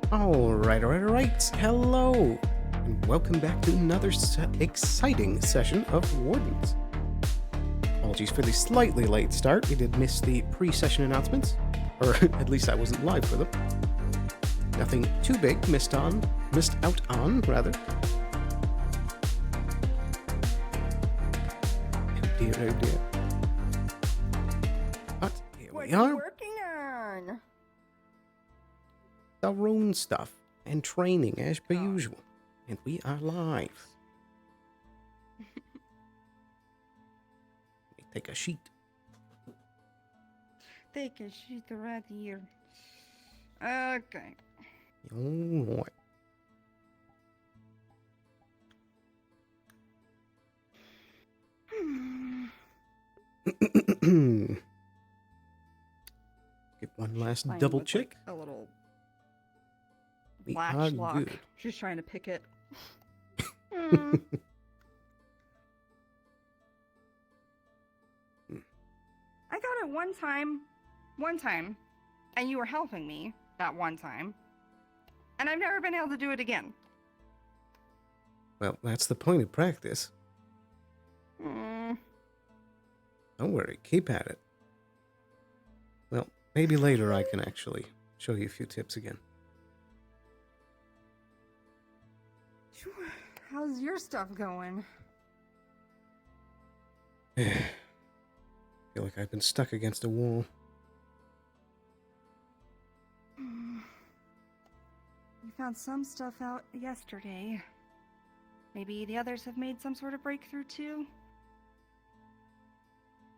Alright. Hello, and welcome back to another exciting session of Wardens. Apologies for the slightly late start. We did miss the pre-session announcements, or at least I wasn't live for them. Nothing too big missed out on, rather. Oh dear. But here we are. What are you working on? Our own stuff and training as per Oh. usual. And we are live. Let me take a sheet. Take a sheet right here. Okay. Alright. Get one last Playing double with, check. like, a little We latch are lock. good. She's trying to pick it. I got it one time, and you were helping me that one time, and I've never been able to do it again. Well, that's the point of practice. Mm. Don't worry, keep at it. Well, maybe later I can actually show you a few tips again. Sure. How's your stuff going? Feel like I've been stuck against a wall. We found some stuff out yesterday. Maybe the others have made some sort of breakthrough too?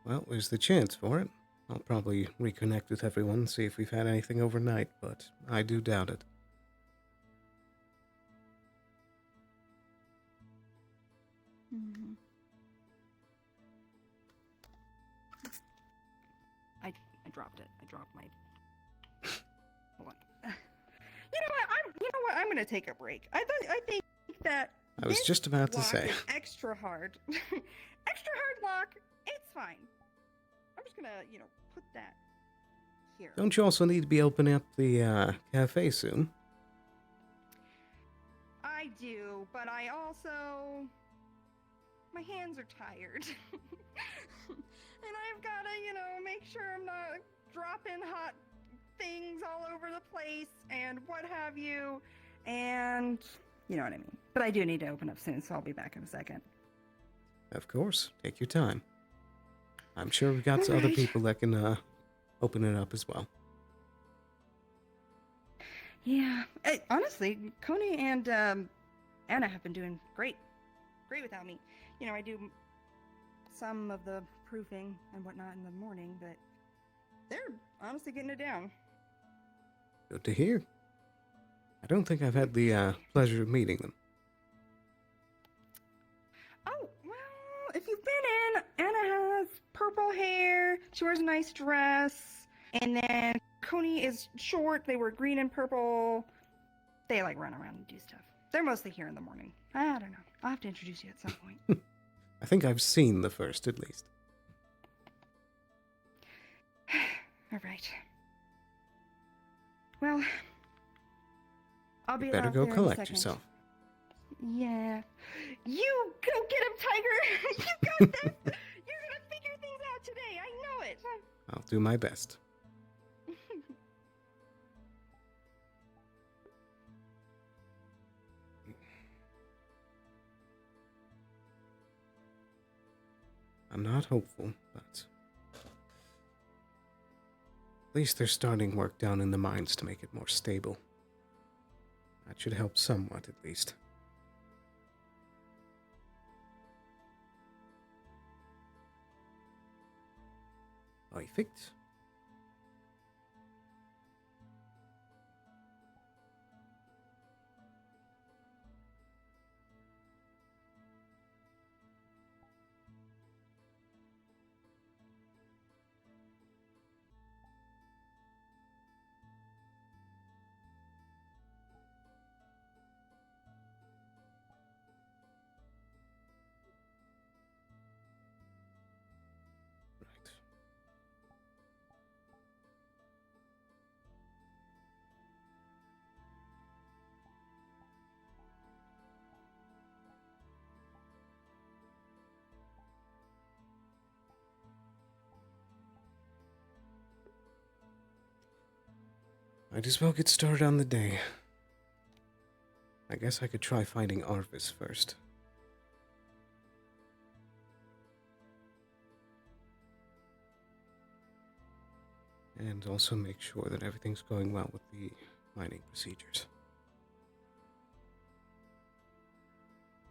Well, there's the chance for it. I'll probably reconnect with everyone, see if we've had anything overnight, but I do doubt it. Mm-hmm. I dropped it. I dropped my. Hold on. You know what? I'm gonna take a break. I think that. I was just about to say. Is extra hard. Extra hard lock. It's fine. I'm just gonna, put that here. Don't you also need to be opening up the cafe soon? I do, but I also. My hands are tired. And I've gotta, make sure I'm not dropping hot things all over the place and what have you. And you know what I mean. But I do need to open up soon, so I'll be back in a second. Of course. Take your time. I'm sure we've got some other people that can open it up as well. Yeah. Honestly, Coney and Anna have been doing great. Great without me. I do some of the proofing and whatnot in the morning, but they're honestly getting it down. Good to hear. I don't think I've had the pleasure of meeting them. Oh, well, if you've been in, Anna has purple hair. She wears a nice dress. And then Coney is short. They wear green and purple. They run around and do stuff. They're mostly here in the morning. I don't know. I'll have to introduce you at some point. I think I've seen the first, at least. All right. Well, I'll be You better out go there in a collect second. yourself. Yeah. You go get him, Tiger! You got this! You're gonna figure things out today! I know it! I'll do my best. I'm not hopeful, but at least they're starting work down in the mines to make it more stable. That should help somewhat, at least. Perfect. Might as well get started on the day. I guess I could try finding Arvis first. And also make sure that everything's going well with the mining procedures.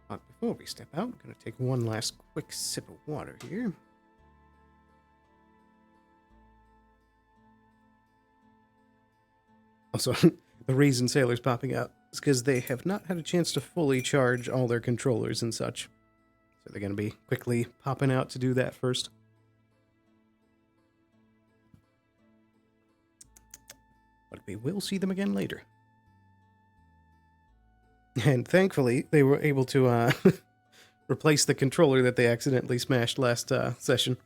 But before we step out, I'm going to take one last quick sip of water here. Also, the reason Sailor's popping out is because they have not had a chance to fully charge all their controllers and such. So they're going to be quickly popping out to do that first. But we will see them again later. And thankfully, they were able to replace the controller that they accidentally smashed last session.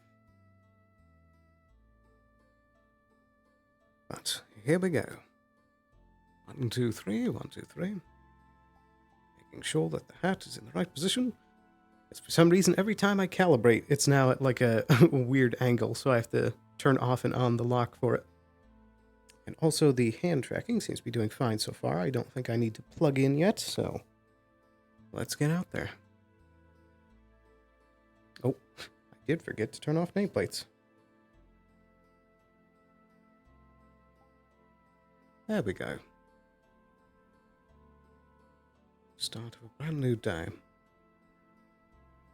But here we go. 1, 2, 3, 1, 2, 3. Making sure that the hat is in the right position. Because for some reason, every time I calibrate, it's now at like a weird angle, so I have to turn off and on the lock for it. And also the hand tracking seems to be doing fine so far. I don't think I need to plug in yet, so let's get out there. Oh, I did forget to turn off nameplates. There we go. Start of a brand new day.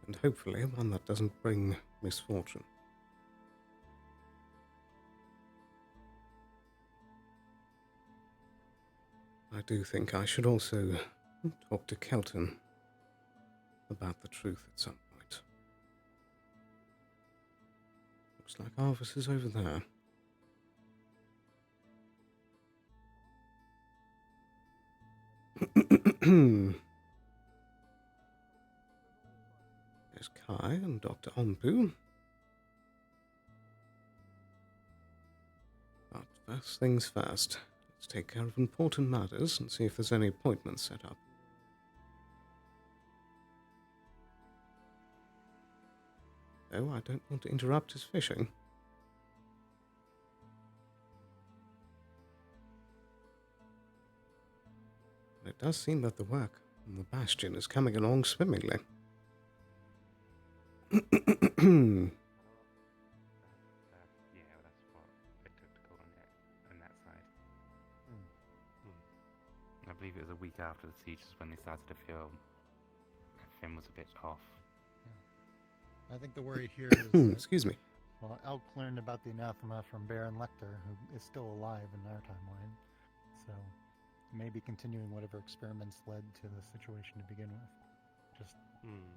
And hopefully one that doesn't bring misfortune. I do think I should also talk to Kelton about the truth at some point. Looks like Arvis is over there. There's Kai and Dr. Onbu. But first things first. Let's take care of important matters and see if there's any appointments set up. Oh, I don't want to interrupt his fishing. But it does seem that the work on the bastion is coming along swimmingly. Yeah, that's what it took to go on that side. I believe it was a week after the siege is when they started to feel that Finn was a bit off. I think the worry here is that, Excuse me. well, Elk learned about the anathema from Baron Lecter, who is still alive in our timeline. So maybe continuing whatever experiments led to the situation to begin with. Just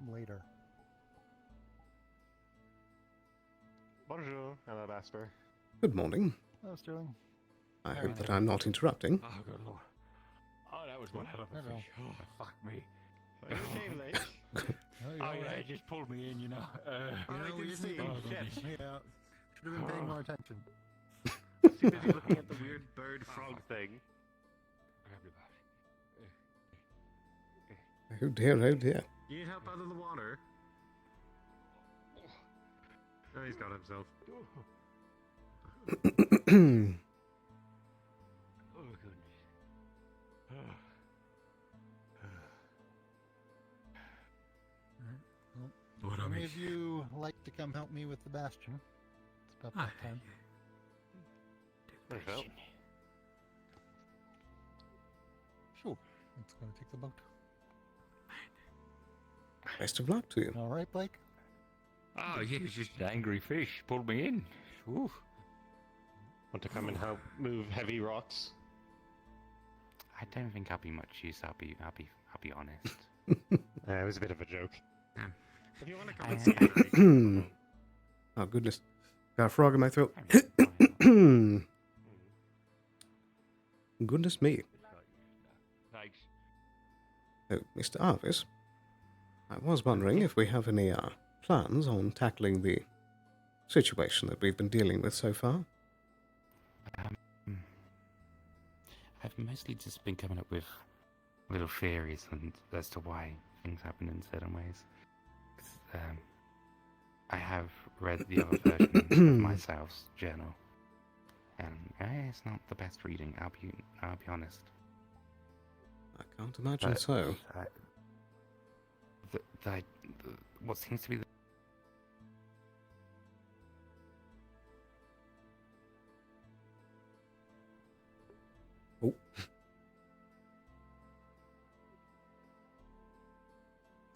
later. Bonjour, Aballister. Good morning. Hello, Sterling. I hope that I'm not interrupting. Oh, good lord. Oh, that was one hell of a Hello. fish. Oh, fuck me. You came late. Oh, yeah, it just pulled me in, you know. I can see. oh, Shit. Yeah, should have been paying more attention. Too busy looking at the weird bird frog thing. Oh dear, oh dear. You need help out of the water? Oh, he's got himself. Oh, goodness. Well, What any of you like to come help me with the bastion? It's about that time. There's help. Sure. Let's go take the boat. Best of luck to you. All right, Blake? Oh, yeah, it was just an angry fish. Pulled me in. Ooh. Want to come and help move heavy rocks? I don't think I'll be much use. I'll be honest. It was a bit of a joke. Yeah. If you want to come I- and see her, Oh, goodness. Got a frog in my throat. Goodness me. Thanks. Oh, Mr. Arvis, I was wondering if we have any plans on tackling the situation that we've been dealing with so far. I've mostly just been coming up with little theories as to why things happen in certain ways. 'Cause, I have read the other version of myself's journal, And it's not the best reading. I'll be honest. I can't imagine But so. what seems to be the Oh.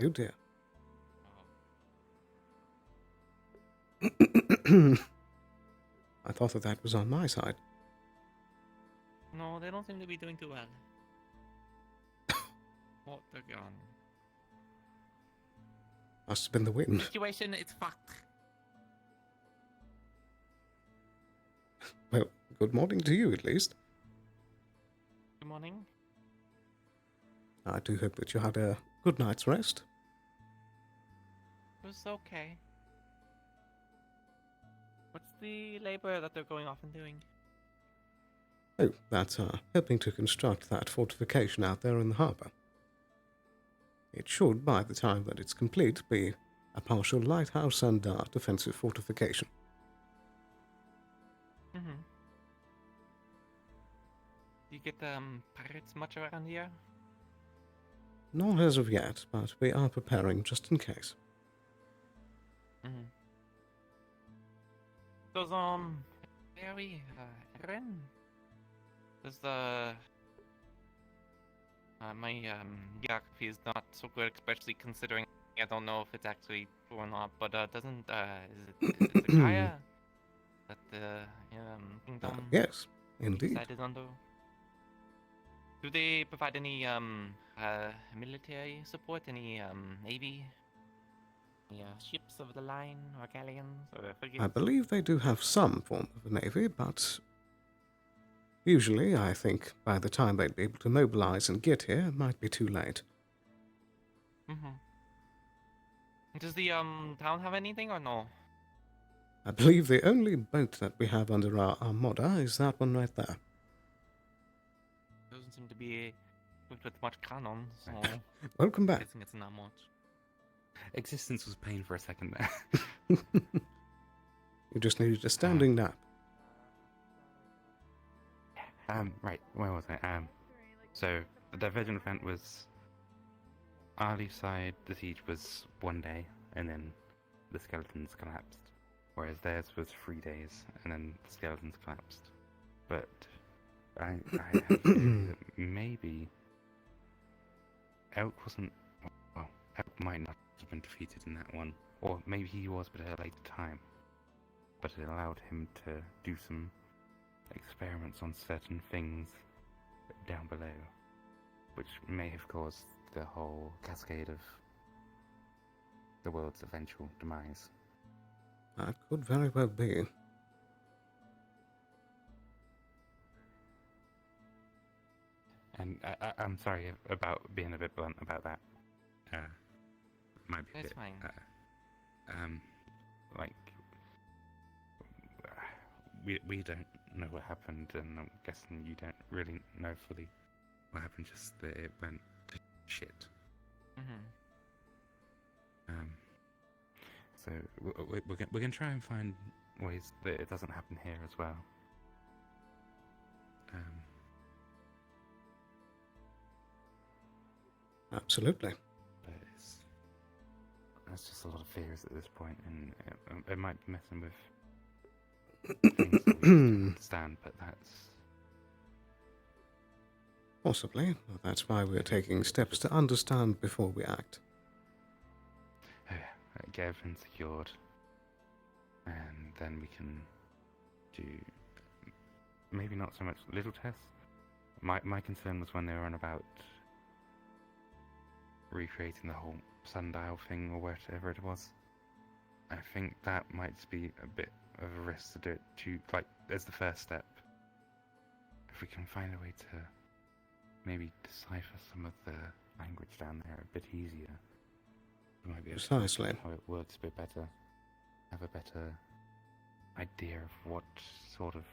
Oh dear. I thought that was on my side. No, they don't seem to be doing too well. What the gun? Must have been the wind. Situation, it's fucked. Well, good morning to you at least. Good morning. I do hope that you had a good night's rest. It was okay. What's the labor that they're going off and doing? Oh, that's helping to construct that fortification out there in the harbour. It should, by the time that it's complete, be a partial lighthouse and defensive fortification. Mm-hmm. Do you get pirates much around here? Not as of yet, but we are preparing just in case. Mm-hmm. Does where are we? Erin? Does the my geography is not so good, especially considering I don't know if it's actually true or not. But doesn't is it Kaya that the kingdom Yes, indeed. decided under? Do they provide any military support? Any navy? Any ships of the line or galleons or frigates? I believe they do have some form of a navy, but usually I think by the time they'd be able to mobilize and get here, it might be too late. Mm-hmm. Does the town have anything or no? I believe the only boat that we have under our armada is that one right there. Doesn't seem to be equipped with much cannon, so Welcome I'm back. guessing it's not much. existence was pain for a second there. You just needed a standing nap. Right, where was I? So the divergent event was Ali side. The siege was 1 day, and then the skeletons collapsed. Whereas theirs was 3 days, and then the skeletons collapsed. But I have a theory that maybe Elk wasn't. Well, Elk might not have been defeated in that one, or maybe he was, but at a later time. But it allowed him to do some experiments on certain things down below, which may have caused the whole cascade of the world's eventual demise. That could very well be. And I'm sorry about being a bit blunt about that. Might be a That's bit, fine. like we don't know what happened, and I'm guessing you don't really know fully what happened. Just that it went to shit. Mm-hmm. So we're gonna try and find ways that it doesn't happen here as well. Absolutely. But it's just a lot of fears at this point, and it might be messing with things that we just don't understand. But that's Possibly. That's why we're taking steps to understand before we act. get everything secured, and then we can do maybe not so much little tests. My concern was when they were on about recreating the whole sundial thing or whatever it was. I think that might be a bit of a risk to do it too, like as the first step. If we can find a way to maybe decipher some of the language down there a bit easier, we might be able to Precisely. how it works a bit better, have a better idea of what sort of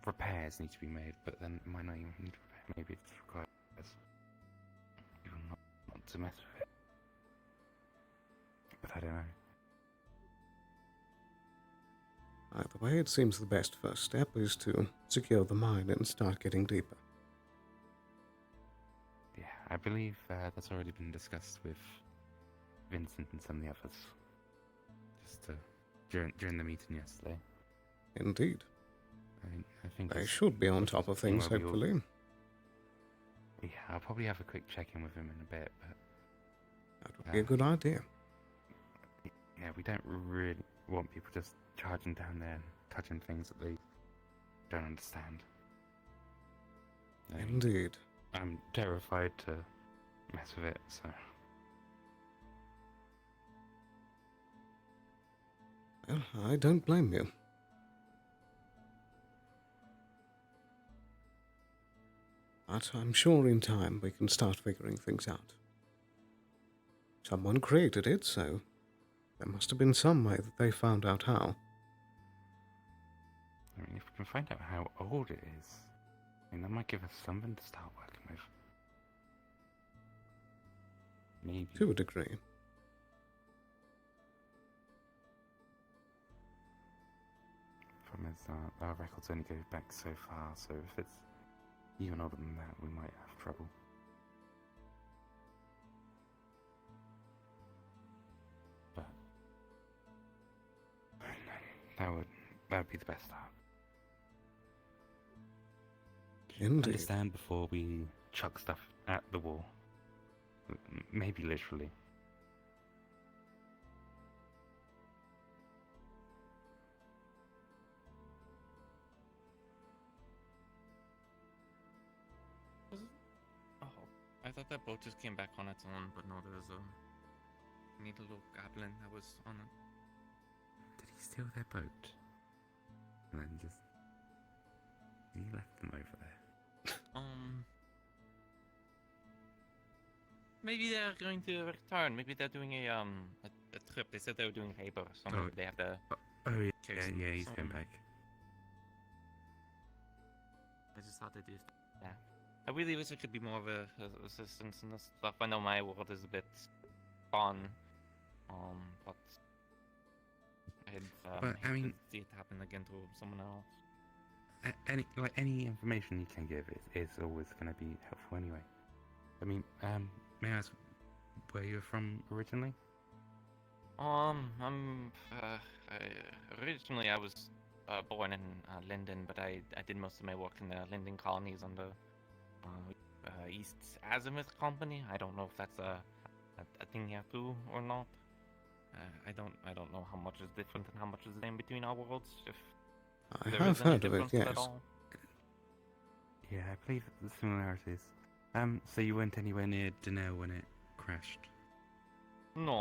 repairs need to be made, but then it might not even need repair. Maybe it's required people not to mess with it. But I don't know. Either way, it seems the best first step is to secure the mine and start getting deeper. Yeah, I believe that's already been discussed with Vincent and some of the others. Just during the meeting yesterday. Indeed. I think They it's should be on top of something things, where we all- hopefully. Yeah, I'll probably have a quick check-in with him in a bit, but That would be a good idea. yeah, we don't really want people just charging down there and touching things that they don't understand. Indeed. I'm terrified to mess with it, so... Well, I don't blame you. But I'm sure in time we can start figuring things out. Someone created it, so there must have been some way that they found out how. I mean, if we can find out how old it is, I mean, that might give us something to start working with. Maybe. To a degree. Problem is, our records only go back so far, so if it's even older than that, we might have trouble. But that would be the best start. Indeed. Understand before we chuck stuff at the wall. Maybe literally. Oh, I thought that boat just came back on its own, but no, there's a neat little goblin that was on it. Did he steal their boat? And then just... He left them over there. Maybe they're going to return. Maybe they're doing a trip. They said they were doing labor, so maybe they have to. Oh yeah, Chase them. he's going back. I just thought they'd do. Yeah. I really wish I could be more of a assistance in this stuff. I know my world is a bit fun, but But, I mean- to see it happen again to someone else. Any information you can give is always going to be helpful anyway. I mean, may I ask where you're from originally? Originally I was born in Linden, but I did most of my work in the Linden colonies on the East Azimuth Company. I don't know if that's a thing here too or not. I don't know how much is different and how much is the same between our worlds. If I there have is any heard of it, difference at yes. all. Yeah, I believe the similarities. So you weren't anywhere near Denell when it crashed? No.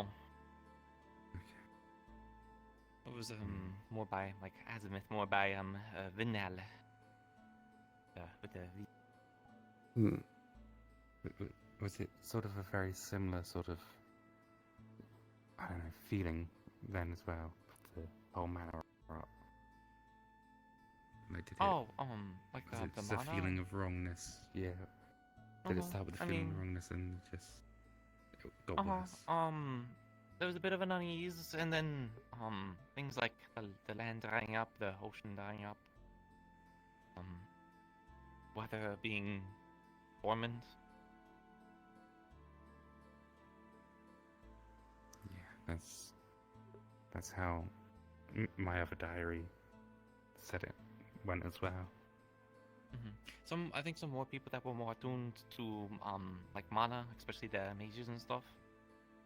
Okay. It was more by like Azimuth, more by Vinal. With the V. Was it sort of a very similar sort of, I don't know, feeling then as well? The whole manor up. Like, did it, like was it the just a mana? feeling of wrongness? Yeah. Did it start with the feeling of wrongness and just it got worse? There was a bit of an unease, and then things like the land drying up, the ocean drying up, weather being dormant. Yeah, that's how my other diary said it went as well. I think some more people that were more attuned to like mana, especially the mages and stuff.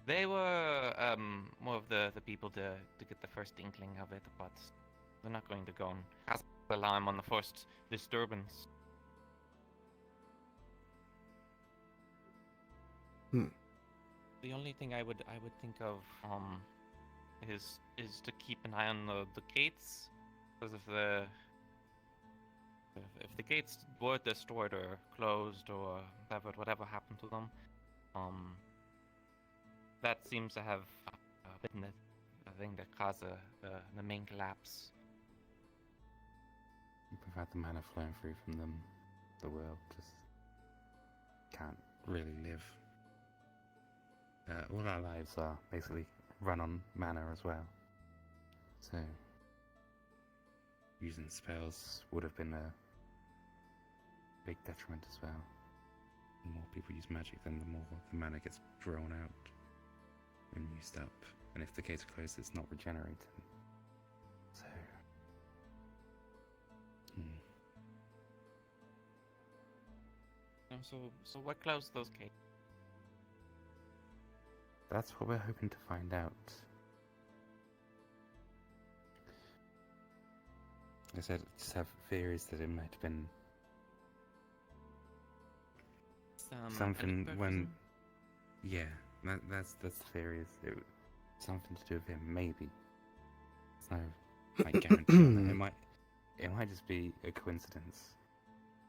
They were more of the people to get the first inkling of it, but they're not going to go and cast alarm on the first disturbance. The only thing I would think of is to keep an eye on the gates, because if the gates were destroyed or closed or whatever happened to them, that seems to have been the thing that caused the main collapse. We've had the mana flowing through from them. The world just can't really live. All our lives are basically run on mana as well. So using spells would have been a big detriment as well. The more people use magic, then the more the mana gets drawn out and used up. And if the gates are closed, it's not regenerating. So, So what closed those gates? that's what we're hoping to find out. I said, just have theories that it might have been something when, yeah, that's the theory. Is it something to do with him? Maybe. There's no like guarantee on that. It might just be a coincidence,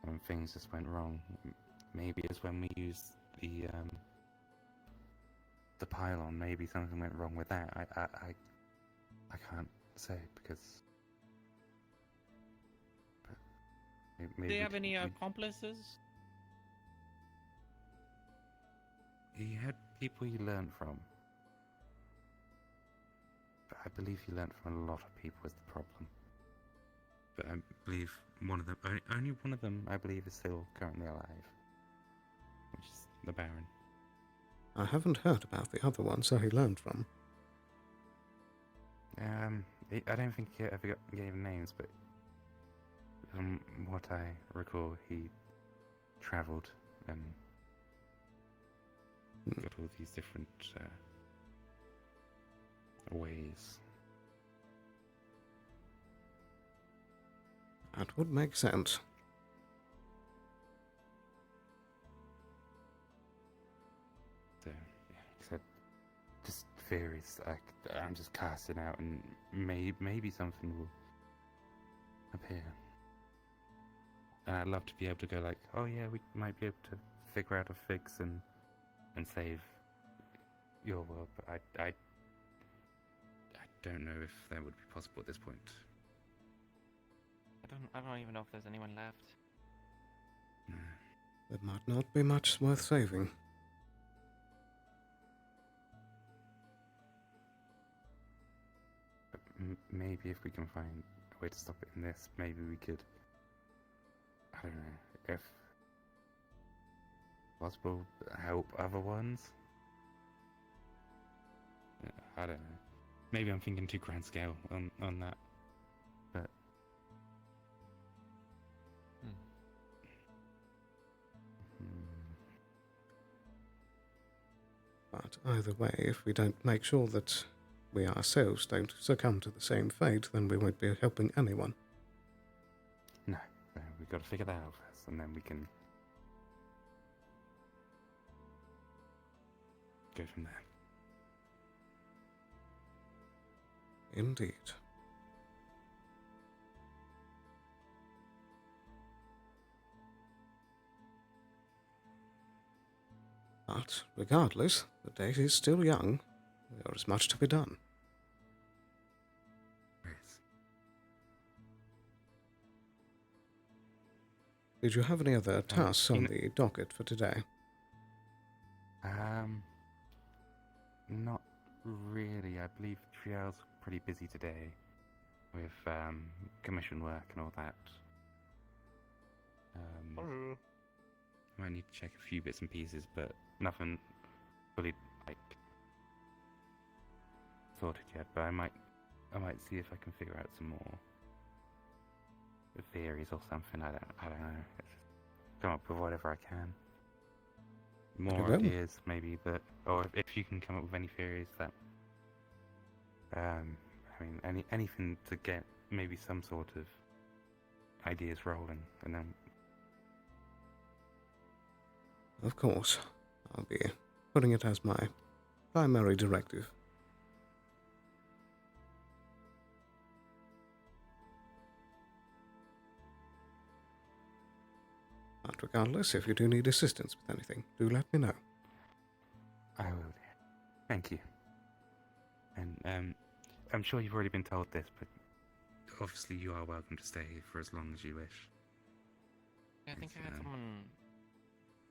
and things just went wrong. Maybe it's when we used the pylon. Maybe something went wrong with that. I can't say because. Do they have any accomplices? He had people he learned from. But I believe he learned from a lot of people is the problem. But I believe one of them, only one of them, I believe, is still currently alive. Which is the Baron. I haven't heard about the other ones that he learned from. I don't think he ever gave names, but from what I recall, he travelled and got all these different ways. That would make sense. So, yeah, except just theories. I'm just casting out, and maybe something will appear. And I'd love to be able to go like, oh yeah, we might be able to figure out a fix and save your world, but I don't know if that would be possible at this point. I don't even know if there's anyone left. No. There might not be much worth saving. But maybe if we can find a way to stop it in this, maybe we could. I don't know if possible help other ones. I don't know. Maybe I'm thinking too grand scale on that. But But either way, if we don't make sure that we ourselves don't succumb to the same fate, then we won't be helping anyone. no, we've got to figure that out first, and then we can go from there. Indeed. But regardless, the day is still young. There is much to be done. Yes. Did you have any other tasks you on know- the docket for today? Not really. I believe Triel's pretty busy today with commission work and all that. Might need to check a few bits and pieces, but nothing fully like sorted yet. But I might see if I can figure out some more theories or something. I don't know. Just come up with whatever I can. More Very well. ideas, maybe, but or if you can come up with any theories that, I mean, anything to get maybe some sort of ideas rolling, and then Of course. I'll be putting it as my primary directive. But regardless, if you do need assistance with anything, do let me know. I will. Thank you. And I'm sure you've already been told this, but obviously you are welcome to stay for as long as you wish. Yeah, I think I had It's, someone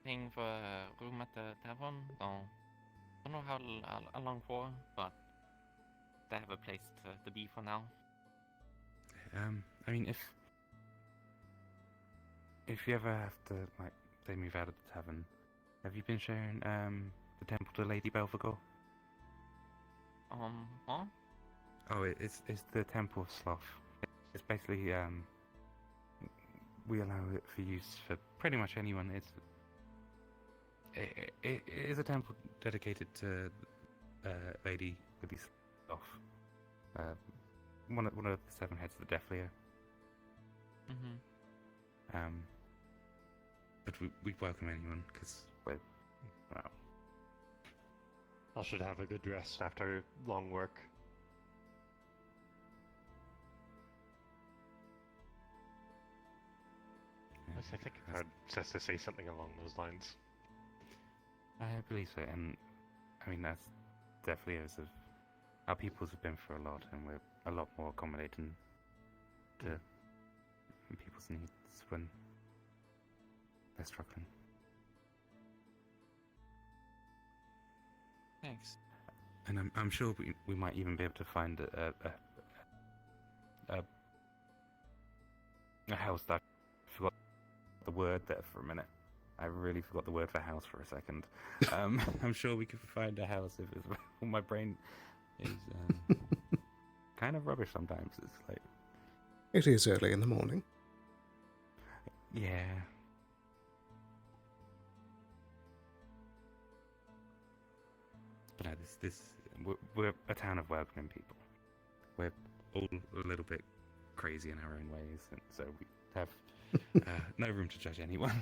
paying for a room at the tavern. No, I don't know how long for, but they have a place to be for now. I mean, if you ever have to, like, say, move out of the tavern, have you been showing the temple to Lady Belphegor? Huh? Oh, it's the Temple of Sloth. It's basically we allow it for use for pretty much anyone. It is a temple dedicated to Lady Sloth, one of the seven heads of the Death Leo. Mm-hmm. But we welcome anyone because we're well. I should have a good rest after long work. I think I heard Cesta say something along those lines. I believe so, and I mean that's definitely as of our peoples have been through a lot, and we're a lot more accommodating to people's needs when they're struggling. Thanks. And I'm sure we might even be able to find a house that I forgot the word there for a minute. I really forgot the word for house for a second. I'm sure we could find a house if it's my brain is kind of rubbish sometimes. It's like It is early in the morning. yeah. But no, we're a town of welcoming people. We're all a little bit crazy in our own ways, and so we have no room to judge anyone.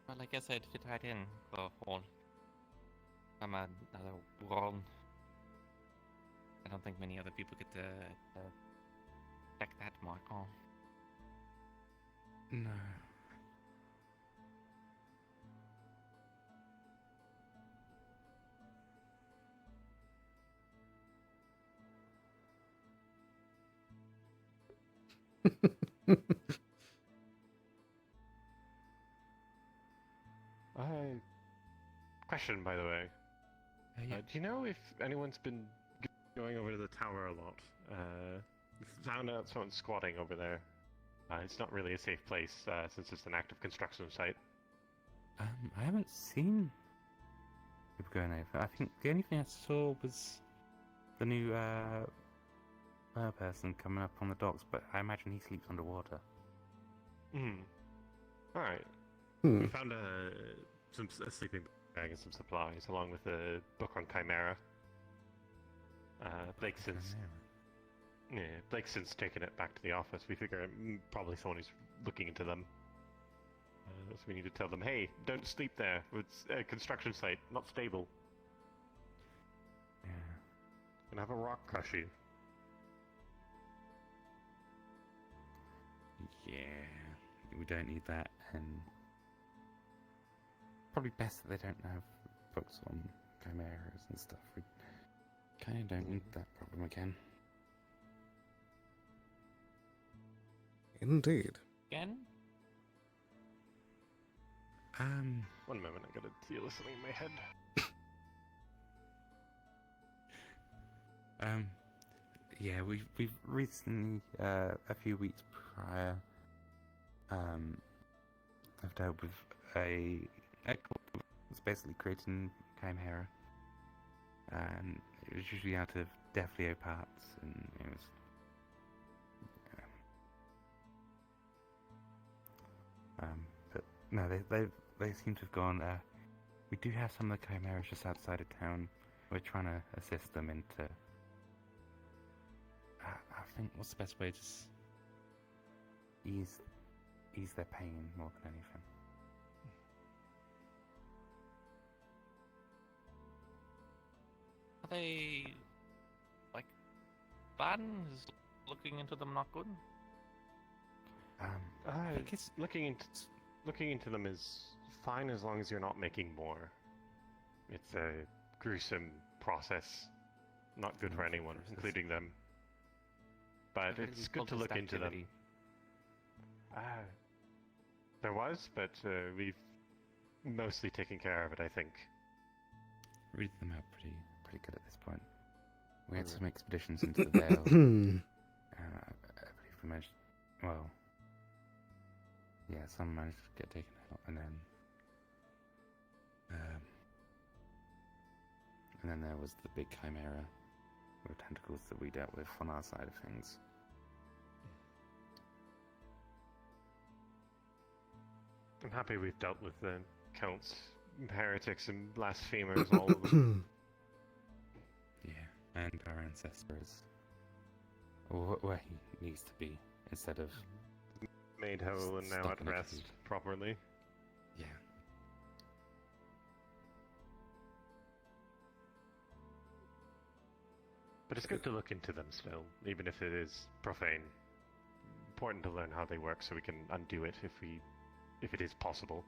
Well, I guess I'd fit right in the whole. I'm another world. I don't think many other people get to check that mark off. No. Question, by the way. Yeah. Do you know if anyone's been going over to the tower a lot? Found out someone's squatting over there. It's not really a safe place since it's an active construction site. I haven't seen people going over. I think the only thing I saw was the new person coming up on the docks, but I imagine he sleeps underwater. Alright. Hmm. We found a sleeping bag and some supplies, along with a book on Chimera. Blake's since taken it back to the office. We figure probably someone who's looking into them. So we need to tell them, hey, don't sleep there. It's a construction site, not stable. Yeah. Gonna have a rock crush you. Yeah. We don't need that, and probably best that they don't have books on chimeras and stuff. We kind of don't need that problem again. Indeed. Again? One moment, I gotta deal with something in my head. Yeah, we've recently, a few weeks prior, I've dealt with a it's basically creating chimera, and it was usually out of Death Leo parts, and it was but no, they seem to have gone. We do have some of the chimeras just outside of town. We're trying to assist them into. I think what's the best way to ease their pain more than anything. Are they like bad? Is looking into them not good? I think it's Looking into them is fine as long as you're not making more. It's a gruesome process, not good for anyone, Process. including them. But it's good to look into them. There was, but we've mostly taken care of it, I think. Read them out pretty good at this point. We had Mm. some expeditions into the Vale. I believe we managed. Well, yeah, some managed to get taken out, and then there was the big chimera with tentacles that we dealt with on our side of things. I'm happy we've dealt with the counts, heretics, and blasphemers, all of them. Yeah, and our ancestors, where he needs to be, instead of Made whole and now Stuck at in a rest cage. properly. yeah. But it's good to look into them still, even if it is profane. Important to learn how they work so we can undo it if it is possible.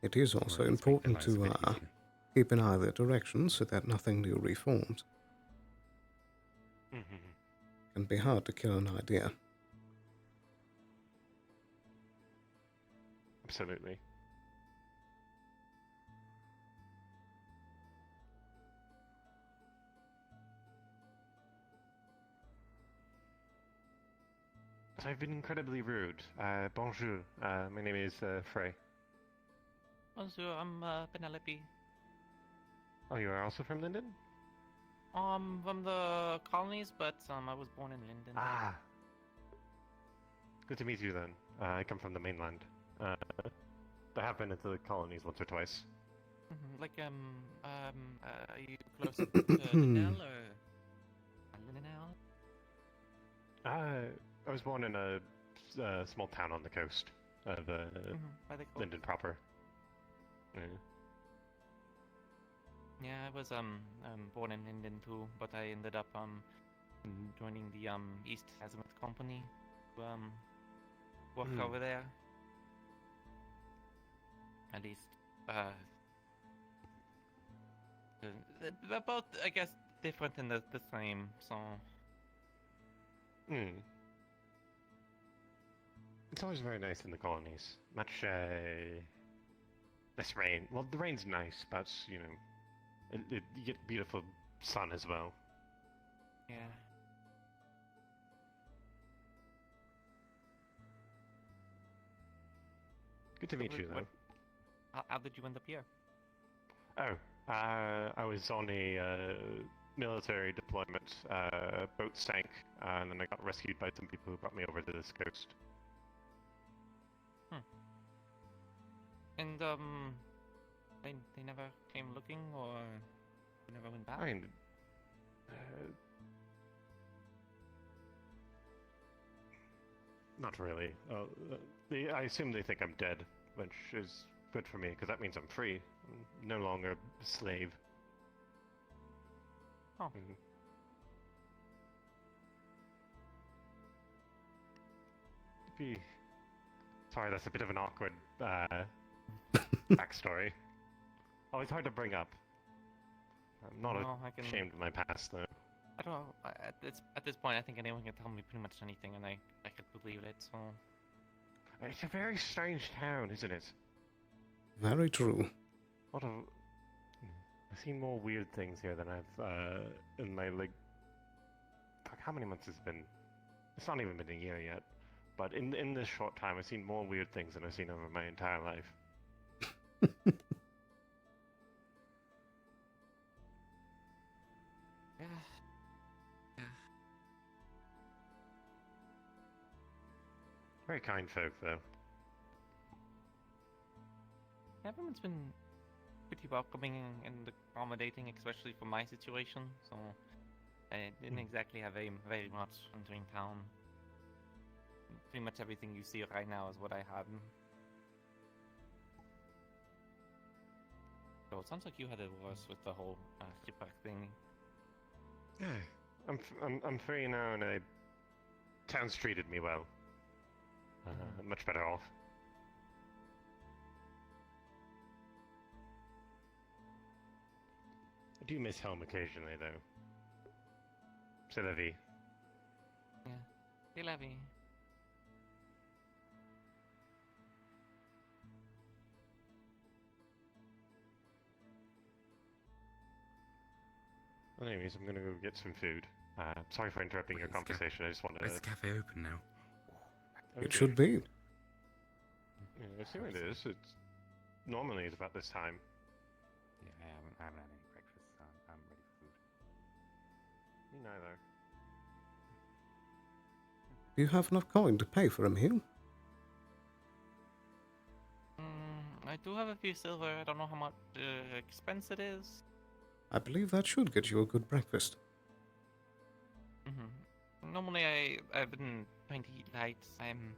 It is also Or else make their important lives a to bit easier. keep an eye their direction so that nothing new reforms. Mm-hmm. Can be hard to kill an idea. Absolutely. So I've been incredibly rude. Bonjour. My name is Frey. Bonjour, I'm Penelope. Oh, you are also from Linden? From the colonies, but I was born in Linden. Ah. Good to meet you then. I come from the mainland. I have been into the colonies once or twice. Like, are you close to Linnell or Linnell? I was born in a small town on the coast of By the coast. Linden proper. Yeah. Yeah, I was born in Linden too, but I ended up joining the East Azimuth Company to work Hmm. over there. At least they're both, I guess, different in the same. So Hmm. It's always very nice in the colonies. Much less rain. Well, the rain's nice, but you know, you get beautiful sun as well. yeah. Good to meet you, though. How did you end up here? Oh, I was on a military deployment. Boat sank, and then I got rescued by some people who brought me over to this coast. And they never came looking, or they never went back. I mean, not really. I assume they think I'm dead, which is good for me because that means I'm free. I'm no longer a slave. Oh. Mhm. Sorry, that's a bit of an awkward backstory. Always hard to bring up. I'm not No, I can. ashamed of my past, though. I don't know. At this point, I think anyone can tell me pretty much anything, and I could believe it. So It's a very strange town, isn't it? Very true. I've seen more weird things here than I've in my fuck, how many months has it been? It's not even been a year yet. But in this short time, I've seen more weird things than I've seen over my entire life. yeah. Very kind folk, though. Everyone's been pretty welcoming and accommodating, especially for my situation. So I didn't exactly have very much entering town. Pretty much everything you see right now is what I had. So it sounds like you had it worse with the whole shipwreck thing. Yeah, I'm free now, and town's treated me well. Much better off. I do miss home occasionally, though. C'est la vie. Yeah. Hey, Levy. Anyways, I'm gonna go get some food. Sorry for interrupting your Wait, is the conversation. I just wanted Is to. the cafe open now? It should be. Yeah, assuming it is. It's normally it's about this time. Yeah, I haven't had any breakfast, so I'm ready for food. Me neither. Do you have enough coin to pay for a meal? I do have a few silver. I don't know how much expense it is. I believe that should get you a good breakfast. Normally, I've been trying to eat light. I'm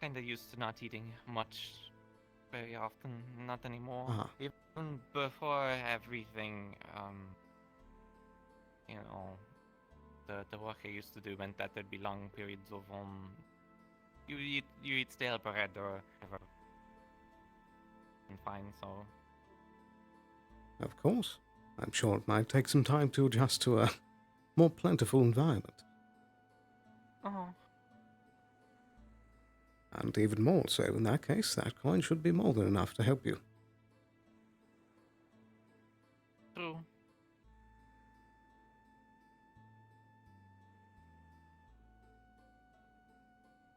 kind of used to not eating much very often. Not anymore. Ah. Even before everything, you know, the work I used to do meant that there'd be long periods of you eat stale bread or whatever. And fine, so Of course. I'm sure it might take some time to adjust to a more plentiful environment. oh, And even more so in that case, that coin should be more than enough to help you. true.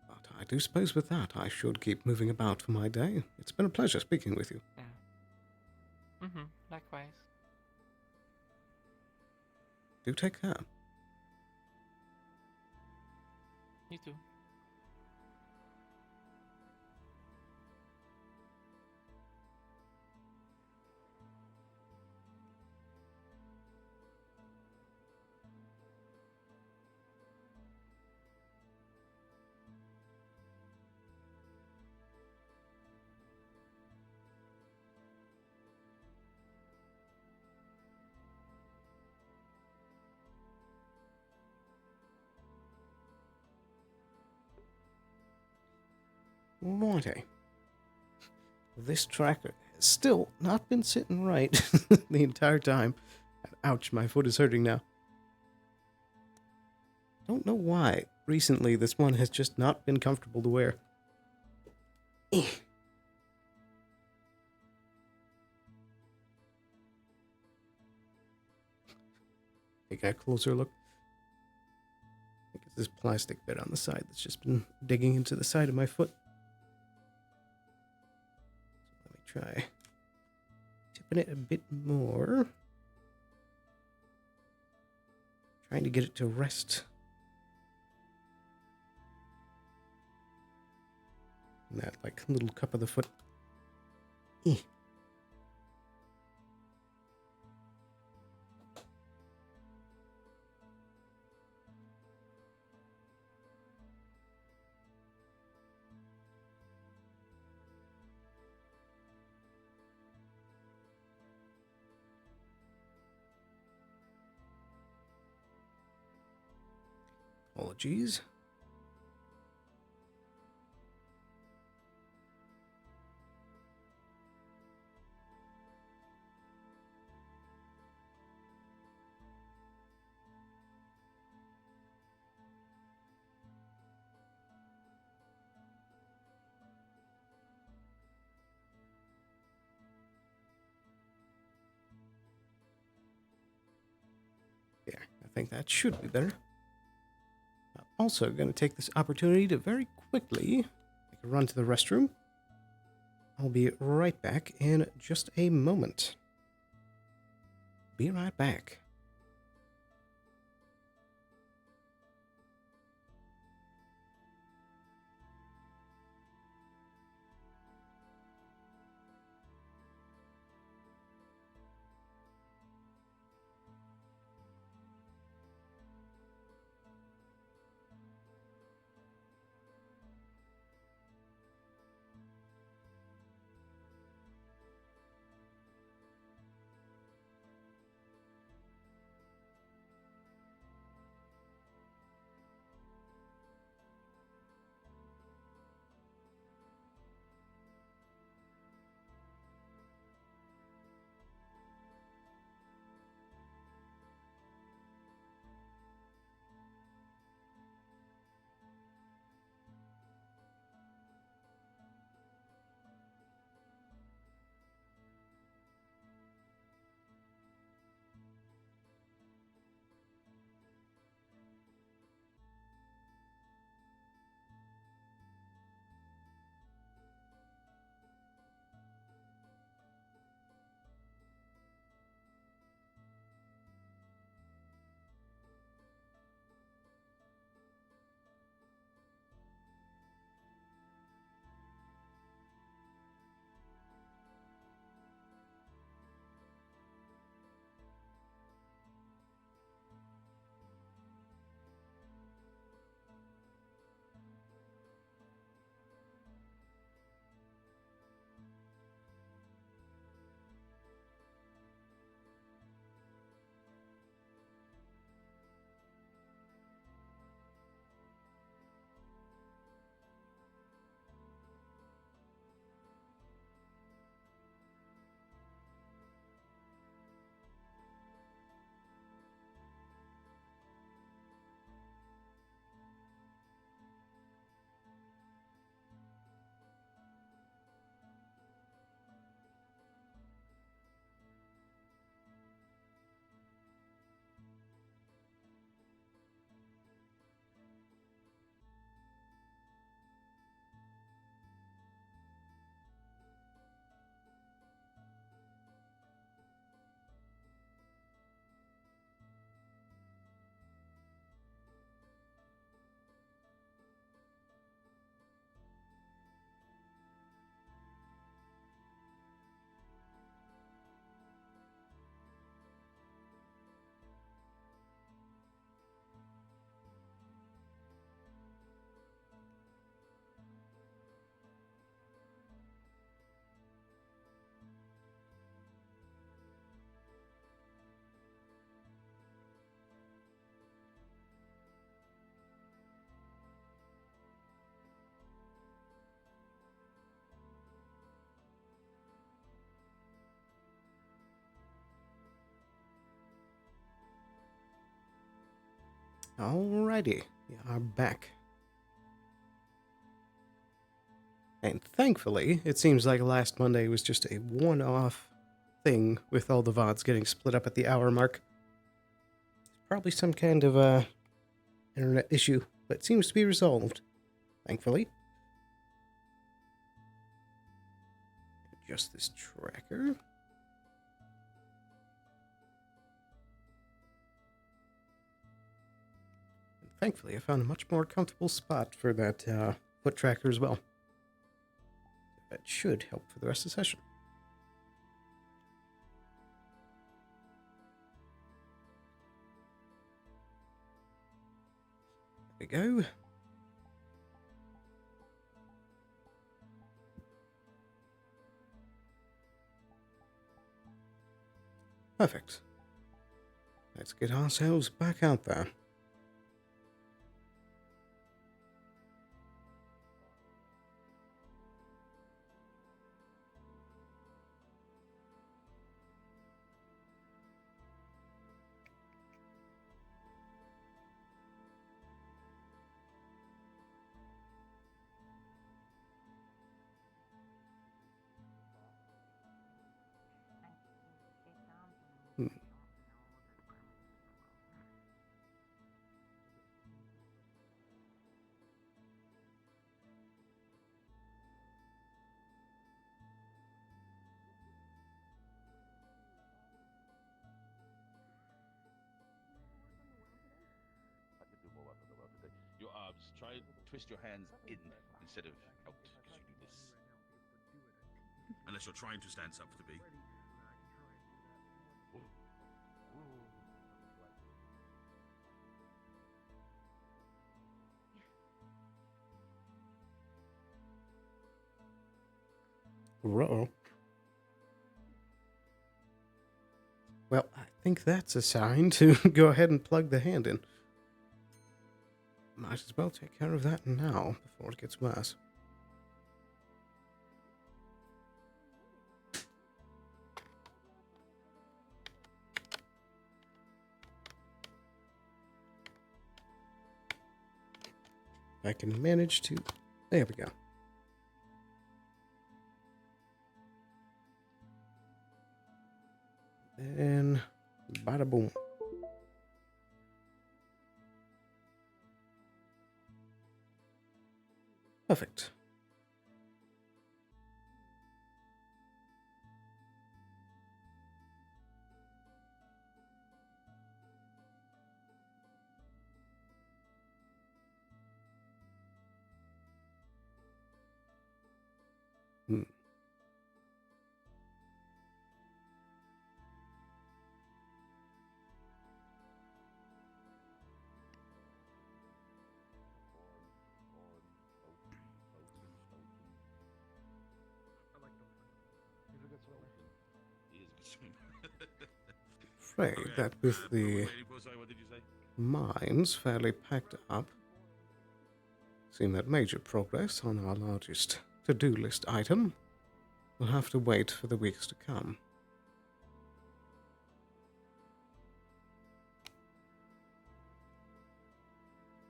But I do suppose with that I should keep moving about for my day. It's been a pleasure speaking with you. Yeah. Likewise. Do take care. You too. Righty. This tracker has still not been sitting right the entire time. Ouch, my foot is hurting now. Don't know why. Recently, this one has just not been comfortable to wear. Take a closer look. I think it's this plastic bit on the side that's just been digging into the side of my foot. So let me try tipping it a bit more. Trying to get it to rest. In that like little cup of the foot. Apologies. There, I think that should be better. I'm also going to take this opportunity to very quickly make a run to the restroom. I'll be right back in just a moment. Be right back. Alrighty, we are back. And thankfully, it seems like last Monday was just a one-off thing with all the VODs getting split up at the hour mark. Probably some kind of internet issue, but it seems to be resolved, thankfully. Adjust this tracker. And thankfully, I found a much more comfortable spot for that foot tracker as well. That should help for the rest of the session. There we go. Perfect. Let's get ourselves back out there. Your arms. Try and twist your hands in instead of out as you do this. Unless you're trying to stand up for the B. Uh-oh. Well, I think that's a sign to go ahead and plug the hand in. Might as well take care of that now before it gets worse. I can manage to... There we go. And bada boom. Perfect. Afraid that with the mines fairly packed up, seeing that major progress on our largest to-do list item will have to wait for the weeks to come.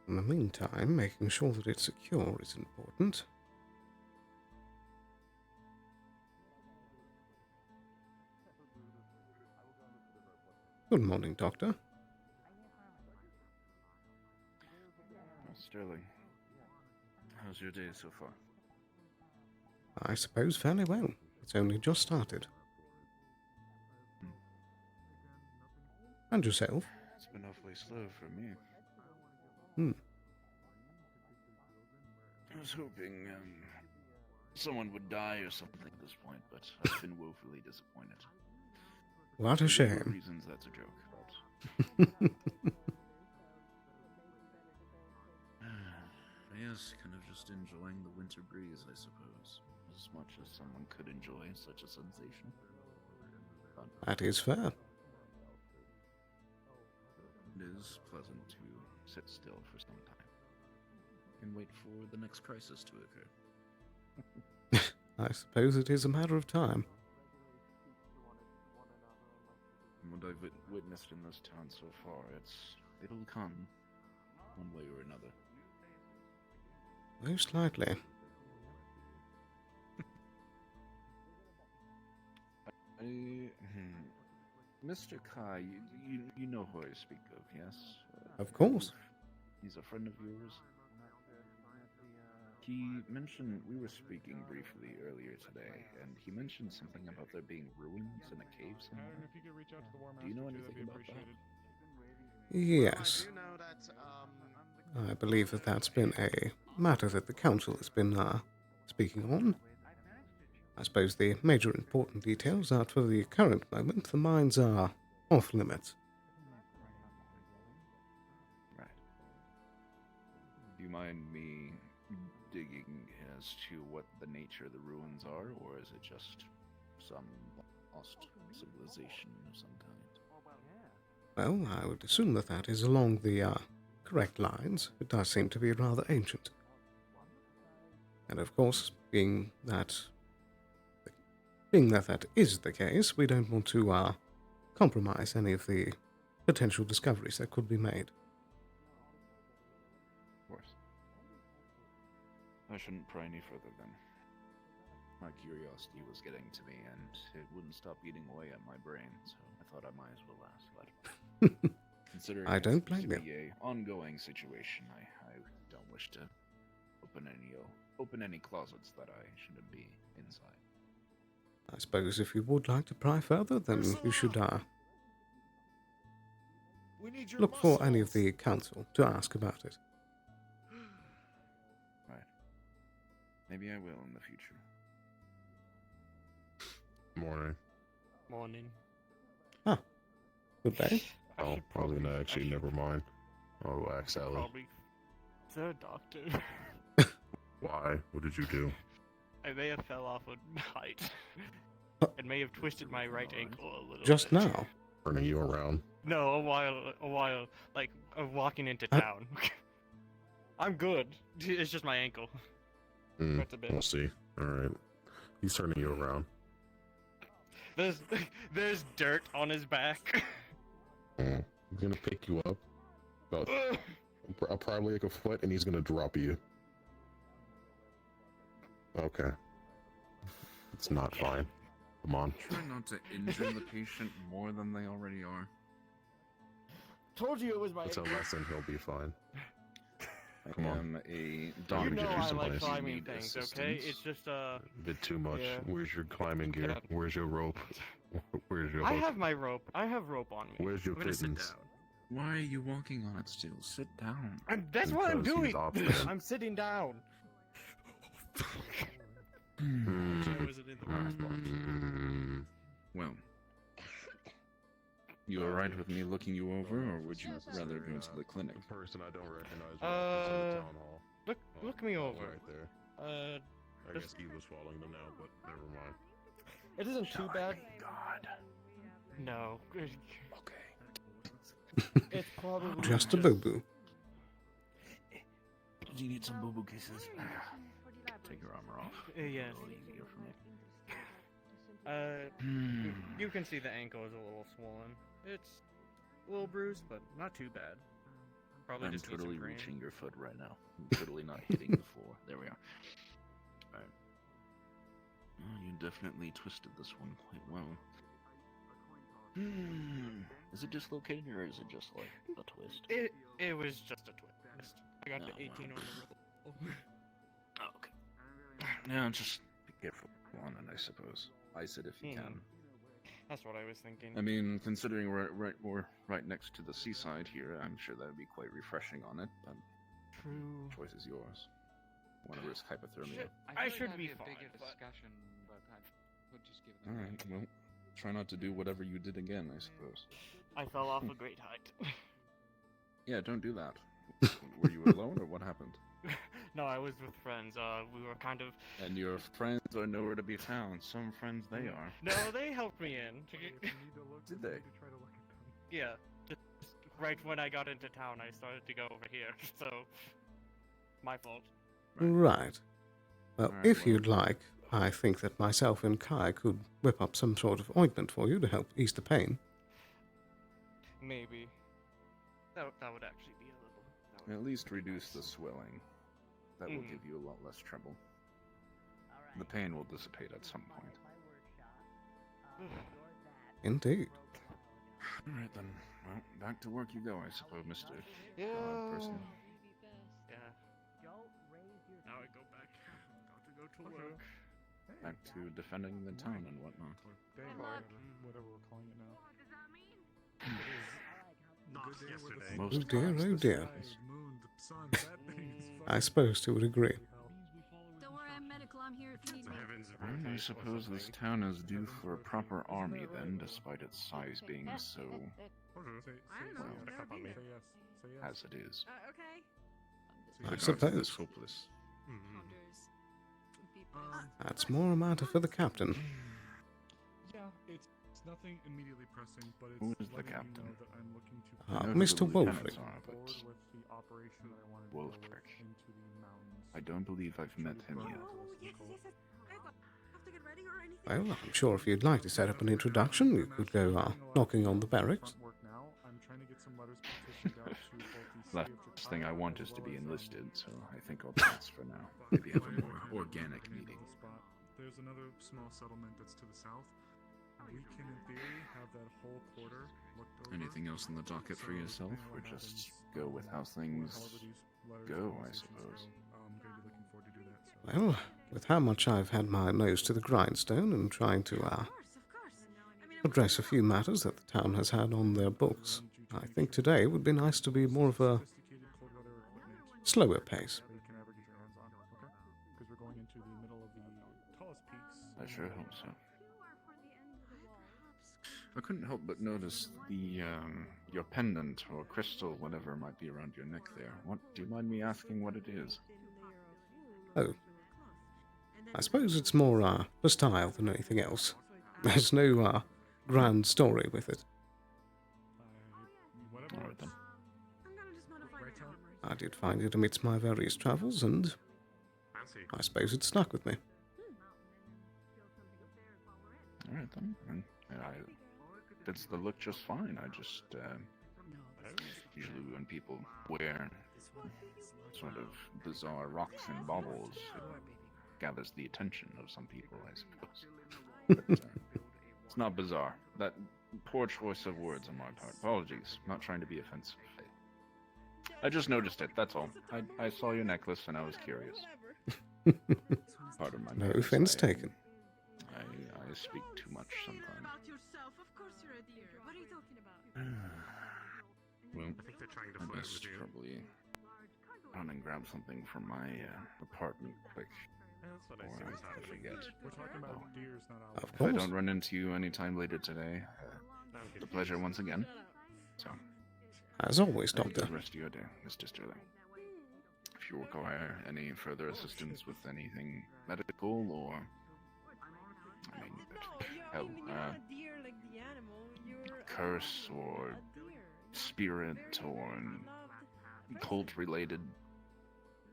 In the meantime, making sure that it's secure is important. Good morning, Doctor. Sterling, how's your day so far? I suppose fairly well. It's only just started. And yourself? It's been awfully slow for me. I was hoping someone would die or something at this point, but I've been woefully disappointed. What a For legal shame. reasons, that's a joke. But... yes, kind of just enjoying the winter breeze, I suppose, as much as someone could enjoy such a sensation. But That is fair. it is pleasant to sit still for some time and wait for the next crisis to occur. I suppose it is a matter of time. From what I've witnessed in this town so far, it'll come. one way or another. Most likely. Mr. Kai, you know who I speak of, yes? Of course. He's a friend of yours. He mentioned, we were speaking briefly earlier today, and he mentioned something about there being ruins in a cave somewhere. Do you know anything about that? Yes. I believe that that's been a matter that the council has been speaking on. I suppose the major important details are for the current moment the mines are off limits. Right. Do you mind me digging as to what the nature of the ruins are, or is it just some lost civilization of some kind? Well, I would assume that that is along the correct lines. It does seem to be rather ancient. And of course, being that that is the case, we don't want to compromise any of the potential discoveries that could be made. Of course. I shouldn't pry any further then. My curiosity was getting to me, and it wouldn't stop eating away at my brain, so I thought I might as well ask. But considering I don't it seems blame to you. be a ongoing situation, I don't wish to open any closets that I shouldn't be inside. I suppose if you would like to pry further, then you should We need your look for any of muscles. the council to ask about it. Right. Maybe I will in the future. Morning. Morning. Good day. Oh, I was gonna actually, never mind. I'll ask Sally. Probably the doctor. Why? What did you do? I may have fell off a height. And may have twisted my right ankle a little Just bit. now. Turning you around? No, a while, like, walking into Huh? town. I'm good. It's just my ankle. Hmm, Hurts a bit. we'll see. Alright. He's turning you around. There's dirt on his back. Hmm. He's gonna pick you up. About probably like a foot, and he's gonna drop you. Okay. It's not fine. Come on. Try not to injure the patient more than they already are. Told you it was my It's a ankle. lesson, he'll be fine. I Come on. am a You doctor. know get you I some like ice. climbing Need things, okay? assistance. It's just A bit too much. Yeah. Where's your climbing gear? Yeah. Where's your rope? Where's your I hook? have my rope. I have rope on me. Where's your I'm gonna sit kittens? down. Why are you walking on it still? Sit down. That's what I'm Because he's doing. obstinate. I'm sitting down. Hmm. I wasn't in the first box. Mm. Well, you alright with me looking you over, or would you rather go to the clinic? The person I don't recognize walks into the town hall. Look me over. Right there. I guess he was following them now, but never mind. It isn't too bad. God. No. Okay. It's probably Just a boo-boo. Do you need some boo-boo kisses? Take your armor off. Yes. A little easier for me. You can see the ankle is a little swollen. It's a little bruised, but not too bad. Probably I'm just needs some totally cream. reaching your foot right now. I'm totally not hitting the floor. There we are. Alright. Oh, you definitely twisted this one quite well. Is it dislocated or is it just like a twist? It was just a twist. I got Oh, the 18 wow. on the roll. Oh, okay. Now just be careful on it, I suppose. Ice it if you can. That's what I was thinking. I mean, considering we're right next to the seaside here, I'm sure that would be quite refreshing on it, but True. choice is yours. Want to risk hypothermia? I should be fine. but- Discussion, but I would just give them. Alright, well, try not to do whatever you did again, I suppose. I fell off a great height. Yeah, don't do that. Were you alone, or what happened? No, I was with friends. We were kind of. And your friends are nowhere to be found. Some friends they are. No, they helped me in. Did they? Yeah. Just right when I got into town, I started to go over here. So, my fault. Right. Well, Alright, if well- you'd like, I think that myself and Kai could whip up some sort of ointment for you to help ease the pain. Maybe. That would actually be a little. That at least reduce the swelling. That will give you a lot less trouble. The pain will dissipate at some point. Indeed. Alright then. Well, back to work you go, I suppose, Mr. Yeah. Person. Yeah. Now I go back. Got to go to work. Back to defending the town and whatnot. Whatever we're calling it now. Not yesterday. Oh Most dear, times oh this dear. happens. I suppose you would agree. Don't worry, I'm medical. I'm here if you need The me. heavens of Well, I rotate or suppose this something. town is due for a proper army then, despite its size being so I don't know. Pick up on me. as it is. Okay. I The gods suppose. of this hopeless. Mhm. That's more a matter for the captain. Yeah, it's nothing immediately pressing, but it's Who is the letting you captain? know that I'm looking to I know who Mr. the Wolfrey. lieutenants are, but forward with the operation that I wanted to go with Wolfrich. into the mountains. I don't believe I've met him yet. Oh, yes. I have to get ready or anything. Well, I'm sure if you'd like to set up an introduction, you could go knocking on the barracks. Front work now. I'm trying to get some letters petitioned out to both the Last city of thing I Chicago want as is to well be as, enlisted, so I think I'll pass for now. Maybe have a more organic meeting. There's another small settlement that's to the south. We can, in theory, have that whole quarter looked over. Anything else on the docket for So, yourself, depending on or what just happens, go with how things however these letters go, and I conversations suppose? go, I'm going to be looking forward to do that. So. Well, with how much I've had my nose to the grindstone and trying to Of course. I mean, address a few matters that the town has had on their books, I think today would be nice to be more of a Sophisticated cold weather equipment slower pace. that you can ever get your hands on, okay? Because we're going into the middle of the tallest peaks. I sure hope so. I couldn't help but notice the your pendant or crystal, whatever might be around your neck there. What? Do you mind me asking what it is? Oh, I suppose it's more for style than anything else. There's no grand story with it. Whatever Alright works. then. I'm gonna just modify Right, the Tom? armor. I did find it amidst my various travels, and Fancy. I suppose it stuck with me. Alright then. And it's the look just fine. I just usually when people wear sort of bizarre rocks and baubles, it gathers the attention of some people, I suppose. But, it's not bizarre. That poor choice of words on my part. Apologies. Not trying to be offensive. I just noticed it. That's all. I saw your necklace and I was curious. Pardon my No manners, offense I, taken. I speak too much sometimes. About yourself. Of course you're a dear. What are you talking about? Well, I think they're trying to I flirt best with you. probably run and grab something from my apartment quick. That's what I Or see what's I happening. forget. We're talking about Oh. deers, not owls. Of If I course. don't run into you anytime later today, Okay. the pleasure once again. So, As always, have a Doctor. good rest of your day, Mr. Sterling. If you require any further assistance with anything medical or, I mean, hell, curse or spirit or cult related,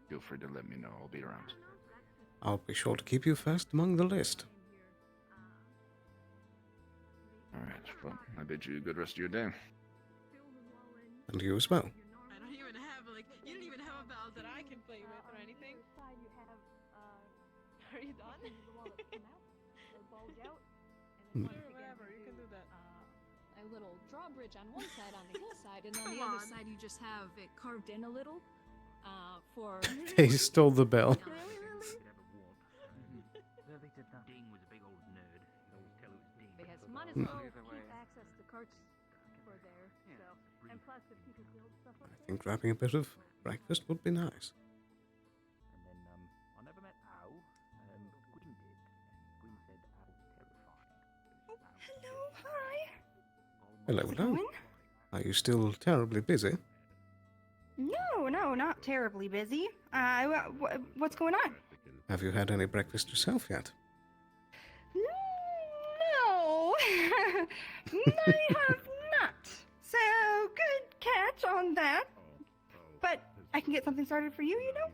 feel free to let me know. I'll be around. I'll be sure to keep you first among the list. Alright, well, I bid you a good rest of your day. And you as well. I don't even have you don't even have a belt that I can play with or anything. Are you done? Hmm. Sure, whatever. You can do that. A little drawbridge on one side on the hillside, and on the Come other on. side you just have it carved in a little. For They stole the bell. Ding was a big old nerd. He'd always tell who was Ding. because might as Hmm. well keep access to carts for there. So and plus if you could build stuff up I think grabbing a bit of breakfast would be nice. And then I never met Ow. Gwyn did, and Gwyn said Ow was terrifying. Hello, hi. Hello, How's it hello. going? Are you still terribly busy? No, not terribly busy. What's going on? Have you had any breakfast yourself yet? No, I have not. So good catch on that. But I can get something started for you, you know?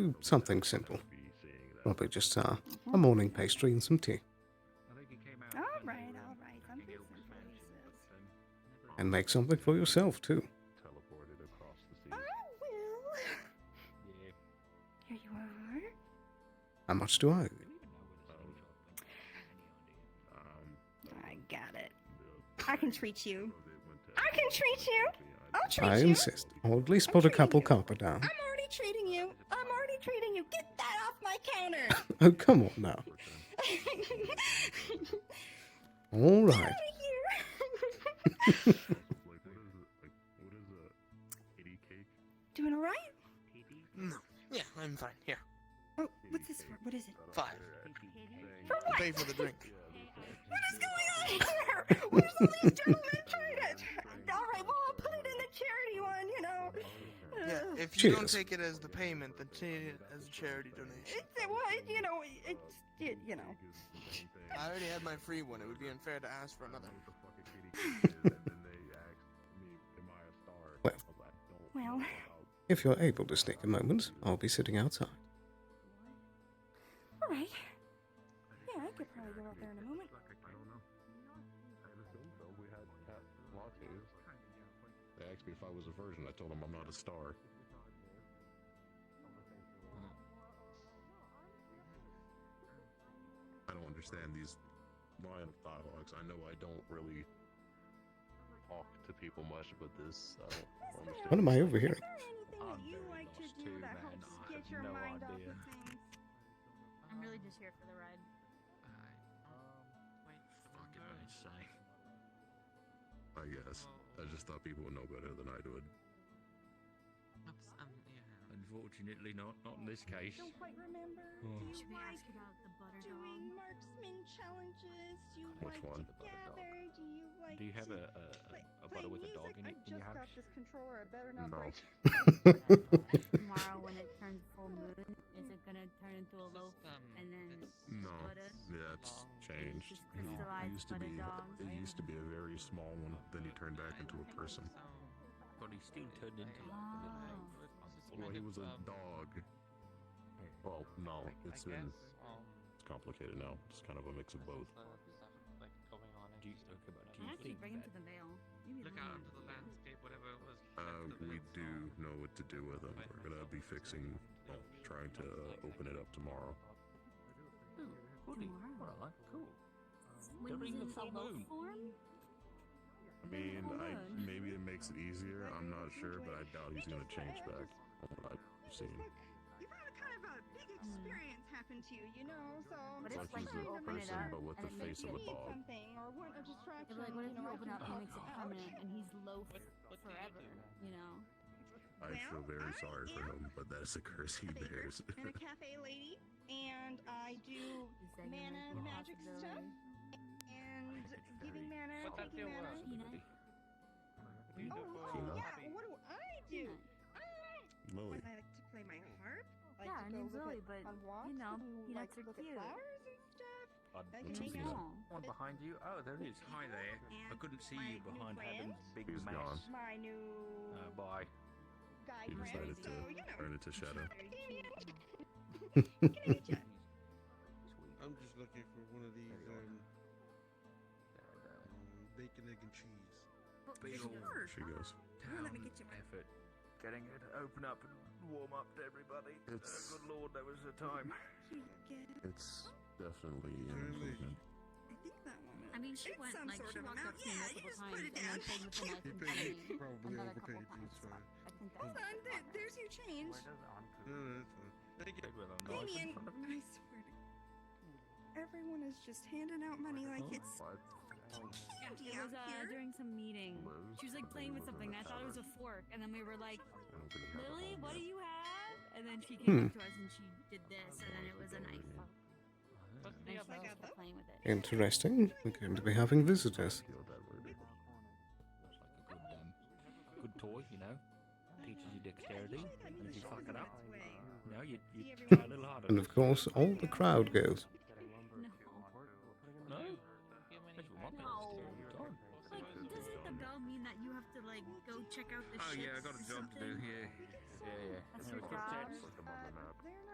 Oh, something simple. Probably just a morning pastry and some tea. All right. Something simple, he says. And make something for yourself, too. much do I owe? I got it. I can treat you. I can treat you. I'll treat I you. insist. Or at least put a couple copper down. I'm already treating you. I'm already treating you. Get that off my counter. Oh, come on now. All right. Get out of here. Doing all right? No. Yeah, I'm fine. Here. Oh, what's this for? What is it? 5. For what? Pay for the drink. What is going on here? Where's all these gentlemen trying to... All right, well, I'll put it in the charity one, you know. Yeah, if you don't Cheers. take it as the payment, then take it as a charity donation. You know, you know. I already had my free one. It would be unfair to ask for another. Well, If you're able to sneak a moment, I'll be sitting outside. all right. Yeah, I could probably go out there in a moment. They asked me if I was a virgin. I told them I'm not a star. I don't understand these line of dialogues. I know I don't really talk to people much, but this, I don't understand. What am I overhearing? Is there anything that you like to do that helps get your mind off of things? I'm really just here for the ride. I guess. I just thought people would know better than I would. Unfortunately, not in this case. Don't quite remember. Oh. Do you Should we like ask about the butter doing dog? marksman challenges? Do you Which like one? to gather? Do you like Do you have to a butter with a dog in I it in your just got house? this controller. I better not No. break. Tomorrow when it turns full moon, is it gonna turn into a loaf and then No. butter? Yeah, it's changed. Just It crystallized used to butter be. dog? It used to be a very small one. Then he turned back into a person. But he still turned into a little loaf. Well, he was a dog. Well, no, it's been it's complicated now. It's kind of a mix of both. Do you, okay, but do I you actually think bring him that to the mail. Look out into the landscape, whatever it was. We do know what to do with them. We're gonna be fixing, trying to open it up tomorrow. Ooh, goody. Tomorrow. Alright, cool. When During was the it in full loaf moon. form? I mean, maybe it makes it easier. I'm not sure, but I doubt he's gonna change back from what I've seen. You've had a kind of a big experience happen to you, you know. So What It's if, like like, he's you a open it person, up but with and the it makes face of a it- dog. something or want a distraction. Yeah, but, like, what if you you know, open I up and it can makes it help permanent out. and he's loaf What do you forever, do? you know? I feel very sorry for him, but that is a curse he Baker bears. and a cafe lady, and I do Is that mana gonna be a magic stuff possibility? and giving mana, What's that taking deal mana. with? Oh yeah, what do I do? Lily. I like to play my harp. Like Yeah, to her go name's look Lily, at- but, on walks you know, and, peanuts like, are look at cute. flowers and stuff. I can What's hang his out. name? One behind you? Oh, there it is. Hi there. I couldn't see you behind Adam's big He's mass. gone. My new Bye. guy He friend. decided So, to you know. turn into Shadow. I'm just looking for one of these bacon, egg, and cheese. Big ol' She goes. town effort. Getting it to open up and warm up to everybody. It's- Good lord, there was a time. It's definitely an improvement. I think that one. I mean, she It's went, some like, sort she of walked amount. up to me Yeah, multiple you just times put and it then down. played with the knife He in paid, front of me probably another couple overpaid. times. It's fine. I think Hold that's on, there's your change. No, that's fine. Thank you. Damien, I swear to everyone is just handing out money like it's candy It out was here. during some meeting. She was like playing with something, and I thought it was a fork, and then we were like, Lily, what do you have? And then she came up to us and she did this, and then it was a knife. And she was just playing with it. Interesting. We're going to be having visitors. Good toy, you know. Teaches you dexterity, and if you fuck it up, you know, you try a little harder. And of course, all the crowd goes. No? No. Like, doesn't the bell mean that you have to, like, go check out the Oh ships yeah, I got a or job to do. something? Yeah. That's You your know, got job? sets.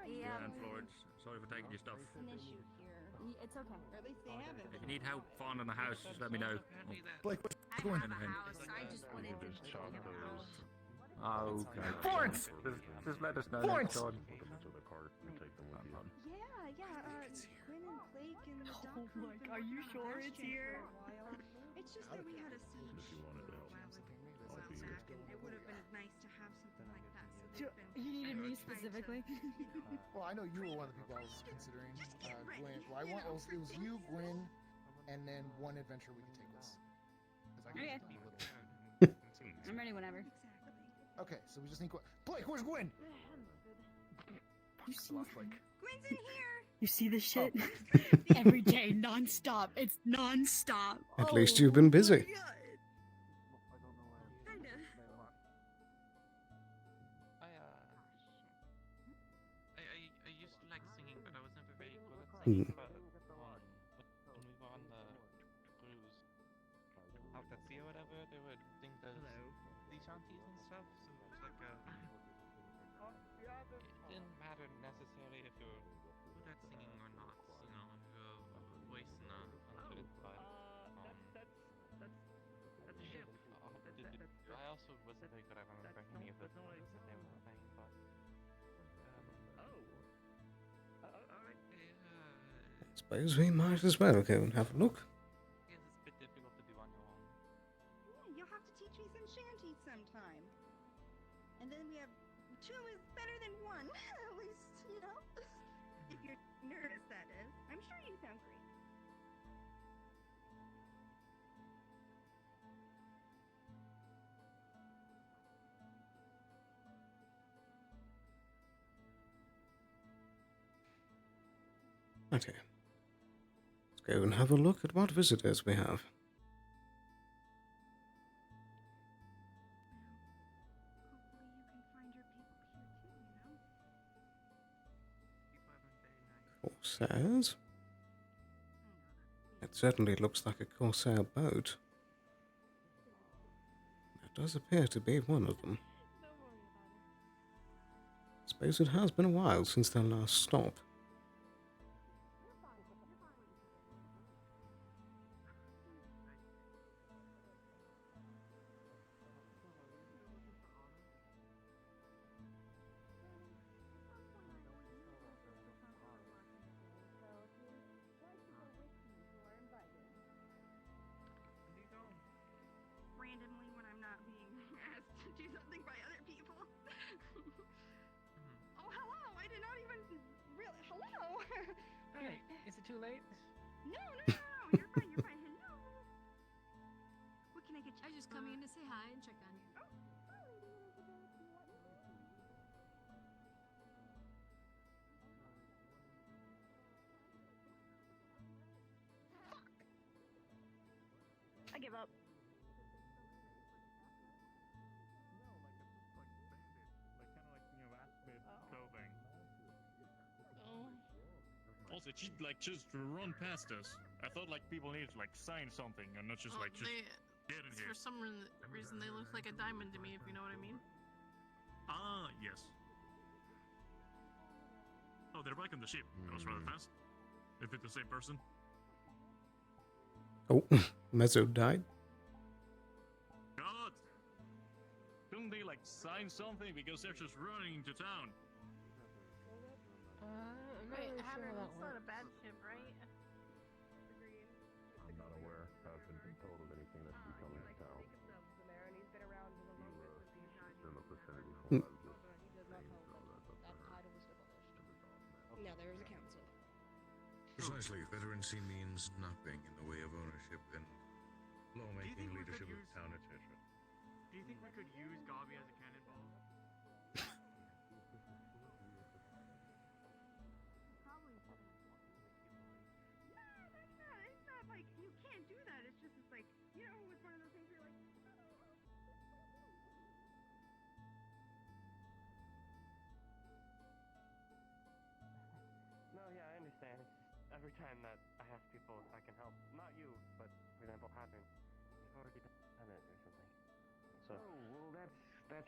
Yeah. Yeah, and Florence. Sorry for taking your stuff. An issue here. It's okay. Or at least they have it. If you need help finding a house, just let me know. I have a house. I just wanted to check it out. Oh, okay. Florence! Just let us know Florence! next time. Yeah, Quinn and Blake and the duck Oh crew my have been God, are you working on sure it's Bastion here? for a while. It's just that we had a siege If you wanted to a help, while I'll be here. back, and it would have been nice to have something like that. So You they've been needed me trying to, specifically? Well, I know you were one of the people I was considering. Gwen. Well, it was you, Gwen, and then one adventure we could take us. Because I can Okay. do a little. I'm ready whenever. Okay, so we just need Gwen. Blake, where's Gwen? You see, Gwen's in here. you see this shit? Every day, non-stop. It's non-stop. At least you've been busy. Kinda. I used to like singing, but I was never very good at singing. But when we were on the cruise out at sea or whatever, they would sing the sea shanties and stuff. So it was like it didn't matter necessarily if you're good at singing or not. You know, if your voice and good, but that's a ship. I also wasn't very good at remembering any of the songs that they were playing, but I suppose we might as well go and have a look. it's a bit difficult to do on your own. Yeah, you'll have to teach me some shanties sometime. And then we have two is better than one, at least, you know? If you're nervous, that is. I'm sure you sound great. Okay. Let's go and have a look at what visitors we have. Corsairs? It certainly looks like a Corsair boat. That does appear to be one of them. Suppose it has been a while since their last stop. Randomly when I'm not being asked to do something by other people. Oh, hello! I did not even really. Hello! Hey, is it too late? No, you're fine, hello! What can I get you? I was just coming in to say hi and check on you. I give up. Also, she just run past us. I thought people needed to sign something and not just just get in here. For some reason, they look like a diamond to me, if you know what I mean. Ah, yes. Oh, they're back on the ship. That was rather fast. If it's the same person. Oh, Mezzo died. God! Couldn't they sign something because they're just running into town? Wait, Hatter, that's not a bad ship, right? I'm not aware. I haven't been told of anything that's becoming a town. In the vicinity from what I've just seen, so that's up to her. Now there is a council. Precisely, veterancy means nothing in the way of ownership and lawmaking, leadership of town, etc. Do you think we could use Gabi as a cannonball? It's not like you can't do that. It's just, it's one of those things where you're like. No, yeah, I understand. It's just every time that I ask people if I can help, not you, but for example, Hattern, you've already done it or something. So. Oh, well, that's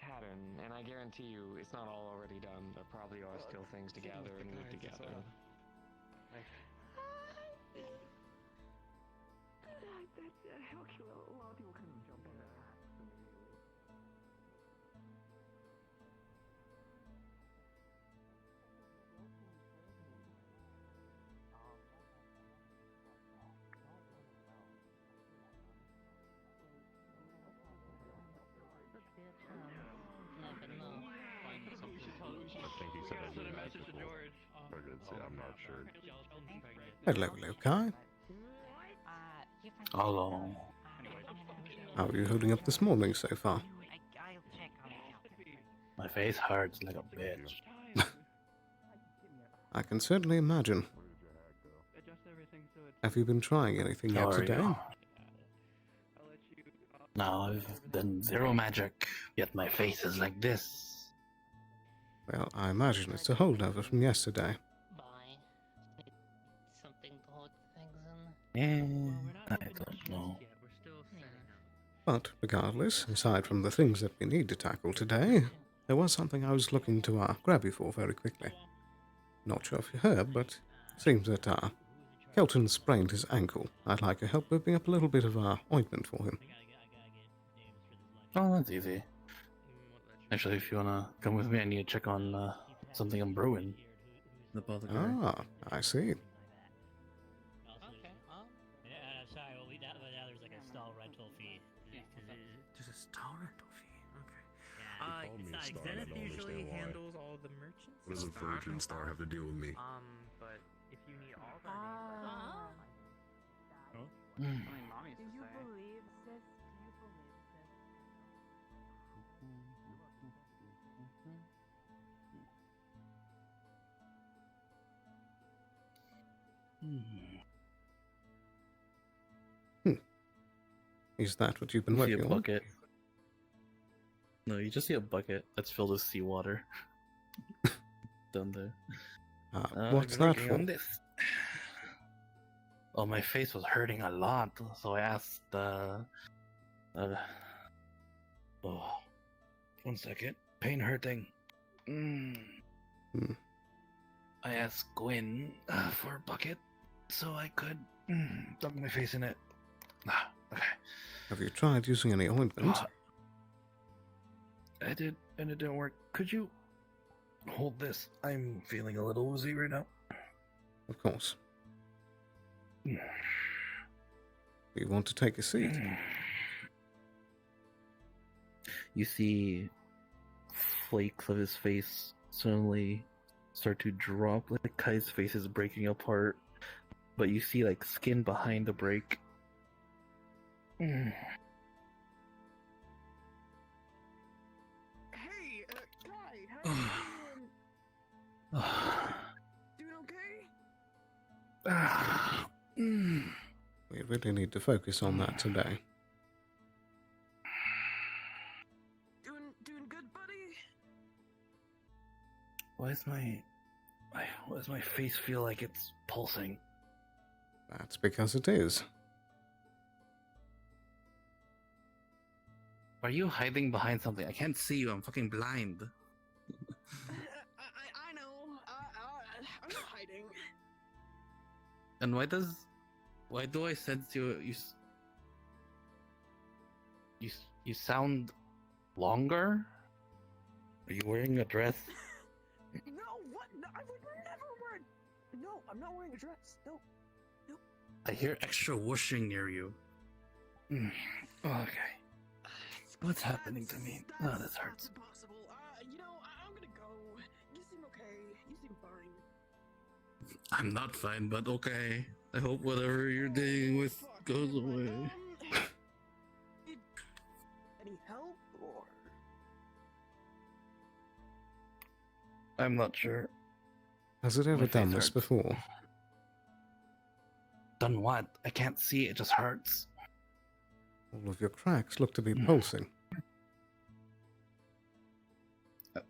Hattern, and I guarantee you it's not all already done. There probably are still things to gather and move together. Thanks. That's okay. A lot of people can jump on that. pregnancy. I'm not sure. Hello, hello, Kai. Hello. How are you holding up this morning so far? My face hurts like a bitch. I can certainly imagine. Have you been trying anything How yet are today? you? No, I've done zero magic, yet my face is like this. Well, I imagine it's a holdover from yesterday. I don't know. But regardless, aside from the things that we need to tackle today, there was something I was looking to grab you for very quickly. Not sure if you heard, but it seems that Kelton sprained his ankle. I'd like your help whipping up a little bit of ointment for him. Oh, that's easy. Actually, if you wanna come with me, I need to check on something I'm brewing. The apothecary. Ah, I see. Yeah, sorry, well, now there's like a stall rental fee. Just a stall rental fee. Okay. called me a Sorry, star, and I Zenith don't usually understand why. handles all the merchants. What does a virgin star have to do with me? But if you need all the Hmm. mommy Do you believe, sis? Do you believe, sis? Is that what you've been You see working a on? bucket? No, you just see a bucket that's filled with seawater. Down there. What's I've been that working for? on this. Oh, my face was hurting a lot, so I asked, oh, 1 second. Pain hurting. I asked Gwen for a bucket so I could dunk my face in it. Okay. Have you tried using any ointment? I did, and it didn't work. Could you hold this? I'm feeling a little woozy right now. Of course. Do you want to take a seat? You see flakes of his face suddenly start to drop, like Kai's face is breaking apart, but you see like skin behind the break. Hey, Kai, how you doing? Doing okay? We really need to focus on that today. Doing good, buddy? Why does my face feel like it's pulsing? That's because it is. Are you hiding behind something? I can't see you. I'm fucking blind. I know. I'm not hiding. And why do I sense you sound longer? Are you wearing a dress? No, what? No, I would never wear. No, I'm not wearing a dress. No. I hear extra whooshing near you. Okay. What's happening to me? Oh, this hurts. Impossible. I'm gonna go. You seem okay. You seem fine. I'm not fine, but okay. I hope whatever you're dealing with goes away. Any help or? I'm not sure. Has it ever My done face this hurts. before? Done what? I can't see. It just hurts. All of your cracks look to be pulsing.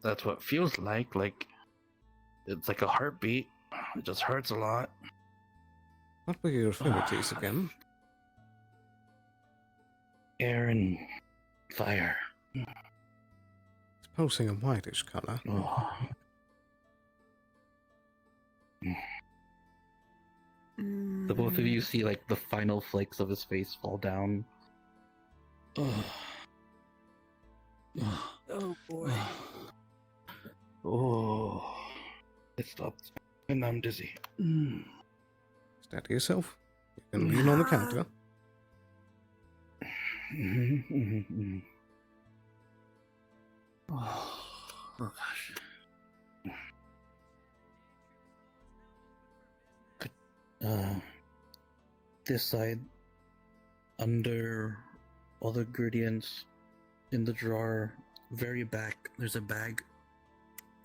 That's what it feels like. Like it's like a heartbeat. It just hurts a lot. What were your affinities again? Air and fire. It's pulsing a whitish color. The both of you see like the final flakes of his face fall down. Oh boy. Oh, it stopped, and I'm dizzy. Steady yourself. You can lean on the counter. Oh gosh. This side, under all the ingredients, in the drawer, very back, there's a bag.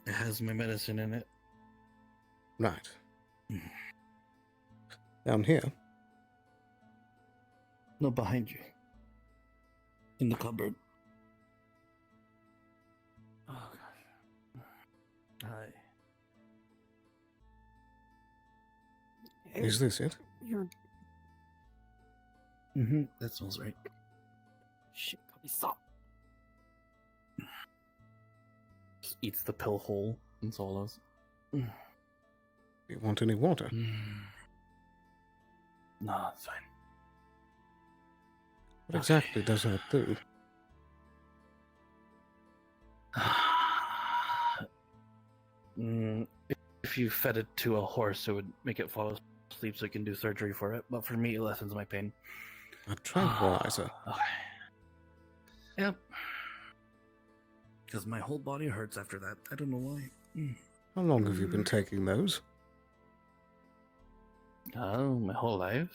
It has my medicine in it. Right. Down here? No, behind you. In the cupboard. Oh, gosh. Hi. Is this it? You're... Mm-hmm, that smells right. Shit, got me stop. Just eats the pill whole and swallows. Do you want any water? No, it's fine. What exactly does that do? If you fed it to a horse, it would make it fall asleep so you can do surgery for it. But for me, it lessens my pain. A tranquilizer. Okay. Yep. Because my whole body hurts after that. I don't know why. How long have you been taking those? Oh, my whole life?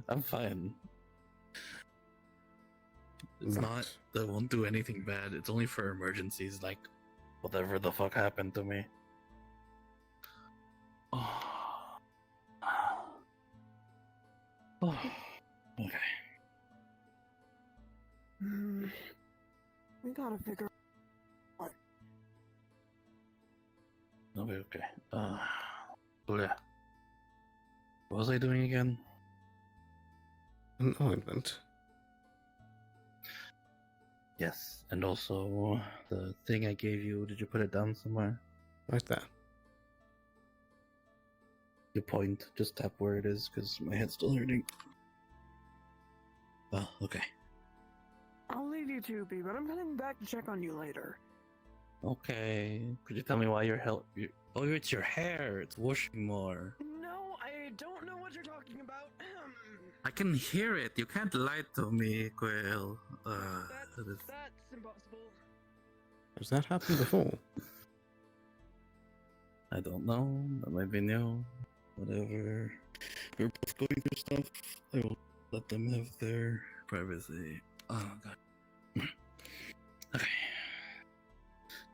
I'm fine. It's not, that won't do anything bad. It's only for emergencies, like whatever the fuck happened to me. Okay. We gotta figure out. Okay. Yeah. What was I doing again? An ointment. Yes, and also the thing I gave you, did you put it down somewhere? Right there. Your point, just tap where it is, because my head's still hurting. Oh, okay. I'll leave you to be, but I'm coming back to check on you later. Okay. Could you tell me why your hair... Oh, it's your hair. It's washing more. No, I don't know what you're talking about. I can hear it. You can't lie to me, Quail. That's impossible. Has that happened before? I don't know. That might be new. Whatever. We're both going through stuff. I will let them have their privacy. Oh, God. Okay.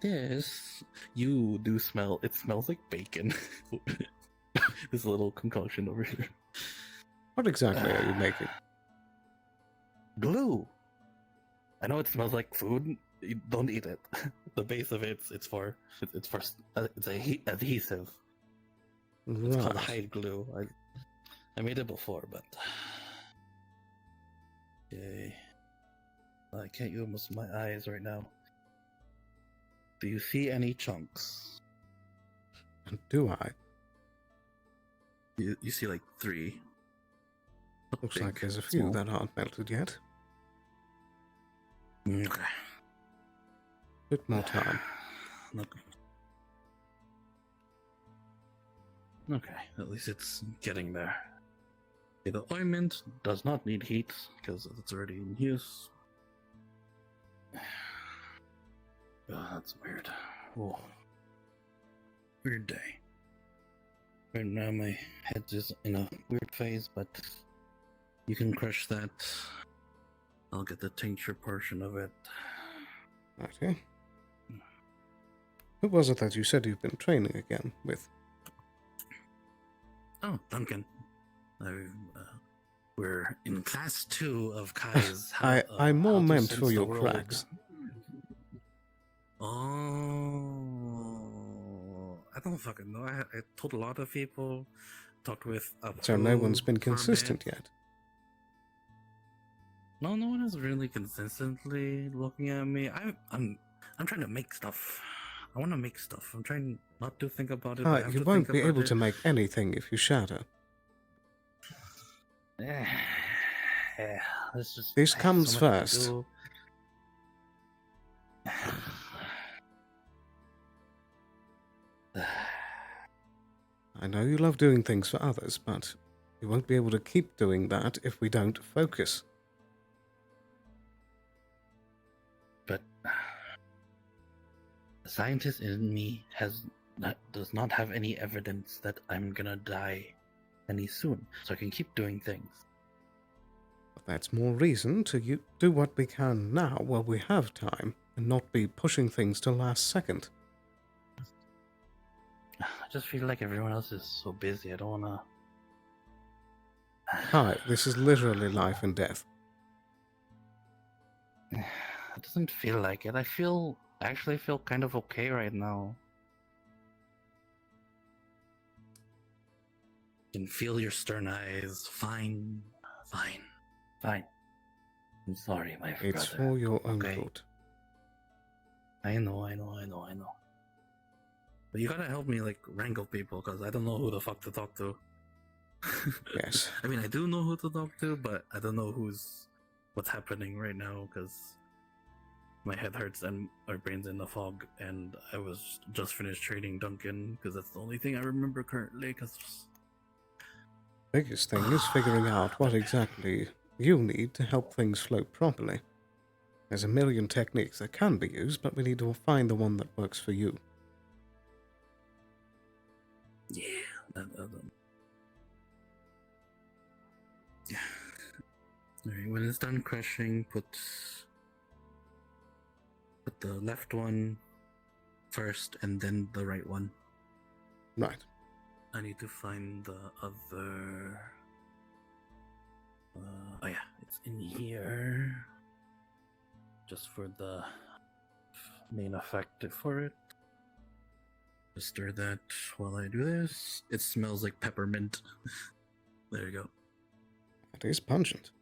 This, you do smell. It smells like bacon. This little concoction over here. What exactly are you making? Glue. I know it smells like food. You don't eat it. The base of it's for adhesive. It's called hide glue. I made it before, but okay. I can't use most of my eyes right now. Do you see any chunks? Do I? You see like 3. Looks like there's a few that aren't melted yet. Okay. Bit more time. Okay, at least it's getting there. Okay, the ointment does not need heat because it's already in use. Oh, that's weird. Oh. Weird day. Right now my head is in a weird phase, but you can crush that. I'll get the tincture portion of it. Okay. Who was it that you said you've been training again with? Oh, Duncan. We're in class 2 of Kai's. I more How to meant Sense for the your World. cracks. Oh, I don't fucking know. I told a lot of people, talked with a So no pro one's been for a consistent bit. yet. No, no one is really consistently looking at me. I'm trying to make stuff. I want to make stuff. I'm trying not to think about it. I have You to won't think be about able it. to make anything if you shatter. Yeah, let's just. This I have comes so much to first. do. I know you love doing things for others, but you won't be able to keep doing that if we don't focus. But the scientist in me does not have any evidence that I'm gonna die any soon, so I can keep doing things. But that's more reason to do what we can now while we have time, and not be pushing things to last second. I just feel like everyone else is so busy. I don't wanna. Hi, this is literally life and death. It doesn't feel like it. I actually feel kind of okay right now. I can feel your stern eyes. Fine. I'm sorry, my brother. It's for your own Okay. good. I know. But you gotta help me, like, wrangle people, because I don't know who the fuck to talk to. Yes. I mean, I do know who to talk to, but I don't know what's happening right now, because my head hurts and my brain's in the fog, and I was just finished training Duncan, because that's the only thing I remember currently, because... Biggest thing is figuring out what exactly you need to help things flow properly. There's a million techniques that can be used, but we need to find the one that works for you. Yeah, Alright, when it's done crushing, put the left one first and then the right one. Right. I need to find the other... oh yeah, it's in here. Just for the main effect for it. Just stir that while I do this. It smells like peppermint. There you go. It is pungent.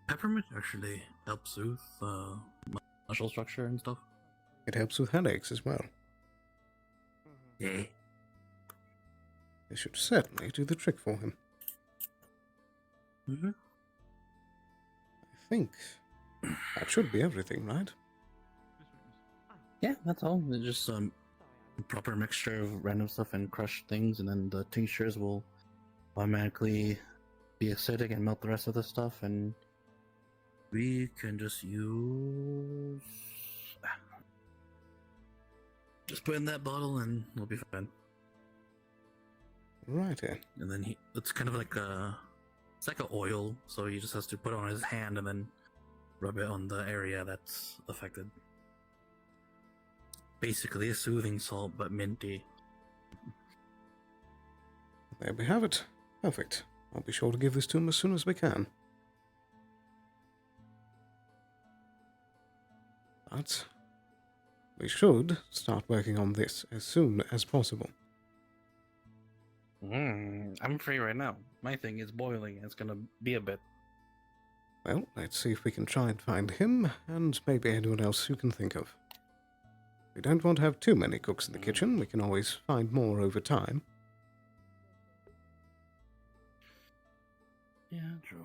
Peppermint actually helps soothe muscle structure and stuff. It helps with headaches as well. Yeah. This should certainly do the trick for him. Mm-hmm. I think that should be everything, right? Yeah, that's all. It's just a proper mixture of random stuff and crushed things, and then the tinctures will automatically be acidic and melt the rest of the stuff, and we can just use... Just put in that bottle and we'll be fine. Righty. And then it's kind of like it's like an oil, so he just has to put it on his hand and then rub it on the area that's affected. Basically a soothing salt, but minty. There we have it. Perfect. I'll be sure to give this to him as soon as we can. But we should start working on this as soon as possible. I'm free right now. My thing is boiling. It's gonna be a bit. Well, let's see if we can try and find him, and maybe anyone else you can think of. We don't want to have too many cooks in the kitchen. We can always find more over time. Yeah, true.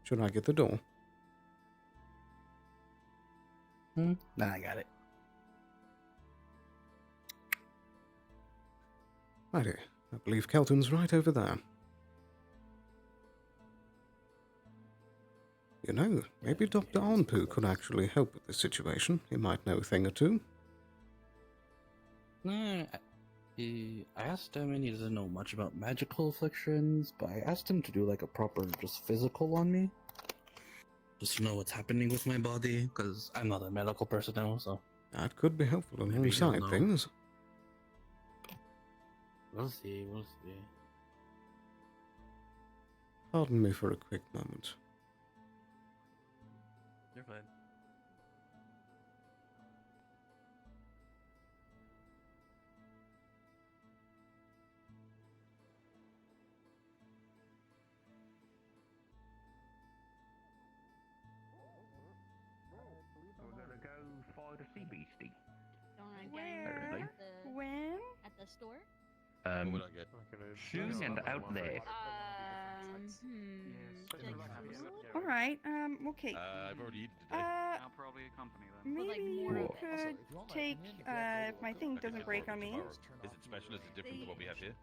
Should I get the door? Nah, I got it. Righty. I believe Kelton's right over there. You know, maybe Dr. Onpu could actually help with this situation. He might know a thing or two. I asked him, and he doesn't know much about magical afflictions, but I asked him to do like a proper just physical on me. Just to know what's happening with my body, because I'm not a medical personnel, so... That could be helpful Maybe he'll alongside know. things. We'll see. Pardon me for a quick moment. You're fine. We're gonna go for the sea beastie. Don't I Where? get the When? at the store? Soon and out there. All right. Okay. I've already eaten today. I'll probably accompany them. Maybe you could take, if my thing doesn't break on me. Is it special? Is it different to what we have here?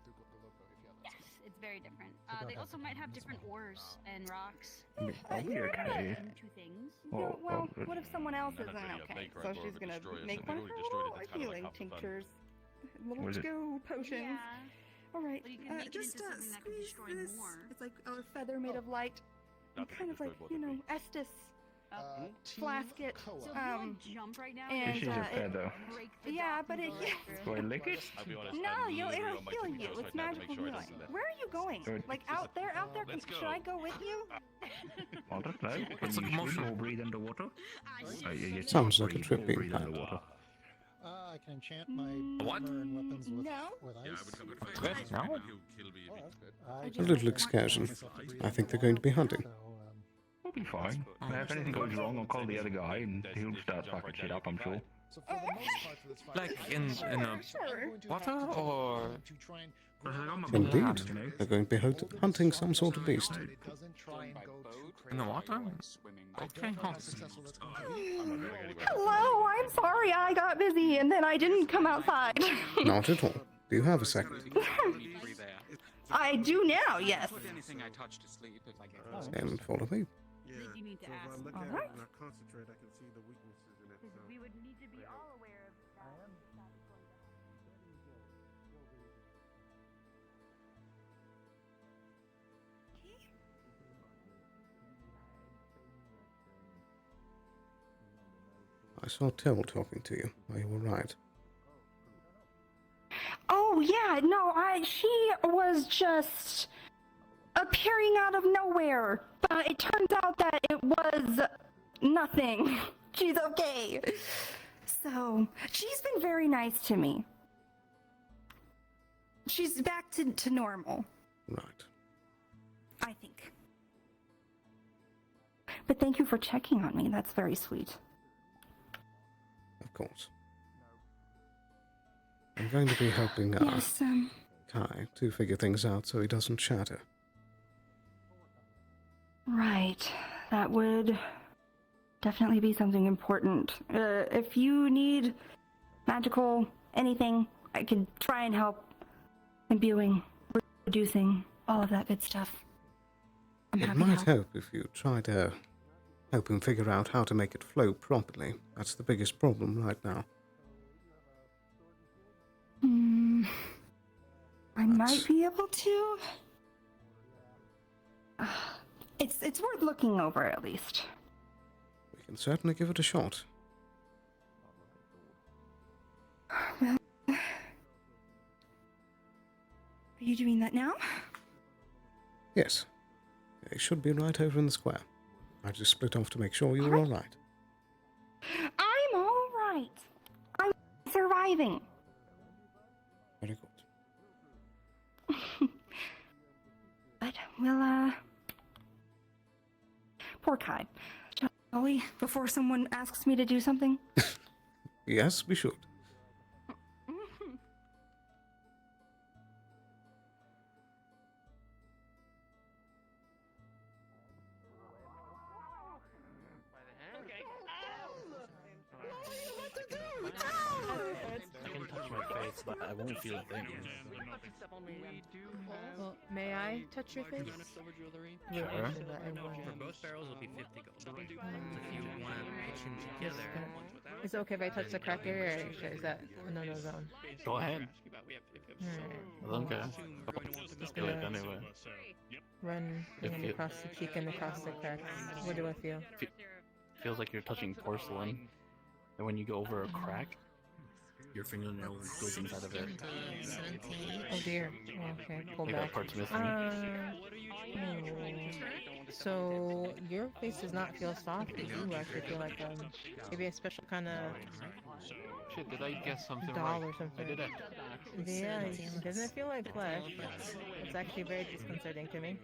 Yes, it's very different. They also might have different ores and rocks. Probably okay. Two things. No, well, what if someone else Not isn't really a okay? maker, so I'm more she's of a gonna destroyer, make so one we of her already destroyed it, little that's kinda like healing half the fun. tinctures. little Was it- to-go potions. Yeah. All right, Well, you can make it just into something that can squeeze destroy this. more. It's like a feather made of light. And kind of like, Estus. Flask it. So if you like jump right now, and This is a feather. yeah, but it. Do I lick it? I'll be honest. No, I'm it'll literally on my heal tippy you. toes It's right now to magical make sure it healing. doesn't let- Where are you going? Good. Like out there? Let's Should go. I go with you? I don't know. What's the Can you commotion? swim or breathe underwater? Yes, Sounds like a breathe trip or being breathe planned. underwater. I can enchant my What? armor and weapons with, No. with ice. Yeah, I would come with What? fight. No? He'll kill me. Oh, that's good. A little excursion. I think they're going to be hunting. We'll be fine. If anything goes wrong, I'll call the other guy and he'll start fucking shit up, I'm sure. So for the most part for this fight, Like I in think a I'm going to water attempt or to try and Indeed, they're going to be hunting some sort of beast. it doesn't try and go too in the crazy. water? I Okay. don't know how successful that's going to be. I'm not going anywhere. Hello, I'm sorry I got busy and then I didn't come outside. Not at all. Do you have a second? I do now, yes. Put anything I touch to sleep if I get Then follow me. I think you need to ask. All right. and I concentrate, I can see the weaknesses in it. We would need to be all aware of that. I saw Till talking to you. Are you alright? Oh yeah, no, she was just appearing out of nowhere. But it turns out that it was nothing. She's okay. So, she's been very nice to me. She's back to normal, Right. I think. But thank you for checking on me. That's very sweet. Of course. I'm going to be helping Yes, Kai to figure things out so he doesn't shatter. right. That would definitely be something important. If you need magical anything, I could try and help imbuing, reducing, all of that good stuff. I'm It happy to might help. help if you try to help him figure out how to make it flow properly. That's the biggest problem right now. I might be able to. It's worth looking over at least. We can certainly give it a shot. Well, are you doing that now? Yes. They should be right over in the square. I just split off to make sure you were alright. I'm all right. I'm surviving. Very good. But we'll poor Kai. Shall we? Before someone asks me to do something. Yes, we should. I can touch my face, but I won't feel a thing. Well, may I touch your face? Sure. For both barrels, it'll be 50 gold. If you want to pitch them together, Is it okay if I touch the crack area, or is that another zone? Go ahead. I don't care. Just Do it gonna anyway. run If and you- across the cheek and across the cracks. What do I feel? Feels like you're touching porcelain, and when you go over a crack, your fingernail goes inside of it. Oh dear. Okay, pull Like that back. part's missing. So your face does not feel soft. You actually feel like maybe a special kind of Shit, did I guess something doll right? or something. I did it. Yeah, it doesn't feel like flesh. It's actually very disconcerting to me.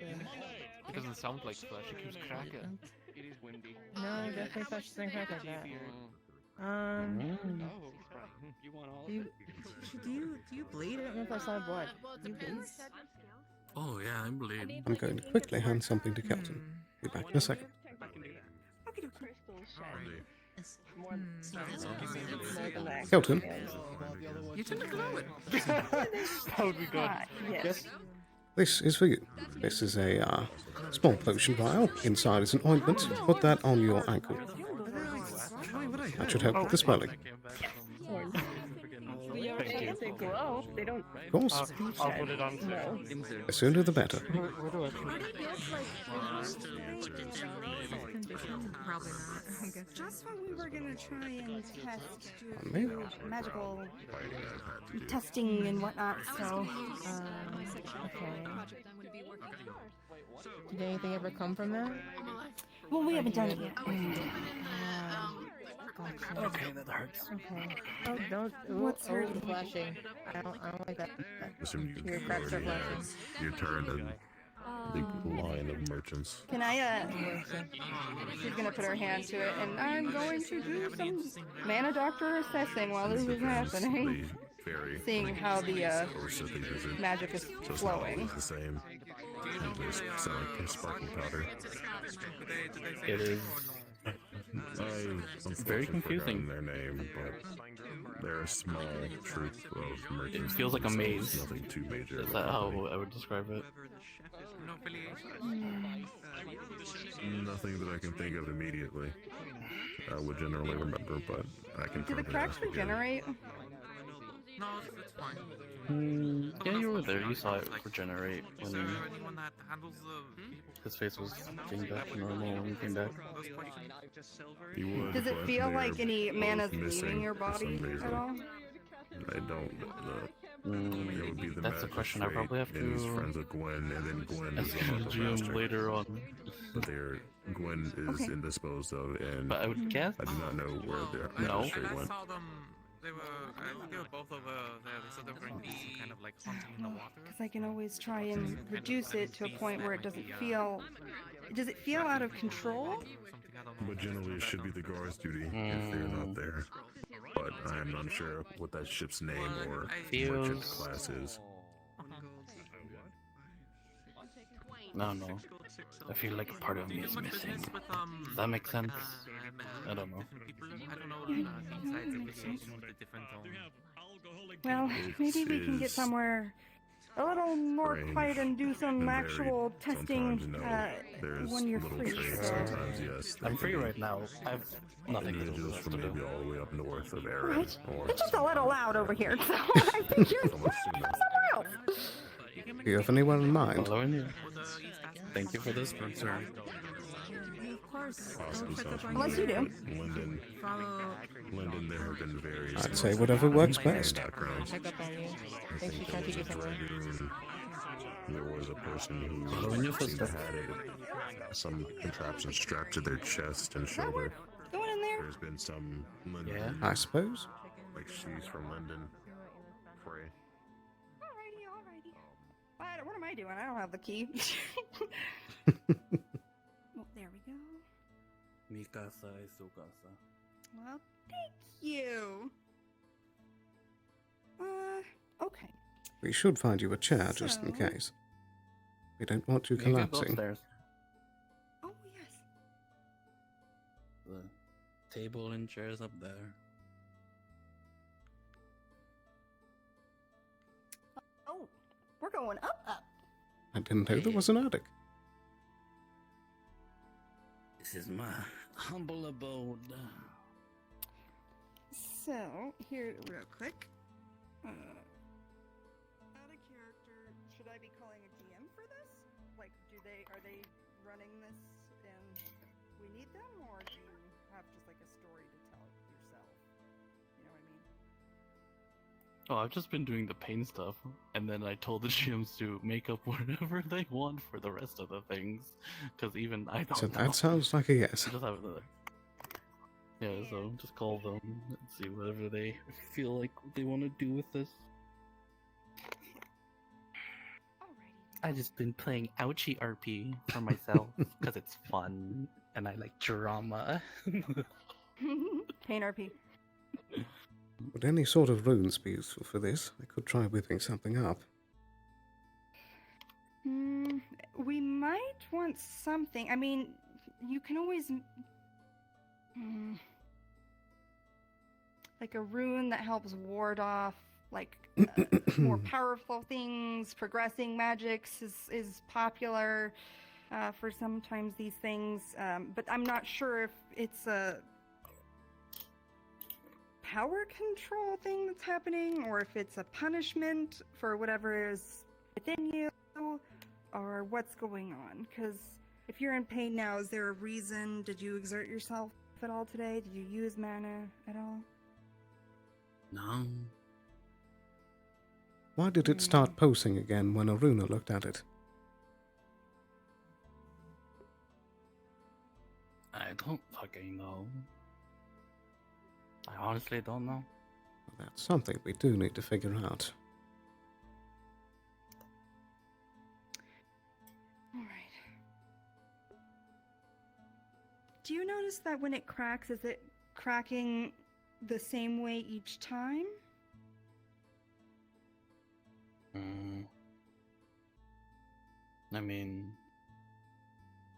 It doesn't sound like flesh, it keeps cracking. It is windy. No, definitely flesh doesn't crack like that. Oh, you want all of it? Do you bleed? I don't know if I saw blood. Do you bleed? Oh yeah, I bleed. I'm going to quickly hand something to Kelton. Be back in a second. I can do that. Kelton? You tend to glow it. That would be good. Yes. This is for you. This is a small potion vial. Inside is an ointment. Put that on your ankle. That should help with the swelling. Thank They glow. They don't. Of course. I'll put it on No. The sooner the better. Where do I put it? Probably not. I guess. Just when we were gonna try and test, Maybe. do magical testing and whatnot, so. Okay. Did anything ever come from that? Well, we haven't done it yet. Okay, that hurts. Okay. Oh, don't. What's hurting? Flashing. I don't like that. Assume you Your cracks are already flashing. your turn in the line of merchants. Can I, she's gonna put her hand to it, and I'm going to do some mana doctor assessing while this is happening. Very Seeing how the, magic is so it's not flowing. always the same. There's some like sparking powder. It is I've very confusing. forgotten their name, but they're a small troop of merchants. It feels like a so maze. it's Nothing too major. Is that how I would describe it? Nothing that I can think of immediately. I would generally remember, but I can. Do the probably cracks ask again. regenerate? No, it's fine. Yeah, you were there. You saw it regenerate Is when there anyone that handles the people? his face was getting back to normal when he came back. He would, Does it but feel they're like any mana's both missing leaving your for some body reason. at all? I don't know. It would be the That's a question I magistrate, probably have and he's to friends with Gwen, and then Gwen ask is the the GM master. later on. But Gwen is Okay. indisposed of, and But I would guess. I do not know where the No. magistrate went. saw them. They were both over there. They said they were going to be some kind of like hunting in the water. Because I can always try and reduce it to a point where it doesn't feel. Does it feel out of control? But generally, it should be the guard's duty if they're not there. But I am unsure what that ship's name or what ship Feels- class is. No. I feel like a part of me is missing. Does that make sense? I don't know. I don't know the insides of the association with the different Well, maybe we can get somewhere a little more strange quiet and do some and actual varied. testing Sometimes, there's when you're little free. trades, So. sometimes yes. I'm free right now. I have nothing to Individuals do. from maybe all the way up north of Erin, Right. or It's just a little loud over here, so I think you're somewhere sooner. somewhere else. Do you have anyone in mind? Following you. Thank you for this sponsor. Of course. Possibly something. Unless you do. Linden, there have been various. I'd say whatever works best. Backgrounds. Check up on you. I Think think she's there trying to was a teach you something. dragoon. There was a person Following your who seemed to footsteps. had some contraption strapped to their chest and shoulder. Going in there. There's been some Linden. Yeah. I suppose. Like she's from Linden. Frey. Alrighty. What am I doing? I don't have the key. Well, there we go. Mikasa is Sukasa. Well, thank you. Okay. We should find you a chair just in So- case. We don't want you You can go collapsing. upstairs. Oh, yes. The table and chairs up there. Oh, we're going up. I didn't know there was an attic. This is my humble abode. So, here, real quick. Add a character. Should I be calling a GM for this? Like, are they running this and we need them? Or do you have just like a story to tell yourself? You know what I mean? Oh, I've just been doing the pain stuff, and then I told the GMs to make up whatever they want for the rest of the things, because even I don't So know. that sounds like a yes. Just have another. Yeah, so just call them and see whatever they feel like they want to do with this. I just been playing Ouchie RP for myself because it's fun and I like drama. Pain RP. Would any sort of runes be useful for this? I could try whipping something up. We might want something. I mean, you can always. Like a rune that helps ward off, like, more powerful things. Progressing magics is popular for sometimes these things. But I'm not sure if it's a power control thing that's happening, or if it's a punishment for whatever is within you, or what's going on. Because if you're in pain now, is there a reason? Did you exert yourself at all today? Did you use mana at all? No. Why did it start pulsing again when Aruna looked at it? I don't fucking know. I honestly don't know. Well, that's something we do need to figure out. Alright. Do you notice that when it cracks, is it cracking the same way each time? I mean,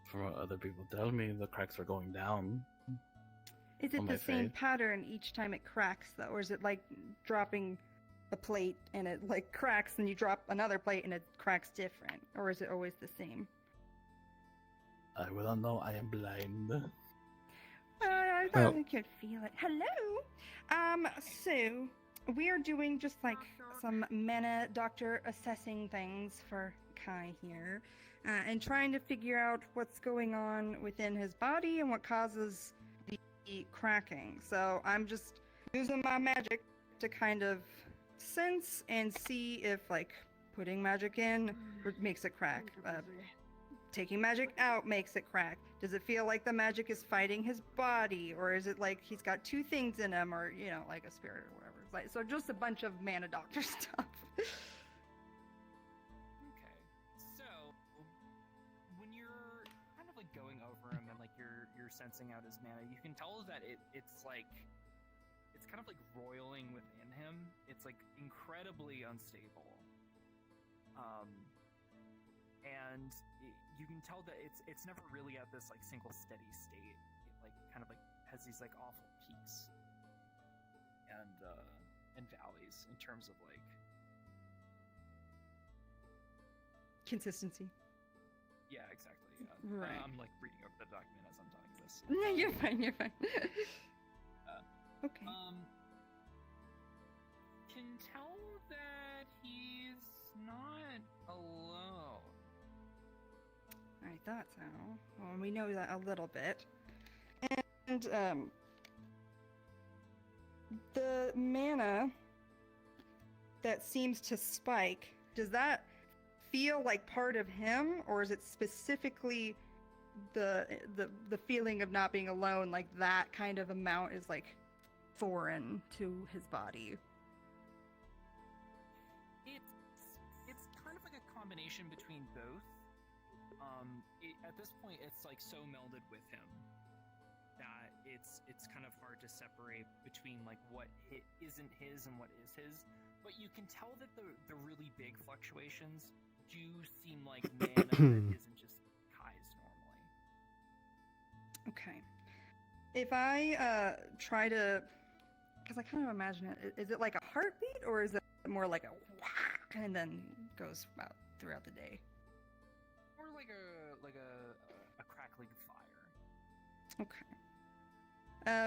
from what other people tell me, the cracks are going down. Is it the same pattern each time it cracks, though? Or is it like dropping a plate and it like cracks and you drop another plate and it cracks different? Or is it always the same? I will not know. I am blind. I thought I could feel it. Hello! So, we are doing just like some mana doctor assessing things for Kai here. And trying to figure out what's going on within his body and what causes the cracking. So I'm just using my magic to kind of sense and see if like putting magic in makes it crack. Taking magic out makes it crack. Does it feel like the magic is fighting his body, or is it like he's got two things in him, or you know, like a spirit or whatever? Like, so just a bunch of mana doctor stuff. Okay, so when you're kind of like going over him and like you're sensing out his mana, you can tell that it's kind of like roiling within him. It's like incredibly unstable. And you can tell that it's never really at this like single steady state. It like kind of like has these like awful peaks and valleys in terms of like consistency. Yeah, exactly. Yeah. Right. I'm like reading over the document as I'm telling you this. No, you're fine. You're fine. Okay. Can tell that he's not alone. I thought so. Well, we know that a little bit. And, the mana that seems to spike, does that feel like part of him, or is it specifically the feeling of not being alone, like that kind of amount is like foreign to his body? It's kind of like a combination between both. At this point, it's like so melded with him that it's kind of hard to separate between like what isn't his and what is his. But you can tell that the really big fluctuations do seem like mana that isn't just Kai's normally. Okay. If I try to, because I kind of imagine it, is it like a heartbeat, or is it more like a whack and then goes out throughout the day? Or like a crackling fire. Okay.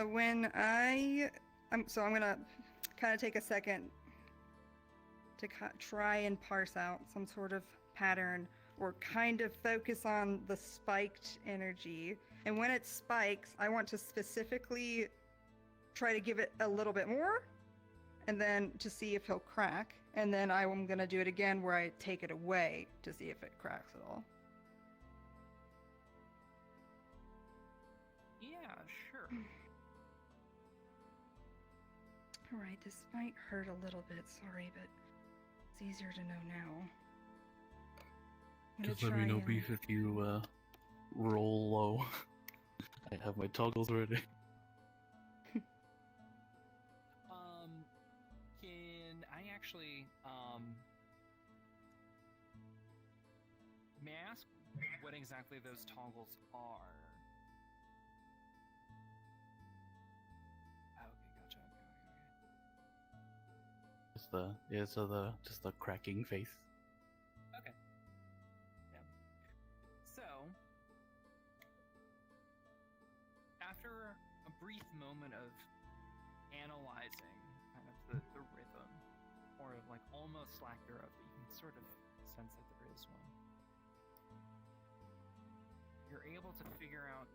When I'm gonna kind of take a second to try and parse out some sort of pattern, or kind of focus on the spiked energy. And when it spikes, I want to specifically try to give it a little bit more, and then to see if he'll crack. And then I'm gonna do it again where I take it away to see if it cracks at all. Yeah, sure. Alright, this might hurt a little bit, sorry, but it's easier to know now. Just let me know, Beef, if you roll low. I have my toggles ready. Can I actually may I ask what exactly those toggles are? Just the cracking face. Okay. Yeah. So, after a brief moment of analyzing kind of the rhythm, or like almost lack thereof, but you can sort of sense that there is one. You're able to figure out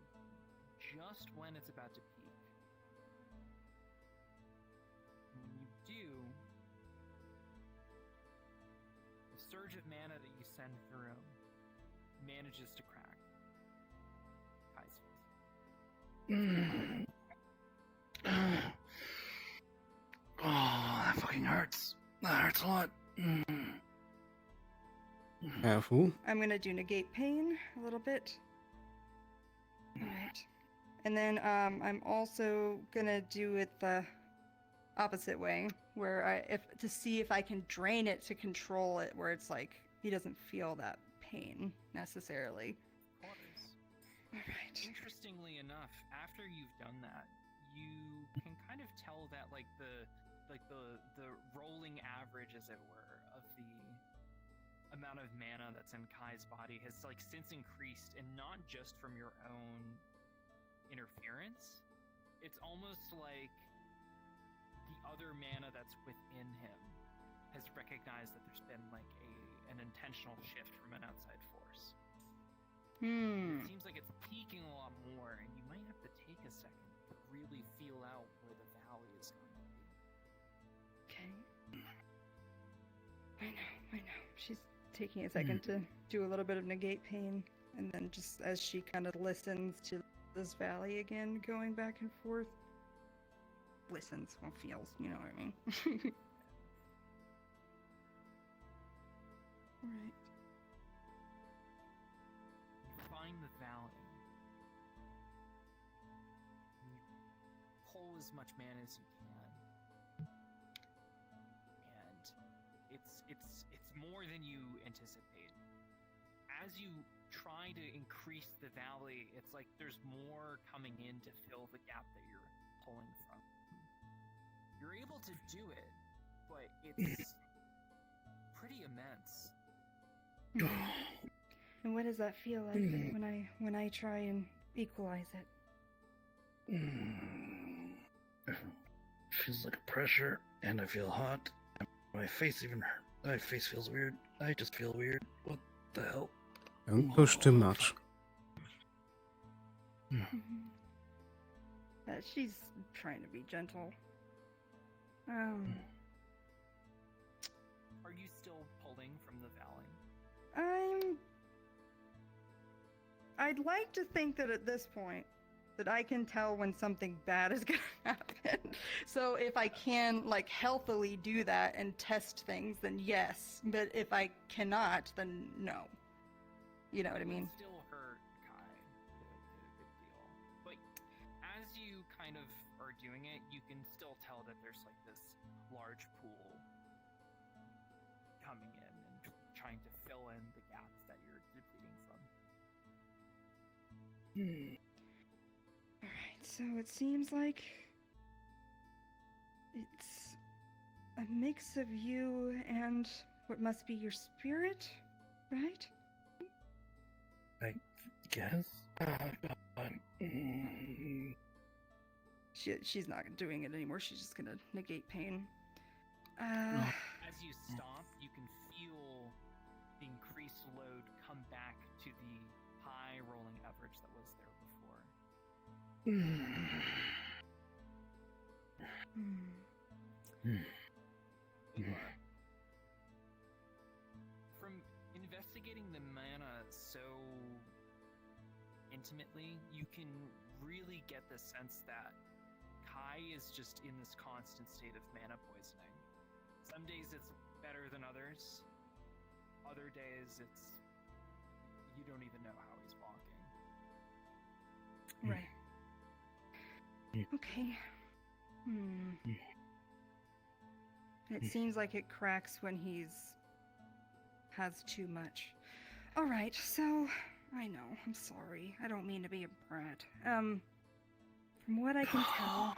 just when it's about to peak. When you do, the surge of mana that you send through manages to crack Kai's face. Oh, that fucking hurts. That hurts a lot. Careful. I'm gonna do negate pain a little bit. Alright. And then I'm also gonna do it the opposite way, where to see if I can drain it to control it, where it's like he doesn't feel that pain necessarily. Alright. Interestingly enough, after you've done that, you can kind of tell that like the rolling average, as it were, of the amount of mana that's in Kai's body has like since increased, and not just from your own interference. It's almost like the other mana that's within him has recognized that there's been like an intentional shift from an outside force. It seems like it's peaking a lot more, and you might have to take a second to really feel out where the valley is going to be. Okay. I know. She's taking a second to do a little bit of negate pain, and then just as she kind of listens to this valley again, going back and forth. Listens, well, feels, you know what I mean? Alright. You find the valley. And you pull as much mana as you can. And it's more than you anticipate. As you try to increase the valley, it's like there's more coming in to fill the gap that you're pulling from. You're able to do it, but it's pretty immense. And what does that feel like when I try and equalize it? Feels like a pressure, and I feel hot. And my face my face feels weird. I just feel weird. What the hell? Don't push too much. She's trying to be gentle. Are you still pulling from the valley? I'd like to think that at this point that I can tell when something bad is gonna happen. So if I can like healthily do that and test things, then yes. But if I cannot, then no. You know what I mean? It still hurt Kai a good deal. But as you kind of are doing it, you can still tell that there's like this large pool coming in and trying to fill in the gaps that you're depleting from. Alright, so it seems like it's a mix of you and what must be your spirit, right? I guess? She's not doing it anymore. She's just gonna negate pain. As you stop, you can feel the increased load come back to the high rolling average that was there before. From investigating the mana so intimately, you can really get the sense that Kai is just in this constant state of mana poisoning. Some days it's better than others. Other days you don't even know how he's walking. Right. Okay. It seems like it cracks when has too much. Alright, so I know, I'm sorry. I don't mean to be a brat. From what I can tell,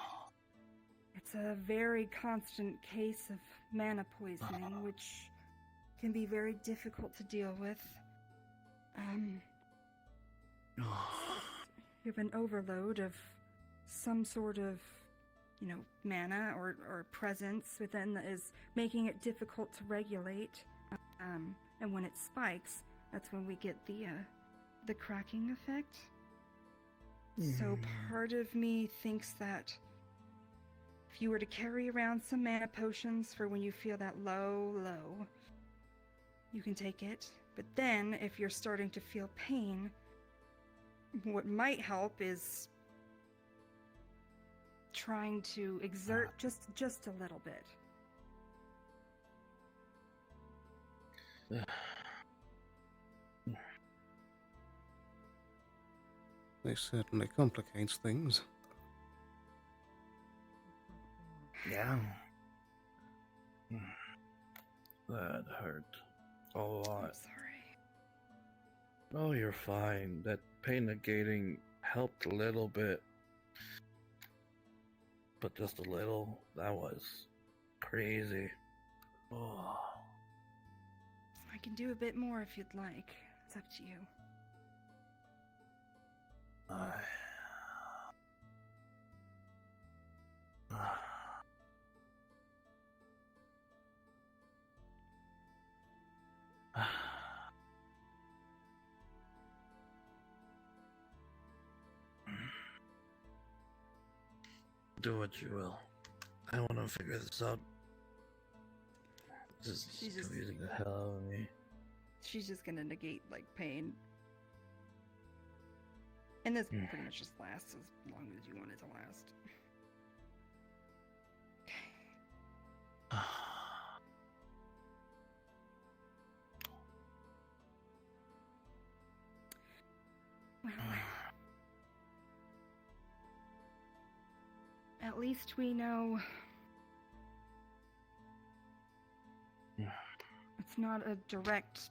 it's a very constant case of mana poisoning, which can be very difficult to deal with. You have an overload of some sort of mana or presence within that is making it difficult to regulate. And when it spikes, that's when we get the cracking effect. So part of me thinks that if you were to carry around some mana potions for when you feel that low, you can take it. But then, if you're starting to feel pain, what might help is trying to exert just a little bit. This certainly complicates things. Yeah. That hurt a lot. I'm sorry. Oh, you're fine. That pain negating helped a little bit. But just a little. That was crazy. Oh. I can do a bit more if you'd like. It's up to you. Do what you will. I want to figure this out. This is confusing the hell out of me. She's just gonna negate pain. And this pretty much just lasts as long as you want it to last. Well, at least we know it's not a direct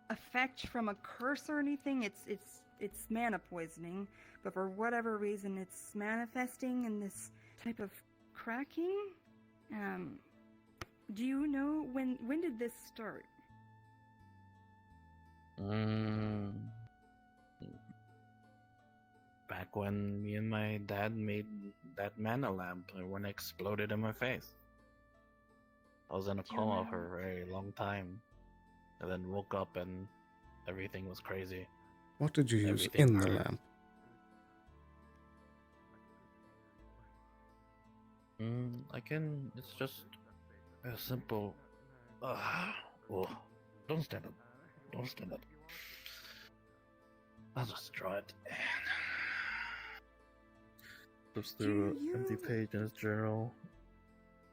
effect from a curse or anything. It's mana poisoning, but for whatever reason it's manifesting in this type of cracking. Do you know when did this start? Back when me and my dad made that mana lamp and when it exploded in my face. I was in a coma for a very long time. And then woke up and everything was crazy. What did you use in the lamp? It's just a simple... oh, don't stand up. Don't stand up. I'll just draw it. Flips through an empty page in his journal.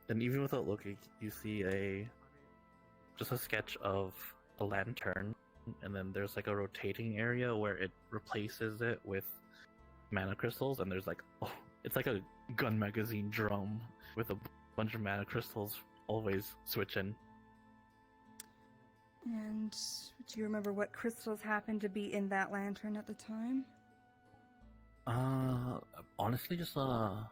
And even without looking, you see just a sketch of a lantern, and then there's a rotating area where it replaces it with mana crystals, and there's it's like a gun magazine drum with a bunch of mana crystals always switching. And do you remember what crystals happened to be in that lantern at the time? Honestly, just a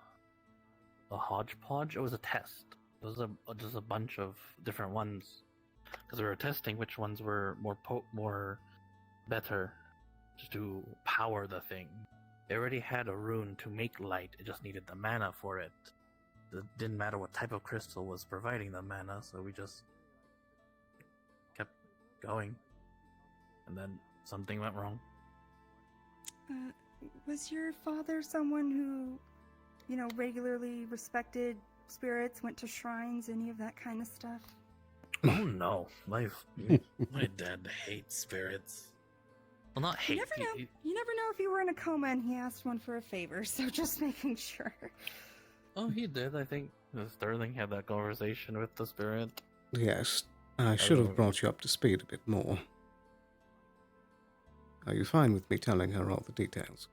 hodgepodge. It was a test. It was just a bunch of different ones. Because we were testing which ones were more better to power the thing. They already had a rune to make light, it just needed the mana for it. It didn't matter what type of crystal was providing the mana, so we just kept going. And then something went wrong. Was your father someone who, regularly respected spirits, went to shrines, any of that kind of stuff? Oh no, my dad hates spirits. Well, not hate. You never know if you were in a coma and he asked one for a favor, so just making sure. Oh, he did. I think Sterling had that conversation with the spirit. Yes, I should have brought you up to speed a bit more. Are you fine with me telling her all the details?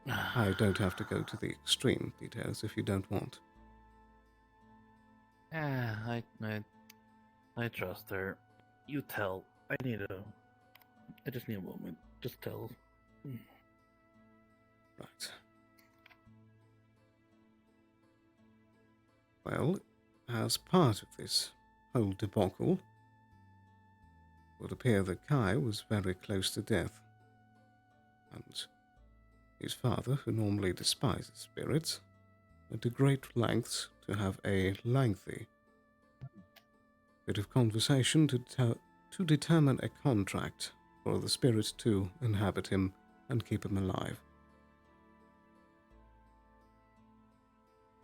I don't have to go to the extreme details if you don't want. Yeah, I trust her. You tell. I just need a moment. Just tell. Right. Well, as part of this whole debacle, it would appear that Kai was very close to death. And His father, who normally despises spirits, went to great lengths to have a lengthy bit of conversation to determine a contract for the spirit to inhabit him and keep him alive.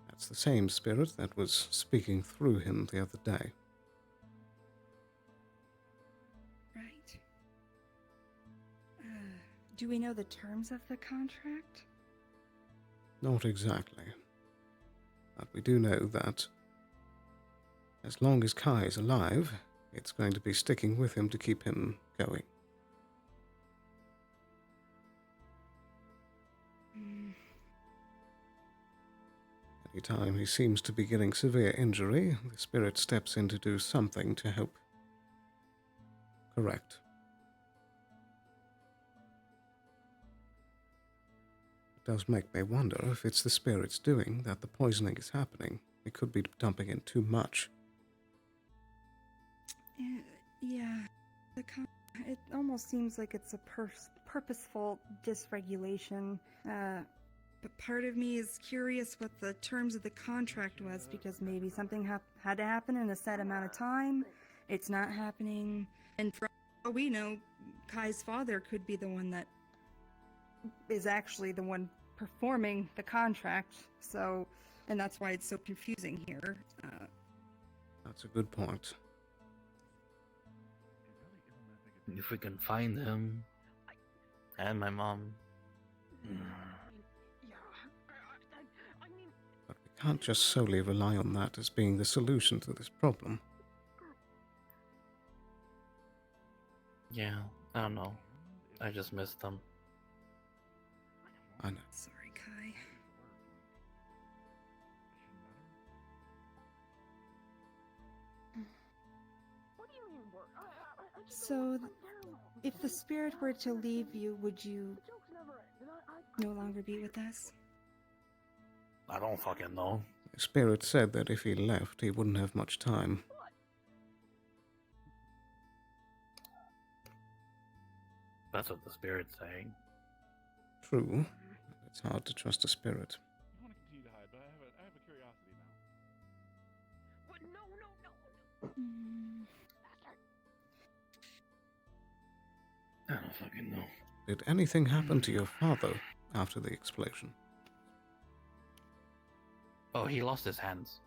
That's the same spirit that was speaking through him the other day. Right. Do we know the terms of the contract? Not exactly. But we do know that as long as Kai is alive, it's going to be sticking with him to keep him going. Anytime he seems to be getting severe injury, the spirit steps in to do something to help correct. It does make me wonder if it's the spirit's doing that the poisoning is happening. It could be dumping in too much. Yeah. It almost seems like it's a purposeful dysregulation. But part of me is curious what the terms of the contract was, because maybe something had to happen in a set amount of time. It's not happening. And for all we know, Kai's father could be the one that is actually the one performing the contract. So, and that's why it's so confusing here. That's a good point. If we can find him, and my mom. But we can't just solely rely on that as being the solution to this problem. Yeah, I don't know. I just missed them. I know. Sorry, Kai. So, if the spirit were to leave you, would you no longer be with us? I don't fucking know. The spirit said that if he left, he wouldn't have much time. That's what the spirit's saying. True. It's hard to trust a spirit. I want to continue to hide, but I have a curiosity now. What? No. I don't fucking know. Did anything happen to your father after the explosion? Oh, he lost his hands.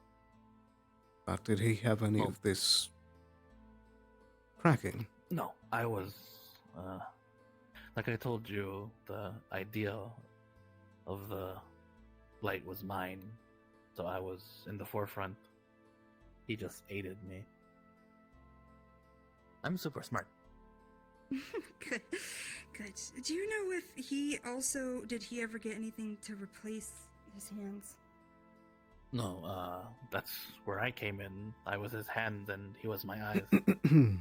But did he have any of this cracking? No, I was, like I told you, the idea of the light was mine, so I was in the forefront. He just aided me. I'm super smart. Good. Good. Do you know if did he ever get anything to replace his hands? No, that's where I came in. I was his hands and he was my eyes. Right.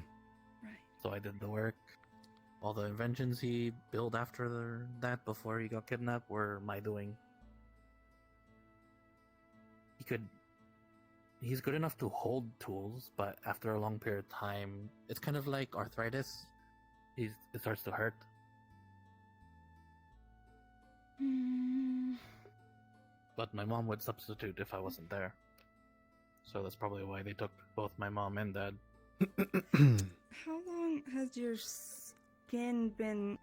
So I did the work. All the inventions he built after that, before he got kidnapped, were my doing. He's good enough to hold tools, but after a long period of time, it's kind of like arthritis. It starts to hurt. But my mom would substitute if I wasn't there. So that's probably why they took both my mom and dad. How long has your skin been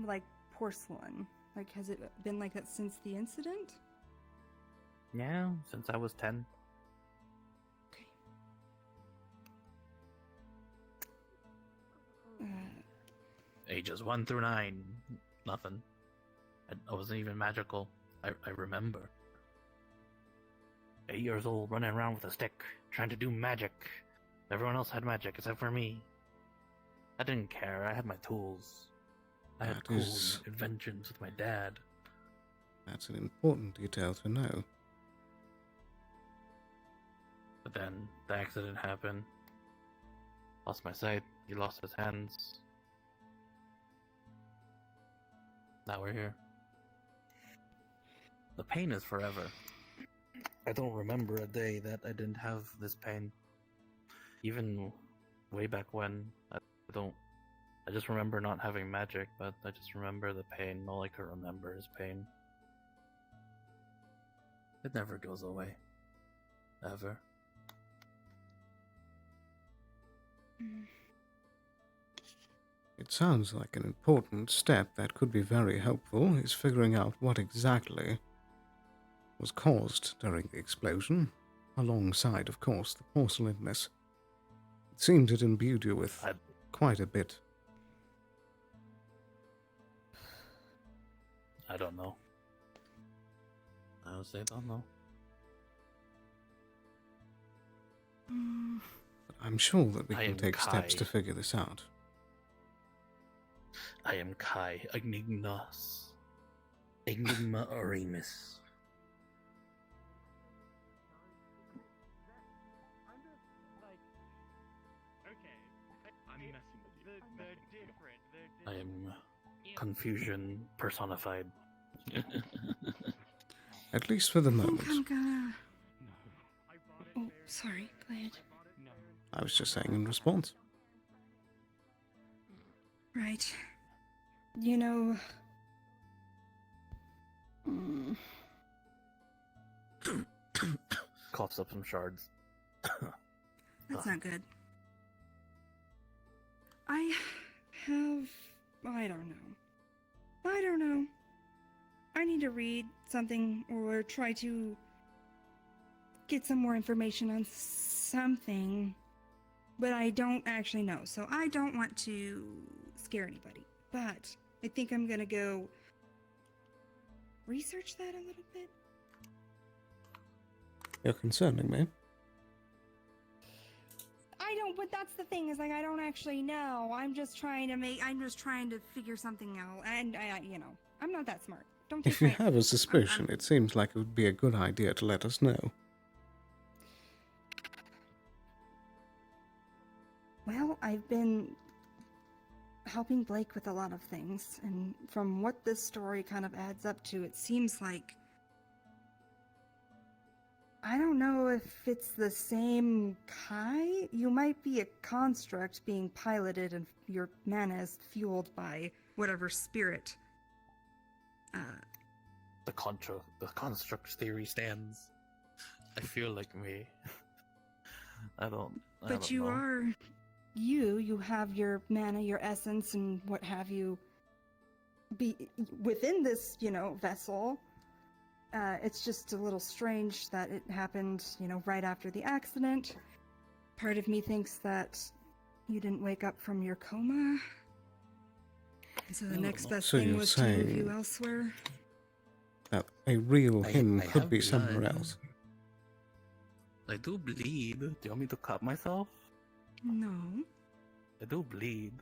like porcelain? Like, has it been like that since the incident? Yeah, since I was 10. Ages 1 through 9, nothing. I wasn't even magical. I remember. 8 years old, running around with a stick, trying to do magic. Everyone else had magic except for me. I didn't care. I had my tools. I had cool inventions with my dad. That's an important detail to know. But then the accident happened. Lost my sight. He lost his hands. Now we're here. The pain is forever. I don't remember a day that I didn't have this pain. Even way back when, I don't I just remember not having magic, but I just remember the pain. All I can remember is pain. It never goes away. Ever. It sounds like an important step that could be very helpful is figuring out what exactly was caused during the explosion, alongside, of course, the porcelainess. It seemed it imbued you with quite a bit. I don't know. I would say don't know. But I'm sure that we I can am take steps Kai. to figure this out. I am Kai Enigmas. Enigma Oramus. I'm messing with you. They're different. I am confusion personified. At least for the I think moment. I'm gonna. Oh, sorry. Go ahead. I was just saying in response. Right. You know. mm, Coughs up some shards. That's not good. I have. I don't know. I need to read something or try to get some more information on something, but I don't actually know. So I don't want to scare anybody. But I think I'm gonna go research that a little bit. You're concerning me. I don't, but that's the thing, is like, I don't actually know. I'm just trying to figure something out. And I'm not that smart. Don't take If you my- have a suspicion, it seems like it would be a good idea to let us know. Well, I've been helping Blake with a lot of things, and from what this story kind of adds up to, it seems like, I don't know if it's the same Kai. You might be a construct being piloted, and your mana is fueled by whatever spirit. The construct theory stands. I feel like me. I don't But you know. are you have your mana, your essence, and what have you be within this, vessel. It's just a little strange that it happened, right after the accident. Part of me thinks that you didn't wake up from your coma. And so the next best So thing you're was to move saying you elsewhere. that a real him I could have be somewhere blood. else. I do bleed. Do you want me to cut myself? No, I do bleed.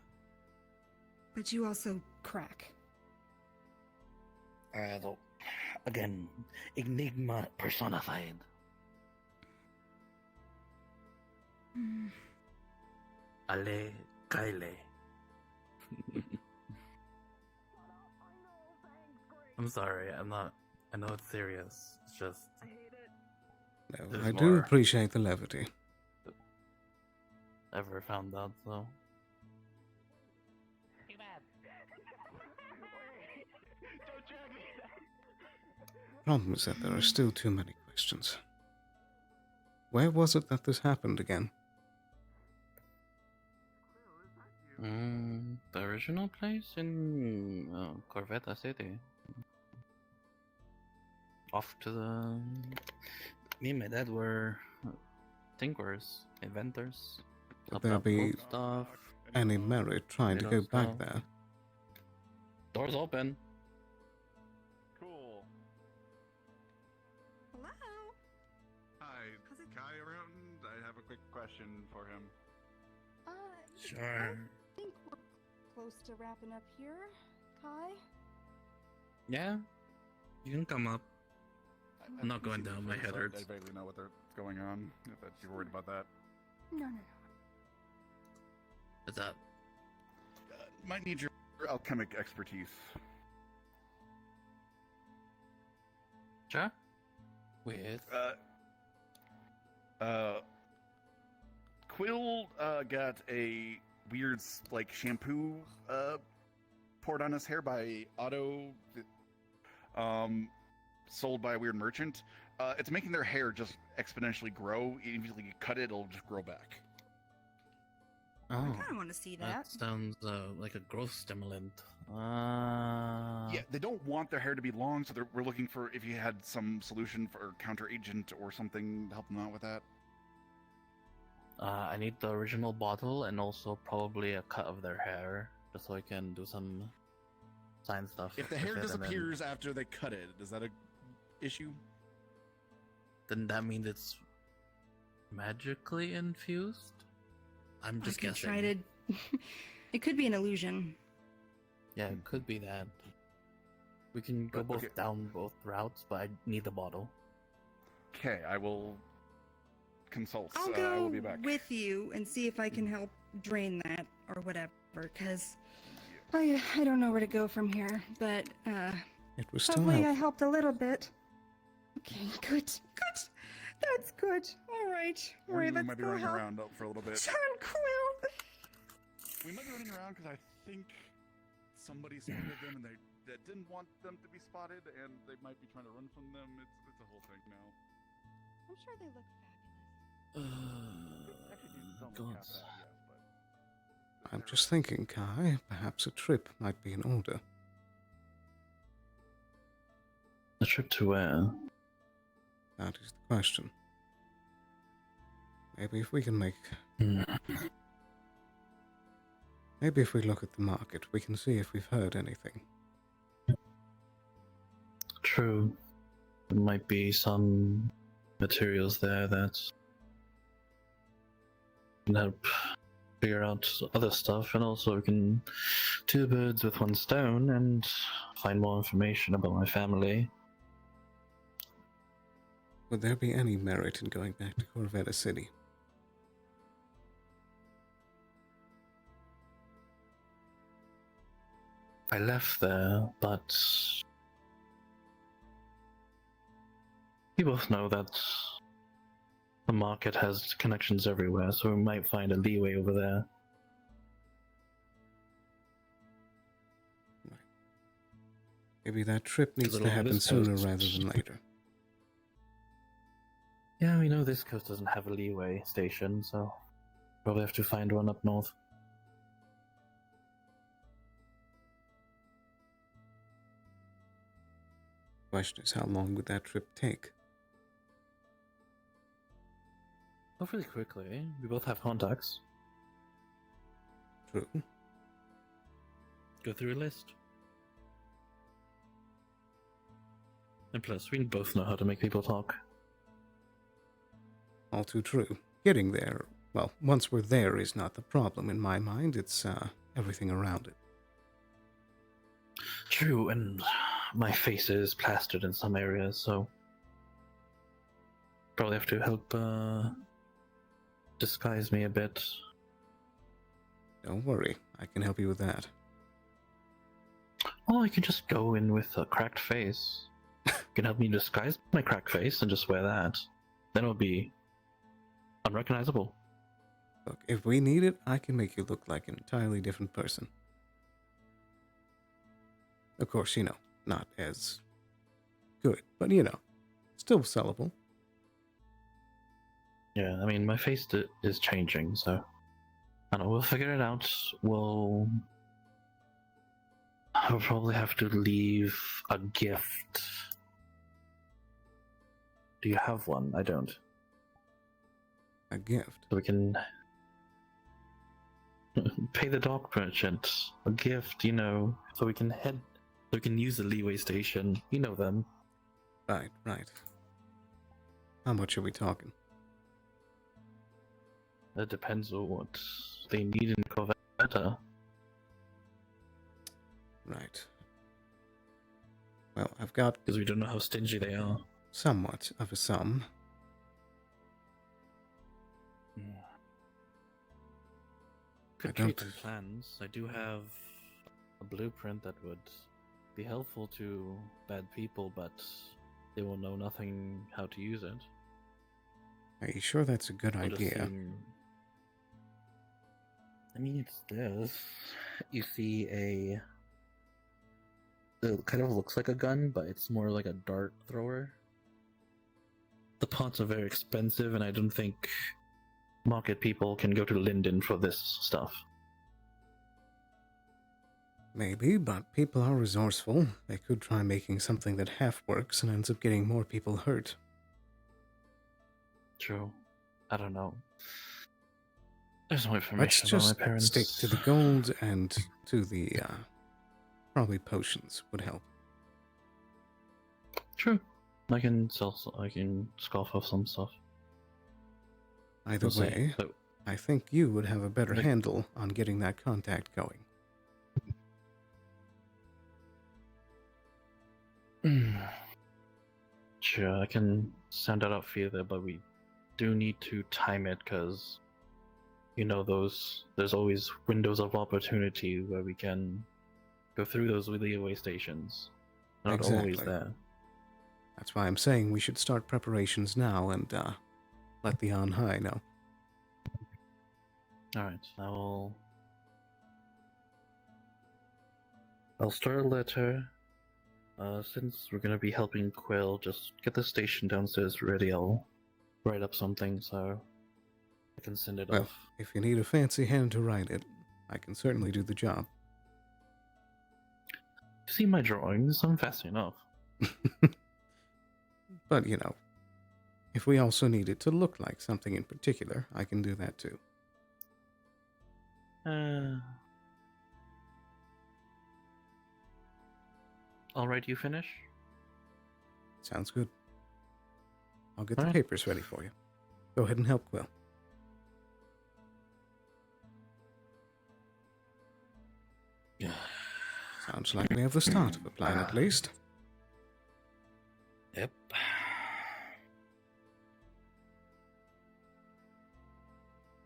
but you also crack. Again, Enigma personified. Ale Kyle. I'm sorry, I'm not. I know it's serious. It's just. No, There's I do more. appreciate the levity. Ever found out, so. Problem is that there are still too many questions. Where was it that this happened again? The original place in Corvetta City. Off to the. Me and my dad were thinkers, inventors. Would there be stuff. any merit trying to go back stuff. there? Doors open. Cool. Hello? Hi, Kai around? I have a quick question for him. Sure. I think we're close to wrapping up here, Kai. Yeah, you can come up. I'm not going Easy down. My first, head I hurts. vaguely know what's going on. If you're worried about that. No. What's up? Might need your alchemic expertise. Sure. With. Quill got a weird like shampoo poured on his hair by Otto, sold by a weird merchant. It's making their hair just exponentially grow. Even if you cut it, it'll just grow back. Oh, I kind of want to see that. sounds like a growth stimulant. Yeah, they don't want their hair to be long, so we're looking for if you had some solution for counter agent or something to help them out with that. I need the original bottle and also probably a cut of their hair, just so I can do some science stuff. If the with hair it, and disappears after they cut it, is that a issue? then that means it's magically infused? I'm just I could guessing. try to. It could be an illusion. Yeah, it could be that. We can go both down both routes, but I need the bottle. Okay, I will consult. I'll I go will be back. with you and see if I can help drain that or whatever, because I don't know where to go from here. But It was still hopefully I helpful. helped a little bit. Okay, good. That's good. All right, We let's might be go running help around for a little bit. Tranquil. We might be running around because I think somebody spotted them and they didn't want them to be spotted, and they might be trying to run from them. It's a whole thing now. I'm sure they look fabulous. I'm just thinking, Kai, perhaps a trip might be in order. A trip to where? That is the question. Maybe if we can make... Maybe if we look at the market, we can see if we've heard anything. True. There might be some materials there that can help figure out other stuff, and also we can two birds with one stone and find more information about my family. Would there be any merit in going back to Corvetta City? I left there, but we both know that the market has connections everywhere, so we might find a leeway over there. Maybe that trip needs to happen sooner rather than later. Yeah, we know this coast doesn't have a leeway station, so probably have to find one up north. Question is, how long would that trip take? Not really quickly. We both have contacts. True. Go through a list. And plus, we both know how to make people talk. All too true. Getting there, well, once we're there is not the problem in my mind, it's everything around it. True, and my face is plastered in some areas, so probably have to help disguise me a bit. Don't worry, I can help you with that. Well, I can just go in with a cracked face. You can help me disguise my cracked face and just wear that. Then it'll be unrecognizable. Look, if we need it, I can make you look like an entirely different person. Of course, you know, not as good, but you know, still sellable. Yeah, I mean, my face is changing, so I don't know, we'll figure it out. I'll probably have to leave a gift. Do you have one? I don't. A gift? So we can pay the dock merchant a gift, you know, so we can use the leeway station. You know them. Right. How much are we talking? That depends on what they need in Corvetta. Right. Well, I've got... Because we don't know how stingy they are. Somewhat of a sum. Could treat some plans. I do have a blueprint that would be helpful to bad people, but they will know nothing how to use it. Are you sure that's a good I'll idea? I mean, it's this. You see a. It kind of looks like a gun, but it's more like a dart thrower. The pots are very expensive, and I don't think market people can go to Linden for this stuff. Maybe, but people are resourceful. They could try making something that half works and ends up getting more people hurt. True. I don't know. There's no Let's information about just my parents. stick to the gold and to the, probably potions would help. True. I can scoff off some stuff. Either We'll see. way, So- I think you would have a better Nick- handle on getting that contact going. Sure, I can send that out for you there, but we do need to time it because, there's always windows of opportunity where we can go through those leeway stations. Not always Exactly. there. That's why I'm saying we should start preparations now and let the on high know. Alright, I'll start a letter. Since we're gonna be helping Quill, just get the station downstairs ready. I'll write up something so I can send it Well, off. if you need a fancy hand to write it, I can certainly do the job. You see my drawings? I'm fast enough. But, if we also need it to look like something in particular, I can do that too. Alright, you finish? Sounds good. I'll get the Alright. papers ready for you. Go ahead and help Quill. Sounds like we have the start of a plan, at least. Yep.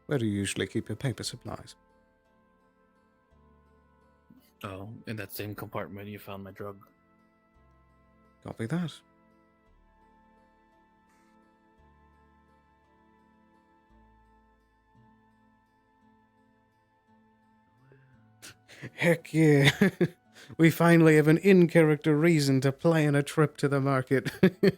Where do you usually keep your paper supplies? Oh, in that same compartment you found my drug. Copy that. Heck yeah. We finally have an in-character reason to plan a trip to the market. This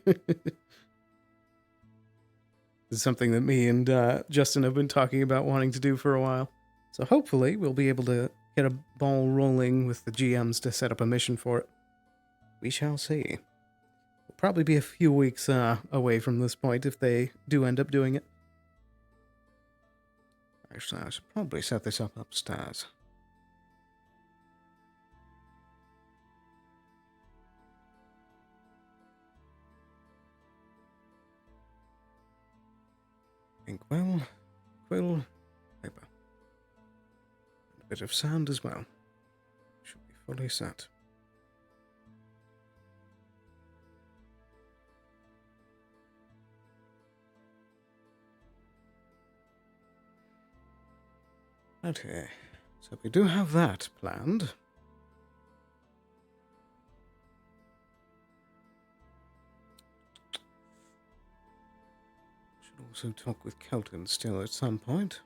is something that me and Justin have been talking about wanting to do for a while. So hopefully we'll be able to get a ball rolling with the GMs to set up a mission for it. We shall see. We'll probably be a few weeks away from this point if they do end up doing it. Actually, I should probably set this up upstairs. Inkwell, quill, paper. And a bit of sand as well. Should be fully set. Okay, so we do have that planned. Should also talk with Kelton still at some point.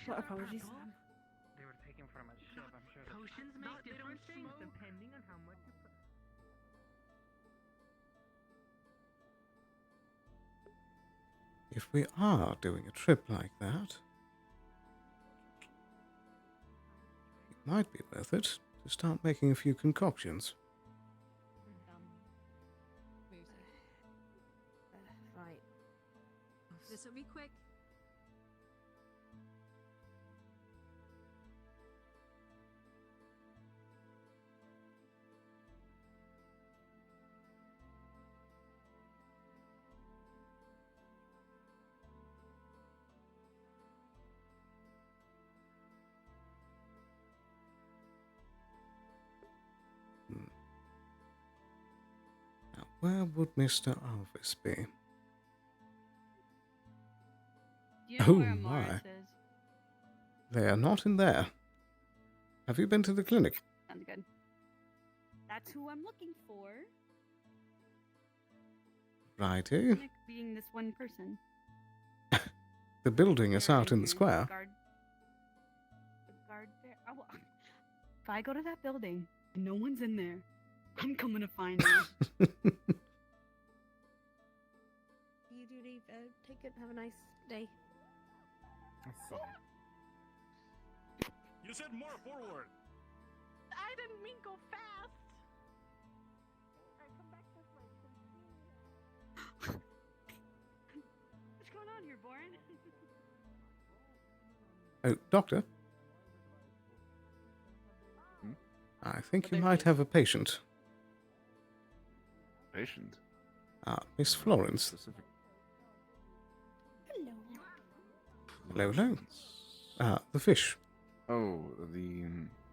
What apologies? They were taken from a ship, I'm sure. Potions make different things depending on how much you put. If we are doing a trip like that, it might be worth it to start making a few concoctions. Right. This will be quick. Now, Where would Mr. Alvis be? Do you know Oh where my. Amaris is? They are not in there. Have you been to the clinic? Sounds good. That's who I'm looking for. Righty. Nick being this one person. The building is out in the square. The guard there. Oh, if I go to that building and no one's in there, I'm coming to find you. You do leave. Take it. Have a nice day. You said more forward. I didn't mean go fast. Alright, come back this way. What's going on here, Boren? Oh, doctor? I think you might have a patient. Patient? Miss Florence. Hello. Hello, hello. The fish. Oh,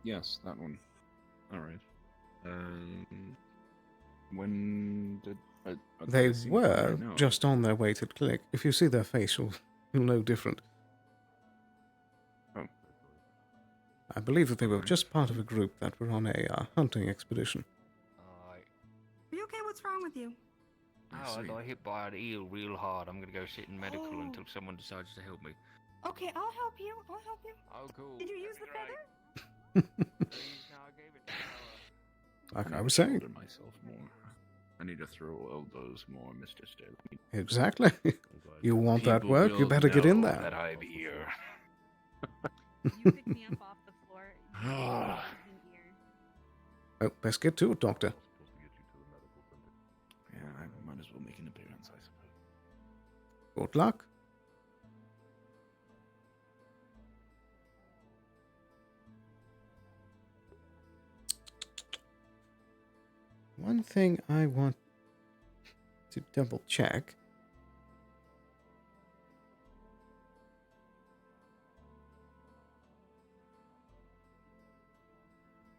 yes, that one. Alright. When did... They seem were right now. just on their way to the clinic. If you see their face, you'll know different. Oh. I believe that they were just part of a group that were on a hunting expedition. Are you okay? What's wrong with you? Oh, I got hit by an eel real hard. I'm gonna go sit in medical until someone decides to help me. Okay, I'll help you. I'll help you. Oh, cool. Did you use the feather? Like I was saying. Myself more. I need to throw elbows more, Mr. Sterling. Exactly. You want that People work, you will better get in know there. that I'm here. You pick me up off the floor. Oh, best get to it, doctor. Yeah, I might as well make an appearance, I suppose. Good luck. One thing I want to double check.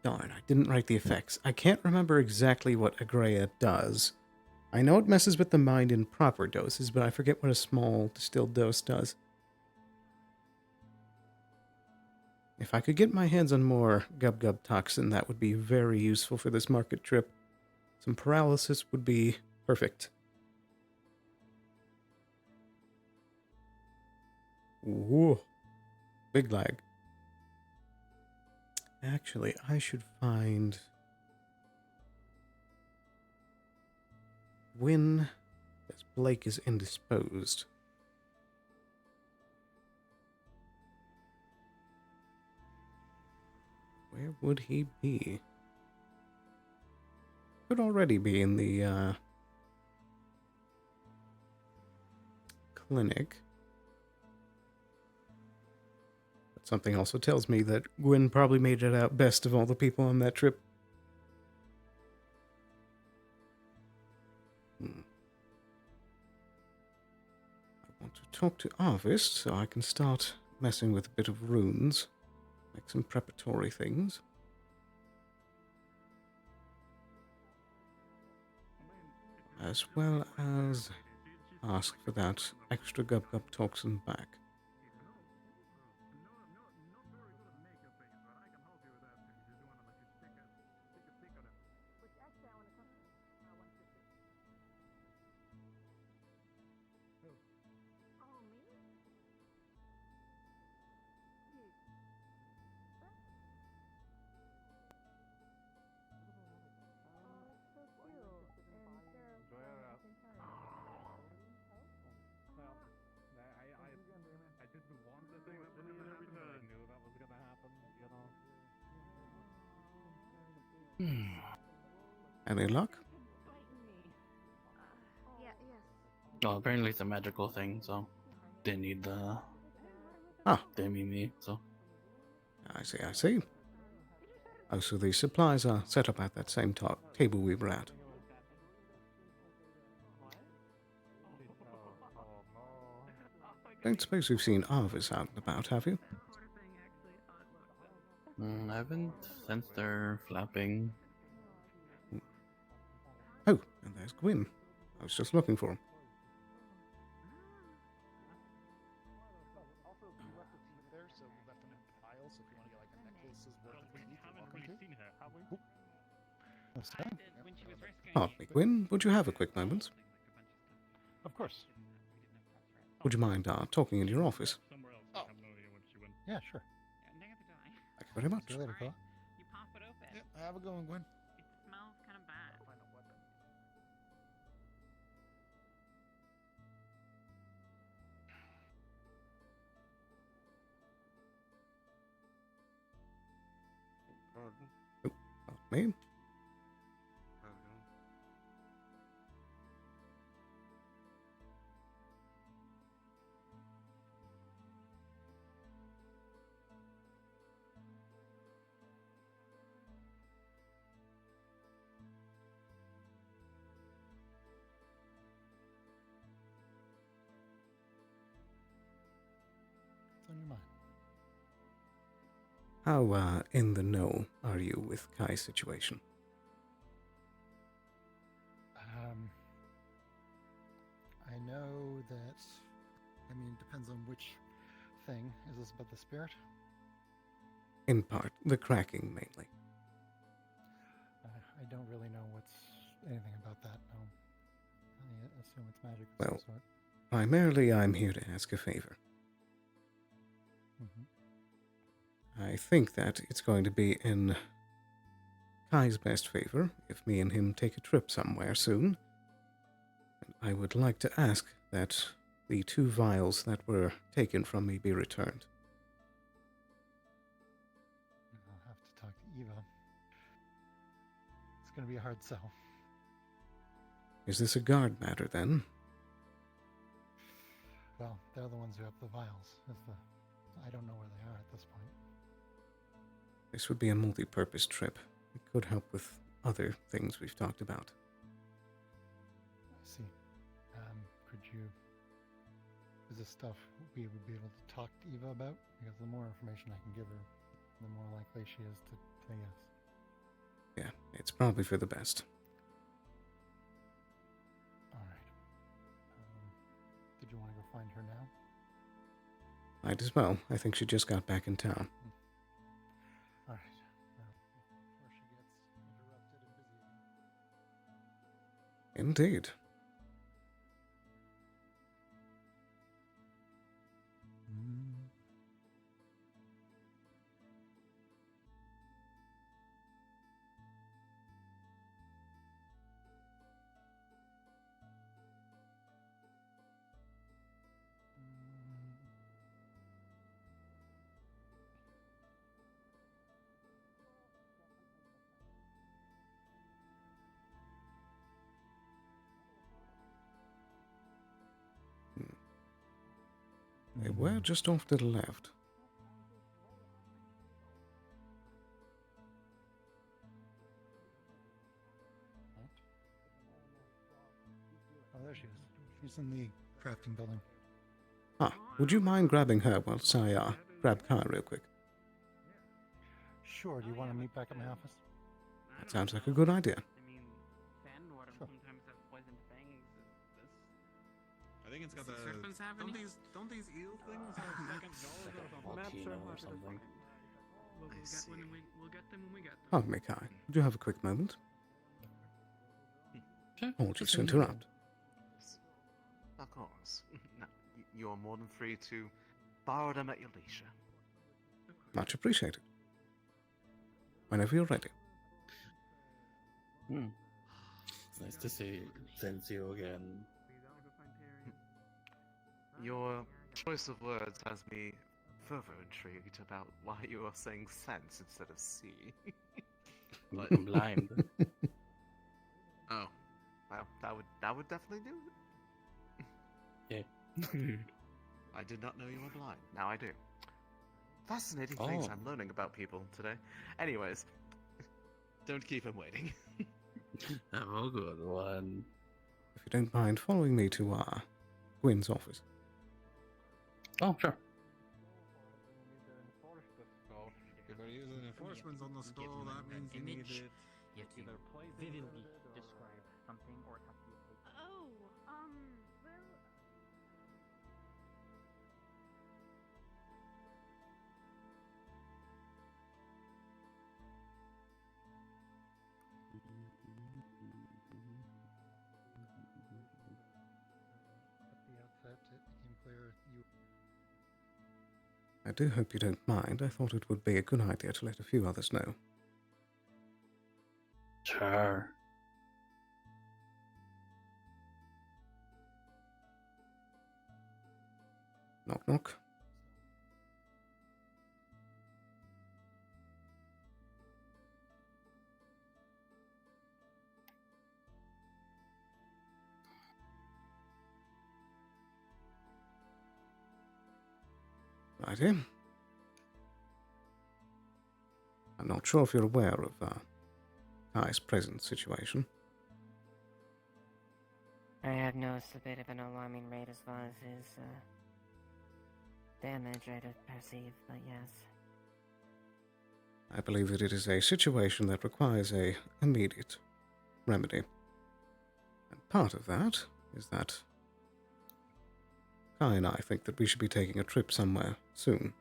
Darn, I didn't write the effects. I can't remember exactly what Agrea does. I know it messes with the mind in proper doses, but I forget what a small distilled dose does. If I could get my hands on more gub-gub toxin, that would be very useful for this market trip. Some paralysis would be perfect. Whoa. Big lag. Actually, I should find... When... As Blake is indisposed. Where would he be? Could already be in the, clinic. But something also tells me that Gwen probably made it out best of all the people on that trip. I want to talk to Arvis so I can start messing with a bit of runes. Make some preparatory things. As well as ask for that extra gub-gub toxin back. Any luck? Yeah, yes. Oh, apparently it's a magical thing, so they need the... They mean me, so... I see, I see. Oh, so the supplies are set up at that same table we were at. Don't suppose you've seen Arvis out and about, have you? I haven't sensed their flapping. Oh, And there's Gwyn. I was just looking for him. Also, we left the team there, so we left them in piles. So if you want to get like a necklace's worth of meat, you're welcome to. seen her, have we? Pardon me, Gwyn. Would you have a quick moment? Of course. Would you mind talking in your office? Oh. Yeah, sure. Thank you very much. See you later, Cole. You pop it open. Yeah, have a good one, Gwen. It smells kind of bad. Pardon? Oh, pardon me. What's on your mind? How in the know are you with Kai's situation? I know that. I mean, it depends on which thing. Is this about the spirit? In part, the cracking mainly. I don't really know anything about that. No. I assume it's magic of Well, some sort. primarily I'm here to ask a favor. I think that it's going to be in Kai's best favor if me and him take a trip somewhere soon. And I would like to ask that the 2 vials that were taken from me be returned. I'll have to talk to Eva. It's going to be a hard sell. Is this a guard matter then? Well, they're the ones who have the vials. I don't know where they are at this point. This would be a multi-purpose trip. It could help with other things we've talked about. I see. Is this stuff we would be able to talk to Eva about? Because the more information I can give her, the more likely she is to say yes. Yeah, it's probably for the best. Alright. Did you want to go find her now? Might as well. I think she just got back in town. Alright. Well, before she gets interrupted and busy again. Indeed. They were just off to the left. Oh, there she is. She's in the crafting building. Ah, would you mind grabbing her whilst I grab Kai real quick? Sure. Do you want to meet back at my office? That sounds like a good idea. I mean, sand water sometimes have poisoned fangs. I think it's got Does the serpents have any? Don't these eel things have Maps are hard to find. We'll get them when we get them. Pardon me, Kai. Would you have a quick moment? Sure. Apologies to interrupt. Of course. No, you are more than free to borrow them at your leisure. Much appreciated. Whenever you're ready. It's nice to see Zenzio again. Your choice of words has me further intrigued about why you are saying sense instead of see. I'm blind. Oh, well, that would definitely do it. Yeah. I did not know you were blind. Now I do. Fascinating things Oh. I'm learning about people today. Anyways, don't keep him waiting. Have a good one. If you don't mind following me to Gwyn's office. Oh, sure. If they're using enforcements on the stall, that means you need it. You have to vividly describe something or it became clear you. I do hope you don't mind. I thought it would be a good idea to let a few others know. Sure. Knock, knock. Righty. I'm not sure if you're aware of Kai's present situation. I have noticed a bit of an alarming rate as far as his damage I perceive, but yes. I believe that it is a situation that requires a immediate remedy. And part of that is that Kai and I think that we should be taking a trip somewhere soon.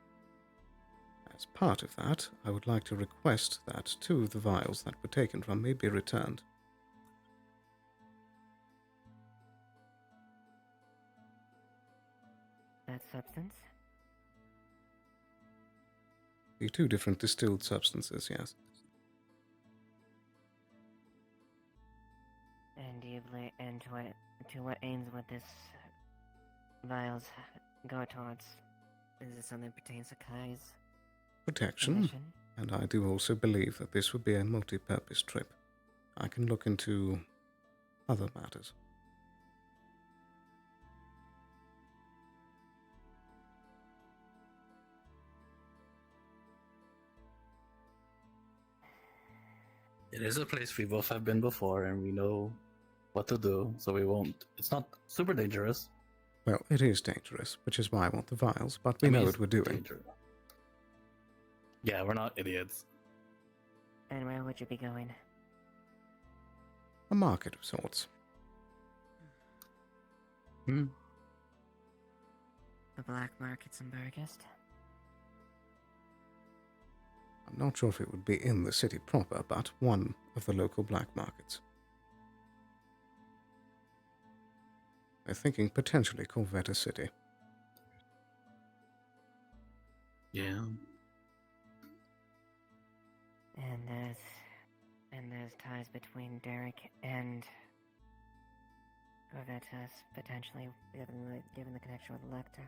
As part of that, I would like to request that 2 of the vials that were taken from me be returned. That substance? The 2 different distilled substances, yes. And do you and to what aims would this vials go towards? Is this something that pertains to Kai's Protection, mission? and I do also believe that this would be a multi-purpose trip. I can look into other matters. It is a place we both have been before, and we know what to do, so we won't. It's not super dangerous. Well, it is dangerous, which is why I want the vials, but we know what we're doing. Dangerous. Yeah, we're not idiots. And where would you be going? A market of sorts. Hmm. The black markets in Burgest? I'm not sure if it would be in the city proper, but one of the local black markets. I'm thinking potentially Corvetta City. Yeah. And there's ties between Derek and Corvettas, potentially given the connection with Lecter.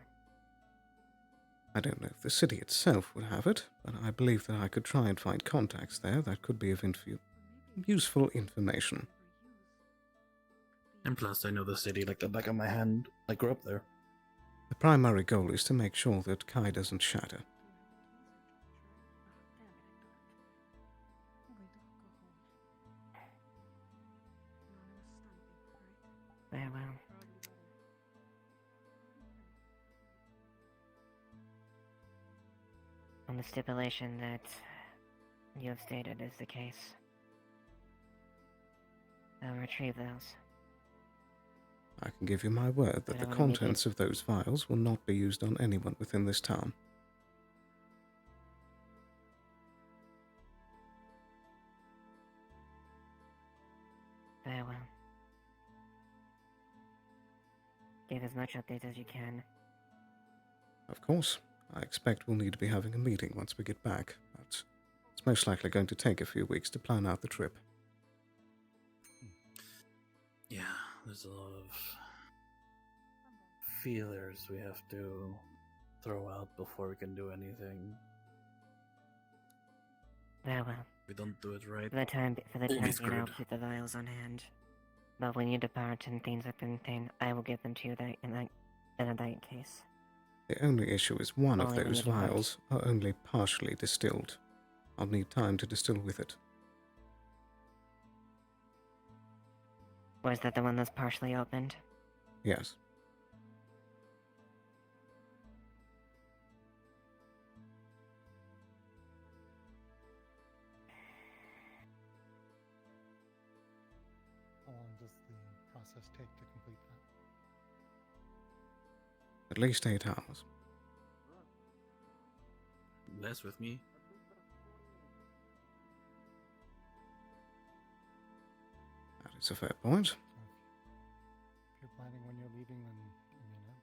I don't know if the city itself would have it, but I believe that I could try and find contacts there that could be of useful information. And plus, I know the city like the back of my hand. I grew up there. The primary goal is to make sure that Kai doesn't shatter. Very well. On the stipulation that you have stated is the case, I'll retrieve those. I can give you my word that the contents of those vials will not be used on anyone within this town. Very well. Give as much updates as you can. Of course, I expect we'll need to be having a meeting once we get back, but it's most likely going to take a few weeks to plan out the trip. Yeah, there's a lot of feelers we have to throw out before we can do anything. Very well. If we don't do it right, For the time we'll be being, I'll screwed. keep the vials on hand. But when you depart and things have been obtained, I will give them to you in that case. The only issue is one of Only when those you depart. vials are only partially distilled. I'll need time to distill with it. Was that the one that's partially opened? Yes. How long does the process take to complete that? At least 8 hours. Less with me. That is a fair point. If you're planning when you're leaving, then let me know.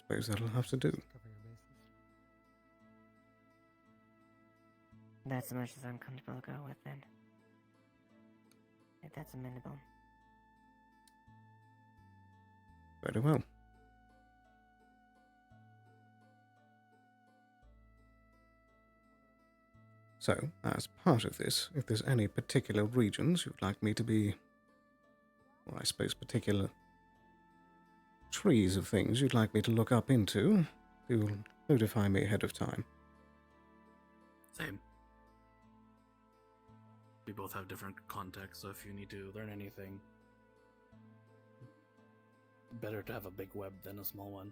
suppose that'll have to do. Cover your bases. That's as much as I'm comfortable to go with then. If that's amendable. Very well. So, as part of this, if there's any particular regions you'd like me to be, or I suppose particular trees of things you'd like me to look up into, you'll notify me ahead of time. Same. We both have different contexts, so if you need to learn anything, better to have a big web than a small one.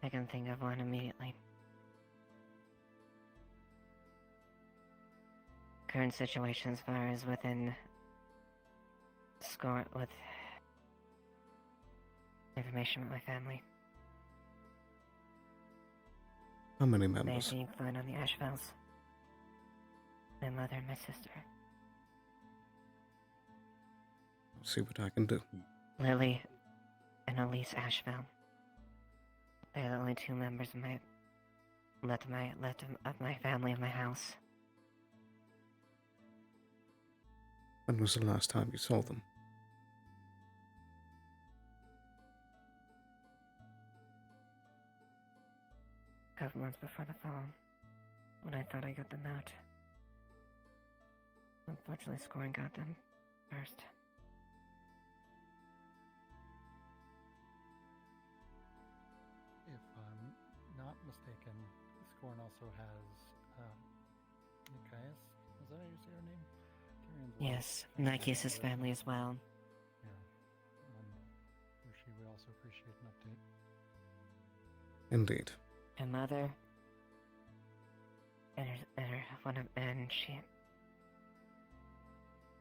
I can think of one immediately. Current situation as far as within score with information with my family. How many members? They you can find on the ash files. My mother and my sister. I'll see what I can do. Lily and Elise Ashville. They're the only two members of my family in my house. When was the last time you saw them? A couple months before the fall, when I thought I got them out. Unfortunately, Scoring got them first. If I'm not mistaken, Scorn also has Nikias. Is that how you say her name? Yes, Nikias' family as well. Yeah. She would also appreciate an update. Indeed. Her mother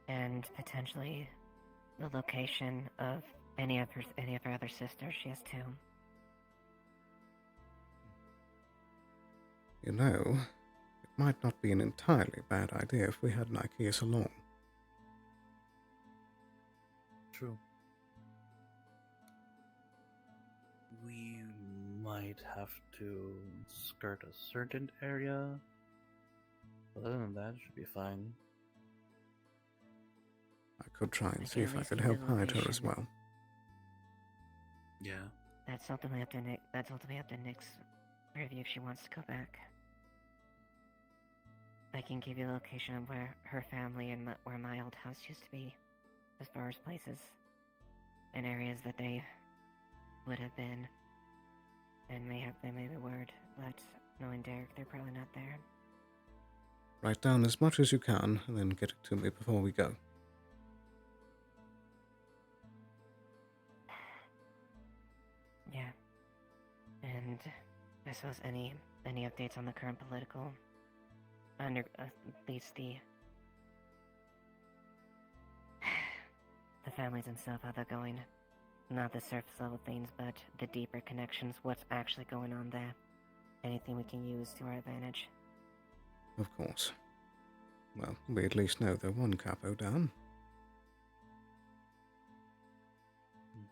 and potentially the location of any of her other sisters. She has two. You know, it might not be an entirely bad idea if we had Nikias along. True. We might have to skirt a certain area. Other than that, it should be fine. I could try and see if I could help hide her as well. Yeah. That's ultimately up to Nick. That's ultimately up to Nick's review if she wants to go back. I can give you the location of where her family and where my old house used to be, as far as places and areas that they would have been, and they may be word, but knowing Derek, they're probably not there. Write down as much as you can, and then get it to me before we go. Yeah. And I suppose any updates on the current political, at least the families themselves, how they're going. Not the surface level things, but the deeper connections, what's actually going on there. Anything we can use to our advantage. Of course. Well, we at least know they're one capo down.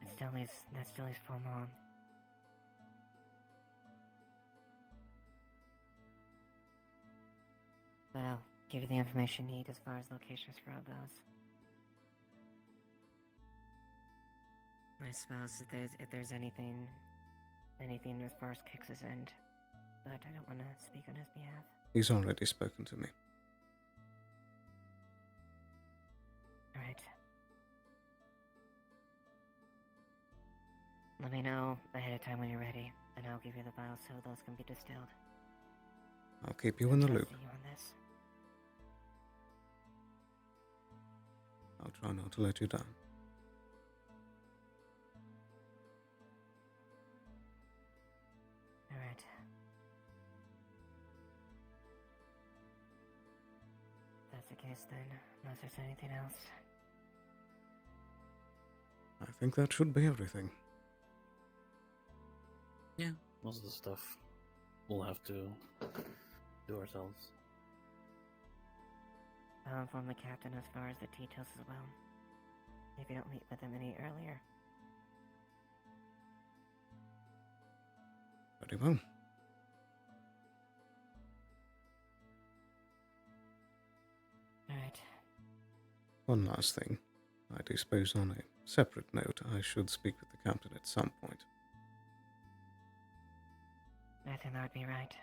That still leaves 4 more. But I'll give you the information you need as far as locations for all those. I suppose if there's anything as far as Kix's end, but I don't want to speak on his behalf. He's already spoken to me. Alright. Let me know ahead of time when you're ready, and I'll give you the vials so those can be distilled. I'll keep you in the loop. You on this. I'll try not to let you down. Alright. If that's the case then, unless there's anything else. I think that should be everything. Yeah, most of the stuff we'll have to do ourselves. I'll inform the captain as far as the details as well. If you don't meet with them any earlier. Very well. Alright. One last thing. I do suppose on a separate note, I should speak with the captain at some point. I think that would be right.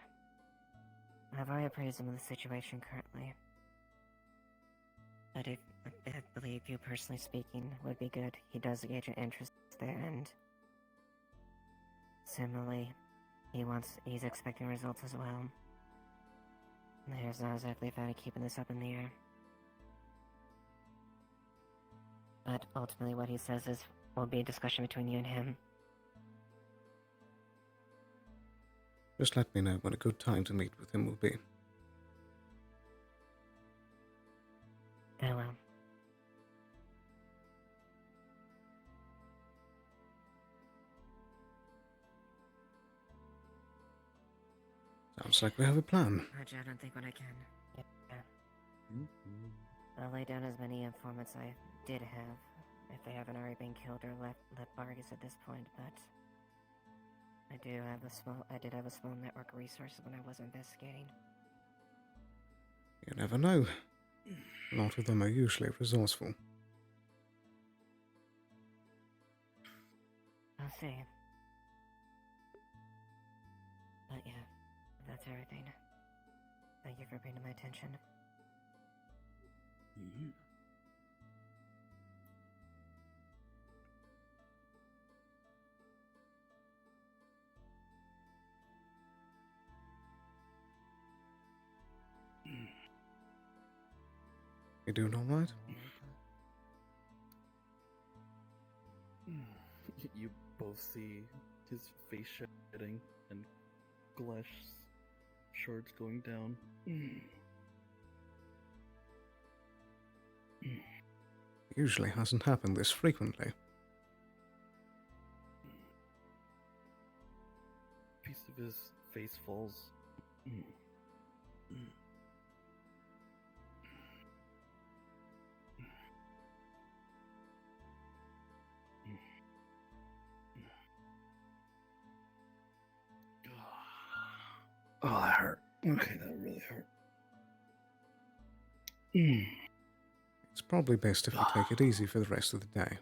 I've already appraised him of the situation currently. I believe you personally speaking would be good. He does gauge an interest there, and similarly, he's expecting results as well. There's not exactly a fan of keeping this up in the air. But ultimately what he says will be a discussion between you and him. Just let me know when a good time to meet with him will be. I will. Sounds like we have a plan. Roger, I don't think what I can. Yeah. I'll lay down as many informants I did have, if they haven't already been killed or left Bargus at this point, but I did have a small network of resources when I was investigating. You never know. A lot of them are usually resourceful. I'll see. But yeah, that's everything. Thank you for bringing my attention. You doing all right? You both see his face shedding and glass shards going down. Usually hasn't happened this frequently. A piece of his face falls. Oh, that hurt. Okay, that really hurt. It's probably best if you take it easy for the rest of the day.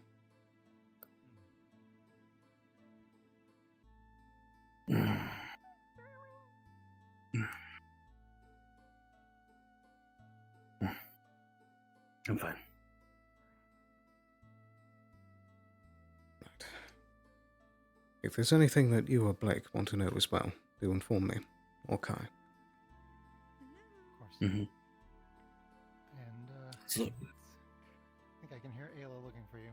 I'm fine. Right. If there's anything that you or Blake want to know as well, do inform me, or Kai. Of course. Mm-hmm. And So, I think I can hear Ayla looking for you,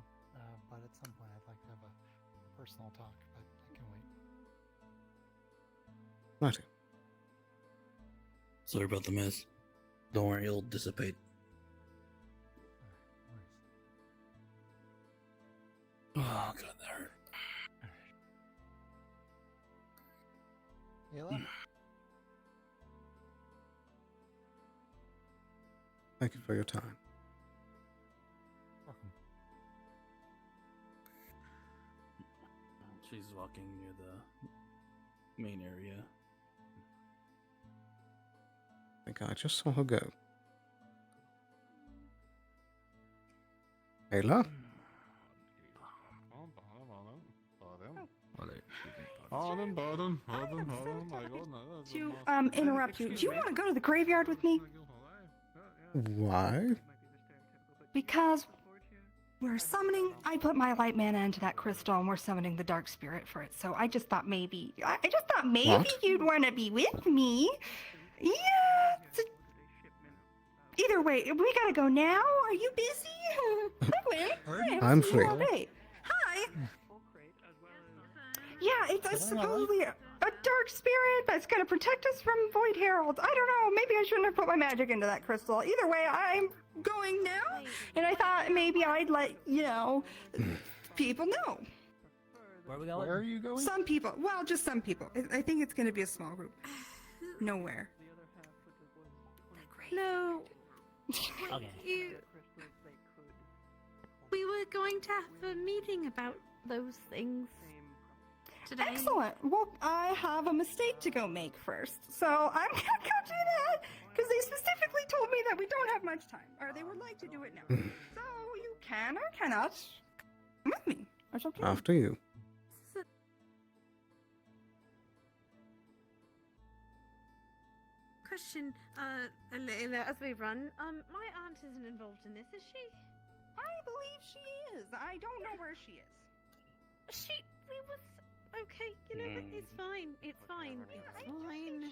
but at some point I'd like to have a personal talk, but I can wait. Righty. sorry about the mess. Don't worry, it'll dissipate. Oh, God, that hurt. Ayla? Thank you for your time. Welcome. She's walking near the main area. I think I just saw her go. Ayla? Pardon. To interrupt you, do you want to go to the graveyard with me? Why? Because we're summoning. I put my light mana into that crystal, and we're summoning the dark spirit for it. So I just thought maybe, What? you'd want to be with me. Yeah. Either way, we gotta go now. Are you busy? I'm free. All day. Hi. Yeah, it's supposedly a dark spirit that's gonna protect us from Void Heralds. I don't know. Maybe I shouldn't have put my magic into that crystal. Either way, I'm going now, and I thought maybe I'd let people know. Where are we going? Where are you going? Some people. Well, just some people. I think it's gonna be a small group. Nowhere. No. Okay. We were going to have a meeting about those things. today. Excellent. Well, I have a mistake to go make first, so I'm gonna go do that because they specifically told me that we don't have much time, or they would like to do it now. So you can or cannot come with me, or something. After you. Question, Layla, as we run, my aunt isn't involved in this, is she? I believe she is. I don't know where she is. We was, okay, you know, it's fine, it's fine, it's fine.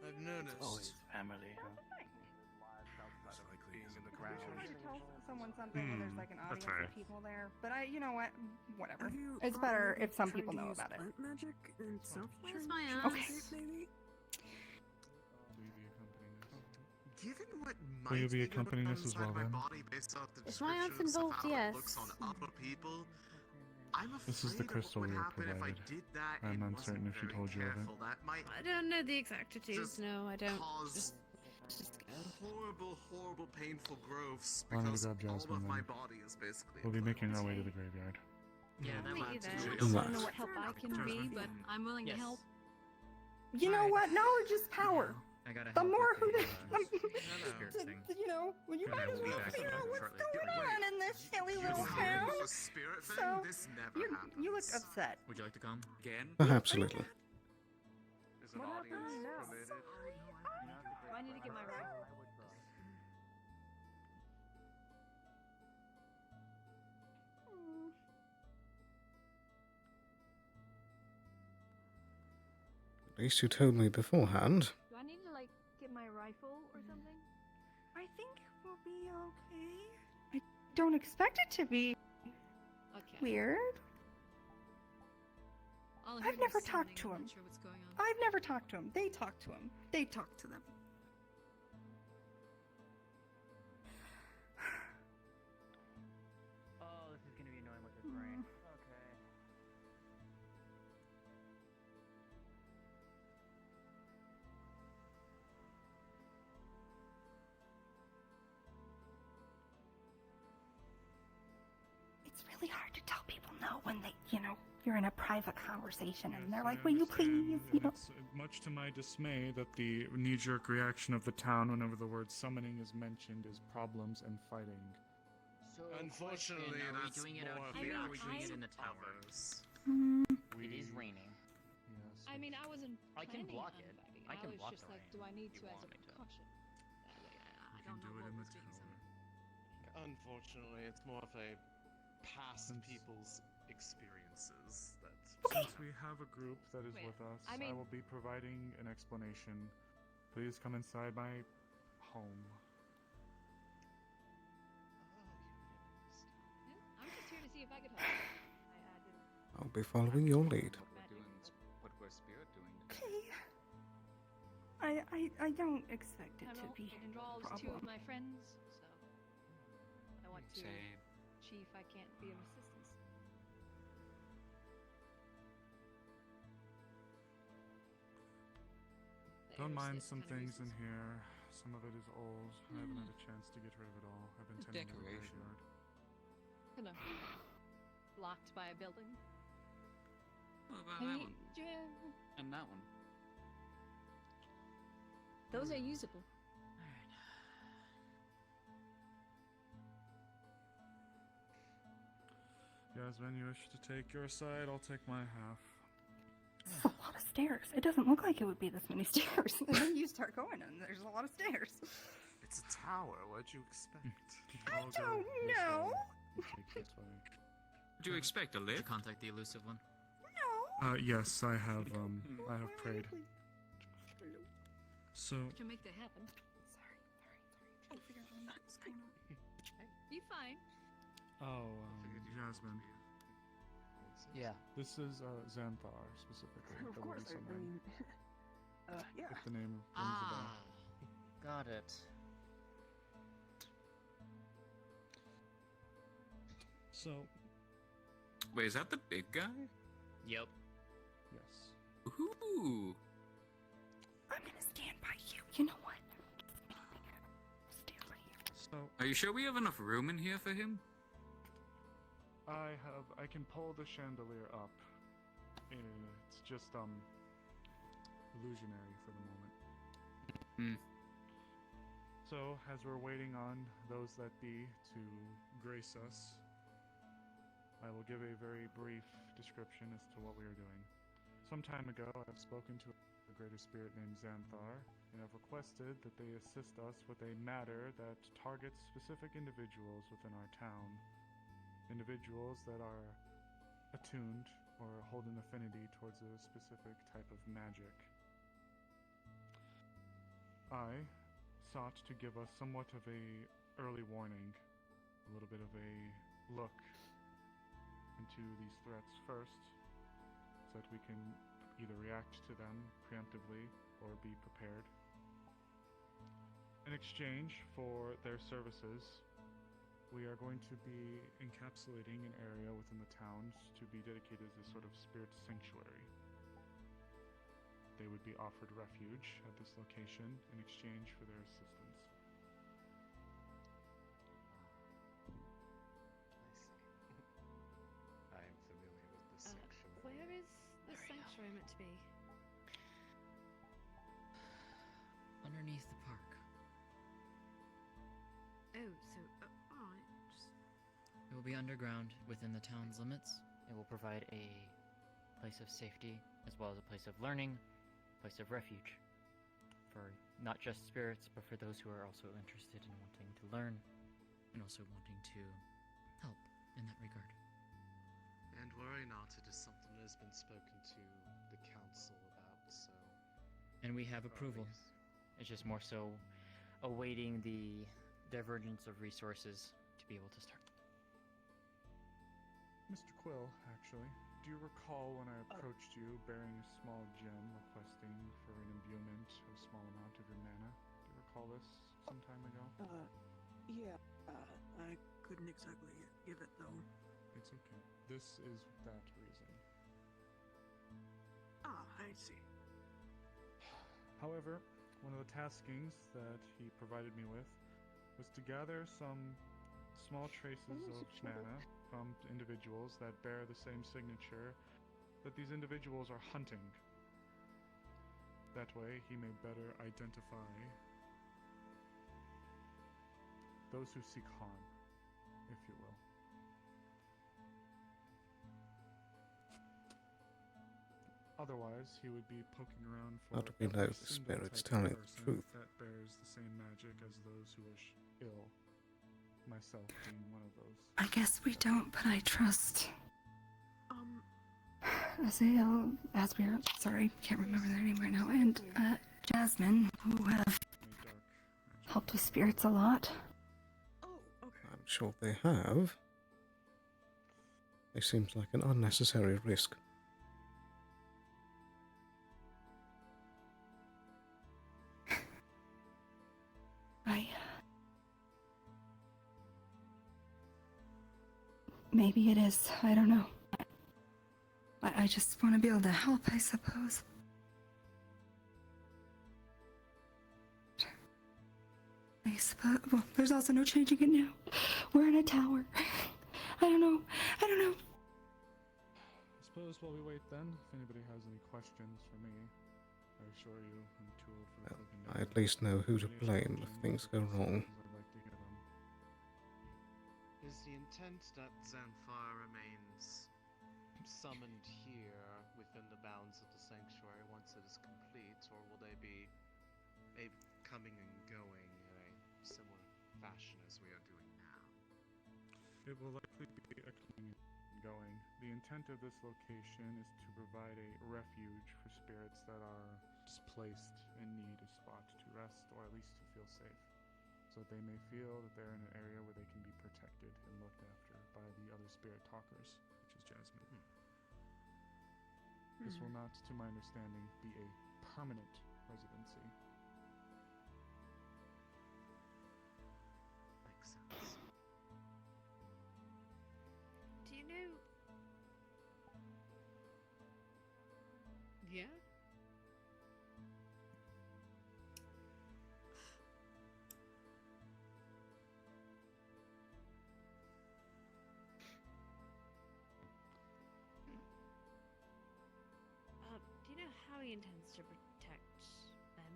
I've noticed. Always family, huh? Being in the crowd. To tell someone something when there's like an that's audience fair. of people there, but you know what? Whatever. Have you It's better if some tried people to know use about it. plant magic and stuff? Where's my aunt? Okay. Maybe? Given what Will might you be be accompanying going us on as inside well, my then? body based off the If my aunt's descriptions of involved, how yes. it looks on other people, I'm afraid This is the crystal of we what were would happen if I provided. did that I'm and uncertain wasn't if she very told you of it. careful. That might I don't know the exactitudes, just no, I don't. cause Just go. horrible, painful growths Why don't we because grab all Jasmine of my then? body is basically. We'll be making our inflamed. way to the graveyard. Yeah, that Meet might you there. I Right. don't know what help I can be, but I'm willing to help. You know what? Knowledge is power. I gotta The help more with who the, they, thing. you know, well, you And might I as will be well back figure out what's shortly. going on in this silly You little know, town. with a spirit thing, So, this never happens. You look upset. Would you like to come? Again? Absolutely. Is an audience related? Do I need to get my rifle? At least you told me beforehand. Do I need to like get my rifle or something? I think we'll be okay. I don't expect it to be Okay. weird. I'll I've hear never this talked sounding, to I'm him. not sure what's going on. I've never talked to him. They talk to him. They talk to them. Oh, this is gonna be annoying with this rain. Okay. It's really hard to tell people no when they, you're in a private conversation and they're like, will you please, It's much to my dismay that the knee-jerk reaction of the town whenever the word summoning is mentioned is problems and fighting. So, Unfortunately, question, are we that's doing it more out of here the or are we doing actions it in the of tower? others. It is raining. Yes. I mean, I wasn't I can planning block on it. fighting. I can was block just the like, rain do I need if to you as a want me to. precaution? I can don't do know it what in was the being tower. said. Unfortunately, it's more of a past people's experiences that. Since we have a group that is Wait, with us, I I mean- will be providing an explanation. Please come inside my home. I'm just here to see if I could help. I didn't. I'll be following your lead. What we're spirit doing. Okay. I don't expect it I to know be it involves a two of problem. my friends, so I want to Same. see if I can't be of assistance. The Don't air's mind just some kinda things in useless. here. Some of it is old. I haven't had a chance to get rid of it all. I've been It's tending to the decoration. graveyard. Kind of blocked by a building. What about I that mean, one? yeah, And that one. those are usable. Yasmin, you wish to take your side, I'll take my half. It's a lot of stairs. It doesn't look like it would be this many stairs. And then you start going and there's a lot of stairs. It's a tower. What'd you expect? I I'll go don't this know. way. You take this way. What do you expect, a Did you lift? contact the elusive one? No. Yes, I have prayed. So, To make that happen. Sorry. Trying to figure out what's going on. Be fine. Jasmine. Yeah. This is Xanthar, specifically. Of that course, will be I summoning. mean, yeah. If the name rings a bell. Got it. So, Wait, is that the big guy? Yep. yes. Ooh. I'm gonna stand by you. You know what? Stand right here. So, Are you sure we have enough room in here for him? I can pull the chandelier up. It's just illusionary for the moment. So, as we're waiting on those that be to grace us, I will give a very brief description as to what we are doing. Some time ago, I've spoken to a greater spirit named Xanthar, and have requested that they assist us with a matter that targets specific individuals within our town. Individuals that are attuned or hold an affinity towards a specific type of magic. I sought to give us somewhat of a early warning, a little bit of a look into these threats first, so that we can either react to them preemptively or be prepared. In exchange for their services, we are going to be encapsulating an area within the towns to be dedicated as a sort of spirit sanctuary. They would be offered refuge at this location in exchange for their assistance. I am familiar with this sanctuary. Where is the sanctuary meant to be? Underneath the park. Oh, so alright. It will be underground within the town's limits. It will provide a place of safety, as well as a place of learning, place of refuge, for not just spirits, but for those who are also interested in wanting to learn, and also wanting to help in that regard. And worry not, it is something that has been spoken to the council about, so... And we have approval. It's just more so awaiting the divergence of resources to be able to start. Mr. Quill, actually, do you recall when I approached you bearing a small gem requesting for an imbuement of a small amount of your mana? Do you recall this some time ago? Yeah, I couldn't exactly give it though. It's okay. This is that reason. Ah, I see. However, one of the taskings that he provided me with was to gather some small traces of mana from individuals that bear the same signature that these individuals are hunting. That way, he may better identify those who seek harm, if you will. Otherwise, he would be poking around for How do we know every the single spirit's type of telling the person truth? that bears the same magic as those who wish ill. Myself being one of those. I guess we don't, but I trust. As we're sorry, can't remember their name right now, and Jasmine, who have helped with spirits a lot. I'm sure they have. It seems like an unnecessary risk. Maybe it is. I don't know. I just want to be able to help, I suppose. Well, there's also no changing it now. We're in a tower. I don't know. I suppose while we wait then, if anybody has any questions for me, I assure you I'm too old for the cloak and I at least know who to blame if things go wrong. I'd like to hear them. Is the intent that Xanthar remains summoned here within the bounds of the sanctuary once it is complete, or will they be coming and going in a similar fashion as we are doing now? It will likely be a coming and going. The intent of this location is to provide a refuge for spirits that are displaced and need a spot to rest, or at least to feel safe, so that they may feel that they're in an area where they can be protected and looked after by the other spirit talkers, which is Jasmine. This will not, to my understanding, be a permanent residency. Makes sense. Do you know? Yeah? he intends to protect them.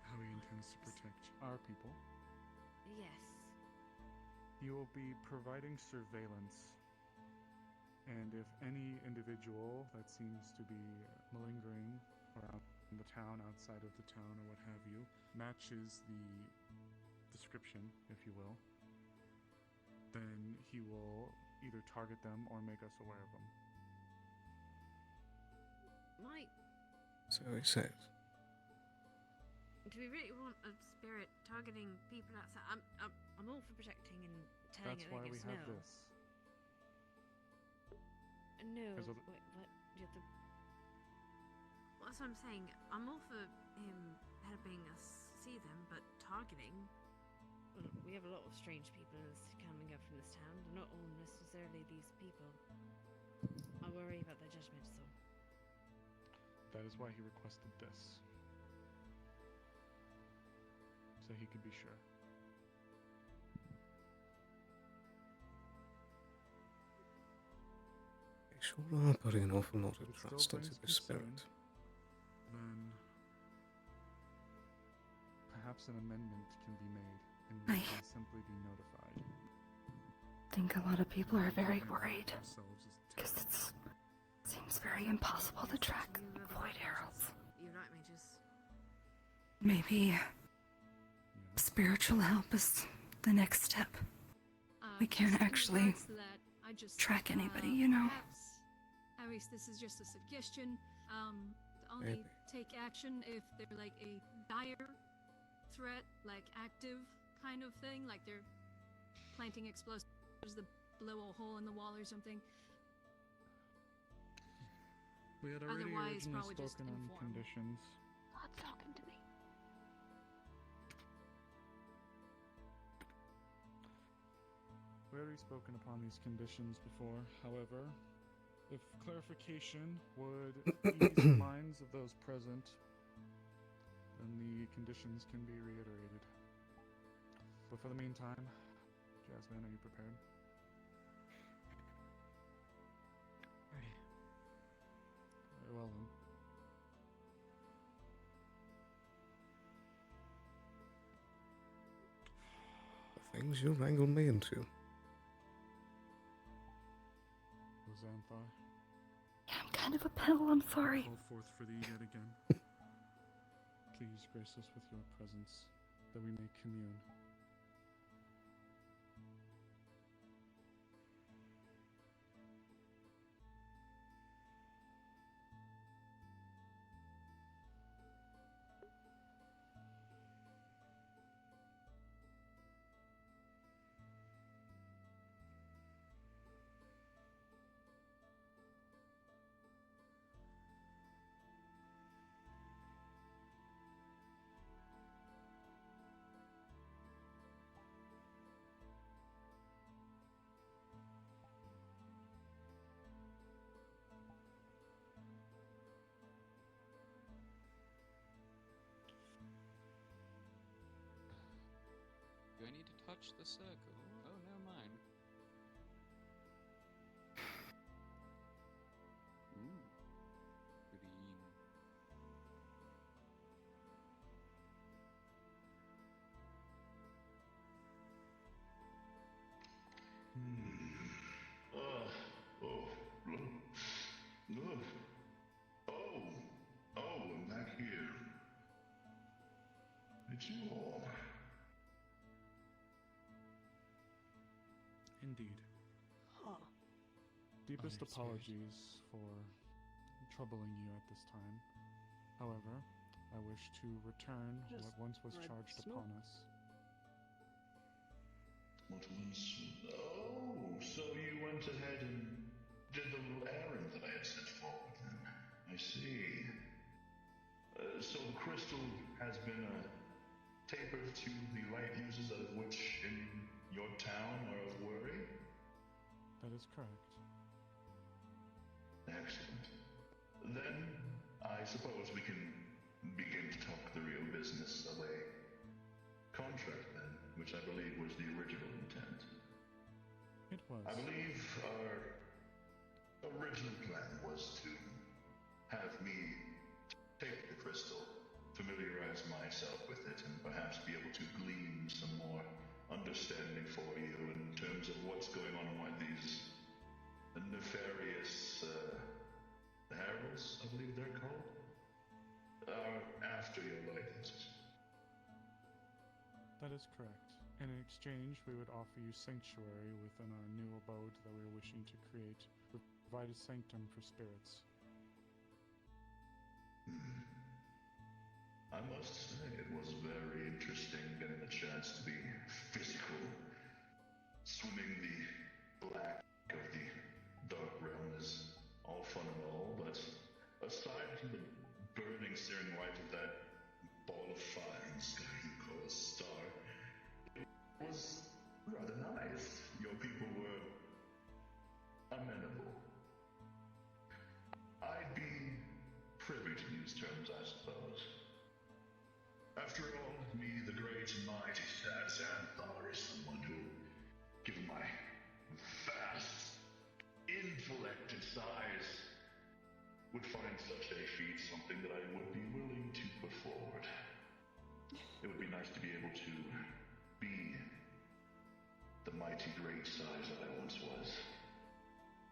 How he intends to protect our people. Yes. He will be providing surveillance. And if any individual that seems to be malingering around the town, outside of the town, or what have you, matches the description, if you will, then he will either target them or make us aware of them. So he says. Do we really want a spirit targeting people outside? I'm all for protecting and telling That's it why like we it's have no. this. No, Because wait, what? You have to... Well, that's what I'm saying. I'm all for him helping us see them, but targeting... Well, we have a lot of strange people coming up from this town. They're not all necessarily these people. I worry about their judgment, so... That is why he requested this. So he could be sure. They sure are putting an awful lot of If it still trust into brings the spirit. concern, then perhaps an amendment can be made, and we can simply be notified. I think a lot of people are very worried because it seems very impossible to track void heralds. You like me just... Maybe spiritual help is the next step. We can't Just in actually regards to that, I just, track anybody, you know. Perhaps, at least this is just a suggestion. To only Maybe. take action if they're like a dire threat, like active kind of thing, like they're planting explosives that blow a hole in the wall or something. We had already Otherwise, originally probably just spoken on inform. conditions. Not talking to me. We already spoken upon these conditions before. However, if clarification would ease the minds of those present, then the conditions can be reiterated. But for the meantime, Jasmine, are you prepared? Ready. Very well then. The things you wrangled me into. Xanthar, Yeah, I'm kind of a pill, I'm sorry. call forth for thee yet again. Please grace us with your presence, that we may commune. Do I need to touch the circle? Oh, never mind. Ooh. Green. I'm back here. It's you all. Indeed. Deepest apologies for troubling you at this time. However, I wish to return what once was charged upon us. What was... Oh, so you went ahead and did the little errand that I had sent forward then. I see. So the crystal has been tapered to the right uses of which in your town are of worry? That is correct. Excellent. Then, I suppose we can begin to talk the real business of a contract then, which I believe was the original intent. It was. I believe our original plan was to have me take the crystal, familiarize myself with it, and perhaps be able to glean some more understanding for you in terms of what's going on with these nefarious heralds, I believe they're called, are after your likeness. That is correct. In exchange, we would offer you sanctuary within our new abode that we are wishing to create. We provide a sanctum for spirits. I must say, it was very interesting getting the chance to be physical. Swimming the black of the dark realm is all fun and all, but aside from the burning, searing light of that ball of fire in the sky you call a star, it was rather nice. Your people were amenable. I'd be privy to these terms, I suppose. After all, me, the great and mighty Xanathar, is someone who, given my vast intellect and size, would find such a feat something that I would be willing to put forward. It would be nice to be able to be the mighty great size that I once was,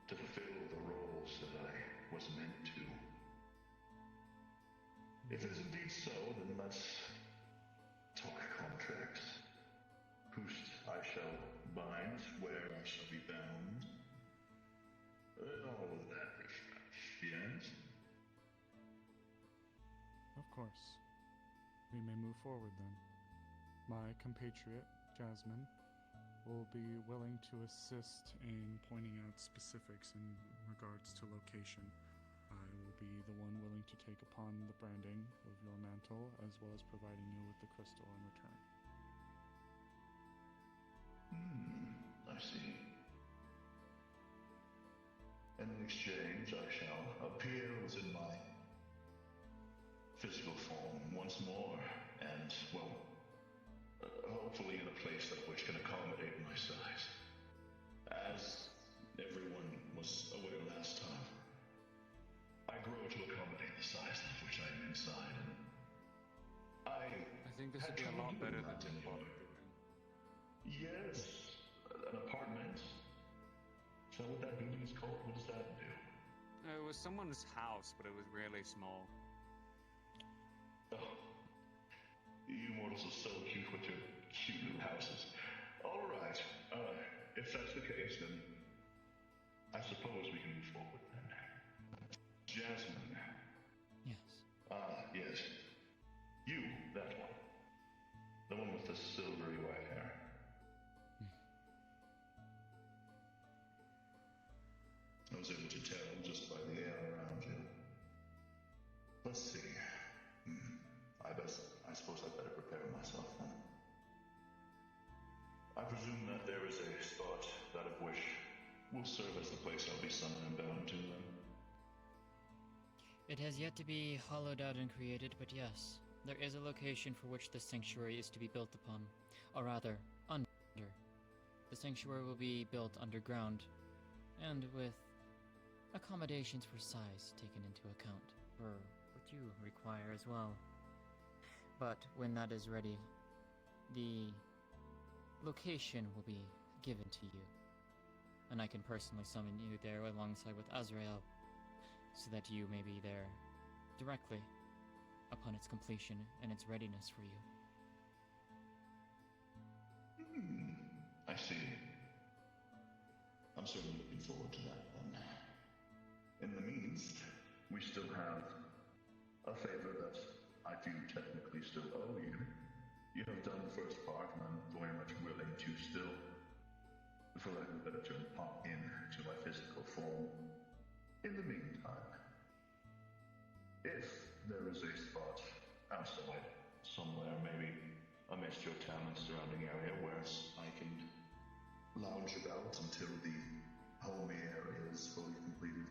to fulfill the roles that I was meant to. If it is indeed so, then let's talk contracts. Whose I shall bind, where I shall be bound. All of that refresh, yes? Of course. We may move forward then. My compatriot, Jasmine, will be willing to assist in pointing out specifics in regards to location. I will be the one willing to take upon the branding of your mantle, as well as providing you with the crystal in return. I see. And in exchange, I shall appear within my physical form once more, and, well, hopefully in a place that which can accommodate my size. As everyone was aware last time, I grow to accommodate the size of which I am inside, and I think this had would be a trouble lot better doing than that the anymore. apartment. Yes, an apartment. Is that what that building is called? What does that do? It was someone's house, but it was really small. Oh, you mortals are so cute with your cute little houses. All right, if that's the case, then I suppose we can move forward then. Jasmine. Yes. Yes. You, that one. The one with the silvery white hair. I was able to tell just by the air around you. Let's see. I suppose I'd better prepare myself then. I presume that there is a spot, that of which will serve as the place I'll be summoned and bound to then. It has yet to be hollowed out and created, but yes, there is a location for which the sanctuary is to be built upon, or rather, under. The sanctuary will be built underground, and with accommodations for size taken into account, for what you require as well. But when that is ready, the location will be given to you, and I can personally summon you there alongside with Azrael, so that you may be there directly upon its completion and its readiness for you. I see. I'm certainly looking forward to that then. In the means, we still have a favor that I do technically still owe you. You have done the first part, and I'm very much willing to still, for lack of a better term, pop in to my physical form. In the meantime, if there is a spot outside, somewhere maybe amidst your town and surrounding area, where I can lounge about until the home area is fully completed,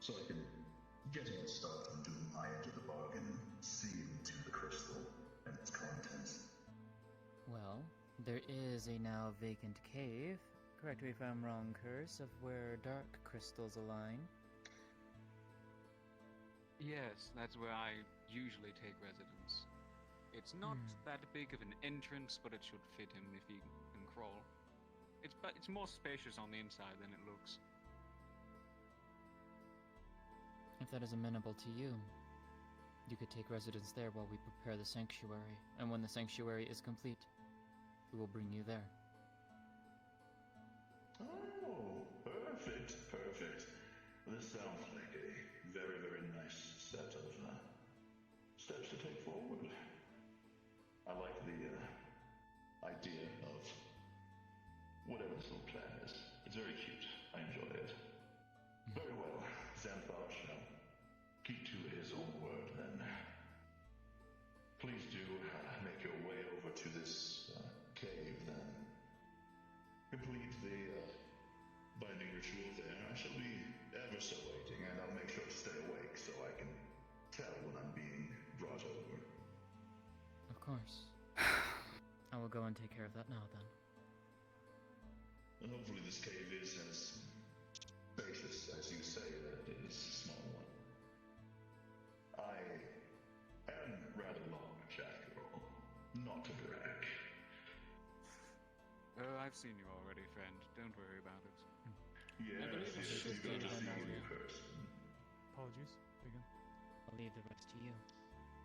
so I can get a head start on doing my end of the bargain, see into the crystal and its contents. Well, there is a now vacant cave correct me if I'm wrong, Curse, of where dark crystals align. Yes, that's where I usually take residence. It's not that big of an entrance, but it should fit him if he can crawl. It's more spacious on the inside than it looks. If that is amenable to you, you could take residence there while we prepare the sanctuary, and when the sanctuary is complete, we will bring you there. Oh, perfect, perfect. This sounds like a very, very nice set of steps to take forward. I like the idea of whatever this little plan is. It's very cute. I enjoy it. Very well. Xanthar shall keep to his own word then. Please do make your way over to this cave then. Complete the binding ritual there. I shall be ever so waiting, and I'll make sure to stay awake so I can tell when I'm being brought over. Of course. I will go and take care of that now, then. And hopefully this cave is as spacious as you say that it is a small one. I am rather large after all, not to brag. Oh, I've seen you already, friend. Don't worry about it. Yes, I believe it's yes, you just got to in see one you in area. person. Apologies. Begin. I'll leave the rest to you.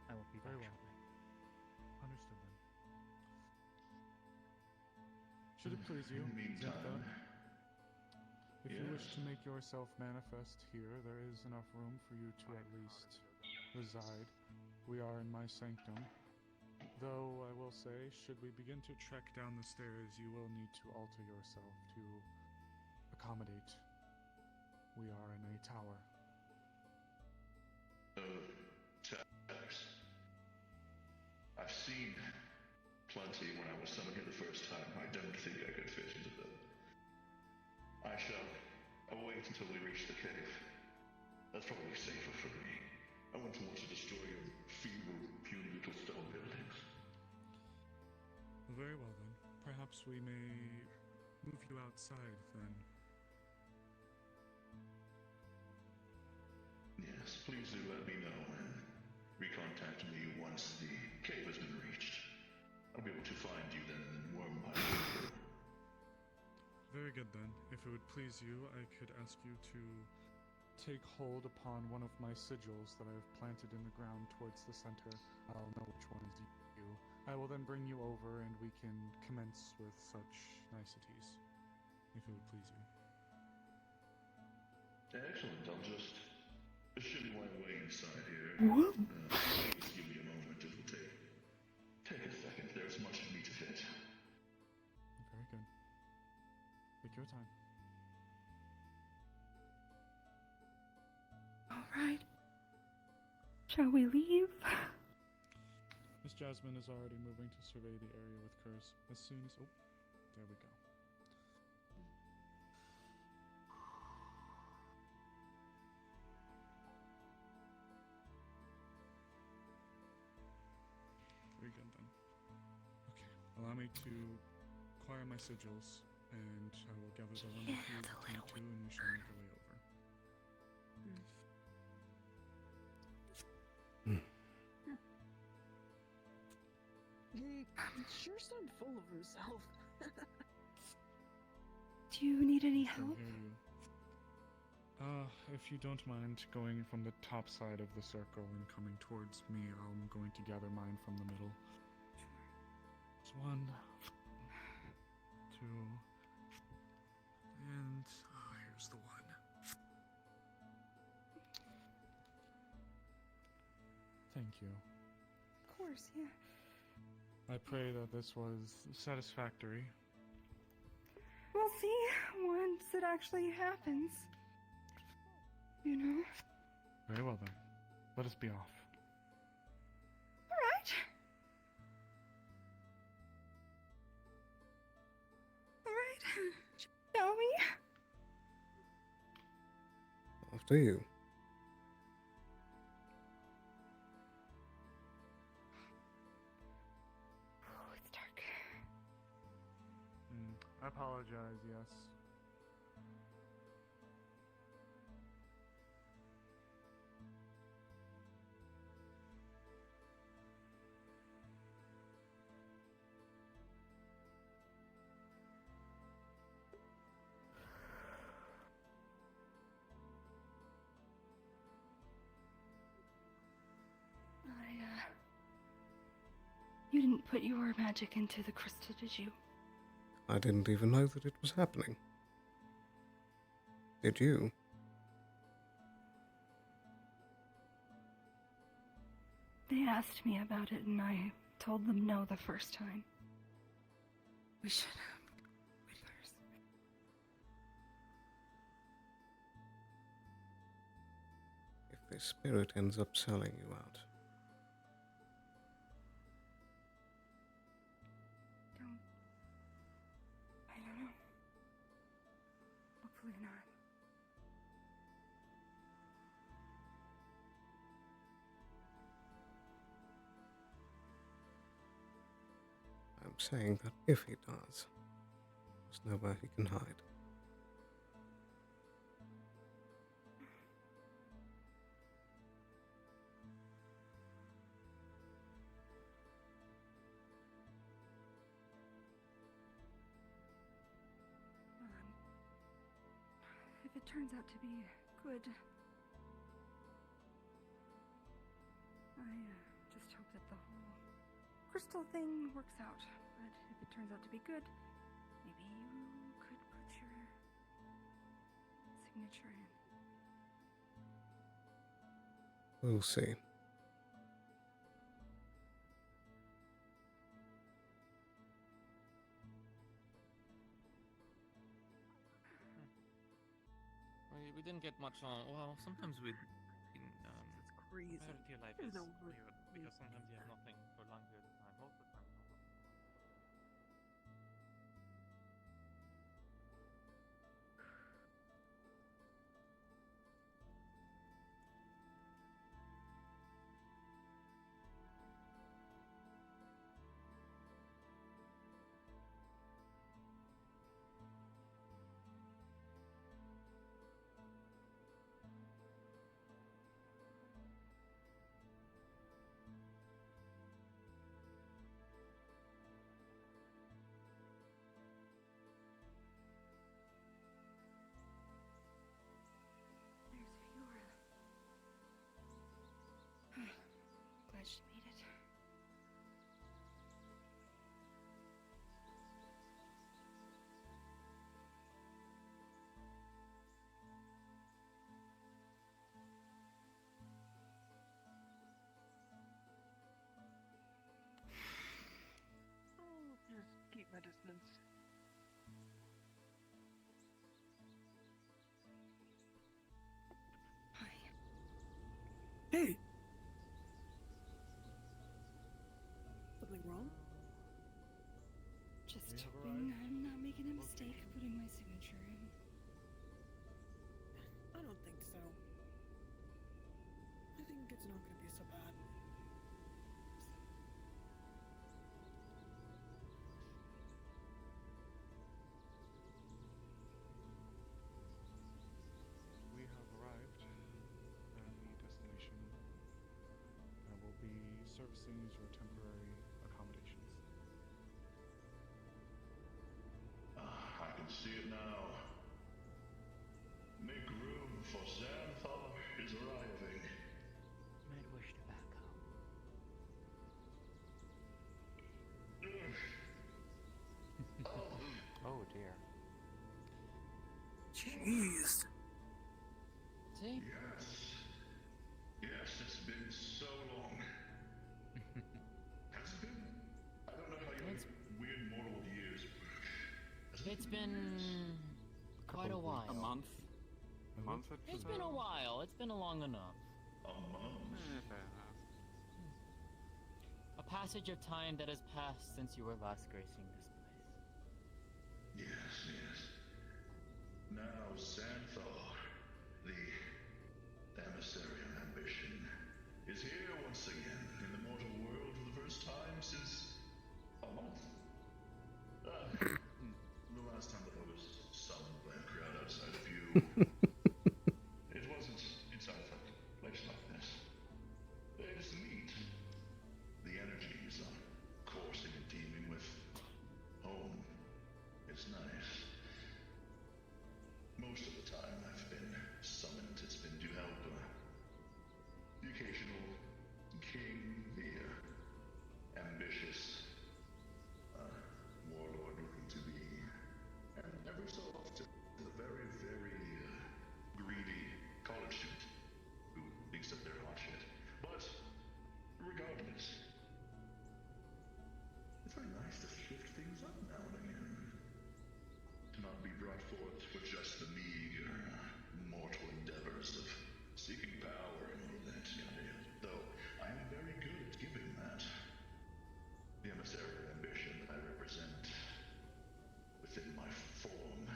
I will be back Very well. shortly. Understood then. Should it please you, Meantime, Xantha, if you wish yes. to make yourself manifest here, there is enough room for you to at least reside. We are in my sanctum. Though I will say, should we begin to trek down the stairs, you will need to alter yourself to accommodate. We are in a tower. Towers. I've seen plenty when I was summoned here the first time. I don't think I could fit into them. I shall await until we reach the cave. That's probably safer for me. I wouldn't want to destroy your feeble, puny little stone buildings. Very well then. Perhaps we may move you outside then. Yes, please do let me know and recontact me once the cave has been reached. I'll be able to find you then and worm my way through. Very good then. If it would please you, I could ask you to take hold upon one of my sigils that I have planted in the ground towards the center. I'll know which one is you. I will then bring you over and we can commence with such niceties, if it would please you. Excellent. I'll just shimmy my way inside here. Whoop. Please give me a moment. It will take a second. There's much of me to fit. Very good. Take your time. All right. Shall we leave? Miss Jasmine is already moving to survey the area with Curse. As soon as... Oh, there we go. Very good then. Okay, allow me to acquire my sigils, and I will gather the one with you between two, and we shall make our way over. He sure sounds full of himself. Do you need any I help? hear you. If you don't mind going from the top side of the circle and coming towards me, I'm going to gather mine from the middle. It's 1, 2, and here's the 1. Thank you. Of course, yeah. I pray that this was satisfactory. We'll see once it actually happens. You know? Very well then. Let us be off. Alright. Alright. Shall we? Off to you. Oh, it's dark. I apologize, yes. You didn't put your magic into the crystal, did you? I didn't even know that it was happening. Did you? They asked me about it and I told them no the first time. We should wait first. If the spirit ends up selling you out. I don't know. Hopefully not. I'm saying that if he does, there's nowhere he can hide. If it turns out to be good, I just hope that the whole crystal thing works out. But if it turns out to be good, maybe you could put your signature in. We'll see. We didn't get much on. Well, sometimes we. It's crazy. Your life There's is no word. weird because sometimes you have nothing for long periods of time. Most of the time. Glad she made it. Oh, just keep my distance. Hi. Hey! Something wrong? Just hoping I'm not making a mistake putting my signature in. I don't think so. I think it's not gonna be so bad. We have arrived at the destination and will be servicing as your temporary accommodations. I can see it now. Make room for Xanthar is arriving. Might wish to back up. Oh dear. Jeez. See? Yes. Yes, it's been so long. Has it been? I don't know how your weird mortal years work. It's been quite a while. A month? A month? It's been a while. It's been long enough. A month? Fair enough. A passage of time that has passed since you were last gracing this place. Yes, yes. Now Xanthar, the emissary of ambition, is here once again in the mortal world for the first time since a month. The last It wasn't inside a place like this. It's neat. The energies are coursing and teeming with home. It's nice. Most of the time I've been summoned, it's been to help the occasional king, the ambitious warlord looking to be, and every so often the very, very greedy college student who thinks that they're hot shit. But regardless, it's very nice to shift things up now and again. To not be brought forth with just the meager, mortal endeavors of seeking power and all that, though I am very good at giving that. The emissary ambition that I represent within my form,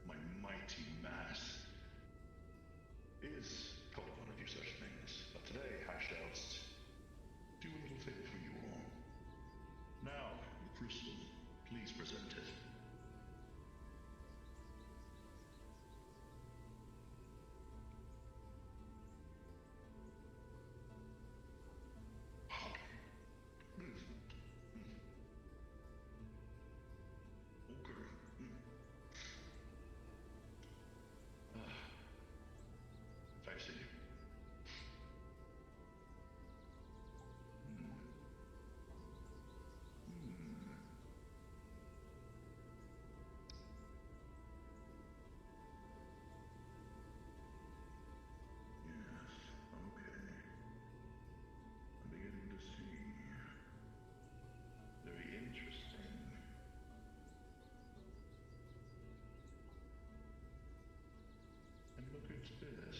my mighty mass, is called upon to do such things. But today I shall do a little thing for you all. Now, the crystal, please present it. I see. Yes, okay. I'm beginning to see. Very interesting. And look at this.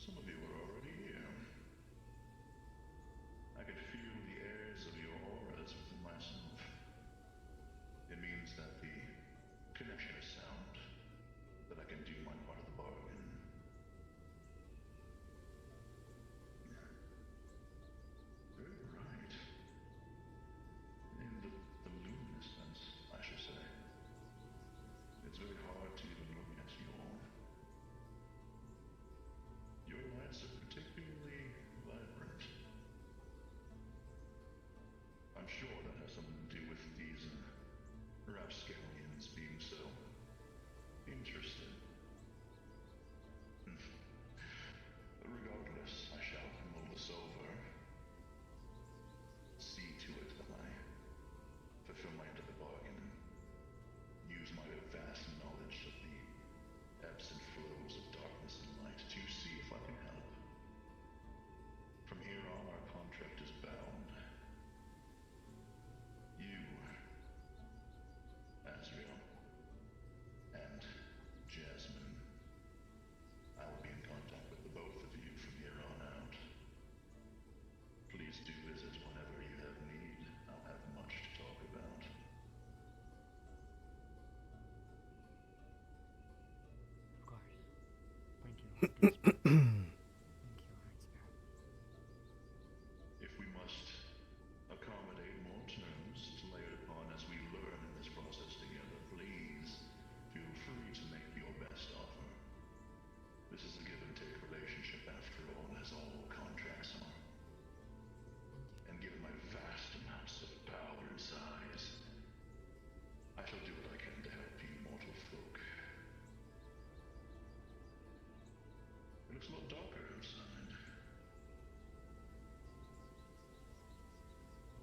Some of you are already here. I can feel the airs of your auras within myself. It means that the connection is sound, that I can do my part of the bargain. Very bright. In the luminous sense, I should say. It's very hard to even look at your lights are particularly vibrant. I'm sure that has something to do with these rapscallions being so interested. Regardless, I shall mull this over. See to it that I fulfill my end of the bargain and use my vast knowledge of the ebbs and flows of darkness and light to see if I can help. From here on, our contract is bound. You, Azrael, and Jasmine. I will be in contact with the both of you from here on out. Please do visit whenever you have need. I'll have much to talk about. Of course. Thank you, Good Spirit. Thank you, Art Spirit. If we must accommodate more terms layered upon as we learn in this process together, please feel free to make your best offer. This is a give and take relationship after all, as all contracts are. And given my vast amounts of power and size, I shall do what I can to help you mortal folk. It looks a lot darker outside.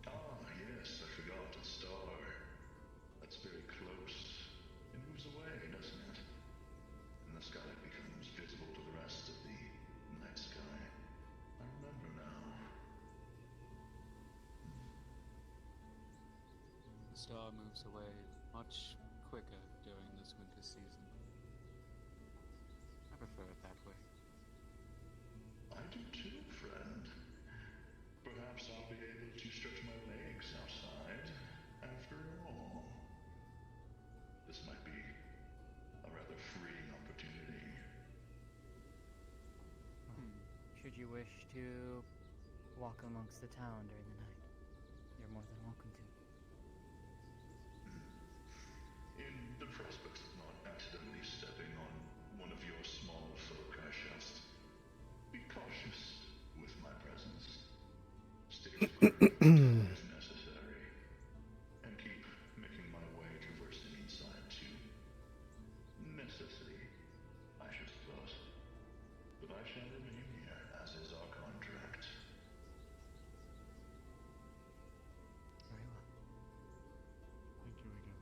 Ah, yes, I forgot. A star. That's very close. It moves away, doesn't it? And the sky becomes visible to the rest of the night sky. I remember now. The star moves away much quicker during this winter season. I prefer it that way. I do too, friend. Perhaps I'll be able to stretch my legs outside after all. This might be a rather freeing opportunity. Should you wish to walk amongst the town during the night, you're more than welcome to. In the prospect of not accidentally stepping on time if necessary, and keep making my way traversing inside to necessity, I should suppose. But I shall remain here, as is our contract. Very well. Thank you again,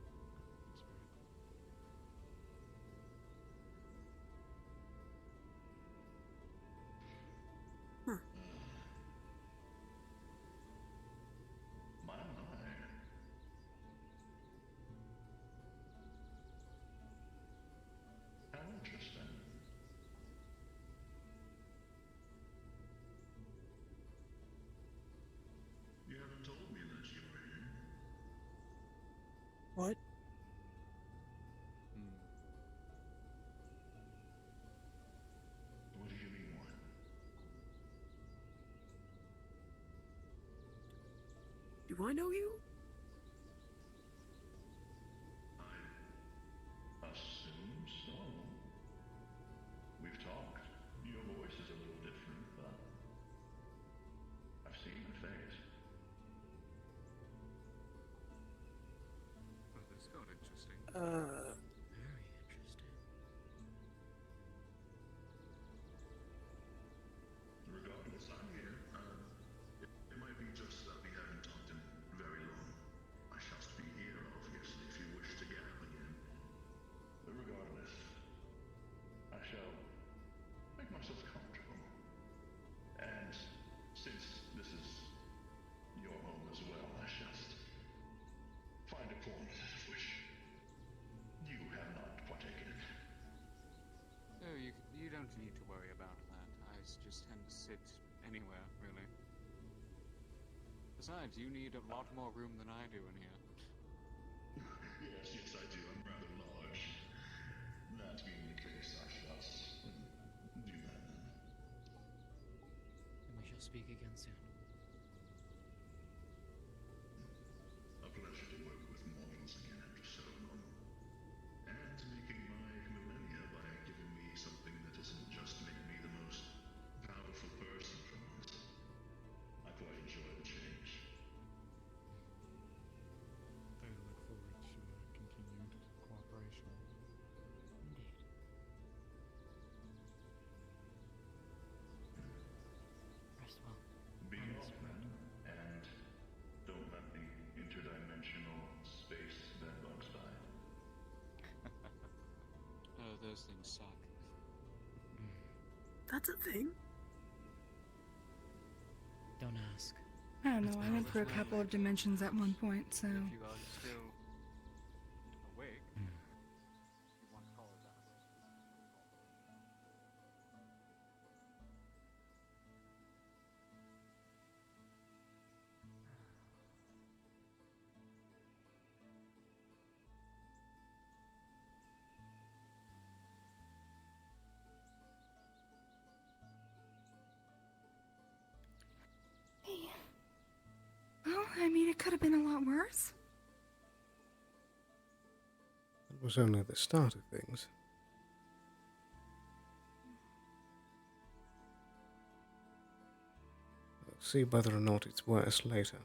Spirit. My. How interesting. You haven't told me that you were here. What? What do you mean, what? Do I know you? I assume so. We've talked. Your voice is a little different, but I've seen your face. Oh, this got interesting. Very interesting. Regardless, I'm here. It might be just that we haven't talked in very long. I shall be here, obviously, if you wish to gab again. But regardless, I shall make myself comfortable. And since this is your home as well, I shall find a corner of which you have not partaken in. Oh, you don't need to worry about that. I just tend to sit anywhere, really. Besides, you need a lot more room than I do in here. Yes, I do. I'm rather large. That being the case, I shall do that then. And we shall speak again soon. A pleasure to work with mortals again after so long. And making my millennia by giving me something that doesn't just make me the most powerful person for once. I quite enjoy the change. I look forward to continued cooperation. Indeed. Rest well. Be On off this then, and don't let the interdimensional space bedbugs by. Oh, those things suck. That's a thing. Don't ask. I don't know, I That's went through a bad. couple of dimensions at one point, so. If you are still awake, if you want to call it that. Well, I mean, it could have been a lot worse. That was only the start of things. We'll see whether or not it's worse later.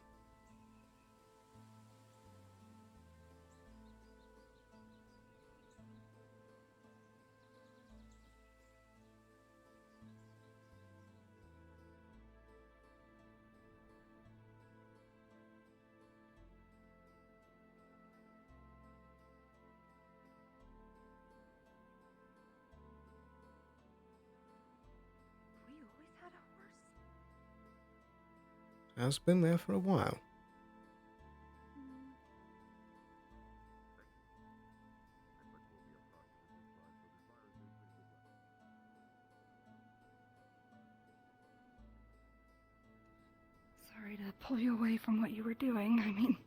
We always had a horse. Has been there for a while. Sorry to pull you away from what you were doing. I mean,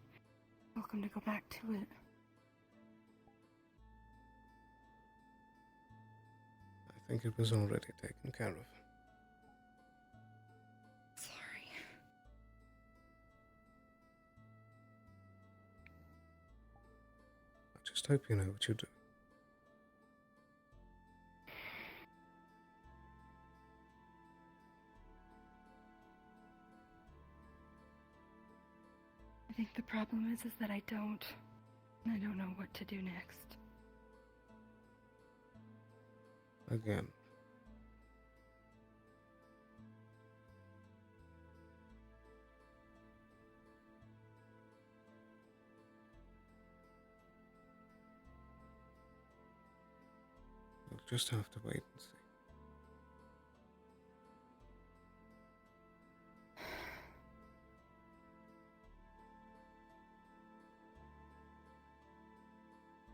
welcome to go back to it. I think it was already taken care of. Sorry. I just hope you know what you're doing. problem is that I don't know what to do next. Again. We'll just have to wait and see.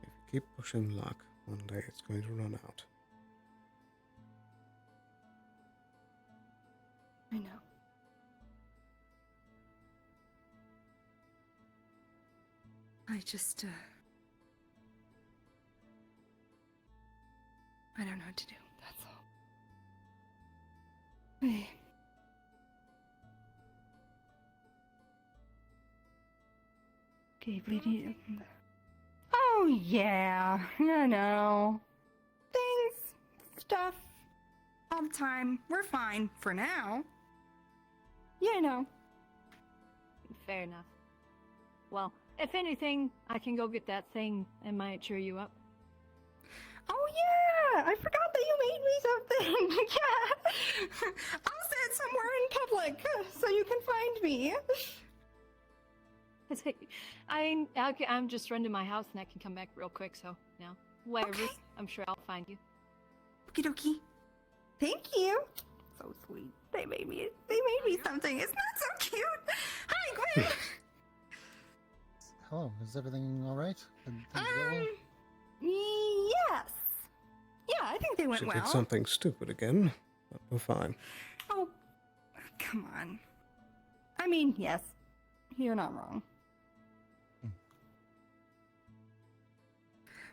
If you keep pushing luck, one day it's going to run out. I know. I just, I don't know what to do, that's all. Hey. Okay, bleeding. Oh, yeah, I know. Things, stuff, all the time. We're fine for now. Yeah, I know. Fair enough. Well, if anything, I can go get that thing and might cheer you up. Oh, yeah! I forgot that you made me something! Yeah! I'll say it somewhere in public so you can find me. I'm just running to my house and I can come back real quick, so now, whatever. Okay. I'm sure I'll find you. Okie dokie. Thank you. So sweet. They made me something. Isn't that so cute? Hi, Gwen! Hello, is everything alright? Yes. Yeah, I think they went She well. did something stupid again, but we're fine. Oh, come on. I mean, yes. You're not wrong.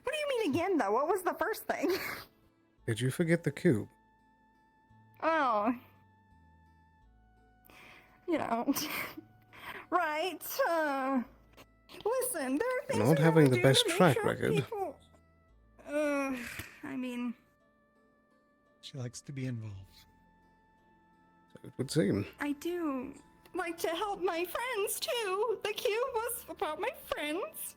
What do you mean again, though? What was the first thing? Did you forget the cube? Oh. You know. Right. Listen, there are things Not we having gotta the do best to make track sure record. people- I mean... She likes to be involved. So it would seem. I do like to help my friends, too. The cube was about my friends.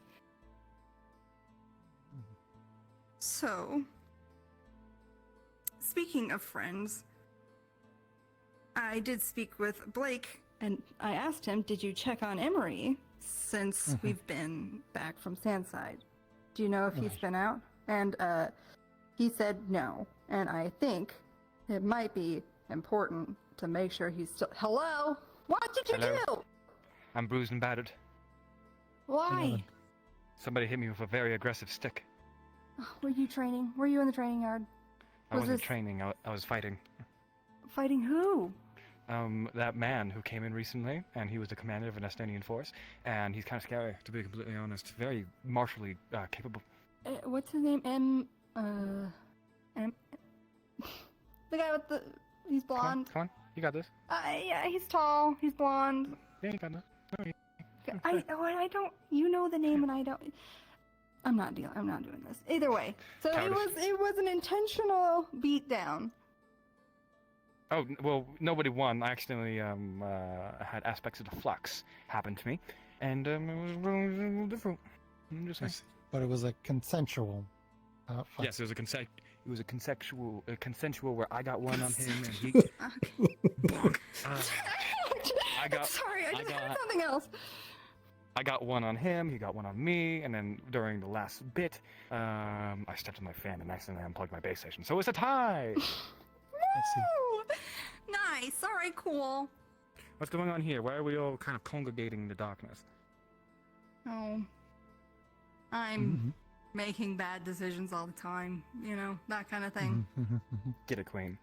So, speaking of friends, I did speak with Blake, and I asked him, did you check on Emery since we've been back from Sandside? Do you know if he's been out? And he said no, and I think it might be important to make sure he's still... Hello? What did you do? I'm bruised and battered. Why? Somebody hit me with a very aggressive stick. Were you training? Were you in the training yard? I wasn't training, I was fighting. Fighting who? That man who came in recently, and he was the commander of an Estonian force, and he's kind of scary, to be completely honest. Very martially capable. What's his name? The guy with the... He's blonde. Come on, you got this. Yeah, he's tall. He's blonde. Yeah, you got this. I don't... You know the name and I don't... I'm not doing this. Either way. So it was an intentional beatdown. Oh, well, nobody won. I accidentally had aspects of the flux happen to me, and it was really different. I'm just saying. But it was a consensual fight. Yes, it was a consensual where I got one on him and he. Sorry, I just heard something else. I got one on him, he got one on me, and then during the last bit, I stepped on my fan and accidentally unplugged my base station. So it's a tie! Woo! Nice. All right, cool. What's going on here? Why are we all kind of congregating in the darkness? Oh. I'm making bad decisions all the time. You know, that kind of thing. Get it, Queen.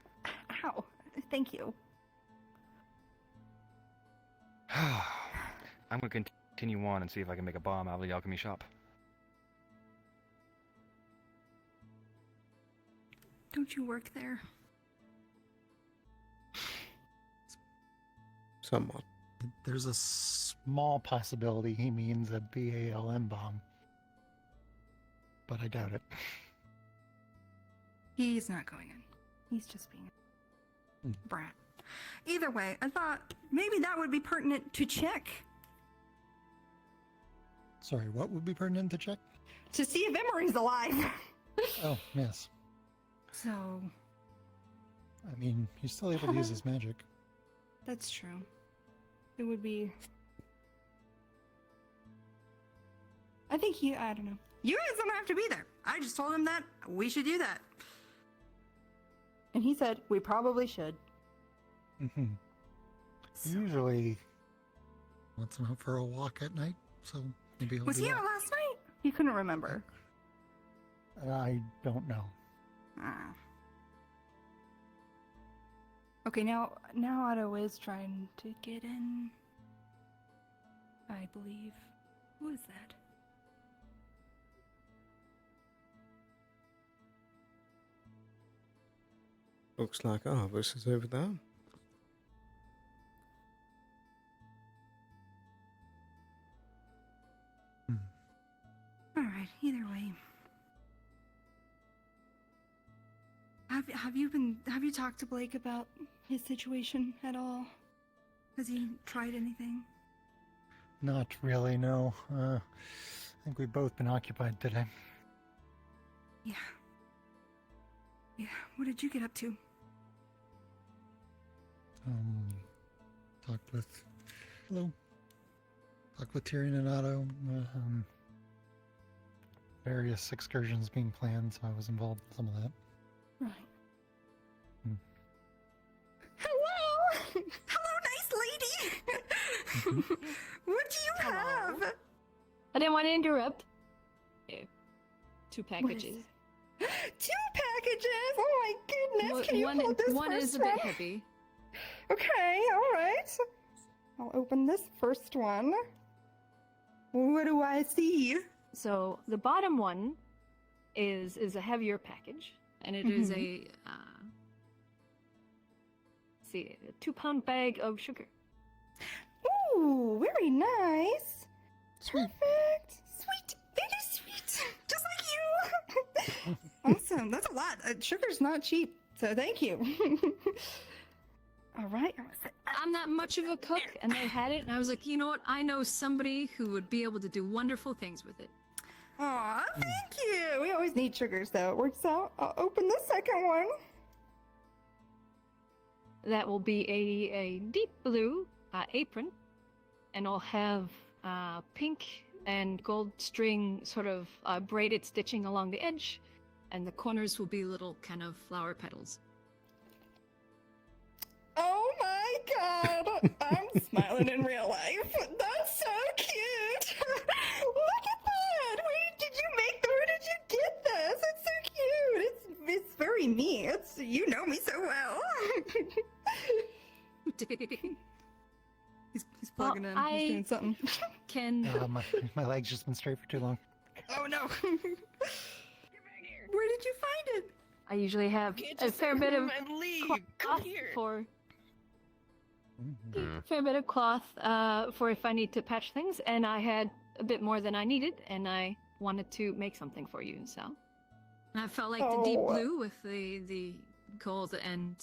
Ow. Thank you. I'm going to continue on and see if I can make a bomb out of the alchemy shop. Don't you work there? Somewhat. There's a small possibility he means a BALM bomb. But I doubt it. He's not going in. He's just being a brat. Either way, I thought maybe that would be pertinent to check. Sorry, what would be pertinent to check? To see if Emery's alive. Oh, yes. So, I mean, he's still able to use his magic. that's true. It would be. I think I don't know. You guys don't have to be there. I just told him that we should do that. And he said we probably should. Mm-hmm. Usually wants him out for a walk at night, so maybe he'll Was do he that. out last night? He couldn't remember. I don't know. Ah. Okay, now Otto is trying to get in. I believe. Who is that? Looks like Arvis is over there. Alright, either way. Have you talked to Blake about his situation at all? Has he tried anything? Not really, no. I think we've both been occupied today. Yeah. Yeah, what did you get up to? Talked with... Hello. Talked with Tyrion and Otto. Various excursions being planned, so I was involved in some of that. Right. Hello! Hello, nice lady! What do you have? I didn't want to interrupt. Okay. 2 packages. 2 packages? Oh my goodness! Can you hold this one first is a bit heavy. Okay, alright. I'll open this first one. What do I see? So the bottom one is a heavier package, and it is a see, a 2-pound bag of sugar. Ooh, very nice. Perfect. Sweet. Very sweet. Just like you. Awesome. That's a lot. Sugar's not cheap, so thank you. All right. I'm not much of a cook, and they had it, and I was like, you know what? I know somebody who would be able to do wonderful things with it. Aw, thank you. We always need sugars, though. It works out. I'll open the second one. That will be a deep blue apron, and I'll have pink and gold string sort of braided stitching along the edge, And the corners will be little kind of flower petals. Oh my god! I'm smiling in real life. That's so cute! Look at that! Where did you get this? It's so cute! It's very me. You know me so well. He's plugging in. He's doing something. My leg's just been straight for too long. Oh no! Where did you find it? I usually have a fair bit of cloth for for if I need to patch things, and I had a bit more than I needed, and I wanted to make something for you, so. And I felt like the deep blue with the gold and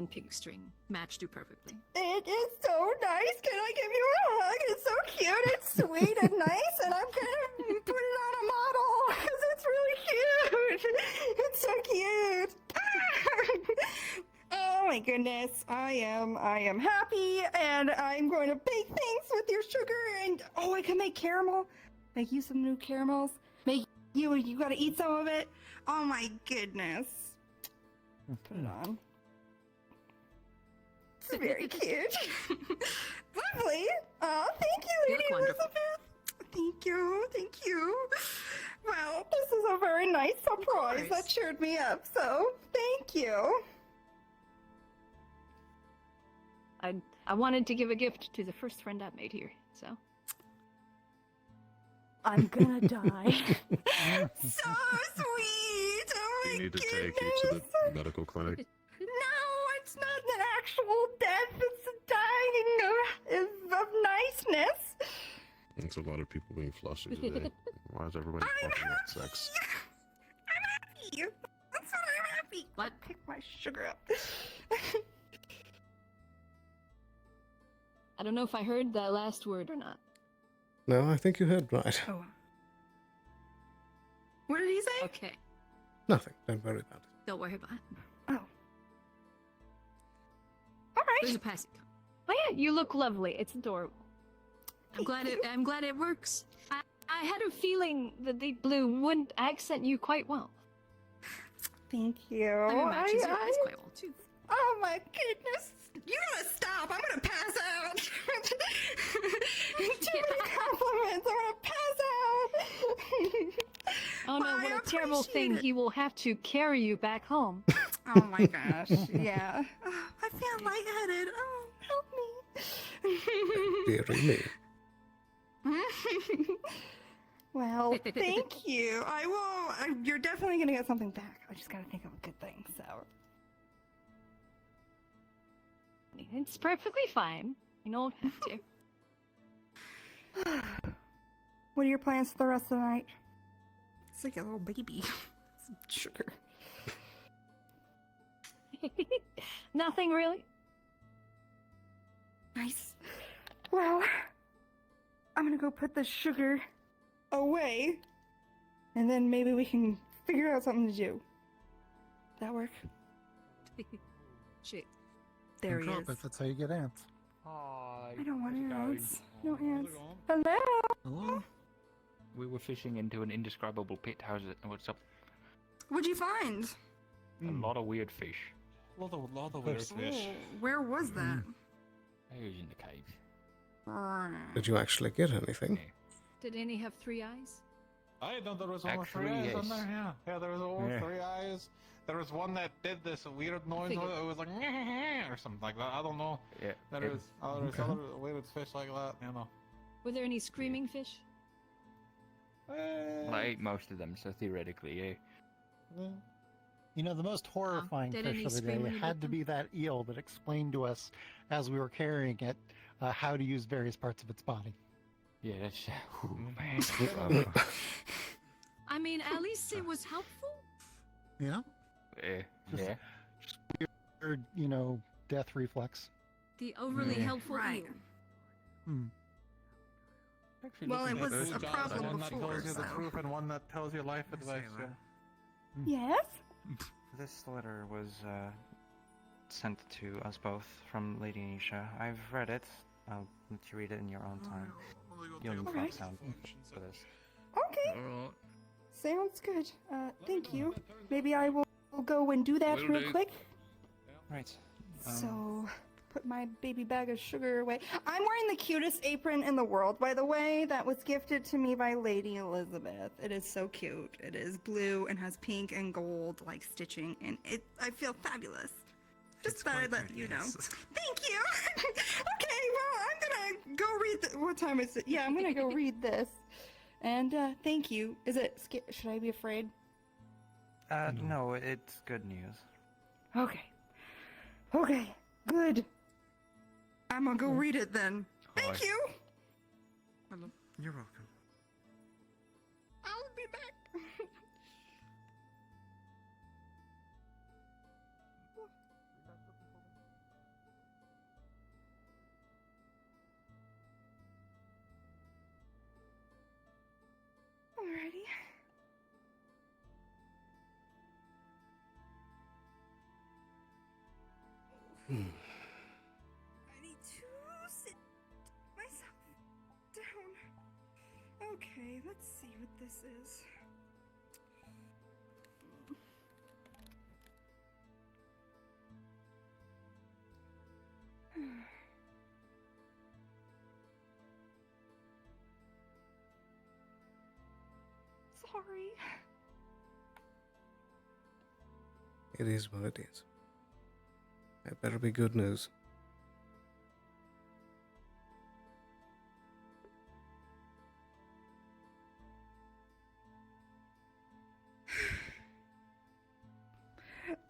pink string matched you perfectly. It is so nice. Can I give you a hug? It's so cute. It's sweet and nice, and I'm gonna put it on a model because it's really cute. It's so cute. Oh my goodness. I am happy, and I'm going to bake things with your sugar, and I can make caramel. Make you some new caramels. You gotta eat some of it. Oh my goodness. Put it on. It's very cute. Lovely. Oh, thank you, Lady Elizabeth. Thank you. Well, this is a very nice surprise that cheered me up, so thank you. I wanted to give a gift to the first friend I've made here, so. I'm gonna die. So sweet! Oh my You need to goodness. take you to the medical clinic. No, it's not an actual death. It's a dying of niceness. It's a lot of people being flustered today. Why is everybody talking about sex? I'm happy. That's what I'm happy. What? Pick my sugar up. I don't know if I heard that last word or not. No, I think you heard right. Oh. What did he say? Okay. Nothing. Don't worry about it. Don't worry about it. Oh. All right. There's a passing cone. Oh yeah, you look lovely. It's adorable. I'm glad it works. I had a feeling that the blue wouldn't accent you quite well. Thank you. I mean, matches your eyes quite well too. Oh my goodness. You gotta stop. I'm gonna pass out. Too many compliments. I'm gonna pass out. Oh no, what a terrible thing. He will have to carry you back home. Oh my gosh. Yeah. Oh, I feel lightheaded. Oh, help me. Dearie me. Well, thank you. I will. You're definitely gonna get something back. I just gotta think of a good thing. So. It's perfectly fine. You don't have to. What are your plans for the rest of the night? It's like a little baby. Some sugar. Nothing really. Nice. Well, I'm gonna go put the sugar away, and then maybe we can figure out something to do. That work? Shit. There he is. That's how you get ants. Hi. I don't want ants. No ants. How's Hello. Hello. We were fishing into an indescribable pit. How's it? What's up? What'd you find? A lot of weird fish. Lot of weird fish. Oh, where was that? I was in the cave. Did you actually get anything? Did any have 3 eyes? I know there was only Actually, 3 eyes on yes. there. Yeah, there was only Yeah. 3 eyes. There was one that did this weird noise. Figured. It was like or something like that. I don't know. Yeah. There was other weird fish like that. You know. Were there any screaming fish? Well, I ate most of them, so theoretically, yeah. You know, the most horrifying Did any fish of the scream day when you had bit to them? be that eel that explained to us as we were carrying it how to use various parts of its body. Yeah, that's. Ooh, man. I mean, at least it was helpful. Yeah. Yeah. Just weird, death reflex. The overly Yeah. helpful Right. ear. Hmm. Actually, Well, it looking at was those a guys, problem one before, that tells you the so- truth and one that tells you life advice. Yeah. Yes. This letter was sent to us both from Lady Nisha. I've read it. I'll let you read it in your own time. You'll need Alright. sound for this. Okay. Sounds good. Thank you. Maybe I will go and do that Will real do. quick. Right. So, put my baby bag of sugar away. I'm wearing the cutest apron in the world, by the way. That was gifted to me by Lady Elizabeth. It is so cute. It is blue and has pink and gold like stitching, and I feel fabulous. Just thought I'd let you know. Thank you. Okay, well, I'm gonna go read. What time is it? Yeah, I'm gonna go read this. And thank you. Is it? Should I be afraid? No, it's good news. Okay. Okay. Good. I'm gonna go read it then. Thank you. You're welcome. I'll be back. Alrighty. I need to sit myself down. Okay, let's see what this is. Sorry. It is what it is. That better be good news.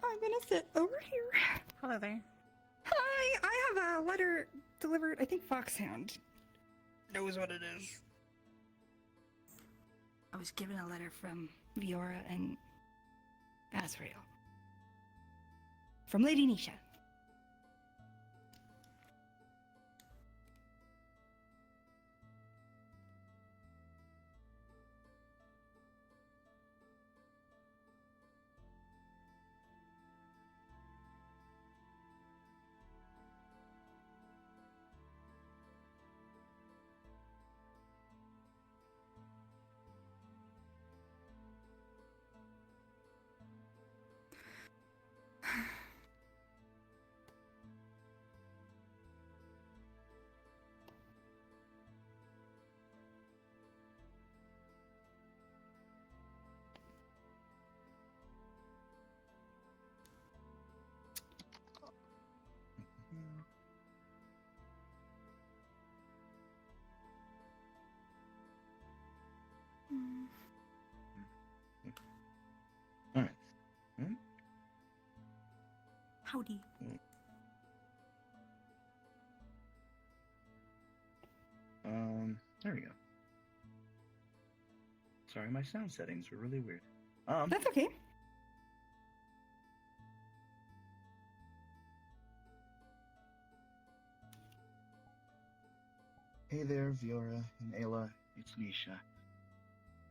I'm gonna sit over here. Hello there. Hi, I have a letter delivered. I think Foxhound knows what it is. I was given a letter from Viora and Azrael. From Lady Nisha. Howdy. There we go. Sorry, my sound settings were really weird. That's okay. Hey there, Viora and Ayla. It's Nisha.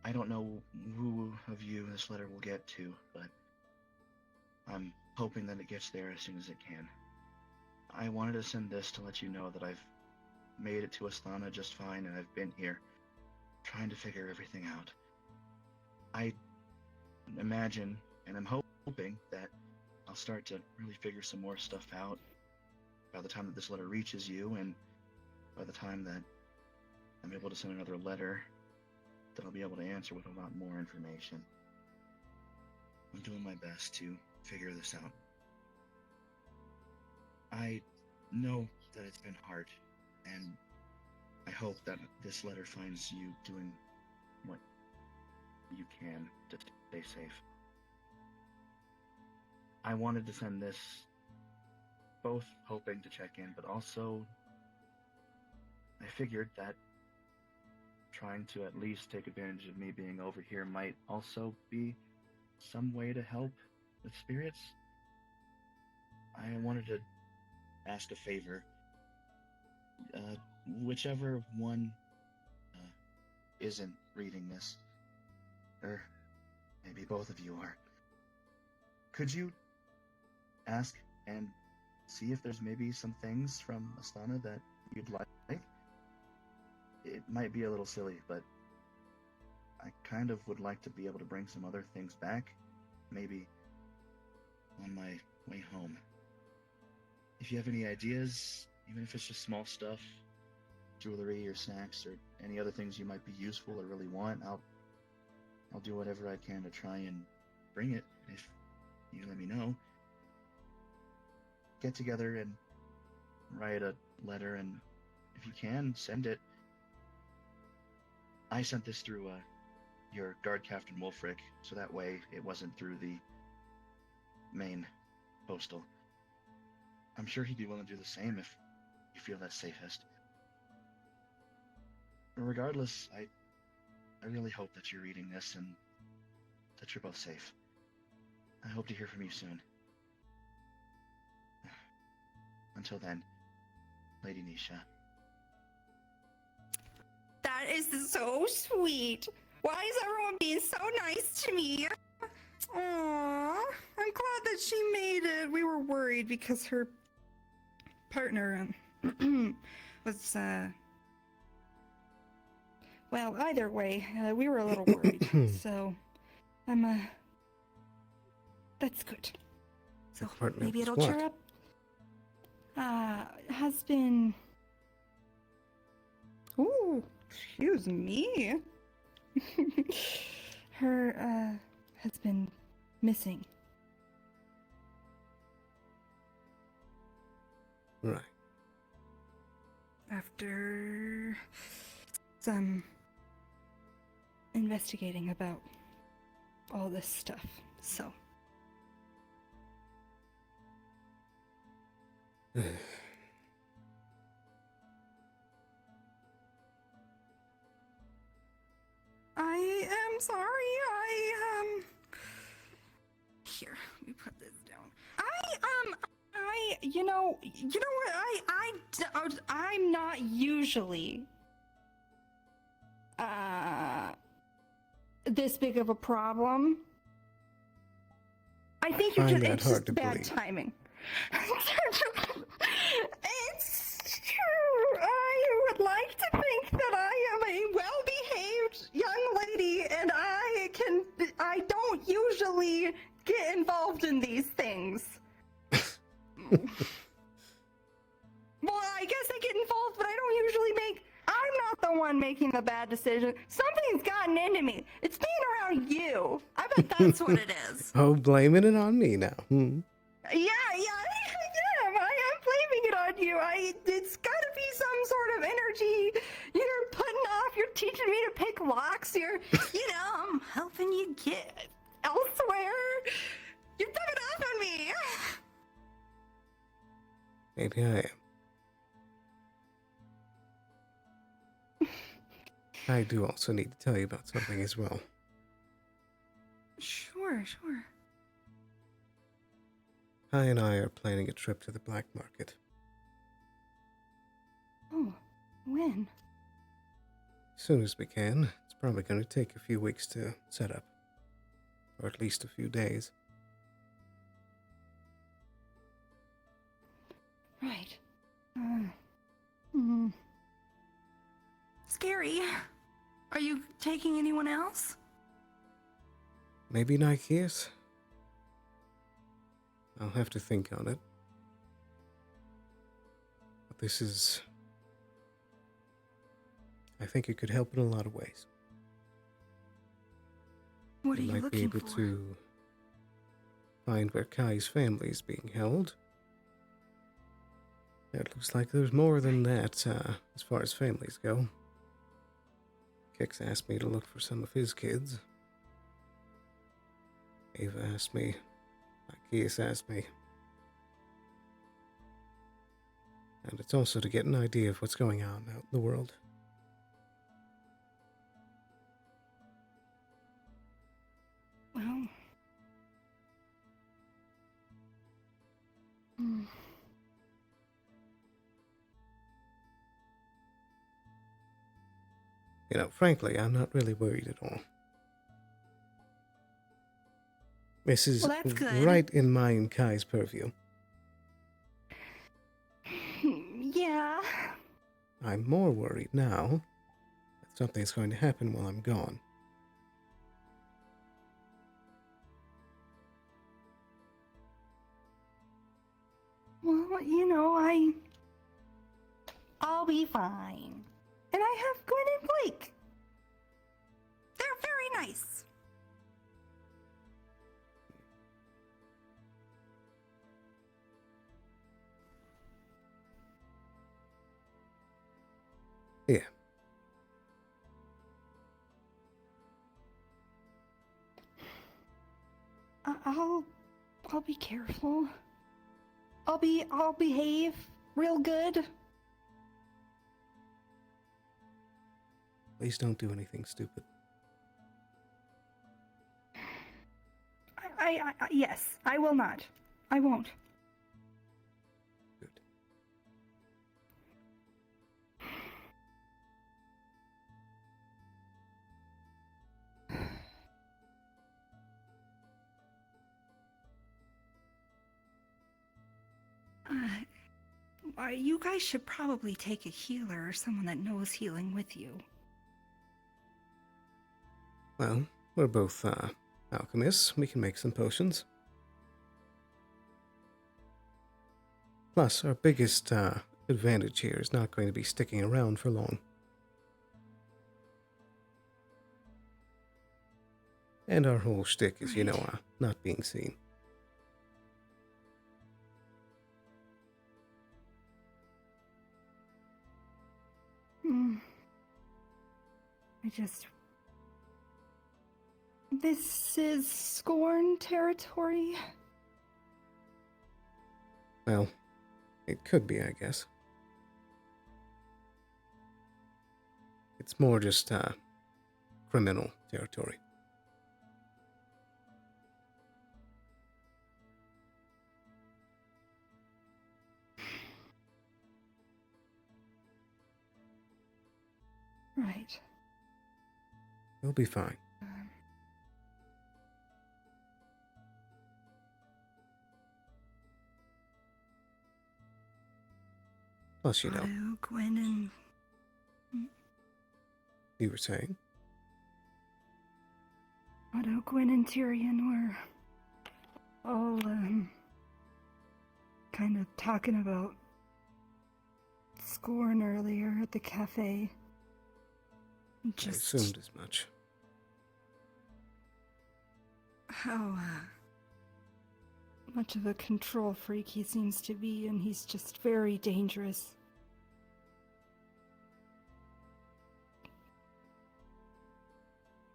I don't know who of you this letter will get to, but I'm hoping that it gets there as soon as it can. I wanted to send this to let you know that I've made it to Astana just fine, and I've been here trying to figure everything out. I imagine, and I'm hoping, that I'll start to really figure some more stuff out by the time that this letter reaches you, and by the time that I'm able to send another letter that I'll be able to answer with a lot more information. I'm doing my best to figure this out. I know that it's been hard, and I hope that this letter finds you doing what you can to stay safe. I wanted to send this both hoping to check in, but also I figured that trying to at least take advantage of me being over here might also be some way to help with spirits. I wanted to ask a favor. Whichever one isn't reading this, or maybe both of you are, could you ask and see if there's maybe some things from Astana that you'd like? It might be a little silly, but I kind of would like to be able to bring some other things back, maybe on my way home. If you have any ideas, even if it's just small stuff, jewelry or snacks or any other things you might be useful or really want, I'll do whatever I can to try and bring it if you let me know. Get together and write a letter, and if you can, send it. I sent this through your guard captain Wolfric, so that way it wasn't through the main postal. I'm sure he'd be willing to do the same if you feel that's safest. But regardless, I really hope that you're reading this and that you're both safe. I hope to hear from you soon. Until then, Lady Nisha. That is so sweet. Why is everyone being so nice to me? Aww, I'm glad that she made it. We were worried because her partner was, well, either way, we were a little worried. So, that's good. So maybe it'll cheer up. Has been... Ooh, excuse me. Her, has been missing. Right. After some investigating about all this stuff, so. I am sorry, here, let me put this down. You know what, I'm not usually, this big of a problem. I think it's just bad timing. It's true. I would like to think that I am a well-behaved young lady, and I don't usually get involved in these things. Well, I guess I get involved, but I don't usually I'm not the one making the bad decision. Something's gotten into me. It's being around you. I bet that's what it is. Oh, blaming it on me now. Yeah, I am blaming it on you. It's gotta be some sort of energy you're putting off. You're teaching me to pick locks. I'm helping you get elsewhere. You're rubbing off on me. Maybe I am. I do also need to tell you about something as well. Sure. Kai and I are planning a trip to the black market. Oh, when? As soon as we can. It's probably going to take a few weeks to set up. Or at least a few days. Right. Scary. Are you taking anyone else? Maybe Nikeus? I'll have to think on it. But this is... I think it could help in a lot of ways. What are We you might be looking able for? to find where Kai's family is being held. It looks like there's more than that, as far as families go. Kix asked me to look for some of his kids. Ava asked me. Nikeus asked me. And it's also to get an idea of what's going on out in the world. Well... You know, frankly, I'm not really worried at all. This is Well, that's good. right in my and Kai's purview. Yeah. I'm more worried now that something's going to happen while I'm gone. Well, I'll be fine. And I have Gwen and Blake. They're very nice. Yeah. I'll be careful. I'll behave real good. Please don't do anything stupid. Yes, I will not. I won't. Good. You guys should probably take a healer or someone that knows healing with you. Well, we're both alchemists. We can make some potions. Plus, our biggest advantage here is not going to be sticking around for long. And our whole shtick is, not being seen. This is Scorn territory? Well, it could be, I guess. It's more just criminal territory. Right. We'll be fine. Plus, Otto, Gwen, and... You were saying? Otto, Gwen, and Tyrion were all, kind of talking about Scorn earlier at the cafe. I assumed as much. How, much of a control freak he seems to be, and he's just very dangerous.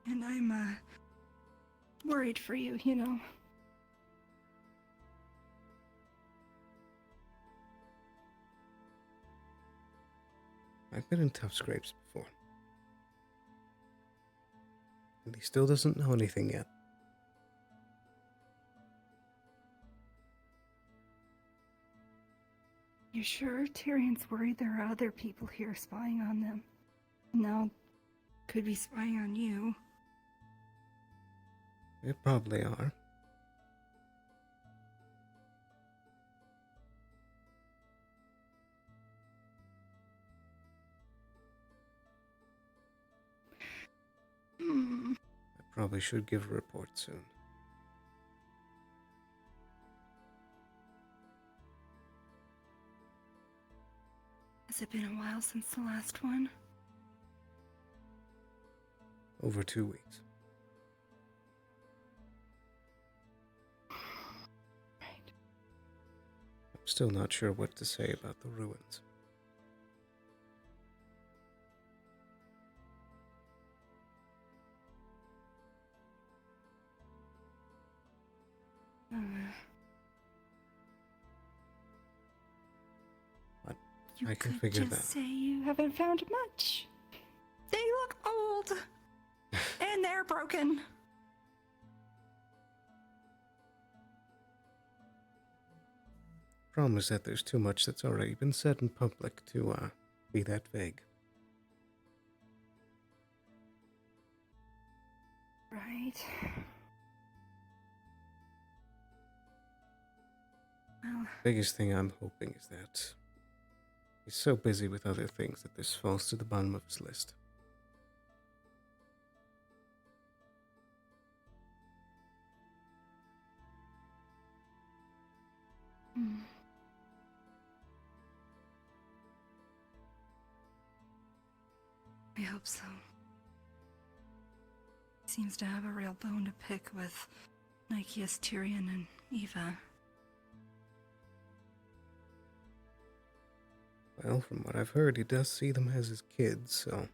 And I'm, worried for you, you know. I've been in tough scrapes before. And he still doesn't know anything yet. You sure Tyrion's worried there are other people here spying on them? Now, could be spying on you. They probably are. I probably should give a report soon. Has it been a while since the last one? Over 2 weeks. Right. I'm still not sure what to say about the ruins. You I can could figure just that. say you haven't found much. They look old. And they're broken. Problem is that there's too much that's already been said in public to be that vague. Right. Well, Biggest thing I'm hoping is that he's so busy with other things that this falls to the bottom of his list. I hope so. Seems to have a real bone to pick with Nikeus, Tyrion, and Eva. Well, from what I've heard, he does see them as his kids, so...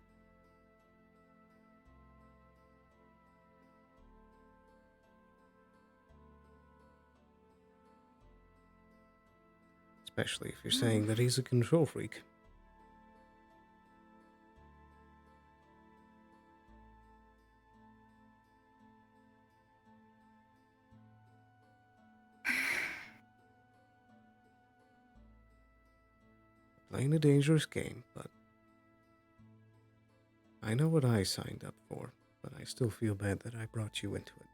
Especially if you're saying that he's a control freak. Playing a dangerous game, but I know what I signed up for, but I still feel bad that I brought you into it.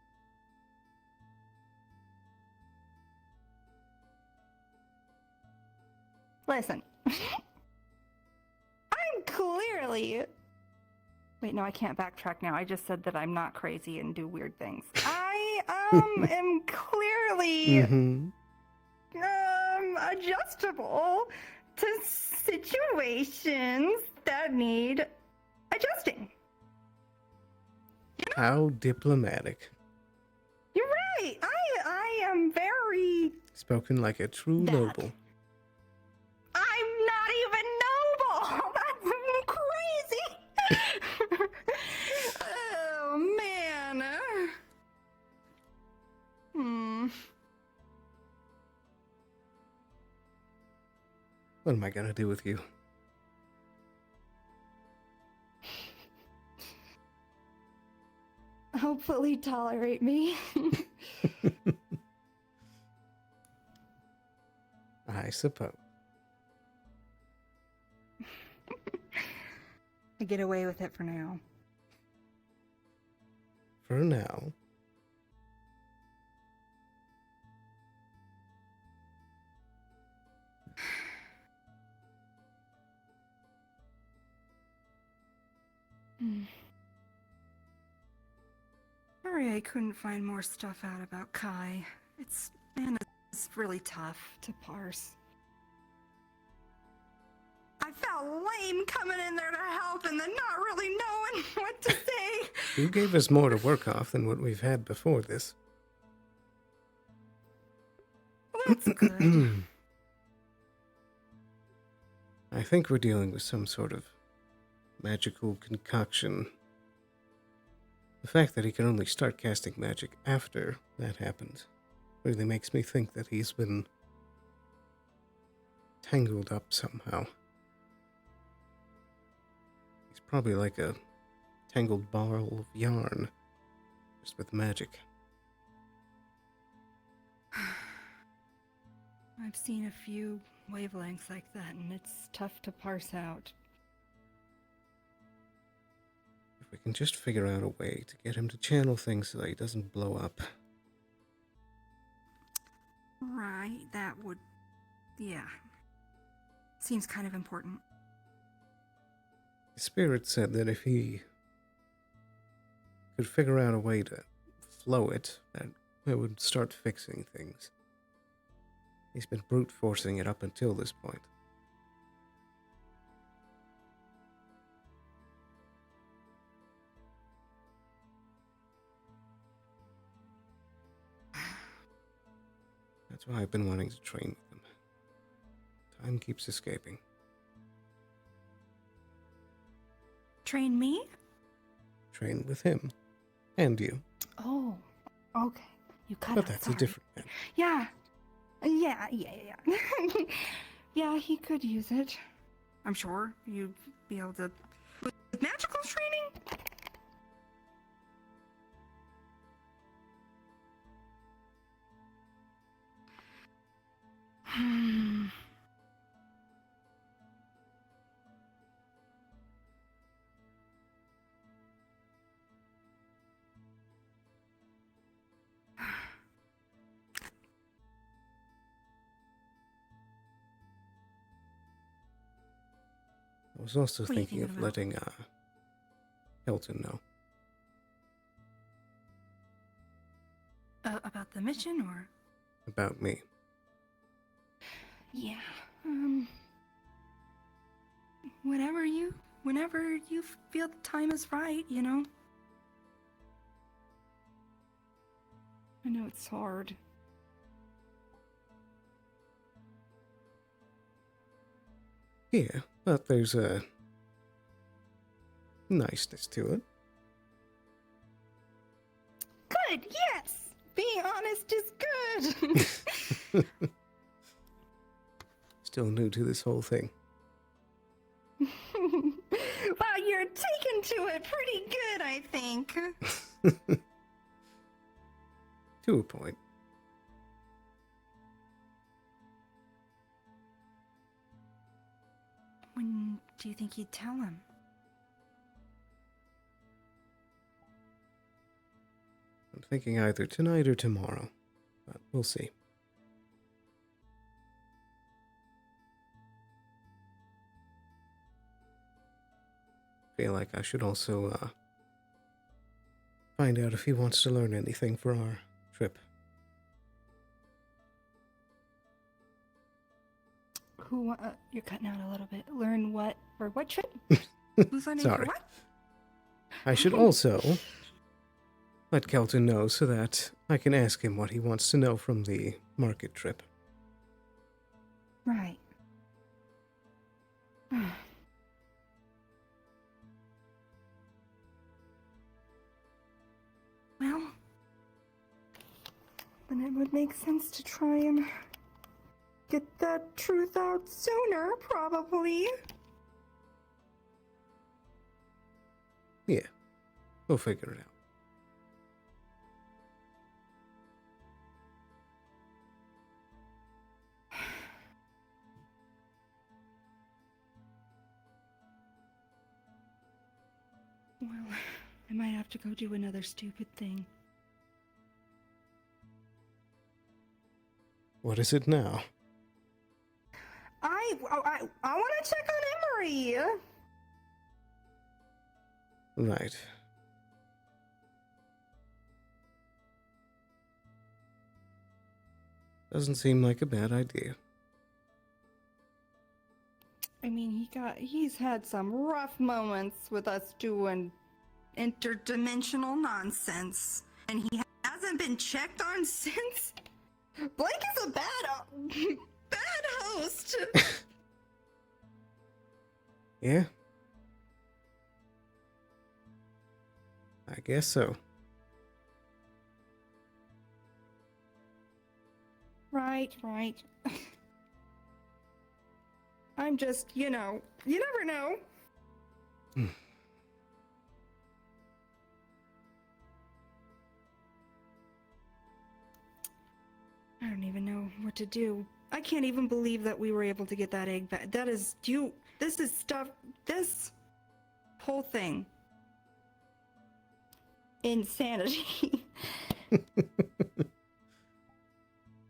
Listen. I'm clearly... Wait, no, I can't backtrack now. I just said that I'm not crazy and do weird things. I am clearly adjustable to situations that need adjusting. How diplomatic. You're right. I am very... Spoken like a true noble. I'm not even noble. That's crazy. Oh man. What am I gonna do with you? Hopefully tolerate me. I suppose. I get away with it for now. For now. Sorry I couldn't find more stuff out about Kai. It's really tough to parse. I felt lame coming in there to help and then not really knowing what to say. You gave us more to work off than what we've had before this. That's good. I think we're dealing with some sort of magical concoction. The fact that he can only start casting magic after that happened really makes me think that he's been tangled up somehow. probably like a tangled ball of yarn, just with magic. I've seen a few wavelengths like that, and it's tough to parse out. If we can just figure out a way to get him to channel things so that he doesn't blow up. Right, that would... yeah. Seems kind of important. The spirit said that if he could figure out a way to flow it, that it would start fixing things. He's been brute forcing it up until this point. That's why I've been wanting to train with him. Time keeps escaping. Train me? Train with him. And you. Oh, okay. You cut But out, that's sorry. a different matter. Yeah. Yeah. Yeah, he could use it. I'm sure you'd be able to... With magical training? I was also What are you thinking of thinking about? letting Kelton know. About the mission, or? About me. Yeah. Whenever you feel the time is right, you know? I know it's hard. Yeah, but there's a niceness to it. Good, yes! Being honest is good! Still new to this whole thing. Wow, you're taken to it pretty good, I think. To a point. When do you think you'd tell him? I'm thinking either tonight or tomorrow, but we'll see. Feel like I should also find out if he wants to learn anything for our trip. You're cutting out a little bit. Learn what for what trip? Who's learning Sorry. for what? I should also let Kelton know so that I can ask him what he wants to know from the market trip. Right. Well, then it would make sense to try and get that truth out sooner, probably. Yeah, we'll figure it out. Well, I might have to go do another stupid thing. What is it now? I want to check on Emery. Right. Doesn't seem like a bad idea. I mean, he's had some rough moments with us doing interdimensional nonsense, and he hasn't been checked on since. Blake is a bad host. Yeah? I guess so. Right. I'm just, you never know. don't even know what to do. I can't even believe that we were able to get that egg back. This is stuff, this whole thing. Insanity.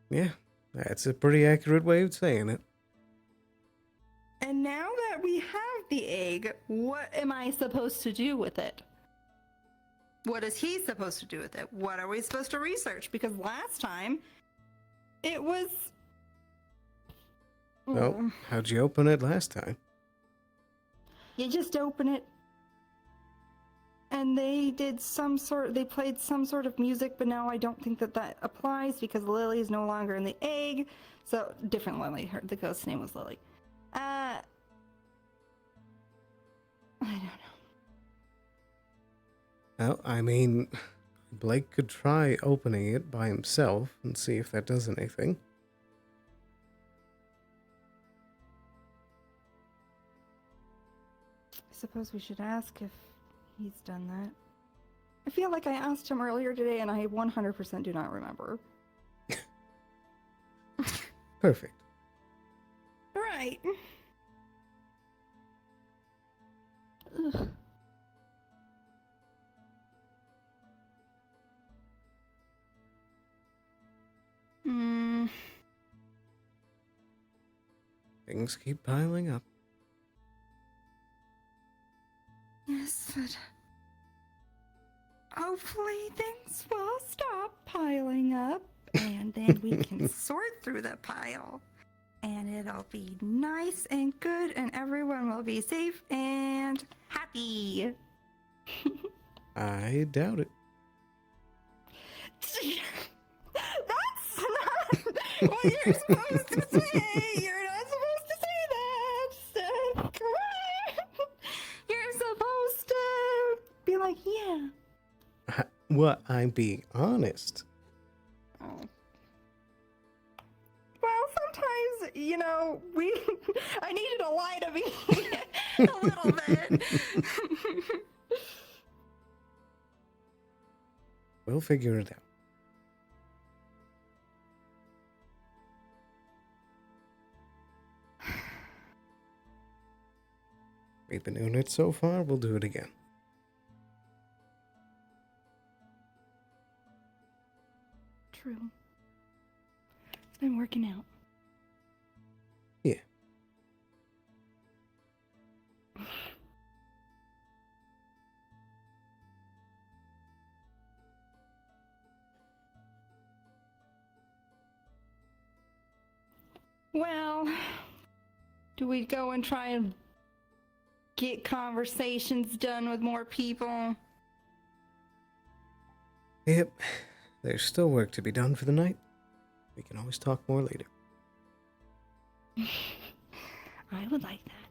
Yeah, that's a pretty accurate way of saying it. And now that we have the egg, what am I supposed to do with it? What is he supposed to do with it? What are we supposed to research? Because last time, it was... Well, how'd you open it last time? You just open it, and they played some sort of music, but now I don't think that applies because Lily is no longer in the egg. So, different Lily. The ghost's name was Lily. I don't know. Well, I mean, Blake could try opening it by himself and see if that does anything. I suppose we should ask if he's done that. I feel like I asked him earlier today and I 100% do not remember. Perfect. Right. Ugh. Things keep piling up. Yes, but hopefully things will stop piling up and then we can sort through the pile and it'll be nice and good and everyone will be safe and happy. I doubt it. That's not what you're supposed to say. You're not supposed to say that. Steph. Come on. You're supposed to be like, yeah. What? I'm being honest. Oh. Well, sometimes, I needed a lie to be a little bit. We'll figure it out. We've been doing it so far, we'll do it again. True. It's been working out. Yeah. Well, do we go and try and get conversations done with more people? Yep. There's still work to be done for the night. We can always talk more later. I would like that.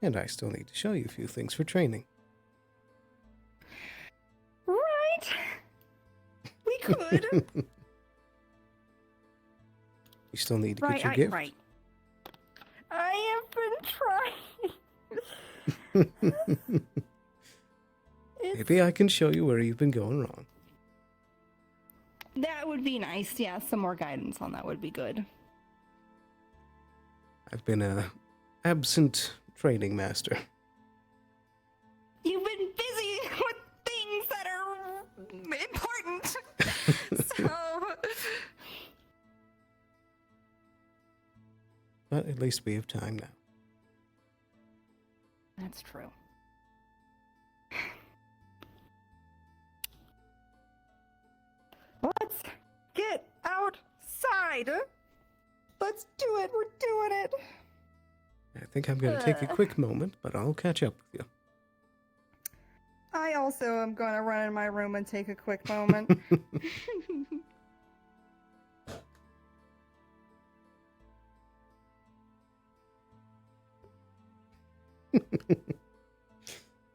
And I still need to show you a few things for training. Right. We could. You still need to get your gift. Right. I have been trying. Maybe I can show you where you've been going wrong. That would be nice. Yeah, some more guidance on that would be good. I've been a absent training master. You've been busy with things that are important. So... But at least we have time now. That's true. Let's get outside. Let's do it. We're doing it. I think I'm going to take a quick moment, but I'll catch up with you. I also am going to run in my room and take a quick moment.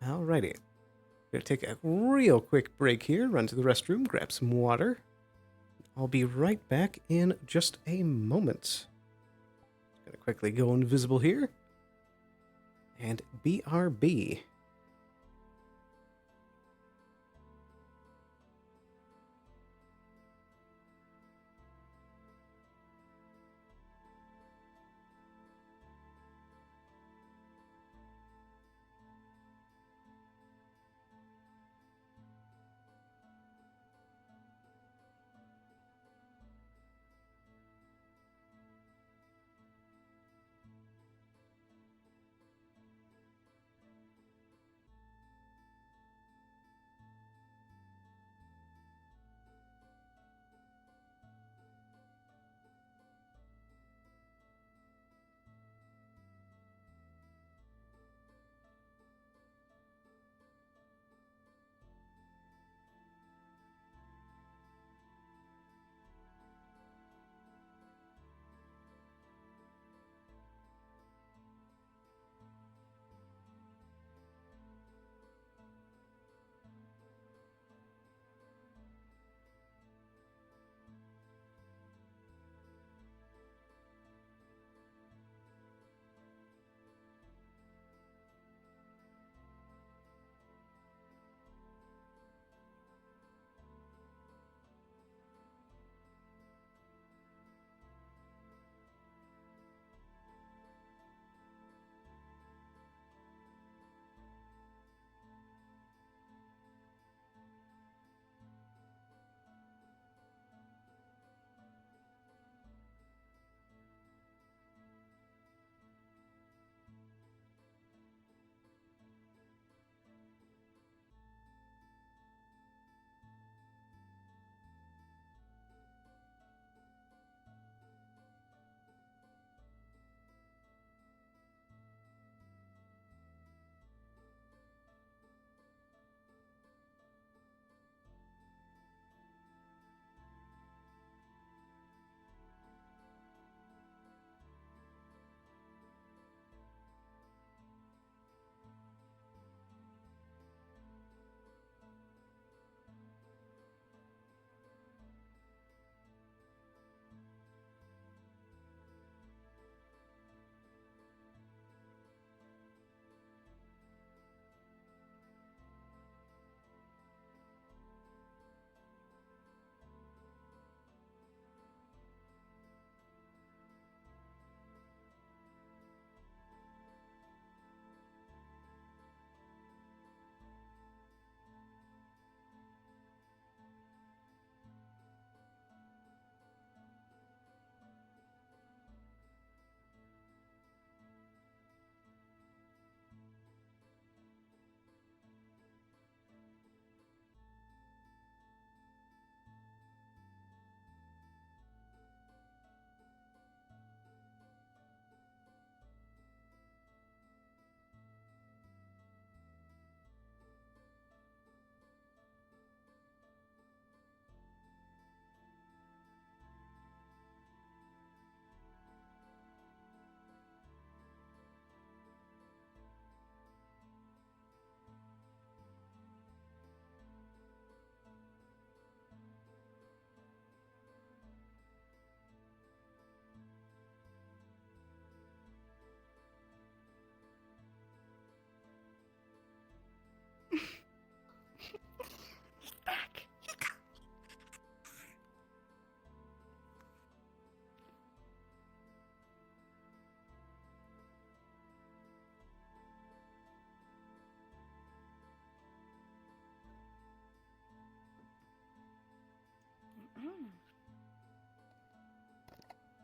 Alrighty. Gonna take a real quick break here, run to the restroom, grab some water. I'll be right back in just a moment. Gonna quickly go invisible here. And BRB.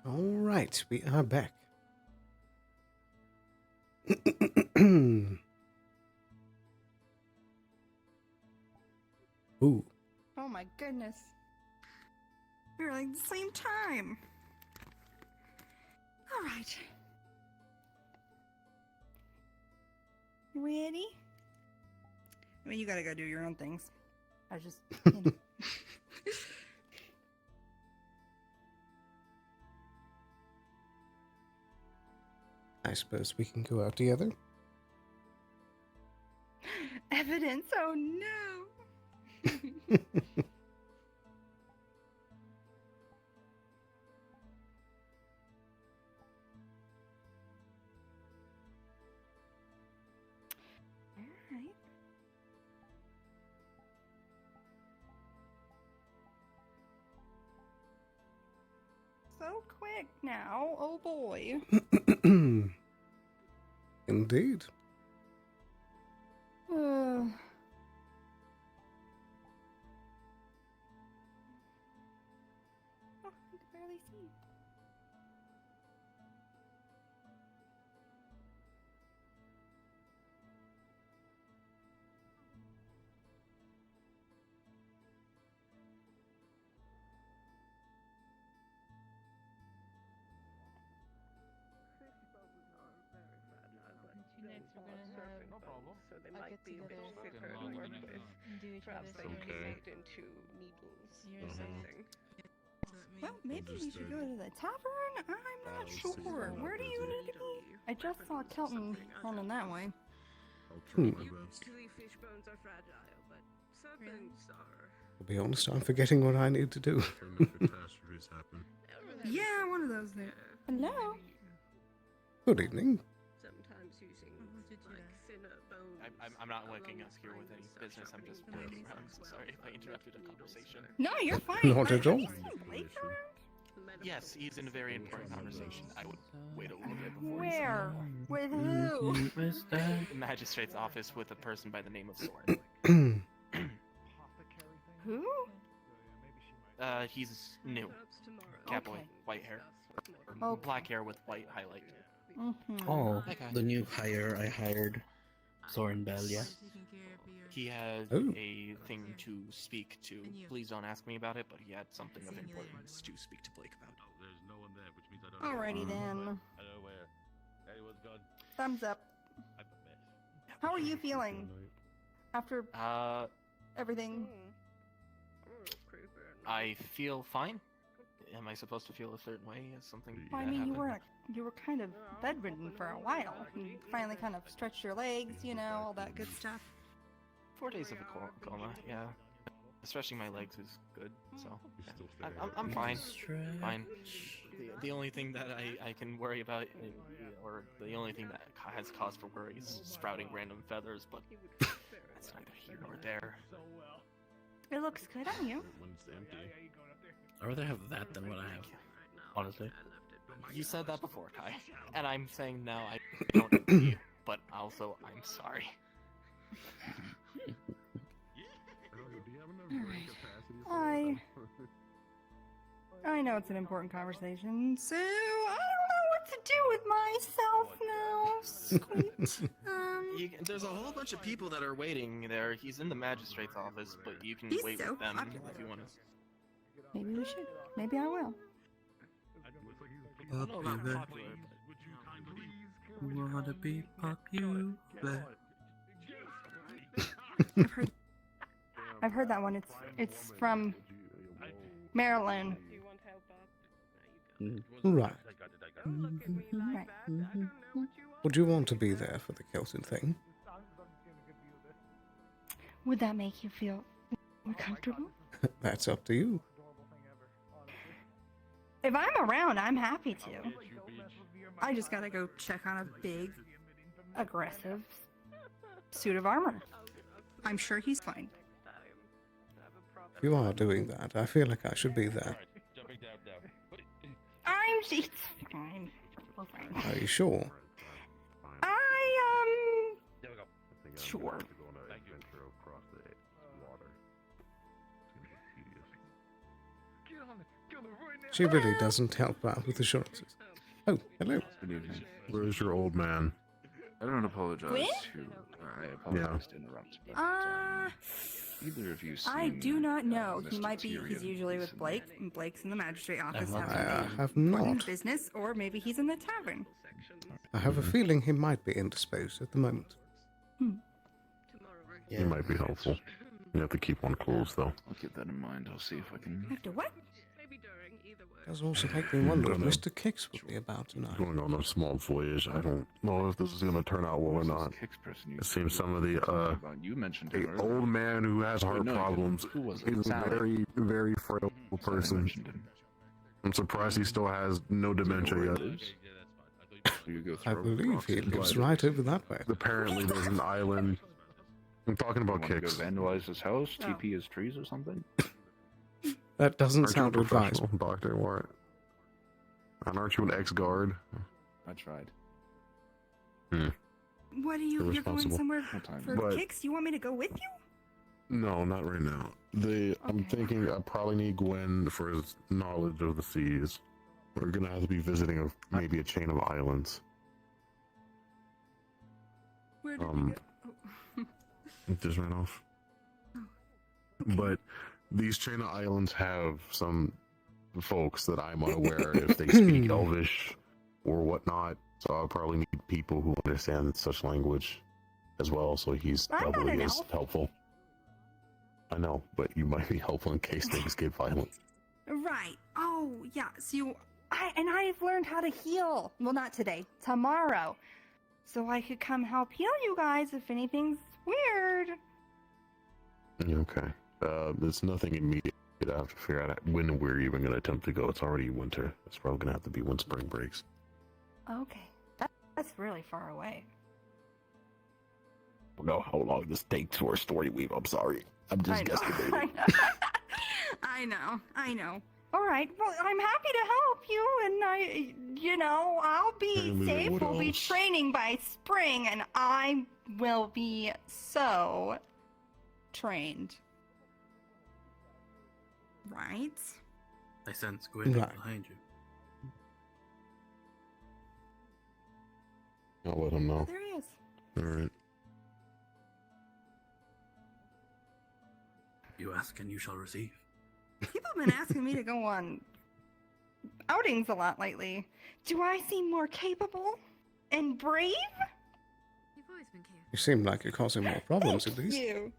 All right, we are back. Ooh. Oh my goodness. We were like the same time. All right. You ready? I mean, you gotta go do your own things. I just, you know. I suppose we can go out together. Evidence, oh no! Alright. So quick now, oh boy. Indeed. Oh, I can barely see. Next, we're gonna have no problem. So they a might be a bit get-together thicker to work with. and do each Perhaps other's they can be hair. made into needles You're or so something. Well, maybe we should go to the tavern? I'm not sure. Where do you need to be? I just saw Kelton running that way. I'll try my best. Usually fish bones are fragile, but serpents are. To be honest, I'm forgetting what I need to do. Catastrophes happen. Yeah, one of those there. Hello? Good evening. Sometimes using like thinner bones. I'm not working up here with any business. I'm just looking around. So sorry if I interrupted a conversation. No, you're fine. Not at all. Yes, he's in a very important conversation. I would wait a little bit before. Where? With who? Magistrate's office with a person by the name of Soren. Who? He's new. Catboy, Okay. white hair. Okay. Or black hair with white highlight. Mm-hmm. Oh, Okay. the new hire I hired, Soren Bell, yeah? He has Ooh. a thing to speak to. Please don't ask me about it, but he had something of importance to speak to Blake about. There's no one there, which means I don't Alrighty then. Hello, where? Anyone's gone? Thumbs up. I'm a mess. How are you feeling after everything? I feel fine. Am I supposed to feel a certain way? Is something? Well, I bad mean, you happened? were kind of bedridden for a while. You finally kind of stretched your legs, you know, all that good stuff. 4 days of a coma, yeah. Stretching my legs is good, so yeah. I'm fine. Fine. The only thing that I can worry about, or the only thing that has cause for worry, is sprouting random feathers, but that's neither here nor there. It looks good on you. I'd rather have that than what I have, honestly. You said that before, Kai, and I'm saying now I don't agree, but also I'm sorry. I know it's an important conversation, so I don't know what to do with myself now. Squeak. There's a whole bunch of people that are waiting there. He's in the magistrate's office, but you can He's wait so with them popular. if you want to. Maybe we should. Maybe I will. Wanna be popular? I've heard that one. It's from Maryland. Right. Right. Would you want to be there for the Kelton thing? Would that make you feel more comfortable? That's up to you. If I'm around, I'm happy to. I just gotta go check on a big, aggressive suit of armor. I'm sure he's fine. If you are doing that, I feel like I should be there. It's fine. We're fine. Are you sure? Sure. Get on the She really doesn't help out with assurances. Oh, hello. Good evening. Where's your old man? I don't apologize Gwen? I apologize to interrupt, but either of you I seen, do not know. He Mr. might be. He's Tyrion usually with Blake, and Blake's in the magistrate office I having have important not. business, or maybe he's in the tavern. I have a feeling he might be indisposed at the moment. He might be helpful. You have to keep one close, though. I'll keep that in mind. I'll see if I can. After what? Does also make me wonder if Mr. Kix will be about tonight. Going on a small voyage. I don't know if this is going to turn out well or not. It seems some of the you mentioned a old man who has heart problems. He's a very, very frail person. I'm surprised he still has no dementia yet. I believe he lives right over that way. Apparently, there's an island. I'm talking about Go Kix. vandalize his house, TP his trees or something. That doesn't Aren't you a sound advisable. professional, Doctor Warren? And aren't you an ex-guard? I tried. What are you? You're going Irresponsible. somewhere for But- kicks? You want me to go with you? No, not right now. I'm thinking I probably need Gwen for his knowledge of the seas. We're gonna have to be visiting maybe a chain of islands. Where did we go? It just ran off. But these chain of islands have some folks that I'm unaware if they speak Elvish or whatnot. So I'll probably need people who understand such language as well. So he's I'm not doubly an as elf. helpful. I know, but you might be helpful in case things get violent. Right. Oh, yeah. So I've learned how to heal. Well, not today. Tomorrow. So I could come help heal you guys if anything's weird. Okay. There's nothing immediate. I have to figure out when we're even going to attempt to go. It's already winter. It's probably going to have to be when spring breaks. Okay. That's really far away. I don't know how long this takes for a story weave. I'm sorry. I'm just guesstimating. I know. All right. Well, I'm happy to help you, and I'll be Hey, safe. what We'll be else? training by spring, and I will be so trained. Right? I sense Gwen Right. behind you. I'll let him know. There he is. Alright. You ask and you shall receive. People have been asking me to go on outings a lot lately. Do I seem more capable and brave? You've always been careful. You seem like you're causing more problems, at least. You.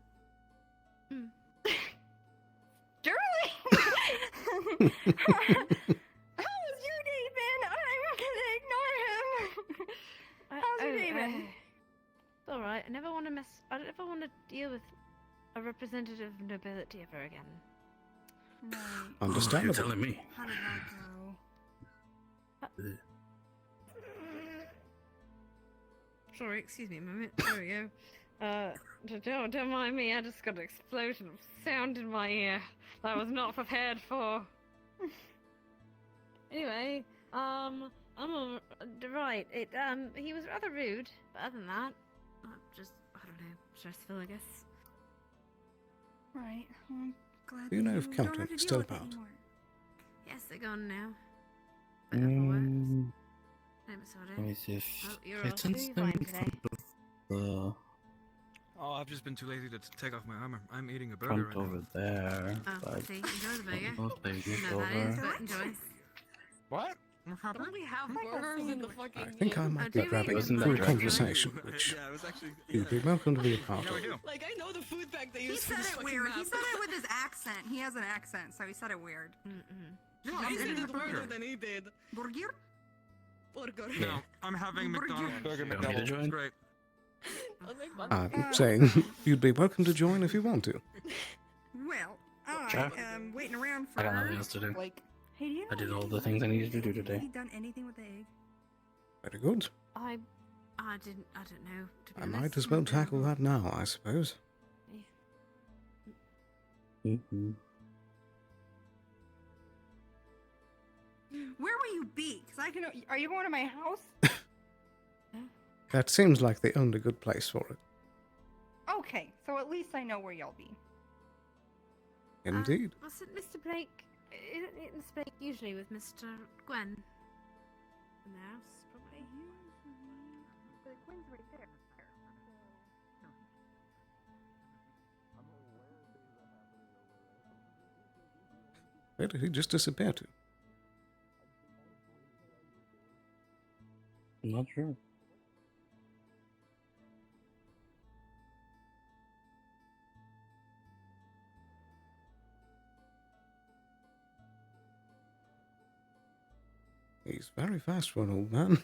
Darling! How was your day been? I'm gonna ignore him. How's your day been? It's all right. I never want to deal with a representative of nobility ever again. Right. Understandable. You're telling me. How did that go? Sorry, excuse me a moment. There we go. Don't mind me. I just got an explosion of sound in my ear that I was not prepared for. Anyway, I'm all right. He was rather rude, but other than that, I don't know, stressful, I guess. Right. Well, I'm glad Do you that know if don't Kelton have to is deal still with it about? anymore. Yes, they're gone now. But never works. Never saw it. Let me see if Oh, you're I off. sense Who you them find in today? front of the Oh, I've just been too lazy to take off my armor. I'm eating a burger front right over there. Oh, I But see. Enjoy the burger. I don't know if they get No, that is, over. but enjoy. What? Don't we have burgers in the fucking I think I might do be we? grabbing Wasn't for that a right? conversation, which Yeah, it was actually. you'd be welcome to be a part How we of. do? Like, I know the food pack they He use for said this it fucking weird. He map. said it with his accent. He has an accent, so he said it weird. No, I said it better than he did. Burger? Burger. No, I'm having McDonald's burger You want me to McDouble. join? It's great. I'm saying you'd be welcome to join if you want to. Well, Sure. I am waiting around for I got nothing else to do. Like, hey, do you know I did if all he's the things I needed to do today. He done anything with the egg? Very good. I don't know. To be I honest. might as well tackle that now, I suppose. Mm-hmm. Where will you be? Cause I can. Are you going to my house? That seems like the only good place for it. Okay, so at least I know where y'all be. Indeed. Was it Mr. Blake Isn't speak usually with Mr. Gwen in the house, probably. But Gwen's right there. Where did he just disappear to? I'm not sure. He's very fast for an old man.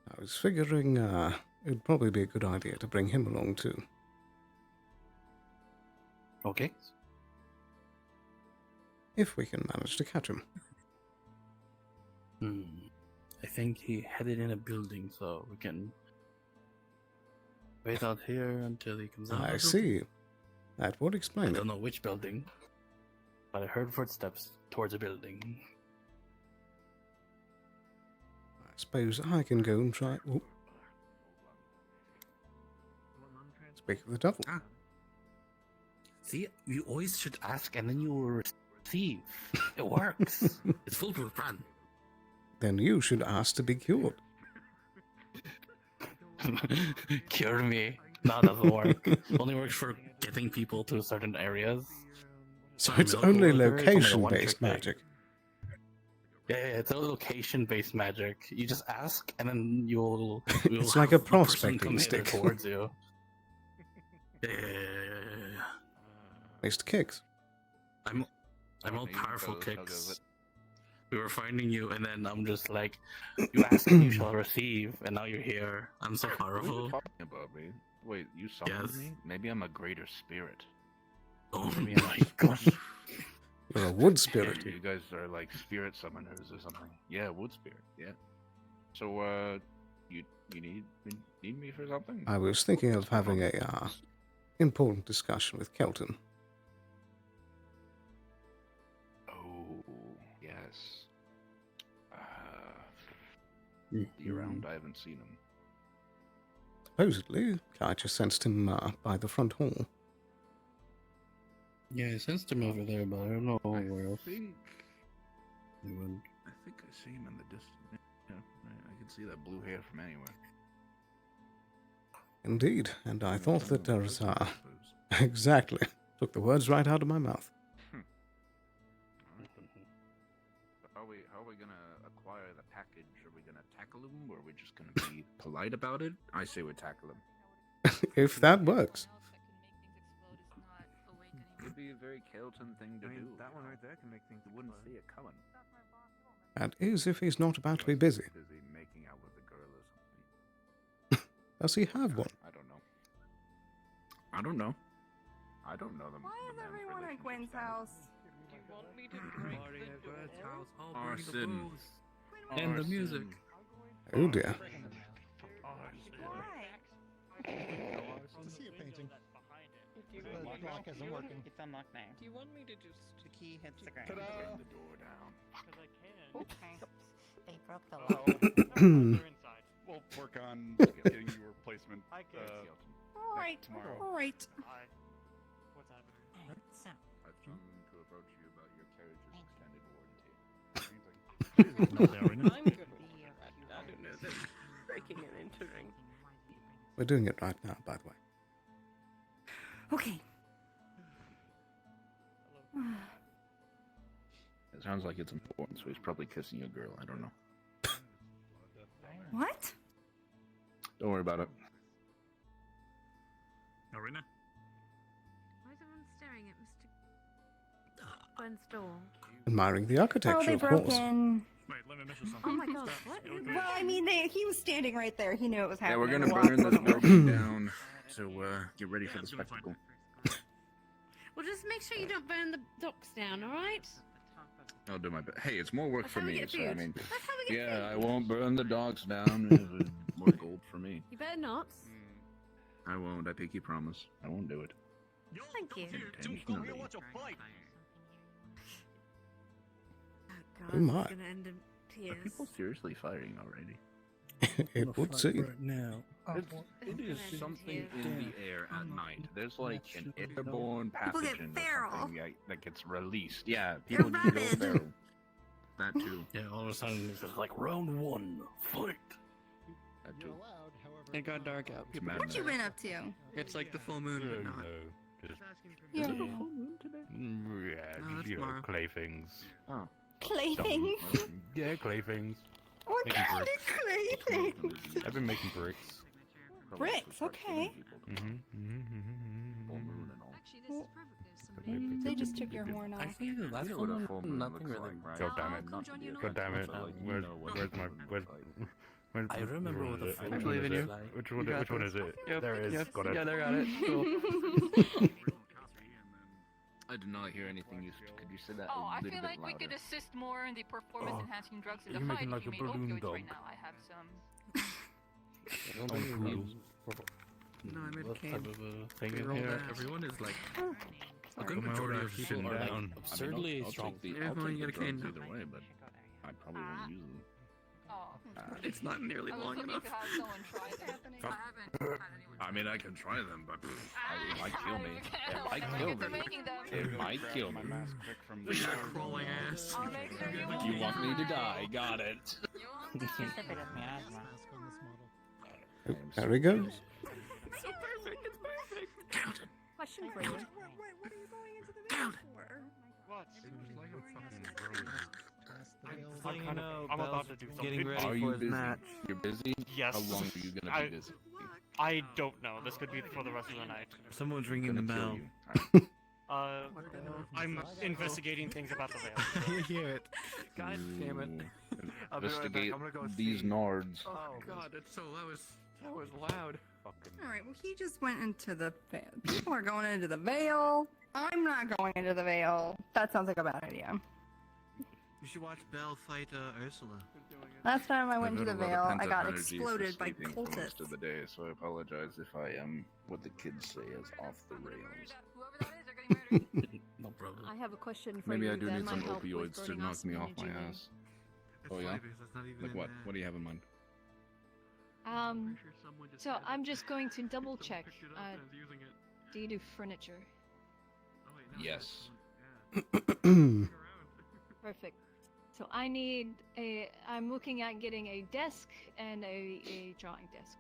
I was figuring it'd probably be a good idea to bring him along too. Okay. If we can manage to catch him. I think he headed in a building, so we can wait out here until he comes out. I see. That would I explain it. don't know which building, but I heard footsteps towards a building. I suppose I can go and try. Oh. Speak of the devil. See, you always should ask and then you will receive. It works. It's foolproof plan. Then you should ask to be cured. Cure me. No, that doesn't work. Only works for getting people to certain areas. So it's only location-based magic. Yeah, it's a location-based magic. You just ask, and then you'll It's like a prospecting stick. towards you. Yeah. Mr. Kicks. I'm all powerful, Kicks. We were finding you, and then I'm just like, you ask and you shall receive, and now you're here. I'm so What are powerful. you talking about, me? Wait, you summoned Yes. me? Maybe I'm a greater spirit. Oh Maybe my god. You're a wood spirit. You guys are like spirit summoners or something. Yeah, wood spirit. Yeah. So, you need me for something? I was thinking of having a important discussion with Kelton. Oh, yes. He around? I haven't seen him. Supposedly, I just sensed him by the front hall. Yeah, I sensed him over there, but I don't know where else. I think He went. I see him in the distance. Yeah, I can see that blue hair from anywhere. Indeed, and I thought that there was exactly. Took the words right out of my mouth. How are we gonna acquire the package? Are we gonna tackle him, or are we just gonna be polite about it? I say we tackle him. If that works. It'd be a very Kelton thing to do. That one right there can make things. You wouldn't see it coming. That is if he's not about to be busy. Busy making out with the girl or something. Does he have one? I don't know. I don't know. I don't know them. Why is everyone at Gwen's house? Arson. And the music. Oh dear. To see a painting. The lock isn't working. It's unlocked now. Do you want me to just... The key hits the ground. Bring the door down. Okay. They broke the lock. We'll work on getting you a replacement All right. tomorrow. All right. What's happening? So, I've come to approach you about your carriage's extended warranty. I'm good. I don't know that breaking and entering. We're doing it right now, by the way. Okay. It sounds like it's important, so he's probably kissing a girl. I don't know. What? Don't worry about it. Arena? Why is everyone staring at Mr. Gwen's door? Admiring the architecture, Oh, they of broke course. in. Wait, let me measure something. Oh my god, what? Well, I mean, he was standing right there. He knew it was Yeah, happening. we're gonna The lock burn this wasn't building working. down to get ready for the spectacle. Well, just make sure you don't burn the docks down, alright? I'll do my best. Hey, it's more work That's for how we me, get so I food. mean, That's how we get yeah, food. I won't burn the dogs down. More gold for me. You better not. I won't. I pinky promise. I won't do it. Thank you. Intentionally. Oh god, Oh my. it's gonna end in Are tears. people seriously fighting already? It would seem. Right now. It is something in the air at night. There's like an airborne People get pathogen or feral. something that gets released. Yeah, people do go rabid. feral. That too. Yeah, all of a sudden it's just like round one, fight. That too. It got dark out. People What you been up to? It's like the full moon, but not. Yeah. Yeah, No, that's you know, tomorrow. playthings. Oh. Playthings? Yeah, playthings. What Making kind bricks. of playthings? I've been making bricks. Bricks, okay. Mm-hmm. They just took your horn off. I think the last one, nothing really. God damn it. God damn it. Where's my... I remember what the full Which moon one is is it? like. Which one is it? Yep, There is. yep, Got it. yeah, they got it. Cool. I did not hear anything. Could you say that Oh, a I little feel bit like we louder? could assist more in the performance-enhancing drugs in the you're fight making if you like made a balloon opioids dog. right now. I have some. No, I made What cane. type of a thing They in rolled here? that. Everyone is like a Come good on, majority I'll of sit people are like down. absurdly I'll strong. take the, Yeah, I'll well, take you the got a cane drugs now. either way, but I probably won't use them. It's not nearly I was long looking enough. to have someone try them. I haven't had anyone. I mean, I can try them, but it might kill me. It might Look kill into me. making them. It might kill me. Crawling ass. I'll make sure you won't. You want me to die? Got it. Just a bit of miasma. There he goes. So perfect. It's perfect. Question for you. What are you going into the van for? I'm about to do something. Getting ready Are for you his busy? match. You're busy? Yes. How long are you gonna be busy? I don't know. This could be for the rest of the night. Someone's ringing the Gonna kill bell. you. I'm investigating things about the veil. You hear it. God damn it. Ooh. I'll be right back. Investigate I'm gonna go these see. nards. Oh god, that's so that was loud. Alright, well, he just went into the veil. People are going into the veil. I'm not going into the veil. That sounds like a bad idea. You should watch Belle fight Ursula. Last time I went I've into had the a lot of veil, I pent-up got energy for exploded by sleeping for most cultists. of the day, so I apologize if I am what the kids say is off the rails. No problem. I have a question for Maybe you I do that need might some help with opioids to burning knock off me some off my energy then. ass. Oh yeah? Like what? What do you have in mind? So I'm just going to double check. Do you do furniture? Yes. Perfect. So I need a. I'm looking at getting a desk and a drawing desk.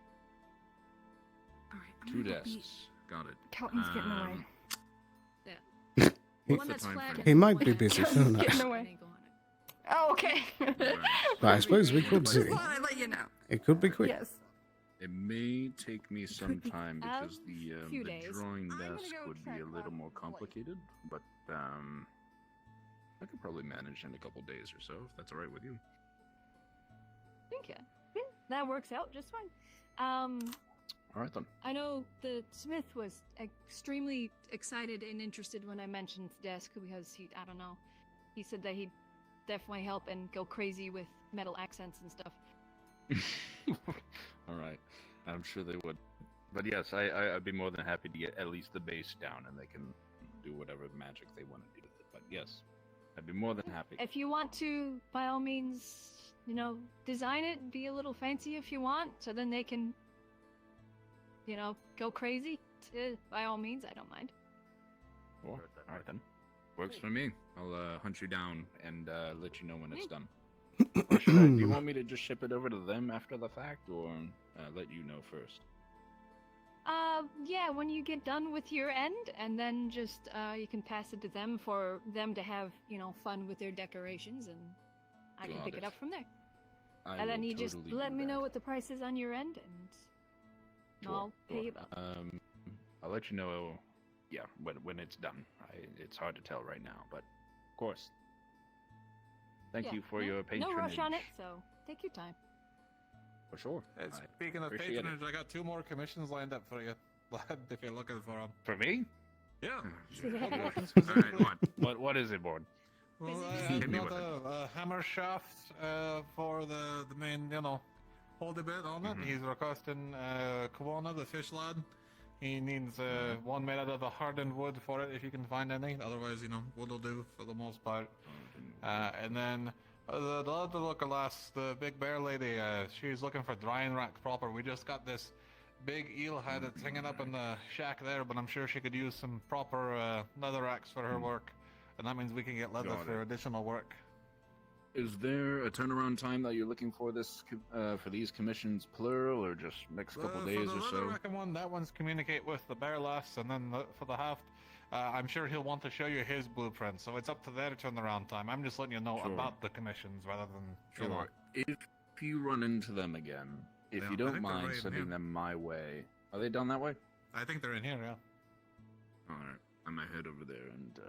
Two desks. Got it. Calton's getting away. Yeah. What's One the that's time flat. frame? He might be busy. So Calton's nice. getting away. Oh, okay. But I suppose we could Just see. thought I'd let you know. It could be quick. Yes. It may take me some time because few the days. drawing I'm gonna desk go would be check a little on more complicated, but I could probably manage in a couple days or so if that's all right with you. Okay. Yeah, that works out just fine. All right then. I know the Smith was extremely excited and interested when I mentioned desk because I don't know, he said that he'd definitely help and go crazy with metal accents and stuff. All right, I'm sure they would. But yes, I'd be more than happy to get at least the base down, and they can do whatever magic they want to do with it. But yes, I'd be more than happy. If you want to, by all means, design it, be a little fancy if you want, so then they can, go crazy. By all means, I don't mind. Cool. All right then. Works for me. I'll hunt you down and let you know when it's done. Or should I, do you want me to just ship it over to them after the fact, or let you know first? Yeah, when you get done with your end, and then just, you can pass it to them for them to have, fun with their decorations, and I can Got pick it it. up from there. I And then will you just totally let do me that. know what the price is on your end, and I'll pay you back. I'll let you know. Yeah, when it's done. It's hard to tell right now, but of course. Thank Yeah, you for no- your patronage. No rush on it, so take your time. For sure. Speaking of appreciate it. patronage, I got 2 more commissions lined up for you, lad, if you're looking for them. For me? Yeah. Alright, what is it, Board? Well, Hit me got with it. a hammer shaft for the main, hold a bit on it. He's requesting Kawana, the fish lad. He needs one made out of a hardened wood for it, if you can find any. Otherwise, wood will do for the most part. And then The other looker lass, the big bear lady, she's looking for drying rack proper. We just got this big eel head that's hanging up in the shack there, but I'm sure she could use some proper leather racks for her work. And that means we can get leather Got for it. additional work. Is there a turnaround time that you're looking for this for these commissions, plural, or just next couple days for the or leather so? rack one, that one's communicate with the bear lass, and then for the haft, I'm sure he'll want to show you his blueprint, so it's up to their turnaround time. I'm just letting you know Sure. about the commissions rather than, you know. Sure. If you run into them again, if Yeah, you I don't think they're mind right in sending here. them my way, are they down that way? I think they're in here, yeah. All right, I might head over there and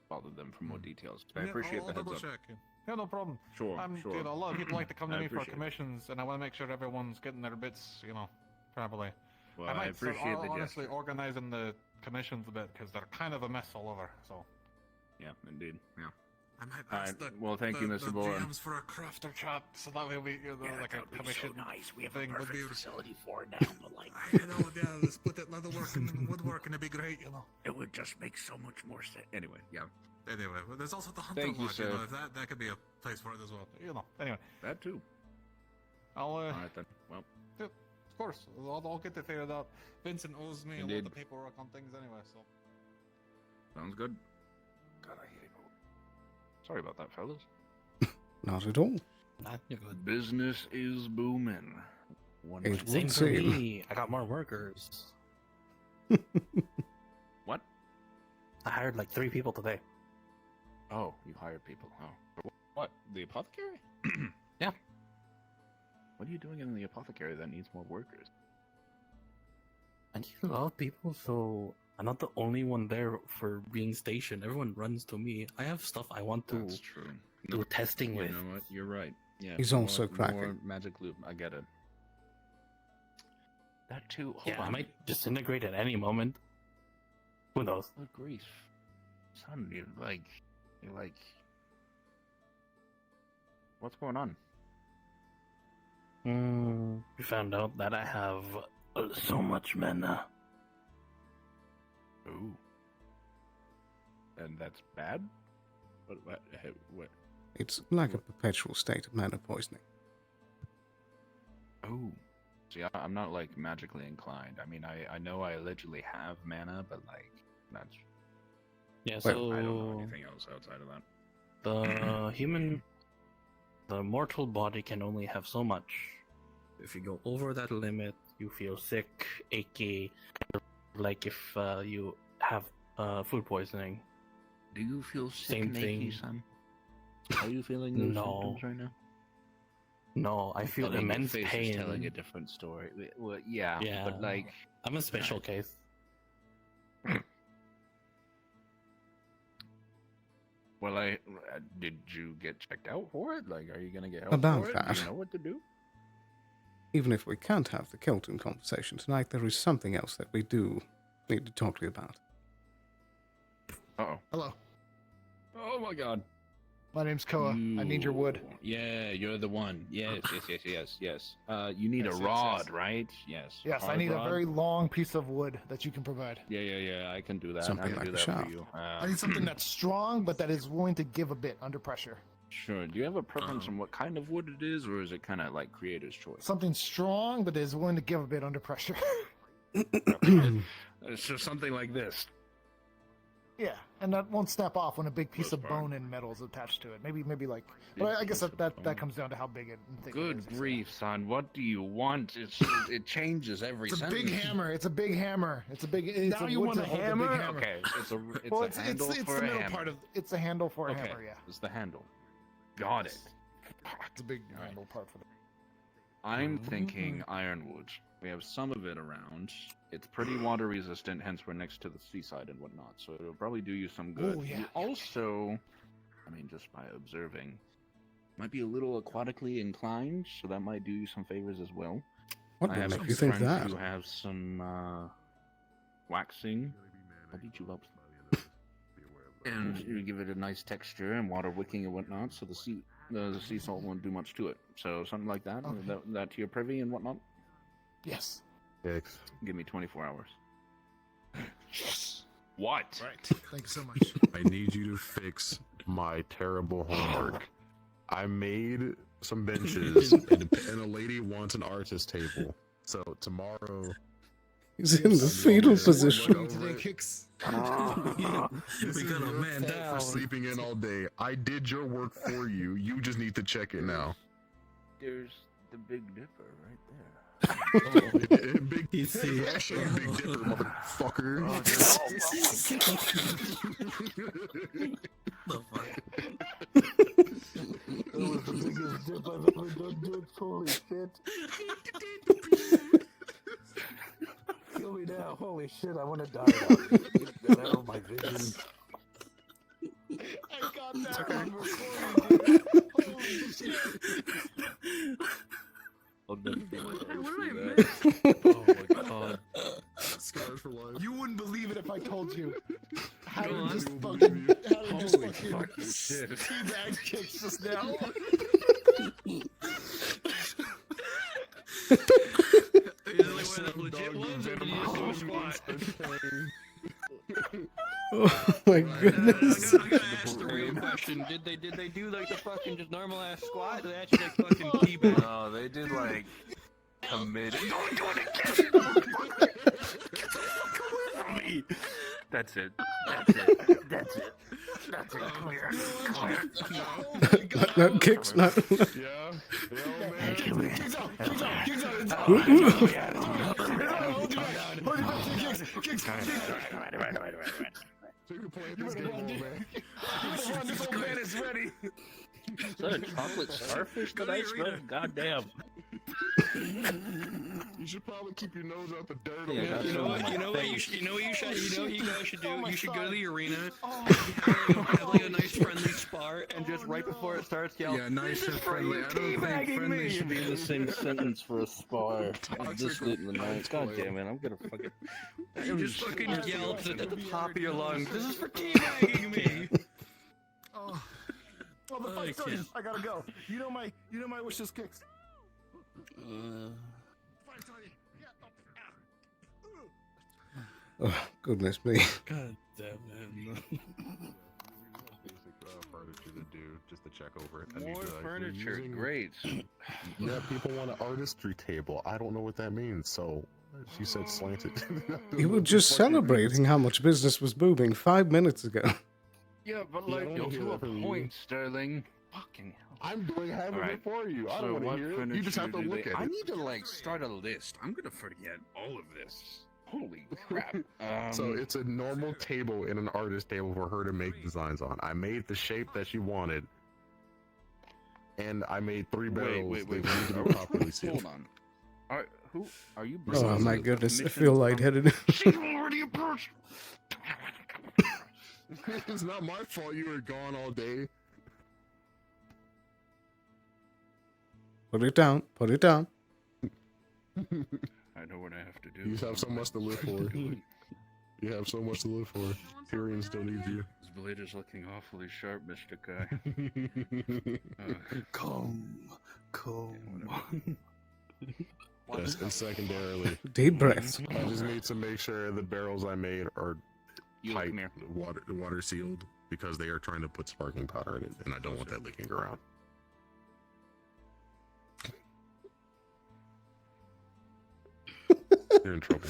bother them for more details. I Yeah, appreciate I'll the heads double up. check. Yeah, no problem. Sure, sure. You know, a lot of people like to come to I me for appreciate it. commissions, and I want to make sure everyone's getting their bits, you know, properly. Well, I I might start appreciate the honestly gesture. organizing the commissions a bit because they're kind of a mess all over. So. Yeah, indeed. Yeah. I might All ask right. Well, thank you, Mr. the Bowen. GMs for a crafter chat, so that way we, you know, like a commission. nice. We have thing a would perfect be- facility for it now, but like, I know, yeah, let's put that leatherwork and woodwork, and it'd be great, you know. it would just make so much more sense. Anyway, yeah. Anyway, well, there's also the hunter Thank you, lodge, sir. know, if that could be a place for it as well. You know, anyway. That too. I'll, All right then. Well, yeah, of course, I'll get it figured out. Vincent owes me a lot Indeed. of paperwork on things anyway, so. sounds good. God, I hate it. Sorry about that, fellas. Not at all. Business is booming. One It Same would for seem. me. I got more workers. What? I hired like 3 people today. Oh, you hired people. Oh, for what? The apothecary? Yeah. What are you doing in the apothecary that needs more workers? I need a lot of people, so I'm not the only one there for being stationed. Everyone runs to me. I have stuff I want to That's true. do testing You with. know what? You're right. Yeah. He's more- also more cracking. magic loop. I get it. That too. Hold Yeah, I on. might disintegrate at any moment. Who knows? Good grief, son! You're like. What's going on? We found out that I have so much mana. Ooh. And that's bad? What? It's like a perpetual state of mana poisoning. Oh. See, I'm not, like, magically inclined. I mean, I know I allegedly have mana, but, like, that's... Yeah, I so don't know anything else outside of that. the mortal body can only have so much. If you go over that limit, you feel sick, achy, like if you have food poisoning. Do you feel sick Same and achy, thing. son? Are you feeling those No. symptoms right now? No, I feel I mean, your immense face pain. is telling a different story. Well, yeah, Yeah. but, like... I'm a special case. Well, did you get checked out for it? Like, are you gonna get help About for it? that. Do you know what to do? Even if we can't have the Kelton conversation tonight, there is something else that we do need to talk to you about. Uh-oh. Hello, Oh my god. my name's Koa. I need your wood. Yeah, you're the one. Yes. You need Yes, a yes, rod, yes. right? Yes. Yes, I hard need rod? a very long piece of wood that you can provide. Yeah, I can do that. Something I can like do a that shaft. for you. I need something that's strong, but that is willing to give a bit under pressure. Sure. Do you have a preference on what kind of wood it is, or is it kind of like creator's choice? Something strong, but that is willing to give a bit under pressure. So something like this. Yeah, and that won't snap off when a big piece of bone and metal is attached to it. Maybe like. But I guess that comes down to how big it and thick it Good is. grief, son! What do you want? It changes every. It's a sentence. big hammer. It's a big hammer. It's a big. It's Now a you wood want to a hold the hammer? big hammer. Okay, it's well, a handle it's for the a middle hammer. part of. It's a handle for a Okay, hammer. Yeah. it's the handle. Got it. It's a big handle part for the. I'm thinking ironwood. We have some of it around. It's pretty water resistant, hence we're next to the seaside and whatnot, so it'll probably do you some good. Oh, yeah. You also, I mean, just by observing, might be a little aquatically inclined, so that might do you some favors as well. What I would have make some you think friends that? who have some waxing. I'll beat you up. And you give it a nice texture and water wicking and whatnot, so the sea salt won't do much to it. So something like that, that to your privy and whatnot. Yes. Yikes. Give me 24 hours. Yes. What? Right. Thank you so much. I need you to fix my terrible homework. I made some benches, and a lady wants an artist table. So tomorrow, he's in the fetal position. Today, Kicks. This We is got a your man fault down. for sleeping in all day. I did your work for you. You just need to check it now. There's the Big Dipper right there. Big, that shit, Big Dipper, motherfucker. The fuck? That was the biggest dip I've ever done, dude. Holy shit. Kill me now. Holy shit, I want to die now. Get out of my vision. I got that on recording, dude. Holy shit. I'll never be able to What did I see miss? that. Oh my god. Scars for life. You wouldn't believe it if I told you. How Go did on. just fucking, Holy fucking shit. teabag kicks just now? Legit ones, or did you just do a squat? Oh my goodness. I gotta ask the real question. Did they do like the fucking just normal ass squat? Did they actually like fucking teabag? No, they did like committed. Don't do it again! That's it. That's it. Clear. That kicks not. Yeah. Is that a chocolate starfish that I smelled? Goddamn. You should probably keep your nose out the dirt. Yeah, you know what you guys should do? You should go to the arena, have like a nice friendly spar, and just right before it starts yell, Yeah, nice and friendly. I don't think friendly should be in the same sentence for a spar. This lit in the night. God damn it, I'm gonna fucking. You just fucking yell at the top of your lungs. This is for teabagging me. Oh, the fight's starting. I gotta go. You know my wishes kicks. Oh, goodness me. God damn it. Furniture to do just to check over it. I More need to, like, furniture, using- great. Yeah, people want an artistry table. I don't know what that means, so she said slanted. You were just celebrating how much business was booming 5 minutes ago. Yeah, but Yeah, I like, don't wanna hear to a that from you. point, Sterling. Fucking hell. I'm doing half of Alright, it for you. I so don't want what to hear it. You just have to furniture do look they- at I it. need to like start a list. I'm gonna forget all of this. Holy crap. So it's a normal table in an artist table for her to make designs on. I made the shape that she wanted, and I made 3 barrels. wait. They need to be properly sealed. Hold on. Are you? Oh my goodness, I feel lightheaded. She's already approached. It's not my fault you were gone all day. Put it down. Put it down. I know what I have to do. You have so much to live for. You have so much to live for. Tyrion still needs you. This blade is looking awfully sharp, Mr. Kai. Come. Yes, and secondarily, Deep breaths. I just need to make sure the barrels I made are tight, water sealed, because they are trying to put sparkling powder in it, and I don't want that leaking around. You're in trouble.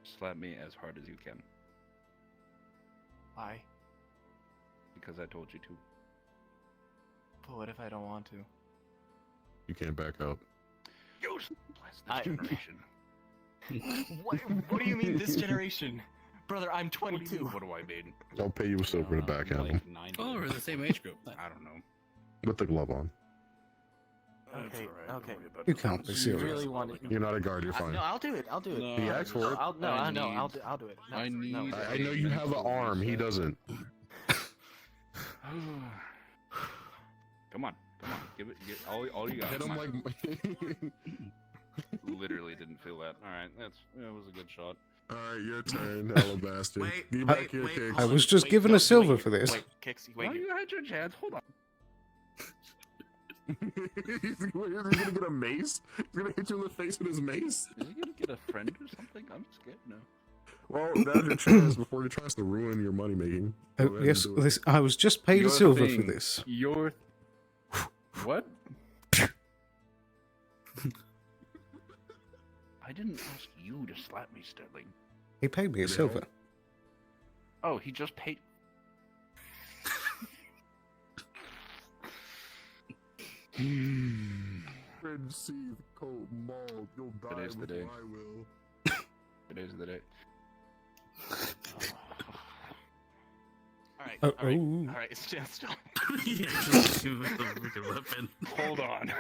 Slap me as hard as you can. Why? Because I told you to. But what if I don't want to? You can't back up. Use this generation. What do you mean this generation? Brother, I'm 22. What do I mean? I'll pay you a silver to backhand him. Oh, we're the same age group. I don't know. With the glove on. Okay, okay. You can't be You serious. really want it? You're not a guard, you're fine. No, I'll do it. I'll do it. He asked for it. I'll do it. No, I need. no. I know you have an arm, he doesn't. Come on. Give it all you got. Hit him Come on. like. Literally didn't feel that. All right, that was a good shot. Alright, your turn, Alabaster. Be back here, Kicks. I was just given a silver for this. Wait, Kix, No, you had your chance. Hold on. He's gonna get a mace? He's gonna hit you in the face with his mace? Is he gonna get a friend or something? I'm scared now. Well, now's your chance before he tries to ruin your money making. Yes, I was just paid Your silver thing. for this. Your... What? I didn't ask you to slap me, Sterling. He paid me a silver. Oh, he just paid... Red seethe, cold mauled, you'll die Today's the before day. I will. Today's the day. Alright, Oh. alright, stand still. Just give it the freaking weapon. Hold on.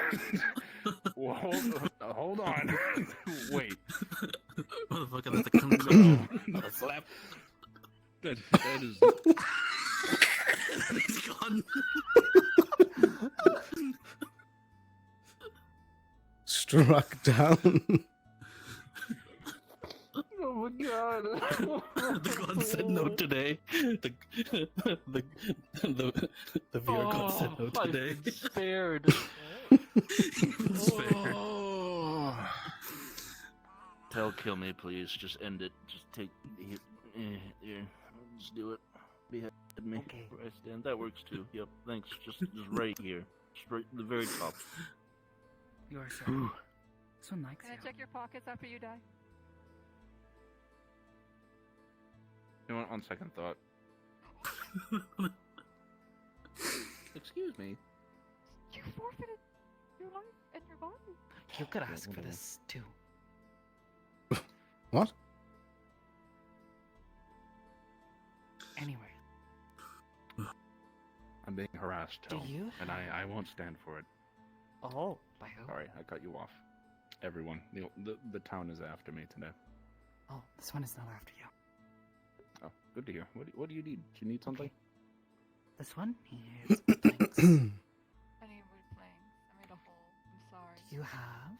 Hold on. Wait. Motherfucker, that's a concussion. Not a slap. That is... He's gone. Struck down. Oh my god. The god said no today. The VR god said no today. I've been spared. Spared. Tell, kill me, please. Just end it. Just take... Here. Just do it. Behead me. Okay. Where I stand. That works too. Yep, thanks. Just right here. Just right the very top. You are so. Whew. So nice. Can I check your pockets after you die? You know what, on second thought. Excuse me. You forfeited your life and your body. You could ask for this too. What? Anyway. I'm being harassed, Do Tel, you and I won't stand for it. Oh, by who? Sorry, I cut you off. Everyone. The town is after me today. Oh, this one is not after you. Oh, good to hear. What do you need? Do you need something? This one needs planks. I need wood planks. I made a hole. I'm sorry. You have?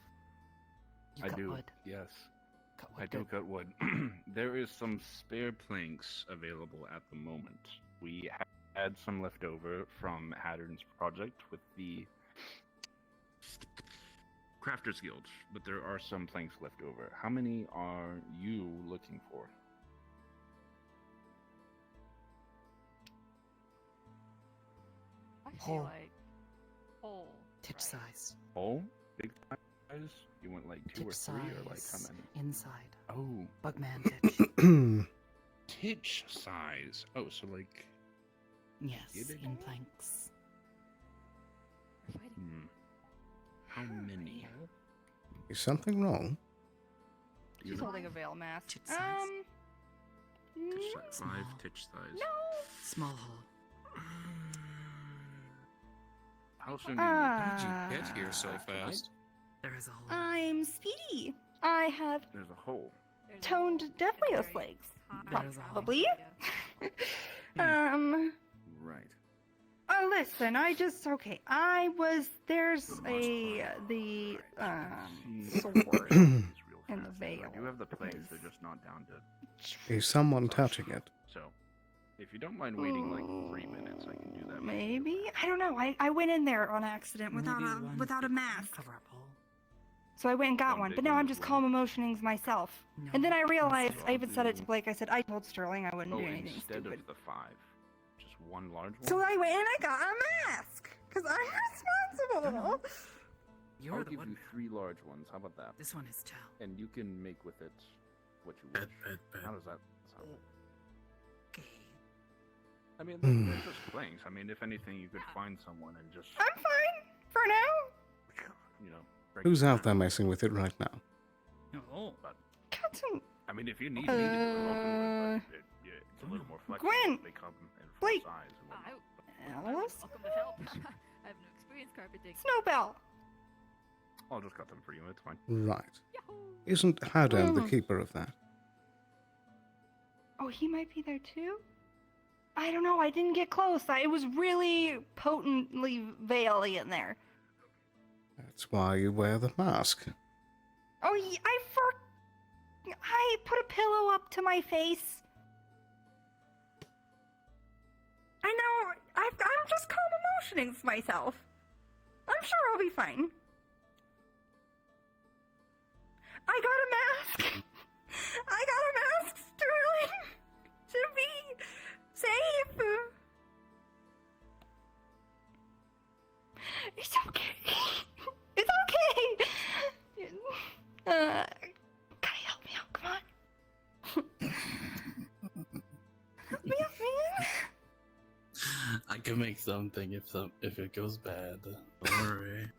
You I cut do. wood. Yes. Cut wood. I do cut wood. There is some spare planks available at the moment. We had some left over from Haddern's project with the Crafters Guild, but there are some planks left over. How many are you looking for? I feel Hole. like hole. Titch size. Oh, big size? You want like 2 or Titch 3 or like how size. many? Inside. Oh, Bugman titch. titch size. Oh, so like Yes, Gibby? in planks. how many? Is something wrong? She's holding a veil mask. Titch size. Titch size. Small. 5 titch size. No. Small hole. How soon do you Ah. get here so fast? There is a hole. I'm Speedy. I have There's a hole. toned Deathlios legs. There is a hole. Probably. Right. Oh, listen, there's the sword in the veil. You have the plates, they're just not down to... Is someone touching it? So, if you don't mind waiting like 3 minutes, I can do that. Maybe? I don't know. I went in there on accident without Maybe a one without a mask. Cover up hole. So I went and got One one, big but now one I'm is just one. calm emotionings myself. No, And then I realized, So I even said it to I'll Blake, I said, I told Sterling I wouldn't Oh, do anything instead stupid. of the 5, just one large one? So I went and I got a mask! Because I'm responsible! You're I'll the give one. you 3 large ones, how about that? This one is Tal. And you can make with it what you wish. How does that sound? Okay. I mean, they're just planks. I mean, if anything, you could find someone and just, I'm fine! For now! you know... break Who's it out there down. messing with it right now? Oh. Captain... I mean, if you need me to do it, I'll do it, but it's a little more flexible. Gwen! They come in full Blake! size. and whatnot. Alice? Welcome to help. I have no experience carpeting. Snowbell! I'll just cut them for you, it's fine. Right. Isn't Hadam the Mhm. keeper of that? Oh, he might be there too? I don't know, I didn't get close. It was really potently veil-y in there. That's why you wear the mask. Oh, I put a pillow up to my face. I know, I'm just calm emotioning myself. I'm sure I'll be fine. I got a mask. I got a mask, Sterling, to be safe. It's okay. It's okay. Can you help me out? Come on. Help me out, man. I can make something if it goes bad. Don't worry.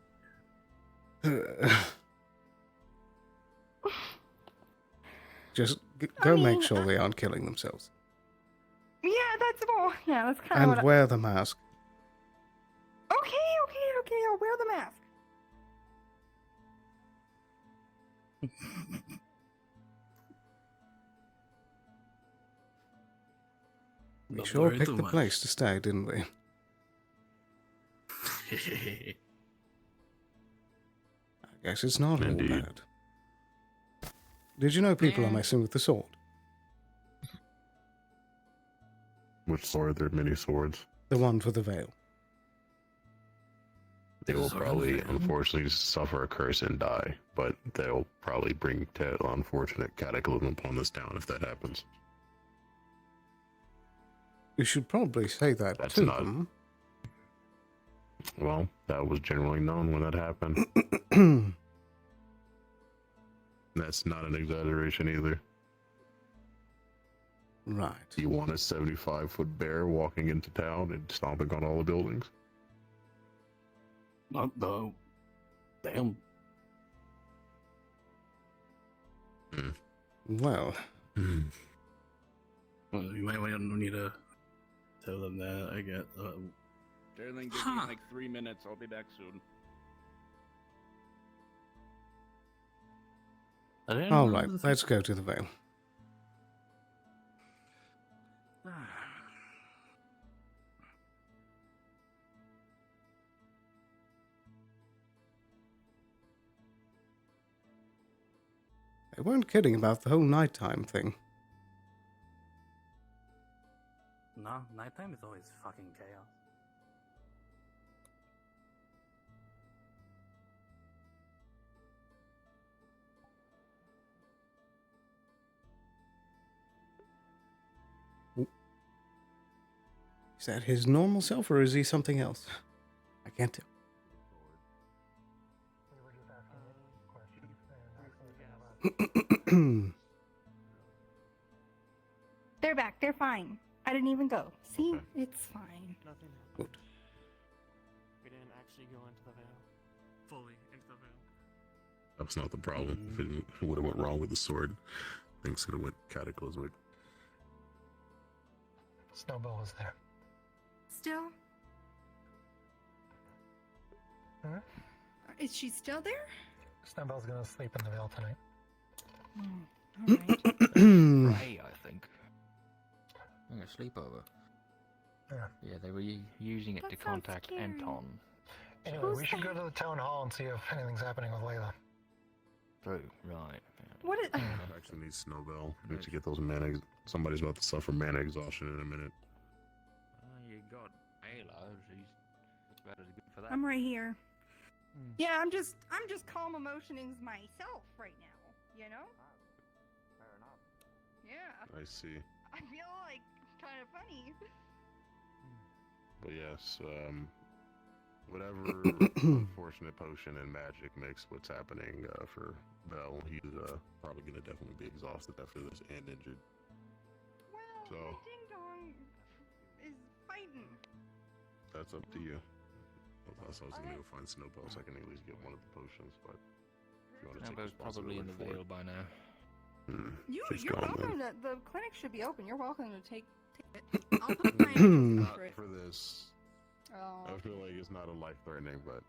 Just go make sure they aren't killing themselves. Yeah, that's all. Yeah, that's kind of And what wear the mask. Okay, I'll wear the mask. We Don't sure worry picked too the much. place to stay, didn't we? I guess it's not all Indeed. bad. Did you know people are messing with the sword? Which sword? There are many swords. The one for the veil. They will probably, unfortunately, suffer a curse and die, but they'll probably bring unfortunate cataclysm upon this town if that happens. You should probably say that That's to not- them. Well, that was generally known when that happened. That's not an exaggeration either. Right. You want a 75-foot bear walking into town and stomping on all the buildings? Not though. Damn. Well. Well, you might need to tell them that. I get. Sterling, give me like 3 minutes. I'll be back soon. All right, let's go to the veil. They weren't kidding about the whole nighttime thing. No, nighttime is always fucking chaos. Is that his normal self, or is he something else? I can't tell. They're back. They're fine. I didn't even go. See? It's fine. Nothing Good. We didn't actually go into the veil. Fully into the veil. That's not the problem. If it would have went wrong with the sword, things could have went cataclysmic. Snowball was there. Still? Huh? Is she still there? Snowball's gonna sleep in the veil tonight. Ray, I think. A sleepover. Yeah. They were using it to contact Anton. Anyway, we should go to the town hall and see if anything's happening with Layla. True, right. What is... I actually need Snowbell. I need to get those mana. Somebody's about to suffer mana exhaustion in a minute. You got Ayla. She's about as good for that. I'm right here. Yeah, I'm just calm emotioning myself right now, you know? Fair enough. Yeah. I see. I feel like kind of funny. But yes, whatever unfortunate potion and magic mix what's happening for Bell, he's probably going to definitely be exhausted after this and injured. Well, So Ding Dong is fighting. that's up to you. I was going to go find Snowball so I can at least get one of the potions, but if you want to take Snowball's probably in the responsibility veil by now. She's You're gone welcome then. to, the clinic should be open. You're welcome to take it. I'll put my initials Not for it. for this. Oh. I feel like it's not a life-threatening, but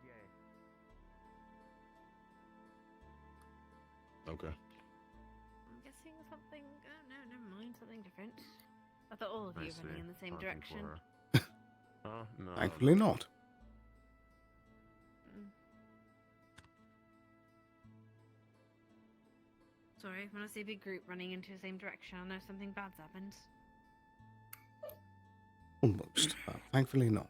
okay. I'm guessing something. Oh no, never mind. Something different. I thought all of I you were running see. in the same Hunting direction. for her. No. Thankfully not. Sorry, when I see a big group running into the same direction, I know something bad's happened. Almost. Thankfully not.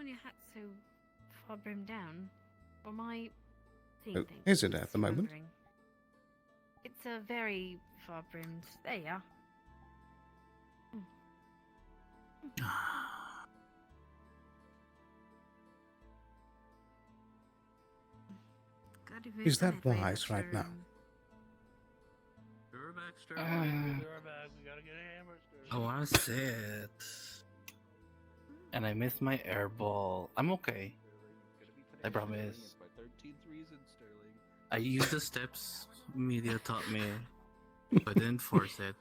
when your hat's so far brimmed down? Or am I seeing Oh, things? is it at the moment? Wondering. It's a very far brimmed. There you are. God, you've Is that moved my head way wise back right to, now? We gotta get a hammer. I wanna sit. And I missed my air ball. I'm okay. I promise. I used the steps media taught me, but didn't force it.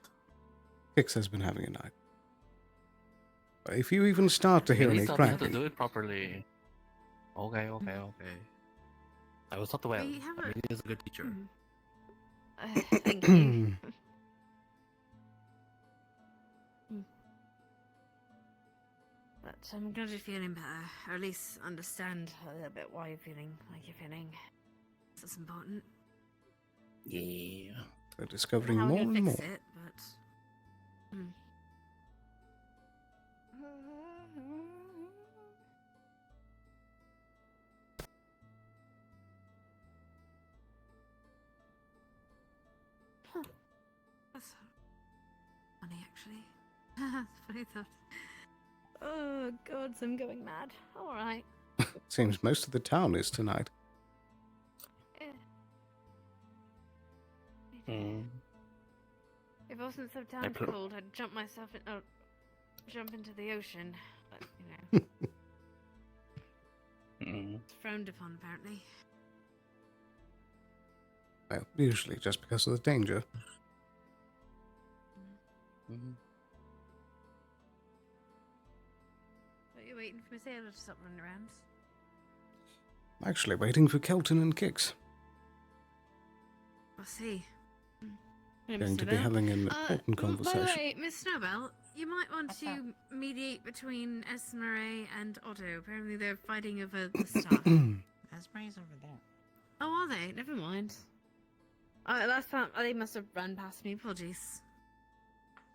Kix has been having a night. But if you even start to hear He any taught me how to cracking, do it properly. Okay. I was taught well. We have I mean, he is a good teacher. Thank you. But I'm glad you're feeling better, or at least understand a little bit why you're feeling like you're feeling. That's important. Yeah. we're discovering How we're more gonna and fix more. it, but. Huh. That's funny, actually. That's a funny thought. Oh, God, I'm going mad. Alright. Seems most of the town is tonight. If it wasn't so damn cold, I'd jump myself in. Oh, jump into the ocean. But, it's frowned upon, apparently. Well, usually just because of the danger. Are you waiting for Miss Ayla to stop running around? I'm actually waiting for Kelton and Kix. I see. Going to be having an important conversation. By the way, Miss Snowbell, you might want to mediate between Esmeralda and Otto. Apparently they're fighting over the stuff. Esmeralda's over there. Oh, are they? Never mind. Last time, they must have run past me. Apologies.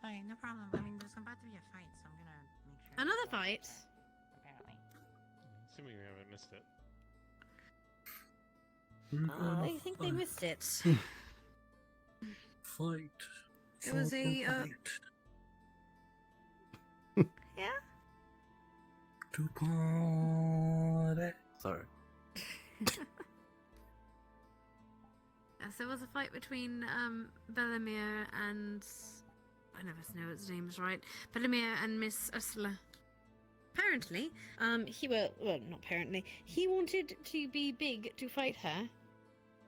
Okay, no problem. I mean, there's about to be a fight, so I'm gonna make sure. Another fight? Apparently. Assuming we haven't missed it. I think they missed it. Fight. It was a, yeah? To party. Sorry. So there was a fight between Bellamere and I never know his name is right. Bellamere and Miss Ursula. Apparently, he wanted to be big to fight her,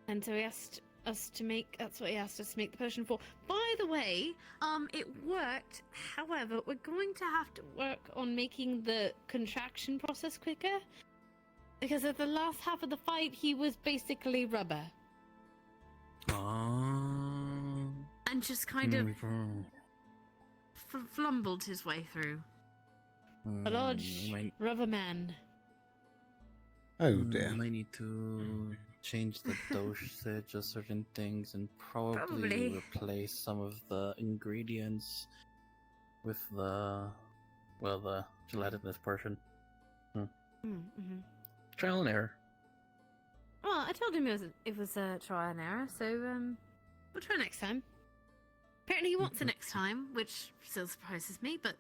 and so he asked us to make. That's what he asked us to make the potion for. By the way, it worked. However, we're going to have to work on making the contraction process quicker, because at the last half of the fight, he was basically rubber. And just kind of flumbled his way through. A large rubber man. Oh dear. I need to change the dosage of certain things and probably replace some of the ingredients with the gelatinous portion. Trial and error. Well, I told him it was a trial and error, so we'll try next time. Apparently he wants it next time, which still surprises me, but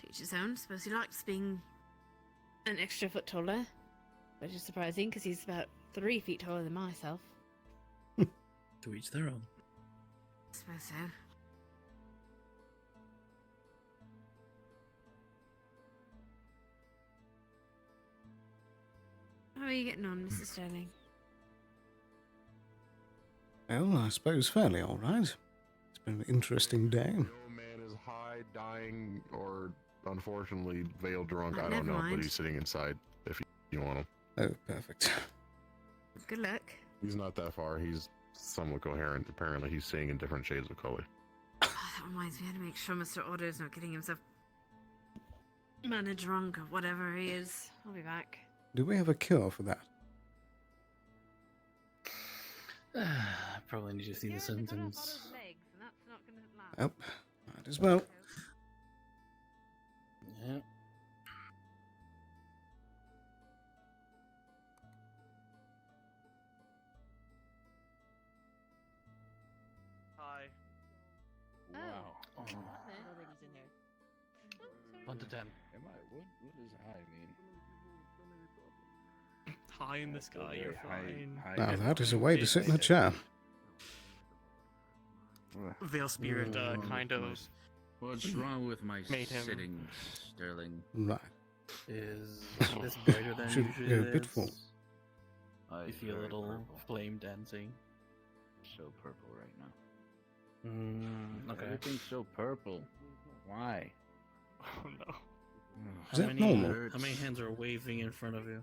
to each his own. Suppose he likes being an extra foot taller, which is surprising because he's about 3 feet taller than myself. To each their own. I suppose so. How are you getting on, Mr. Sterling? Well, I suppose fairly all right. It's been an interesting day. No man is high, dying, or unfortunately veil drunk. I don't never know, mind. but he's sitting inside if you want him. Oh, perfect. Good luck. He's not that far. He's somewhat coherent. Apparently, he's seeing in different shades of color. Oh, that reminds me, I had to make sure Mr. Otto's not getting himself mana drunk or whatever he is. I'll be back. Do we have a cure for that? Probably need to see the symptoms. Oh, might as well. Yeah. 1 to 10. Am I? What does high mean? High in the sky, you're fine. Now that is a way to sit in a chair. Veil Spirit kind of. What's wrong with my made him- sitting, Sterling? Right. Is this brighter than Should usually go a it bit is? full. You see a little flame dancing. So purple right now. Okay. Everything's so purple. Why? Oh no. Is that normal? How many hands are waving in front of you?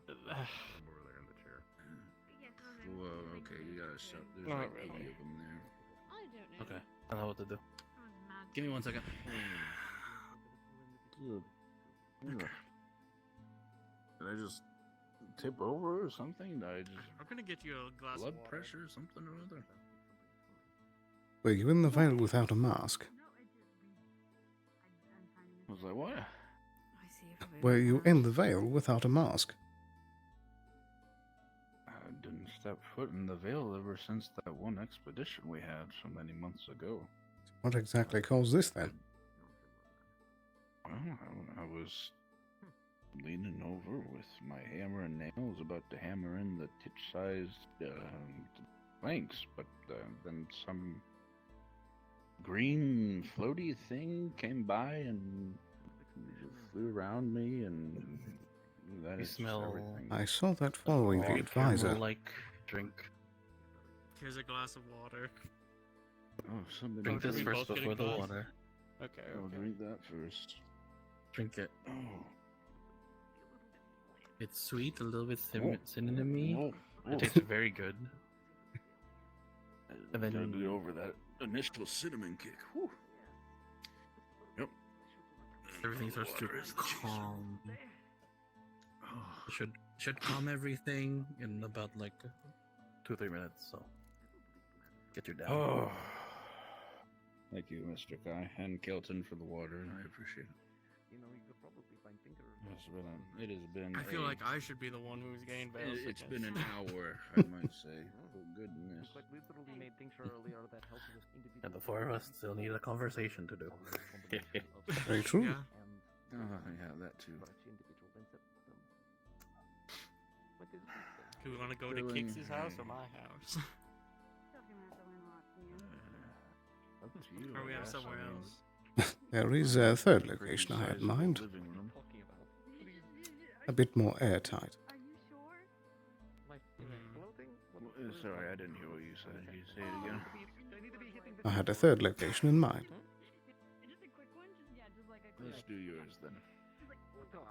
Whoa, okay, you gotta shut. There's Not like really. 80 of them there. Okay, I know what to do. Give me 1 second. Good. Did I just tip over or something? Did I just I'm gonna get you a glass blood of water. pressure, something or other? Were you in the veil without a mask? I was like, what? Were you in the veil without a mask? I didn't step foot in the veil ever since that one expedition we had so many months ago. What exactly caused this then? Well, I was leaning over with my hammer and nails, about to hammer in the titch-sized planks, but then some green floaty thing came by and just flew around me, and that You is smell. everything. I saw that following the advisor. Like drink. Here's a glass of water. Oh, somebody Drink this we first both get a before the glass? water. Okay. I'll Okay. drink that first. Drink it. Oh. It's sweet, a little bit Oh. cinnamony. Oh. It tastes very good. And then Gotta get over that initial cinnamon kick. Whew. Yep. everything starts to Water is the cheese. calm. Should calm everything in about like 2 or 3 minutes. So get you down. Oh. Thank you, Mr. Kai and Kelton, for the water. I appreciate it. It has been. I feel like I should be the one who's gained veil It's sickness. been an hour, I might say. Oh goodness. And the 4 of us still need a conversation to do. Very true. Yeah. Yeah, that too. Do we want to go to Sterling. Kix's house or my house? Up to you, Or we I have guess, somewhere I mean, else? There is a third location I had in mind. living room. A bit more airtight. Sorry, I didn't hear what you said. Can you say it again? I had a third location in mind. Let's do yours then. Are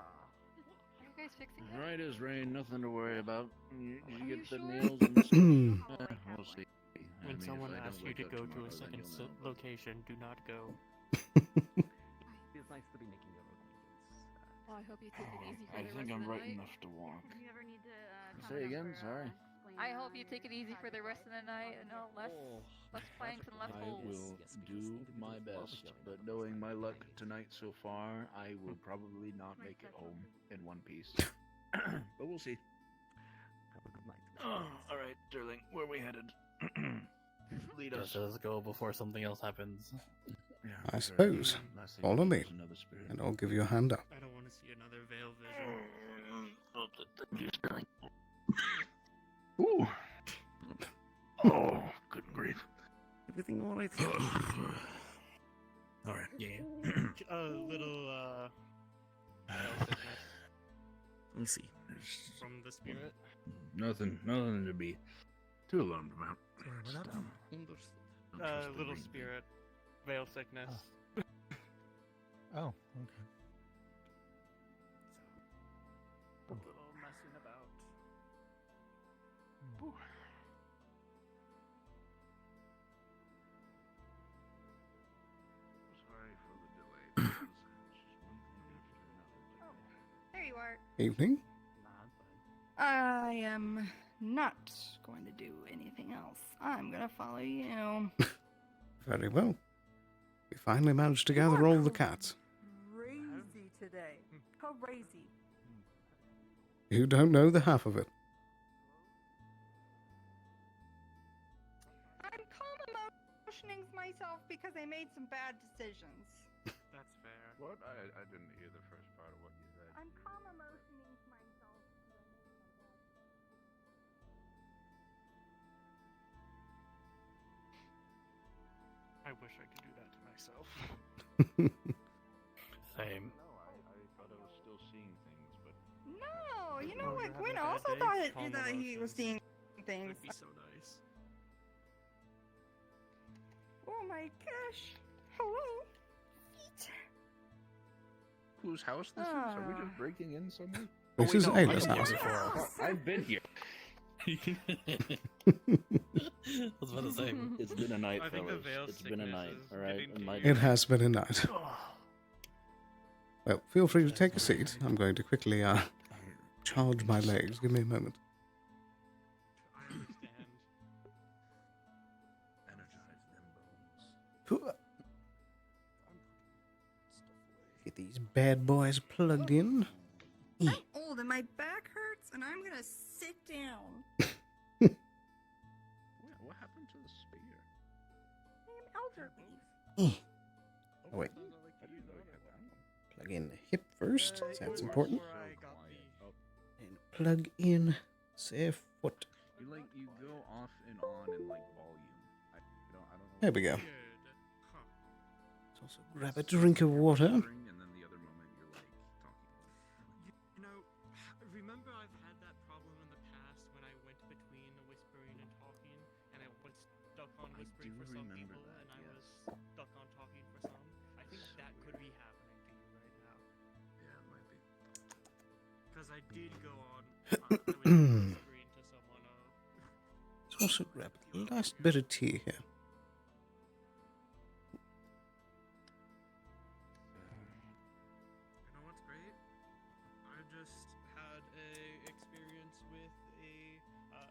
you guys fixing it? Right as rain, nothing to worry about. You get the sure? nails and the stuff. We'll see. I When mean, someone if I asks don't you to wake up go to tomorrow, a then second you'll know. location, do not go. It's nice to be making your acquaintance. Well, I hope you take it easy for I the think rest I'm of the right night. enough to walk. If you ever need to Say again, sorry. I hope you take it easy for the rest of the night and no less planks and less I holes. will do my best, but knowing my luck tonight so far, I will probably not make it home in one piece. But we'll see. Have a good night. All right, Sterling, where are we headed? Lead us. Just let's go before something else happens. Yeah, I sorry. suppose. Last thing Follow was me, another spirit. and I'll give you a hand up. I don't want to see another veil vision. Ooh. Oh, good grief. Everything alright? All right. Yeah. A little veil sickness Let me see. from the spirit. Nothing to be too alarmed about. Little spirit, veil sickness. Oh, okay. A little messing about. Sorry for the delay. There you are. Evening? I am not going to do anything else. I'm gonna follow you. Very well. We finally managed to gather all the cats. Crazy today. Crazy. You don't know the half of it. I'm calm emotioning myself because I made some bad decisions. That That's fair. What? I didn't hear the first part of what you said. I'm calm emotioning to myself. I wish I could do that to myself. Same. No, I thought I was still seeing things, but No, you know Oh, what? you're Gwen having a bad also day? thought Calm that he was emotions. seeing things. That'd be so nice. Oh my gosh. Hello. whose house this is? Are we just breaking in somewhere? This is Ayla's house. I've been here. I was about to say. It's been a night, I think the fellas. veil It's been a sickness night, is alright? getting to It has been a night. Well, feel free to take a seat. I'm going to quickly charge my legs. Give me a moment. I understand. Energize them bones. Get these bad boys plugged in. I'm old and my back hurts, and I'm gonna sit down. What happened to the spear? I am elderly. Oh, wait. I didn't know you had that one. Plug in the hip first. That's important. So quiet. And plug in safe foot. You go off and on in like volume. I don't know. There we go. Weird. Huh. Let's also grab a drink of water. And then the other moment you're like talking. You know, remember I've had that problem in the past when I went between whispering and talking, and I was stuck on whispering for some people, and I was stuck on talking for some? I think that could be happening to you right now. Yeah, it might be. Because I did go on whispering to someone. Let's also grab the last bit of tea here. You know what's great? I just had a experience with a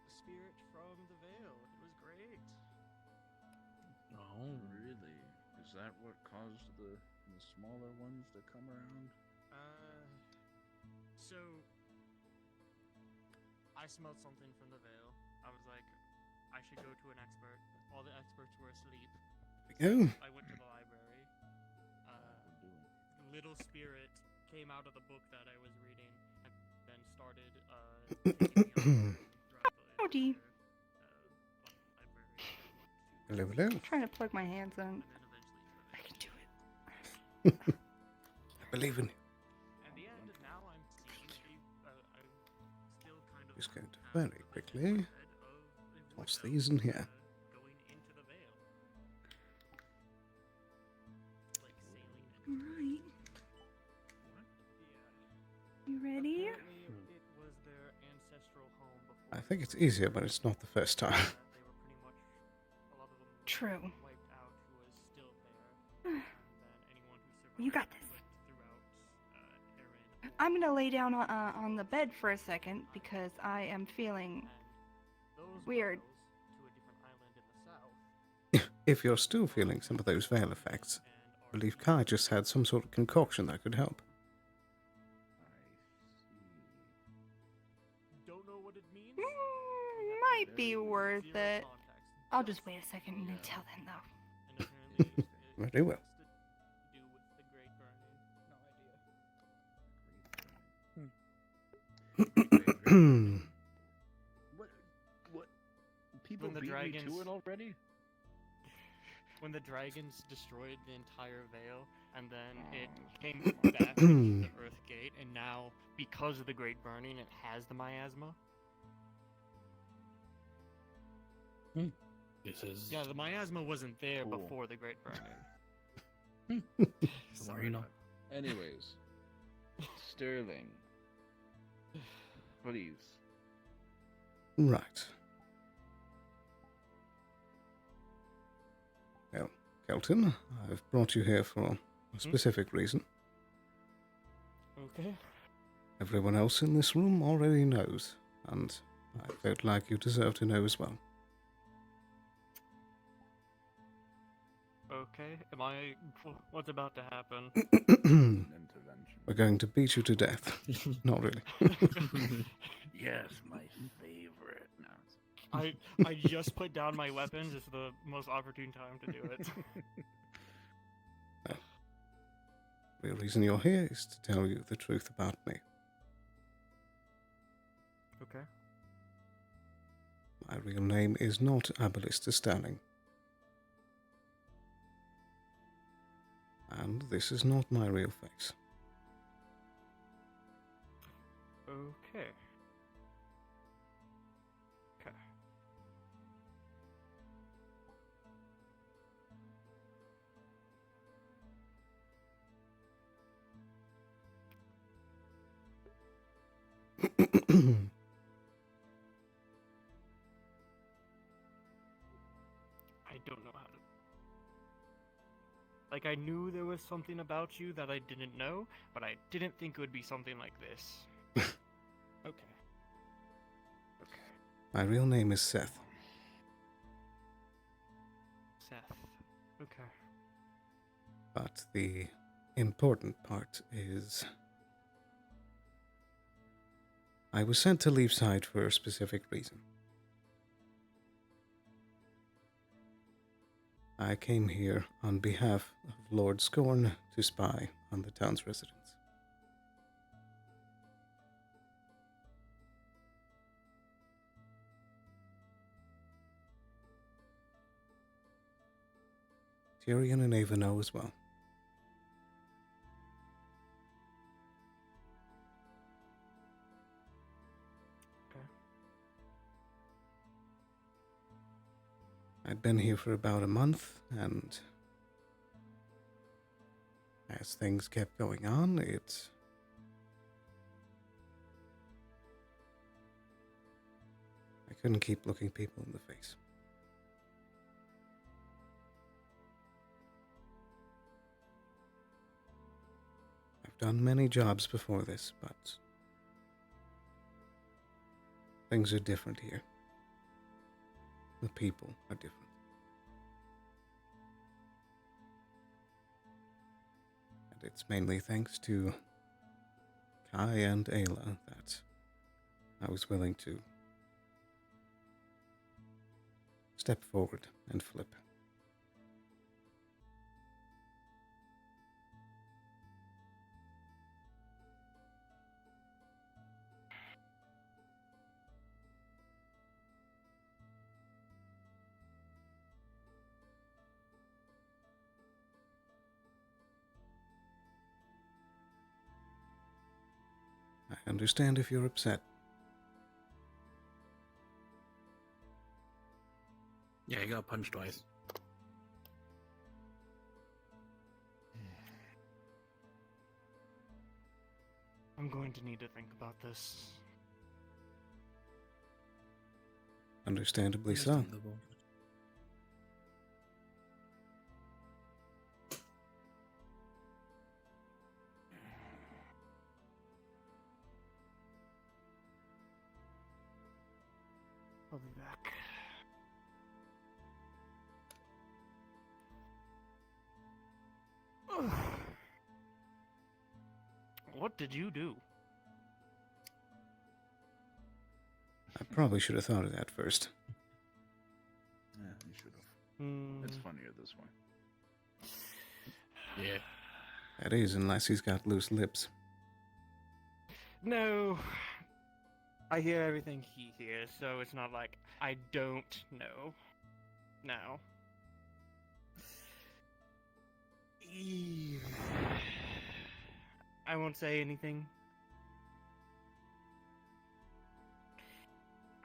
spirit from the Vale. It was great. Oh, really? Is that what caused the smaller ones to come around? So I smelled something from the Vale. I was like, I should go to an expert. All the experts were asleep. There we go. I went to the library. Little spirit came out of the book that I was reading and then started Howdy. Hello, hello. I'm trying to plug my hands in. I can do it. I believe in you. At the end, now I'm seeing I'm still kind of Just going to very quickly toss these in here. going into the Vale. Like sailing Alright. You ready? Apparently, it was their ancestral home before. I think it's easier, but it's not the first time. They were pretty much a lot of them True. wiped out who was still there, and then anyone who survived You got this. went throughout Erin. I'm gonna lay down on the bed for a second because I am feeling Those weird. whales to a different island in the south. If you're still feeling some of those veil effects, I believe Kai just had some sort of concoction that could help. Don't know what it means. Might be worth it. I'll just wait a second and then tell them though. And apparently it Very well. has to do with the Great Burning. No idea. What? People When the beat me dragons- to it already? When the dragons destroyed the entire Vale, and then it came back to the Earth Gate, and now, because of the Great Burning, it has the miasma. This is. Yeah, the miasma wasn't there Cool. before the Great Burning. Sorry, no. Anyways, Sterling, please. Right. Well, Kelton, I've brought you here for a specific reason. Okay. Everyone else in this room already knows, and I felt like you deserve to know as well. Okay. Am I? What's about to happen? Intervention. We're going to beat you to death. Not really. Yes, my favorite. No. I just put down my weapons. It's the most opportune time to do it. real reason you're here is to tell you the truth about me. Okay. My real name is not Aballister Stanning. And this is not my real face. Okay. Okay. I don't know how to. Like, I knew there was something about you that I didn't know, but I didn't think it would be something like this. Okay. Okay. My real name is Seth. Seth. Okay. But the important part is I was sent to Leafside for a specific reason. I came here on behalf of Lord Scorn to spy on the town's residents. Tyrion and Ava know as well. Okay. I'd been here for about a month, and as things kept going on, I couldn't keep looking people in the face. I've done many jobs before this, but things are different here. The people are different. And it's mainly thanks to Kai and Ayla that I was willing to step forward and flip. I understand if you're upset. Yeah, you got punched twice. I'm going to need to think about this. Understandably so. Understandable. I'll be back. What did you do? I probably should have thought of that first. Yeah, you should have. It's funnier this way. Yeah. That is, unless he's got loose lips. No. I hear everything he hears, so it's not like I don't know. Now. I won't say anything.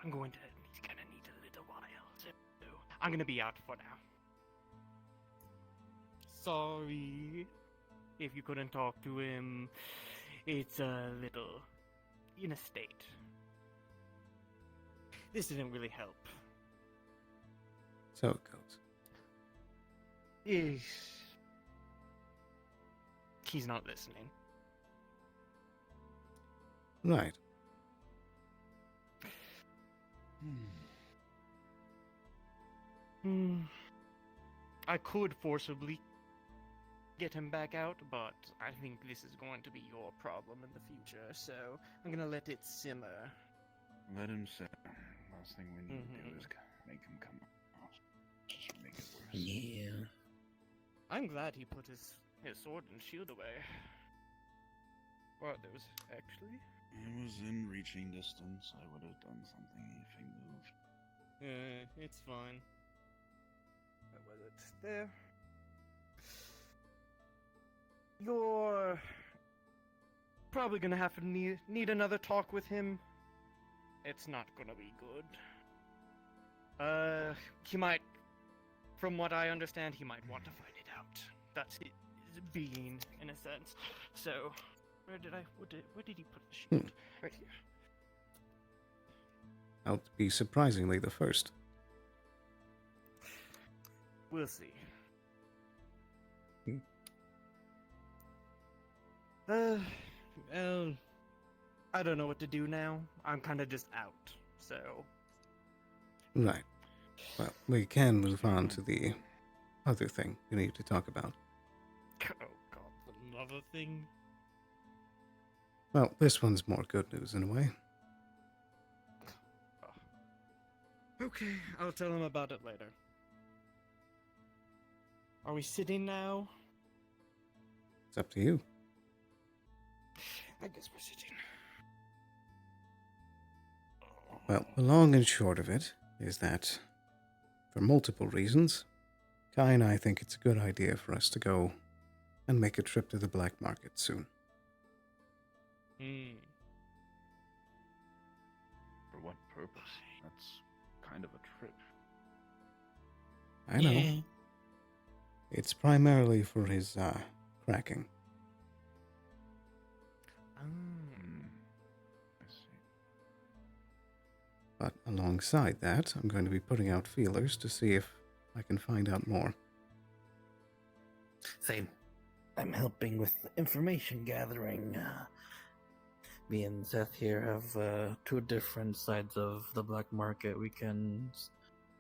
I'm gonna need a little while, so I'm gonna be out for now. Sorry if you couldn't talk to him. It's a little in a state. This didn't really help. So it goes. He's not listening. Right. I could forcibly get him back out, but I think this is going to be your problem in the future, so I'm gonna let it simmer. Let him sit. Last thing we need to do is make him come across. Just make it worse. Yeah. I'm glad he put his his sword and shield away. Well, there was actually. It was in reaching distance. I would have done something if he moved. It's fine. Where was it? There. You're probably gonna have to need another talk with him. It's not gonna be good. He might, from what I understand, he might want to find it out. That's his being, in a sense. So, where did he put the shield? Right here. I'll be surprisingly the first. We'll see. Well, I don't know what to do now. I'm kind of just out, so... Right. Well, we can move on to the other thing we need to talk about. Oh god, another thing? Well, this one's more good news in a way. Okay, I'll tell him about it later. Are we sitting now? It's up to you. I guess we're sitting. Well, the long and short of it is that, for multiple reasons, Kai and I think it's a good idea for us to go and make a trip to the black market soon. For what purpose? That's kind of a trip. I know. Yeah. It's primarily for his, cracking. I see. But alongside that, I'm going to be putting out feelers to see if I can find out more. Same. I'm helping with information gathering. Me and Seth here have two different sides of the black market we can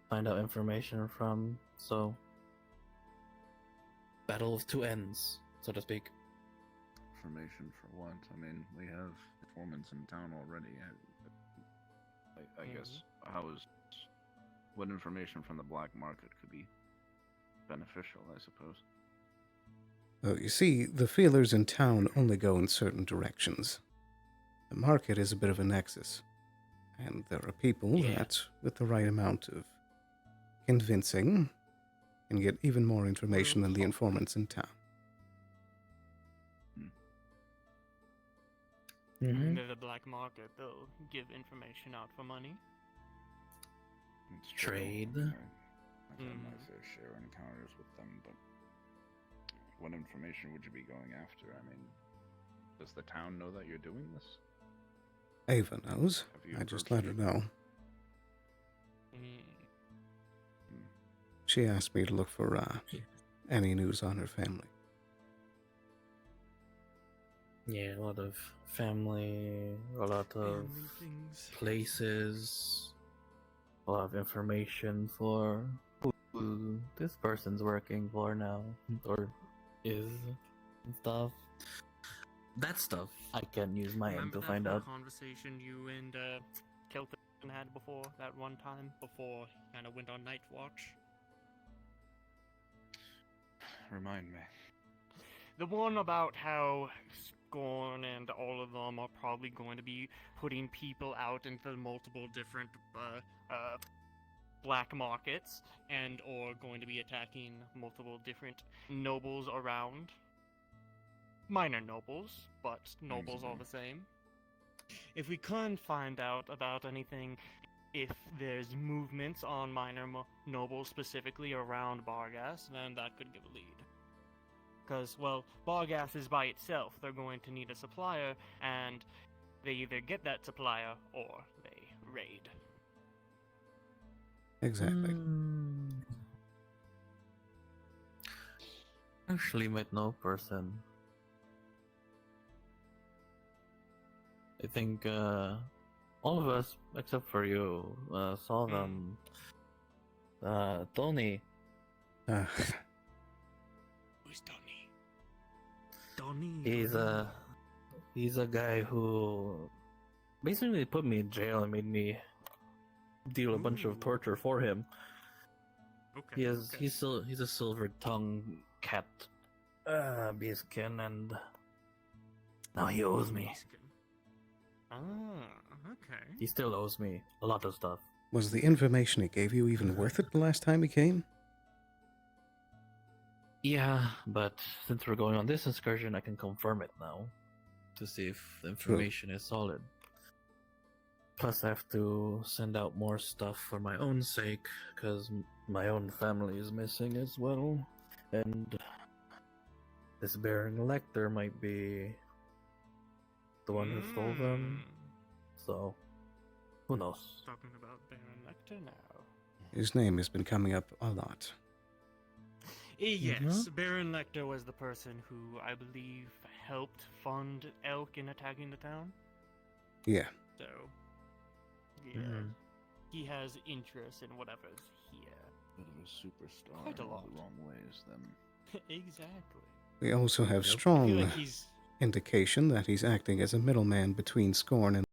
find out information from, so... Battle of two ends, so to speak. Information for what? I mean, we have informants in town already. I guess, what information from the black market could be beneficial, I suppose. Well, you see, the feelers in town only go in certain directions. The market is a bit of a nexus, and there are people that, with the right amount of convincing, can get even more information than the informants in town. Into the black market, they'll give information out for money. It's true. Trade. I've had my fair share of encounters with them, but what information would you be going after? I mean, does the town know that you're doing this? Ava knows. I just let her know. She asked me to look for any news on her family. Yeah, a lot of family, a lot of places, a lot of information for who this person's working for now, or is, and stuff. That stuff I can use my end to find out. Conversation you and Kelton had before, that one time, before he kind of went on night watch? Remind me. The one about how Scorn and all of them are probably going to be putting people out into multiple different black markets and or going to be attacking multiple different nobles around. Minor nobles, but nobles all the same. If we can't find out about anything, if there's movements on minor nobles specifically around Bargas, then that could give a lead. Because, well, Bargas is by itself. They're going to need a supplier, and they either get that supplier or they raid. Exactly. Actually, might know a person. I think all of us, except for you, saw them. Tony. Who's Tony? Tony. He's a guy who basically put me in jail and made me deal a bunch of torture for him. Okay. He's a silver tongue cat Beastkin, and now he owes me. Ah, okay. He still owes me a lot of stuff. Was the information he gave you even worth it the last time he came? Yeah, but since we're going on this excursion, I can confirm it now to see if the information is solid. Plus, I have to send out more stuff for my own sake, because my own family is missing as well. And this Baron Lecter might be the one who stole them. So, who knows? Talking about Baron Lecter now. His name has been coming up a lot. Yes, Baron Lecter was the person who, I believe, helped fund Elk in attacking the town. Yeah. So, yeah, he has interest in whatever's here. Bit of a superstar. Quite a in lot. The wrong ways, then. Exactly. We also have I feel strong like he's indication that he's acting as a middleman between Scorn and